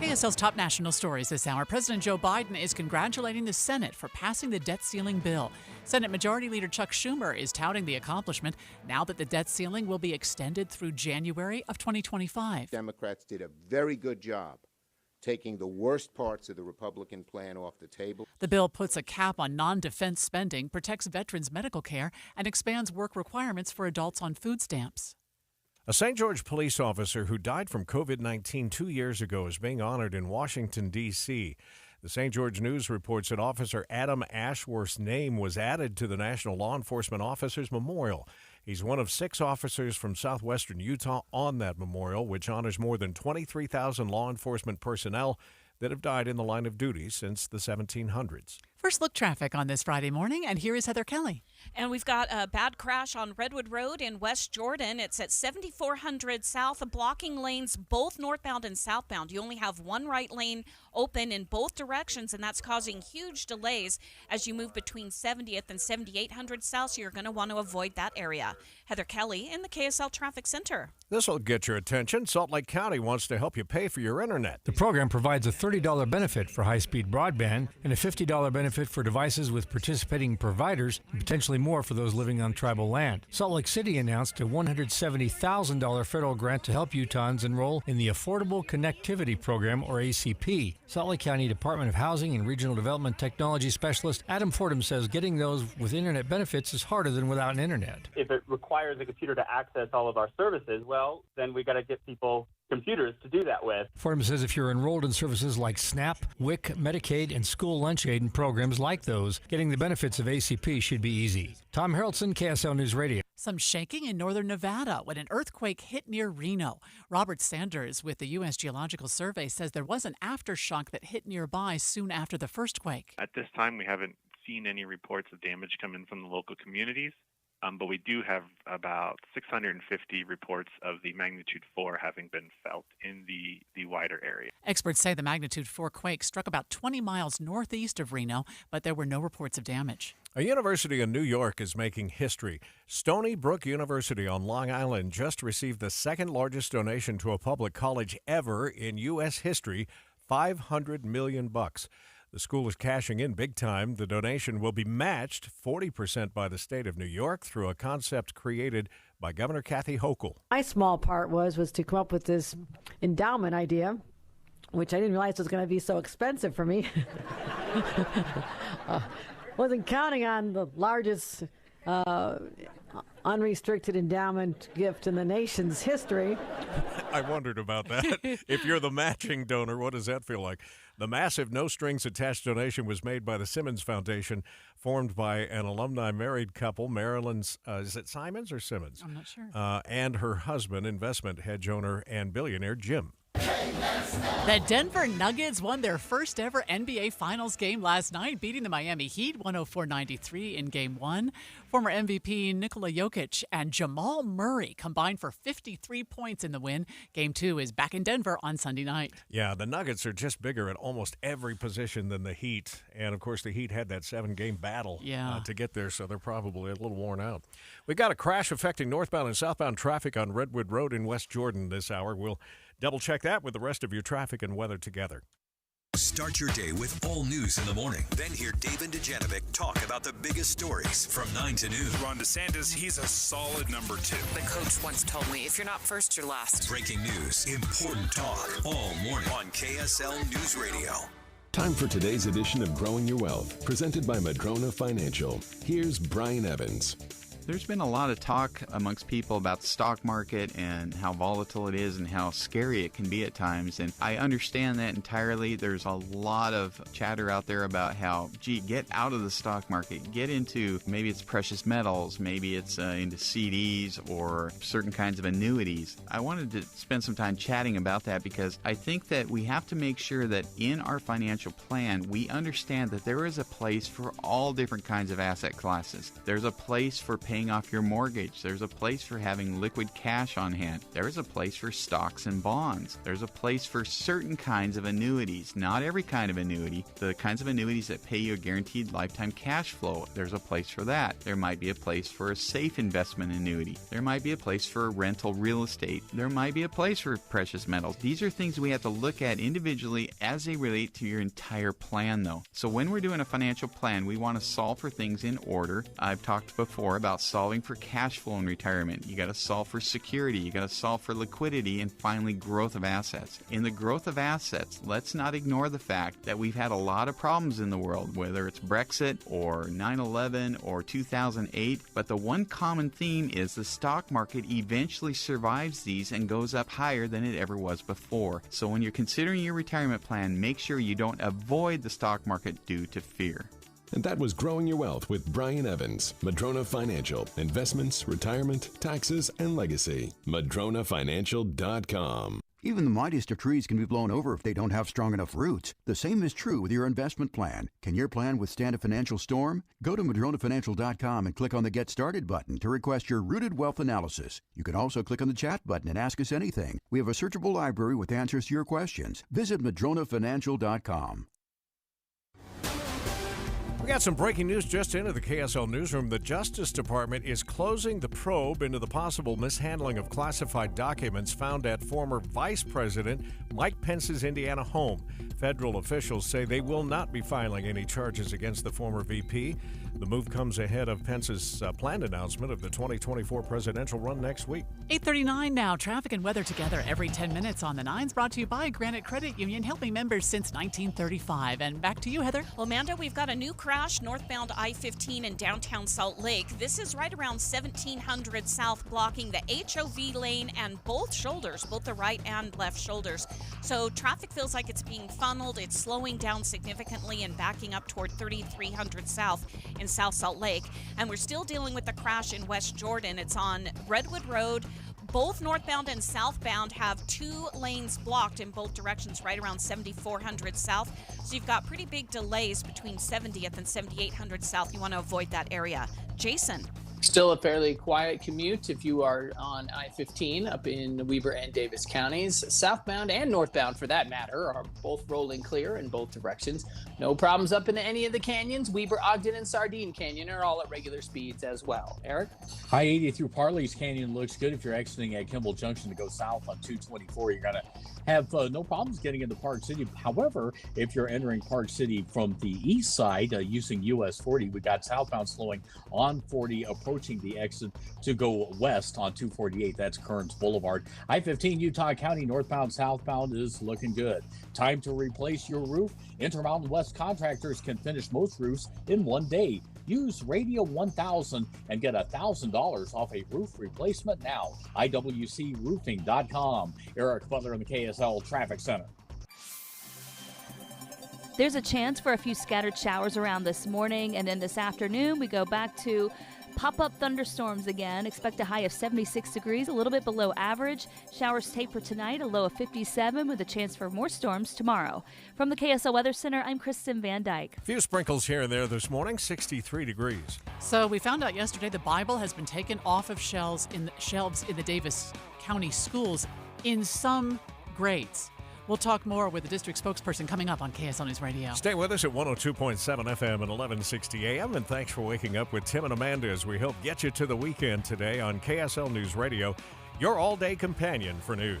KSL's top national stories this hour. President Joe Biden is congratulating the Senate for passing the debt ceiling bill. Senate Majority Leader Chuck Schumer is touting the accomplishment now that the debt ceiling will be extended through January of 2025. Democrats did a very good job taking the worst parts of the Republican plan off the table. The bill puts a cap on non-defense spending, protects veterans' medical care, and expands work requirements for adults on food stamps. A St. George police officer who died from COVID-19 2 years ago is being honored in Washington, D.C. The St. George News reports that Officer Adam Ashworth's name was added to the National Law Enforcement Officers Memorial. He's one of 6 officers from southwestern Utah on that memorial, which honors more than 23,000 law enforcement personnel that have died in the line of duty since the 1700s. First look traffic on this Friday morning, and here is Heather Kelly. And we've got a bad crash on Redwood Road in West Jordan. It's at 7400 South, blocking lanes both northbound and southbound. You only have one right lane open in both directions, and that's causing huge delays as you move between 70th and 7800 South, so you're going to want to avoid that area. Heather Kelly in the KSL Traffic Center. This will get your attention. Salt Lake County wants to help you pay for your internet. The program provides a $30 benefit for high-speed broadband and a $50 benefit for devices with participating providers, and potentially potentially more for those living on tribal land. Salt Lake City announced a $170,000 federal grant to help Utahns enroll in the Affordable Connectivity Program, or ACP. Salt Lake County Department of Housing and Regional Development Technology Specialist Adam Fordham says getting those with internet benefits is harder than without an internet. If it requires a computer to access all of our services, well, then we got to get people computers to do that with. Fordham says if you're enrolled in services like SNAP, WIC, Medicaid, and school lunch aid and programs like those, getting the benefits of ACP should be easy. Tom Harrelson, KSL News Radio. Some shaking in northern Nevada when an earthquake hit near Reno. Robert Sanders with the U.S. Geological Survey says there was an aftershock that hit nearby soon after the first quake. At this time, we haven't seen any reports of damage come in from the local communities. But we do have about 650 reports of the magnitude 4 having been felt in the wider area. Experts say the magnitude 4 quake struck about 20 miles northeast of Reno, but there were no reports of damage. A university in New York is making history. Stony Brook University on Long Island just received the second largest donation to a public college ever in U.S. history, $500 million. The school is cashing in big time. The donation will be matched 40% by the state of New York through a concept created by Governor Kathy Hochul. My small part was to come up with this endowment idea, which I didn't realize was going to be so expensive for me. Wasn't counting on the largest unrestricted endowment gift in the nation's history. I wondered about that. If you're the matching donor, what does that feel like? The massive no-strings-attached donation was made by the Simmons Foundation, formed by an alumni married couple, Marilyn's, is it Simons or Simmons? I'm not sure. And her husband, investment hedge owner and billionaire Jim. The Denver Nuggets won their first ever NBA Finals game last night, beating the Miami Heat 104-93 in Game 1. Former MVP Nikola Jokic and Jamal Murray combined for 53 points in the win. Game 2 is back in Denver on Sunday night. Yeah, the Nuggets are just bigger at almost every position than the Heat. And, of course, the Heat had that 7-game battle to get there, so they're probably a little worn out. We got a crash affecting northbound and southbound traffic on Redwood Road in West Jordan this hour. We'll double-check that with the rest of your traffic and weather together. Start your day with all news in the morning. Then hear Dave and Dejanovic talk about the biggest stories from 9 to noon. Ron DeSantis, he's a solid number 2. The coach once told me, if you're not first, you're last. Breaking news, important talk, all morning on KSL News Radio. Time for today's edition of Growing Your Wealth, presented by Madrona Financial. Here's Brian Evans. There's been a lot of talk amongst people about the stock market and how volatile it is and how scary it can be at times. And I understand that entirely. There's a lot of chatter out there about how, get out of the stock market. Get into, maybe it's precious metals, maybe it's into CDs or certain kinds of annuities. I wanted to spend some time chatting about that because I think that we have to make sure that in our financial plan, we understand that there is a place for all different kinds of asset classes. There's a place for paying off your mortgage. There's a place for having liquid cash on hand. There's a place for stocks and bonds. There's a place for certain kinds of annuities. Not every kind of annuity. The kinds of annuities that pay you a guaranteed lifetime cash flow. There's a place for that. There might be a place for a safe investment annuity. There might be a place for rental real estate. There might be a place for precious metals. These are things we have to look at individually as they relate to your entire plan, though. So when we're doing a financial plan, we want to solve for things in order. I've talked before about solving for cash flow in retirement. You got to solve for security. You got to solve for liquidity, and finally growth of assets. In the growth of assets, let's not ignore the fact that we've had a lot of problems in the world, whether it's Brexit or 9/11 or 2008, but the one common theme is the stock market eventually survives these and goes up higher than it ever was before. So when you're considering your retirement plan, make sure you don't avoid the stock market due to fear. And that was Growing Your Wealth with Brian Evans, Madrona Financial. Investments, retirement, taxes, and legacy. MadronaFinancial.com. Even the mightiest of trees can be blown over if they don't have strong enough roots. The same is true with your investment plan. Can your plan withstand a financial storm? Go to MadronaFinancial.com and click on the Get Started button to request your Rooted Wealth Analysis. You can also click on the chat button and ask us anything. We have a searchable library with answers to your questions. Visit MadronaFinancial.com. We got some breaking news just into the KSL newsroom. The Justice Department is closing the probe into the possible mishandling of classified documents found at former Vice President Mike Pence's Indiana home. Federal officials say they will not be filing any charges against the former VP. The move comes ahead of Pence's planned announcement of the 2024 presidential run next week. 8:39 now. Traffic and weather together every 10 minutes on the 9s, brought to you by Granite Credit Union, helping members since 1935. And back to you, Heather. Well, Amanda, we've got a new crash northbound I-15 in downtown Salt Lake. This is right around 1700 South, blocking the HOV lane and both shoulders, both the right and left shoulders. So traffic feels like it's being funneled. It's slowing down significantly and backing up toward 3300 South in South Salt Lake. And we're still dealing with the crash in West Jordan. It's on Redwood Road. Both northbound and southbound have 2 lanes blocked in both directions right around 7400 South. So you've got pretty big delays between 70th and 7800 South. You want to avoid that area. Jason. Still a fairly quiet commute if you are on I-15 up in Weber and Davis counties. Southbound and northbound, for that matter, are both rolling clear in both directions. No problems up in any of the canyons. Weber, Ogden, and Sardine Canyon are all at regular speeds as well. Eric? I-80 through Parley's Canyon looks good. If you're exiting at Kimball Junction to go south on 224, you're going to have no problems getting into Park City. However, if you're entering Park City from the east side using US 40, we got southbound slowing on 40, approaching the exit to go west on 248. That's Kearns Boulevard. I-15 Utah County northbound southbound is looking good. Time to replace your roof? Intermountain West contractors can finish most roofs in one day. Use Radio 1000 and get $1,000 off a roof replacement now. IWCroofing.com. Eric Butler in the KSL Traffic Center. There's a chance for a few scattered showers around this morning, and then this afternoon we go back to pop-up thunderstorms again. Expect a high of 76 degrees, a little bit below average. Showers taper tonight, a low of 57 with a chance for more storms tomorrow. From the KSL Weather Center, I'm Kristen Van Dyke. A few sprinkles here and there this morning, 63 degrees. So we found out yesterday the Bible has been taken off of shelves in the Davis County schools in some grades. We'll talk more with the district spokesperson coming up on KSL News Radio. Stay with us at 102.7 FM and 1160 AM. And thanks for waking up with Tim and Amanda as we help get you to the weekend today on KSL News Radio, your all-day companion for news.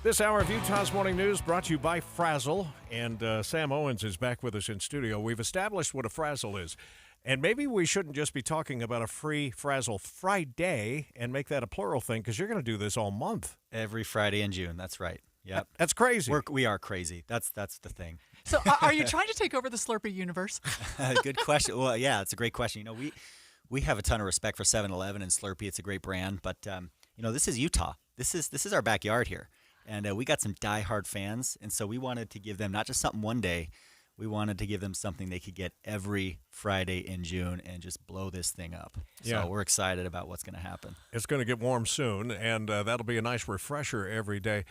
This hour of Utah's Morning News brought to you by Frazzle. And Sam Owens is back with us in studio. We've established what a Frazzle is. And maybe we shouldn't just be talking about a free Frazzle Friday and make that a plural thing, because you're going to do this all month. Every Friday in June. That's right. Yep. That's crazy. We are crazy. That's the thing. So are you trying to take over the Slurpee universe? Good question. Well, yeah, it's a great question. You know, we have a ton of respect for 7-Eleven and Slurpee. It's a great brand, but you know, this is Utah. This is our backyard here, and we got some diehard fans, and so we wanted to give them not just something one day. We wanted to give them something they could get every Friday in June and just blow this thing up. Yeah. So we're excited about what's going to happen. It's going to get warm soon, and that'll be a nice refresher every day.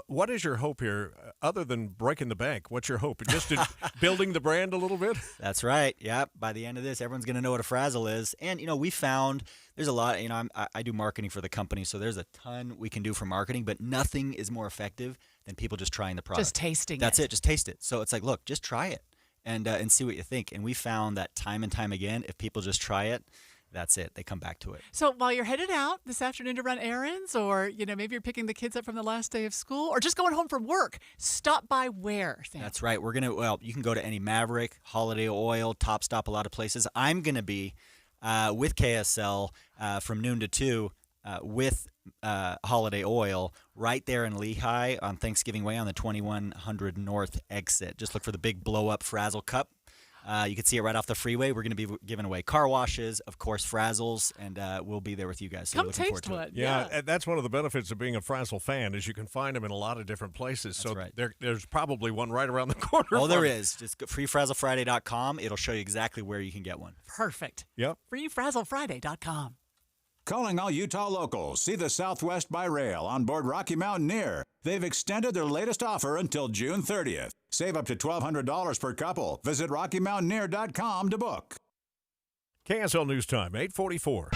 What is your hope here, other than breaking the bank? What's your hope? Just in building the brand a little bit? That's right. Yeah. By the end of this, everyone's going to know what a Frazzle is. And, you know, we found there's a lot, you know, I do marketing for the company, so there's a ton we can do for marketing, but nothing is more effective than people just trying the product. Just tasting That's it. Just taste it. So it's like, look, just try it and see what you think. And we found that time and time again, if people just try it, that's it. They come back to it. So while you're headed out this afternoon to run errands, or, you know, maybe you're picking the kids up from the last day of school, or just going home from work, stop by where, Sam? That's right. You can go to any Maverick, Holiday Oil, Top Stop, a lot of places. I'm going to be with KSL from noon to 2 with Holiday Oil right there in Lehigh on Thanksgiving Way on the 2100 North exit. Just look for the big blow-up Frazzle cup. You can see it right off the freeway. We're going to be giving away car washes, of course, Frazzles, and we'll be there with you guys. So come looking taste forward to it. Yeah, that's one of the benefits of being a Frazzle fan is you can find them in a lot of different places. That's right. There's probably one right around the corner. Oh, there is. Just go freefrazzlefriday.com. It'll show you exactly where you can get one. Perfect. Yep. Freefrazzlefriday.com. Calling all Utah locals. See the Southwest by rail on board Rocky Mountaineer. They've extended their latest offer until June 30th. Save up to $1,200 per couple. Visit RockyMountaineer.com to book. KSL News Time, 8:44.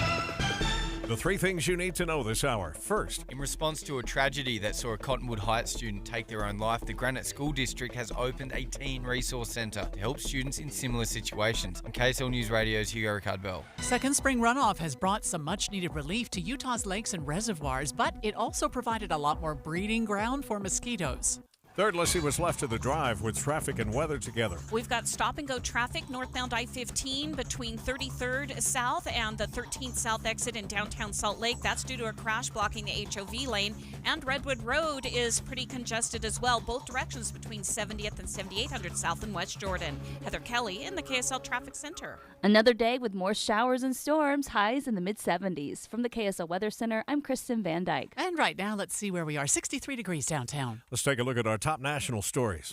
The three things you need to know this hour. First, in response to a tragedy that saw a Cottonwood Heights student take their own life, the Granite School District has opened a teen resource centre to help students in similar situations. On KSL News Radio's Hugo Ricard-Bell. Second spring runoff has brought some much-needed relief to Utah's lakes and reservoirs, but it also provided a lot more breeding ground for mosquitoes. third, let's see what's left of the drive with traffic and weather together. We've got stop-and-go traffic northbound I-15 between 33rd South and the 13th South exit in downtown Salt Lake. That's due to a crash blocking the HOV lane. And Redwood Road is pretty congested as well, both directions between 70th and 7800 South and West Jordan. Heather Kelly in the KSL Traffic Center. Another day with more showers and storms, highs in the mid-70s. From the KSL Weather Center, I'm Kristen Van Dyke. And right now, let's see where we are. 63 degrees downtown. Let's take a look at our top national stories.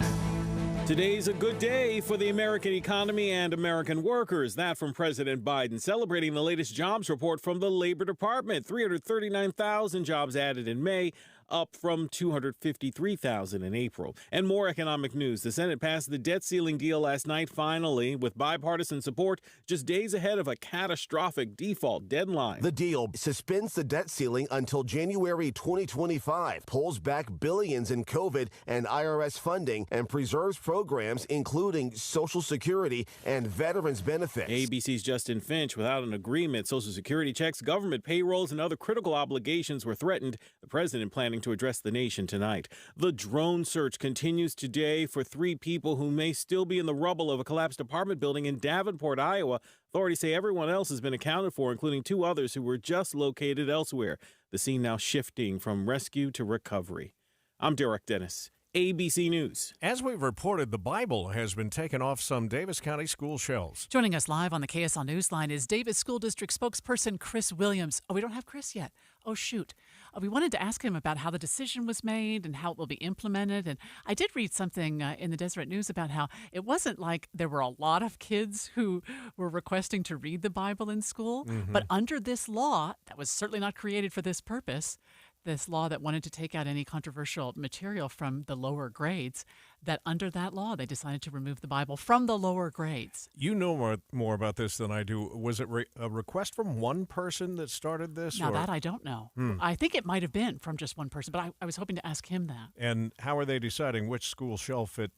Today's a good day for the American economy and American workers. That from President Biden, celebrating the latest jobs report from the Labor Department. 339,000 jobs added in May, up from 253,000 in April. And more economic news. The Senate passed the debt ceiling deal last night, finally, with bipartisan support just days ahead of a catastrophic default deadline. The deal suspends the debt ceiling until January 2025, pulls back billions in COVID and IRS funding, and preserves programs including Social Security and veterans benefits. ABC's Justin Finch. Without an agreement, Social Security checks, government payrolls, and other critical obligations were threatened. The president planning to address the nation tonight. The drone search continues today for 3 people who may still be in the rubble of a collapsed apartment building in Davenport, Iowa. Authorities say everyone else has been accounted for, including 2 others who were just located elsewhere. The scene now shifting from rescue to recovery. I'm Derek Dennis, ABC News. As we've reported, the Bible has been taken off some Davis County school shelves. Joining us live on the KSL Newsline is Davis School District spokesperson Chris Williams. Oh, we don't have Chris yet. Oh, shoot. We wanted to ask him about how the decision was made and how it will be implemented. And I did read something in the Deseret News about how it wasn't like there were a lot of kids who were requesting to read the Bible in school. Mm-hmm. But under this law, that was certainly not created for this purpose, this law that wanted to take out any controversial material from the lower grades, that under that law, they decided to remove the Bible from the lower grades. You know more about this than I do. Was it a request from one person that started this? Now, that I don't know. I think it might have been from just one person, but I was hoping to ask him that. And how are they deciding which school shelf it...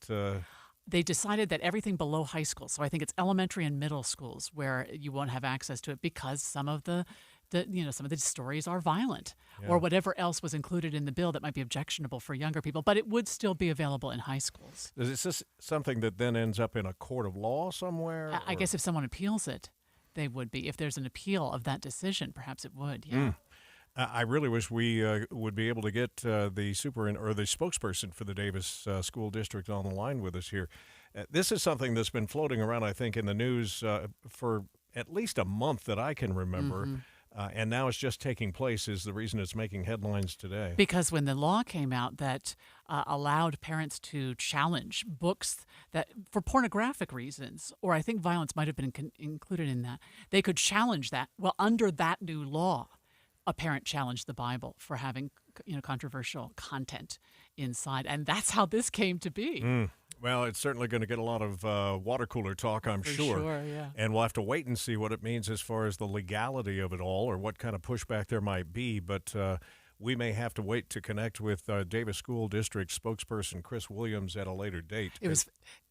They decided that everything below high school, so I think it's elementary and middle schools where you won't have access to it because some of the stories are violent or whatever else was included in the bill that might be objectionable for younger people, but it would still be available in high schools. Is this something that then ends up in a court of law somewhere? I guess if someone appeals it, they would be. If there's an appeal of that decision, perhaps it would, yeah. I really wish we would be able to get the spokesperson for the Davis School District on the line with us here. This is something that's been floating around, I think, in the news for at least a month that I can remember. Mm-hmm. And now it's just taking place is the reason it's making headlines today. Because when the law came out that allowed parents to challenge books that for pornographic reasons, or I think violence might have been included in that, they could challenge that. Well, under that new law, a parent challenged the Bible for having controversial content inside. And that's how this came to be. Well, it's certainly going to get a lot of water cooler talk, I'm sure. Sure, yeah. And we'll have to wait and see what it means as far as the legality of it all or what kind of pushback there might be. But we may have to wait to connect with Davis School District spokesperson Chris Williams at a later date.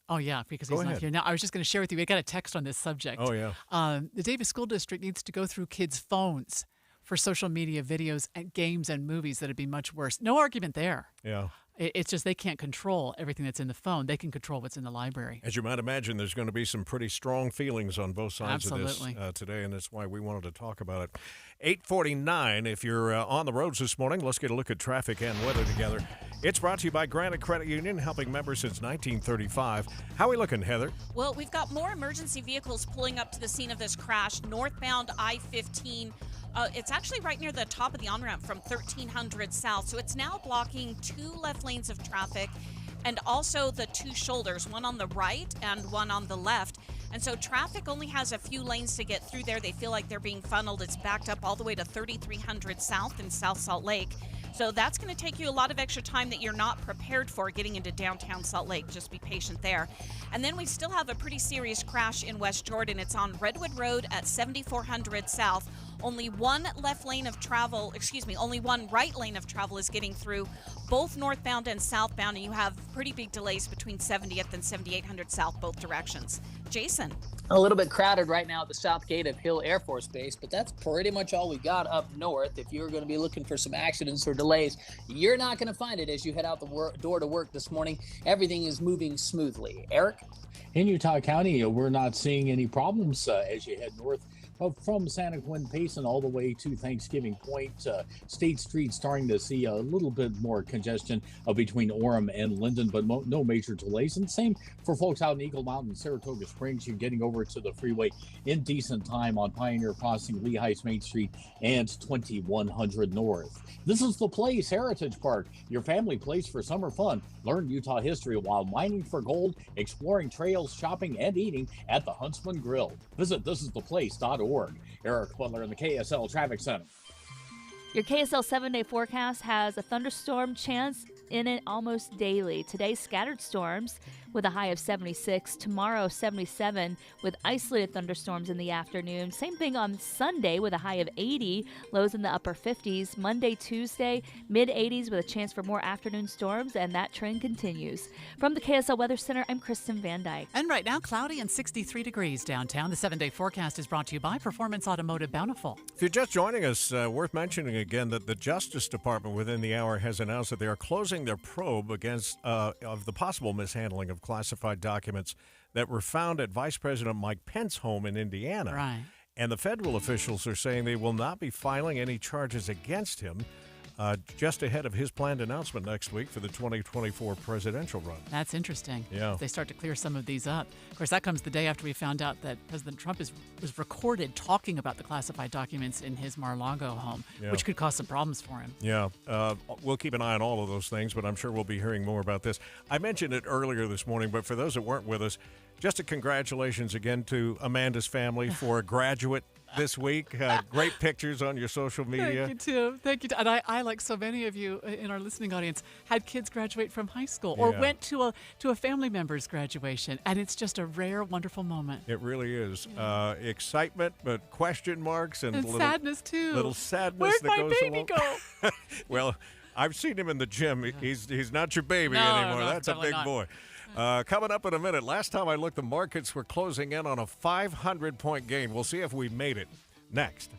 Oh, yeah, because he's not here. Now, I was just going to share with you, we got a text on this subject. Oh, yeah. The Davis School District needs to go through kids' phones for social media videos and games and movies that'd be much worse. No argument there. Yeah. It's just they can't control everything that's in the phone. They can control what's in the library. As you might imagine, there's going to be some pretty strong feelings on both sides of this Absolutely. Today, and that's why we wanted to talk about it. 8:49, if you're on the roads this morning, let's get a look at traffic and weather together. It's brought to you by Granite Credit Union, helping members since 1935. How are we looking, Heather? Well, we've got more emergency vehicles pulling up to the scene of this crash, northbound I-15. It's actually right near the top of the on-ramp from 1300 South. So it's now blocking 2 left lanes of traffic and also the 2 shoulders, one on the right and one on the left. And so traffic only has a few lanes to get through there. They feel like they're being funneled. It's backed up all the way to 3300 South in South Salt Lake. So that's going to take you a lot of extra time that you're not prepared for getting into downtown Salt Lake. Just be patient there. And then we still have a pretty serious crash in West Jordan. It's on Redwood Road at 7400 South. Only one only one right lane of travel is getting through both northbound and southbound, and you have pretty big delays between 70th and 7800 South both directions. Jason. A little bit crowded right now at the south gate of Hill Air Force Base, but that's pretty much all we got up north. If you're going to be looking for some accidents or delays, you're not going to find it as you head out the door to work this morning. Everything is moving smoothly. Eric? In Utah County, we're not seeing any problems as you head north from Santa Quin Payson all the way to Thanksgiving Point. State Street starting to see a little bit more congestion between Orem and Linden, but no major delays. And same for folks out in Eagle Mountain, Saratoga Springs. You're getting over to the freeway in decent time on Pioneer Crossing, Lehigh Main Street, and 2100 North. This is the place, Heritage Park, your family place for summer fun. Learn Utah history while mining for gold, exploring trails, shopping, and eating at the Huntsman Grill. Visit thisistheplace.org. Eric Butler in the KSL Traffic Center. Your KSL 7-day forecast has a thunderstorm chance in it almost daily. Today, scattered storms with a high of 76. Tomorrow, 77 with isolated thunderstorms in the afternoon. Same thing on Sunday with a high of 80, lows in the upper 50s. Monday, Tuesday, mid-80s with a chance for more afternoon storms, and that trend continues. From the KSL Weather Center, I'm Kristen Van Dyke. And right now, cloudy and 63 degrees downtown. The 7-day forecast is brought to you by Performance Automotive Bountiful. If you're just joining us, worth mentioning again that the Justice Department within the hour has announced that they are closing their probe against of the possible mishandling of classified documents that were found at Vice President Mike Pence's home in Indiana. Right. And the federal officials are saying they will not be filing any charges against him just ahead of his planned announcement next week for the 2024 presidential run. That's interesting. Yeah. If they start to clear some of these up. Of course, that comes the day after we found out that President Trump was recorded talking about the classified documents in his Mar-a-Lago home, which could cause some problems for him. Yeah. We'll keep an eye on all of those things, but I'm sure we'll be hearing more about this. I mentioned it earlier this morning, but for those that weren't with us, just a congratulations again to Amanda's family for a graduate this week. Great pictures on your social media. Thank you, Tim. Thank you. And I, like so many of you in our listening audience, had kids graduate from high school or went to a family member's graduation. And it's just a rare, wonderful moment. It really is. Excitement, but question marks and little, sadness, too. Little sadness Where'd that my goes baby go? Well, I've seen him in the gym. He's not your baby anymore. No, that's a big boy. Coming up in a minute. Last time I looked, the markets were closing in on a 500-point gain. We'll see if we made it. Next.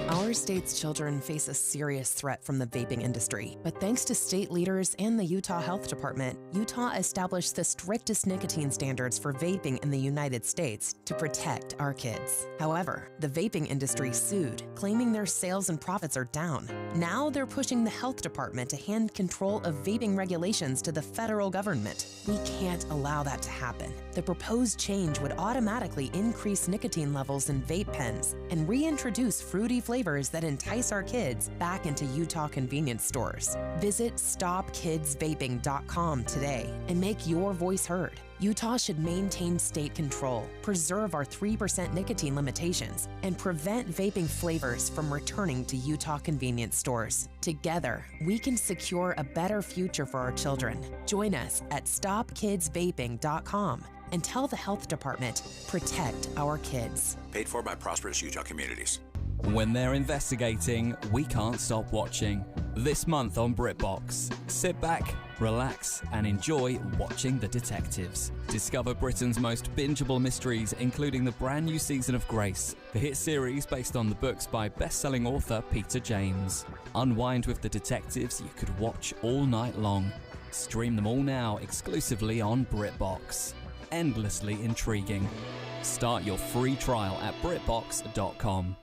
Our state's children face a serious threat from the vaping industry, but thanks to state leaders and the Utah Health Department, Utah established the strictest nicotine standards for vaping in the United States to protect our kids. However, the vaping industry sued, claiming their sales and profits are down. Now they're pushing the Health Department to hand control of vaping regulations to the federal government. We can't allow that to happen. The proposed change would automatically increase nicotine levels in vape pens and reintroduce fruity flavors that entice our kids back into Utah convenience stores. Visit StopKidsVaping.com today and make your voice heard. Utah should maintain state control, preserve our 3% nicotine limitations, and prevent vaping flavors from returning to Utah convenience stores. Together, we can secure a better future for our children. Join us at StopKidsVaping.com and tell the Health Department, protect our kids. Paid for by Prosperous Utah Communities. When they're investigating, we can't stop watching. This month on BritBox, sit back, relax, and enjoy watching the detectives. Discover Britain's most bingeable mysteries, including the brand new season of Grace, the hit series based on the books by best-selling author Peter James. Unwind with the detectives you could watch all night long. Stream them all now exclusively on BritBox. Endlessly intriguing. Start your free trial at BritBox.com.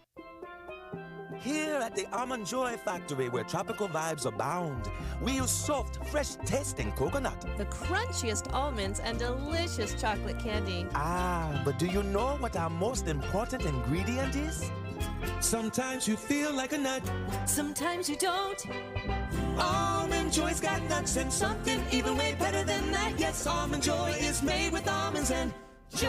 Here at the Almond Joy Factory, where tropical vibes abound, we use soft, fresh-tasting coconut. The crunchiest almonds and delicious chocolate candy. Ah, but do you know what our most important ingredient is? Sometimes you feel like a nut. Sometimes you don't. Almond Joy's got nuts and something even way better than that. Yes, Almond Joy is made with almonds and joy.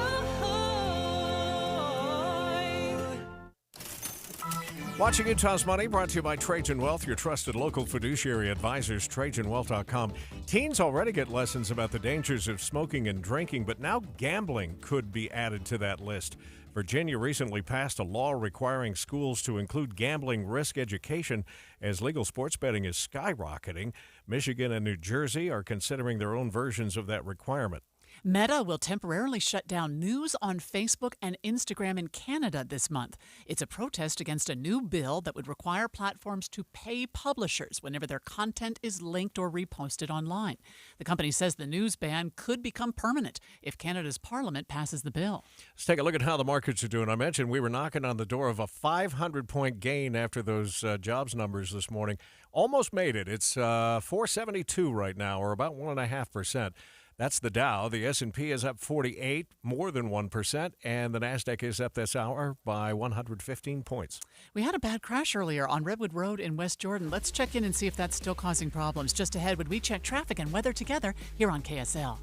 Watching Utah's Money, brought to you by Trajan Wealth, your trusted local fiduciary advisors, TrajanWealth.com. Teens already get lessons about the dangers of smoking and drinking, but now gambling could be added to that list. Virginia recently passed a law requiring schools to include gambling risk education as legal sports betting is skyrocketing. Michigan and New Jersey are considering their own versions of that requirement. Meta will temporarily shut down news on Facebook and Instagram in Canada this month. It's a protest against a new bill that would require platforms to pay publishers whenever their content is linked or reposted online. The company says the news ban could become permanent if Canada's parliament passes the bill. Let's take a look at how the markets are doing. I mentioned we were knocking on the door of a 500-point gain after those jobs numbers this morning. Almost made it. It's 472 right now, or about 1.5%. That's the Dow. The S&P is up 48, more than 1%, and the Nasdaq is up this hour by 115 points. We had a bad crash earlier on Redwood Road in West Jordan. Let's check in and see if that's still causing problems. Just ahead, when we check traffic and weather together here on KSL.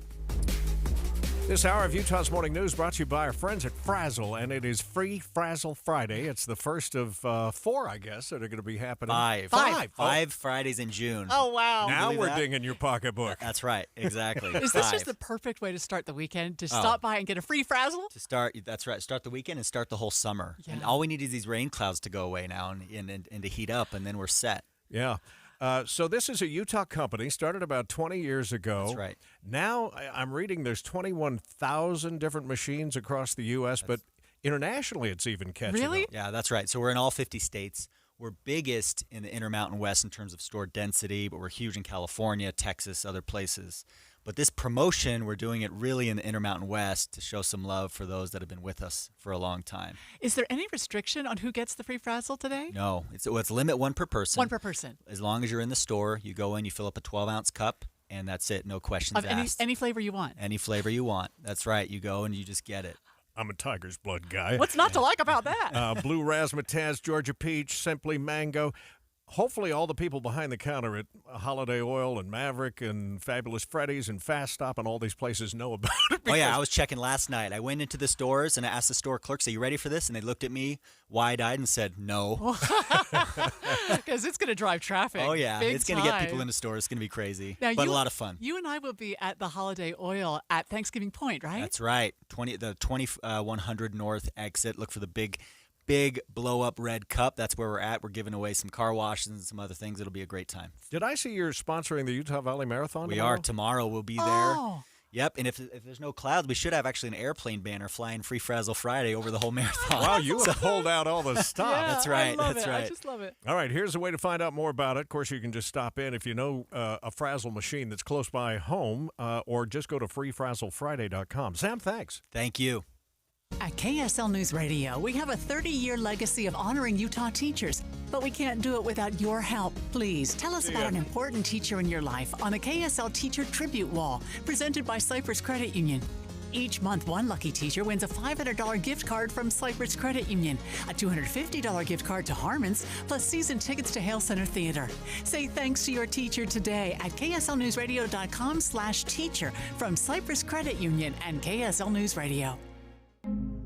This hour of Utah's Morning News brought to you by our friends at Frazzle, and it is Free Frazzle Friday. It's the first of 4, I guess, that are going to be happening. Five Fridays in June. Oh, wow. Now we're dinging your pocketbook. That's right. Exactly. Is this just the perfect way to start the weekend? To stop by and get a free Frazzle? That's right. Start the weekend and start the whole summer. Yeah. And all we need is these rain clouds to go away now and to heat up, and then we're set. Yeah. So this is a Utah company, started about 20 years ago. That's right. Now I'm reading there's 21,000 different machines across the U.S., but internationally it's even catching Really? up. Yeah, that's right. So we're in all 50 states. We're biggest in the Intermountain West in terms of store density, but we're huge in California, Texas, other places. But this promotion, we're doing it really in the Intermountain West to show some love for those that have been with us for a long time. Is there any restriction on who gets the free Frazzle today? No, it's limit one per person. One per person. As long as you're in the store, you go in, you fill up a 12-ounce cup, and that's it. No questions Of asked. any flavor you want. Any flavor you want. That's right. You go and you just get it. I'm a Tiger's Blood guy. What's not to like about that? Blue Razzmatazz, Georgia Peach, Simply Mango. Hopefully all the people behind the counter at Holiday Oil and Maverick and Fabulous Freddy's and Fast Stop and all these places know about it. Oh, yeah. I was checking last night. I went into the stores and I asked the store clerks, are you ready for this? And they looked at me wide-eyed and said, no. Because it's going to drive traffic. Oh, yeah. Big It's going to get time. people in the store. It's going to be crazy, Now, but a lot of fun. You and I will be at the Holiday Oil at Thanksgiving Point, right? That's right. The 2100 North exit. Look for the big blow-up red cup. That's where we're at. We're giving away some car washes and some other things. It'll be a great time. Did I see you're sponsoring the Utah Valley Marathon We tomorrow? are. Tomorrow we'll be there. Oh. Yep, and if there's no clouds, we should have actually an airplane banner flying Free Frazzle Friday over the whole marathon. Wow, you have pulled out all the stuff. Yeah, That's right. I love That's it. right. I just love it. All right, here's a way to find out more about it. Of course, you can just stop in if you know a Frazzle machine that's close by home, or just go to freefrazzlefriday.com. Sam, thanks. Thank you. At KSL News Radio, we have a 30-year legacy of honoring Utah teachers, but we can't do it without your help. Please tell us about an important teacher in your life on the KSL Teacher Tribute Wall, presented by Cypress Credit Union. Each month, one lucky teacher wins a $500 gift card from Cypress Credit Union, a $250 gift card to Harmon's, plus season tickets to Hale Center Theater. Say thanks to your teacher today at kslnewsradio.com/teacher from Cypress Credit Union and KSL News Radio.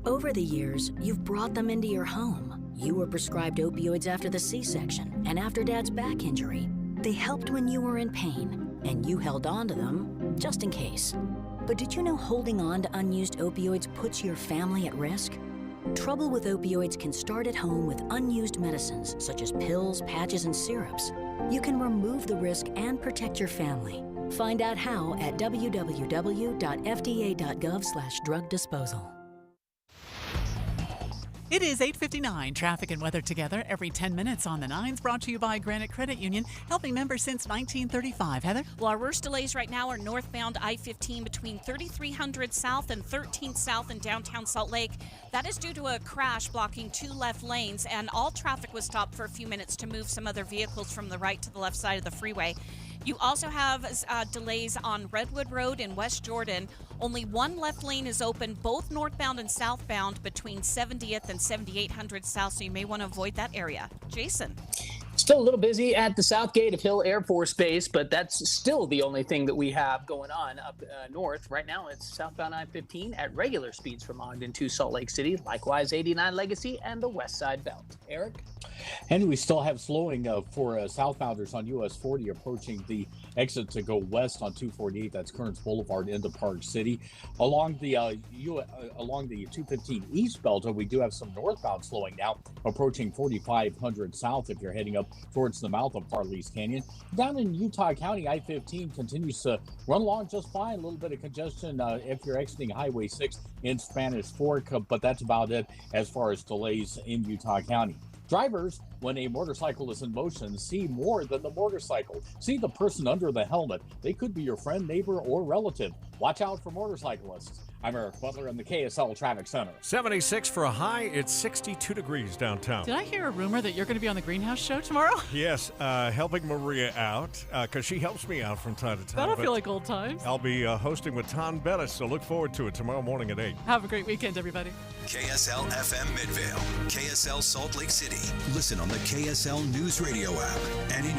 Over the years, you've brought them into your home. You were prescribed opioids after the C-section and after Dad's back injury. They helped when you were in pain, and you held on to them just in case. But did you know holding on to unused opioids puts your family at risk? Trouble with opioids can start at home with unused medicines such as pills, patches, and syrups. You can remove the risk and protect your family. Find out how at www.fda.gov/drug disposal. It is 8:59. Traffic and weather together every 10 minutes on the 9s, brought to you by Granite Credit Union, helping members since 1935. Heather? Well, our worst delays right now are northbound I-15 between 3300 South and 13th South in downtown Salt Lake. That is due to a crash blocking 2 left lanes, and all traffic was stopped for a few minutes to move some other vehicles from the right to the left side of the freeway. You also have delays on Redwood Road in West Jordan. Only one left lane is open, both northbound and southbound between 70th and 7800 South, so you may want to avoid that area. Jason? Still a little busy at the south gate of Hill Air Force Base, but that's still the only thing that we have going on up north. Right now, it's southbound I-15 at regular speeds from Ogden to Salt Lake City. Likewise, 89 Legacy and the West Side Belt. Eric? And we still have slowing for southbounders on US 40 approaching the exit to go west on 248. That's Kearns Boulevard into Park City. Along the 215 East Belt, we do have some northbound slowing now, approaching 4500 south if you're heading up towards the mouth of Parley's Canyon. Down in Utah County, I-15 continues to run along just fine. A little bit of congestion if you're exiting Highway 6 in Spanish Fork, but that's about it as far as delays in Utah County. Drivers, when a motorcycle is in motion, see more than the motorcycle. See the person under the helmet. They could be your friend, neighbor, or relative. Watch out for motorcyclists. I'm Eric Butler in the KSL Traffic Center. 76 for a high. It's 62 degrees downtown. Did I hear a rumor that you're going to be on the Greenhouse Show tomorrow? Yes, helping Maria out because she helps me out from time to time. That'll feel like old times. I'll be hosting with Tom Bettis, so look forward to it tomorrow morning at 8. Have a great weekend, everybody. KSL FM Midvale, KSL Salt Lake City. Listen on the KSL News Radio app and in your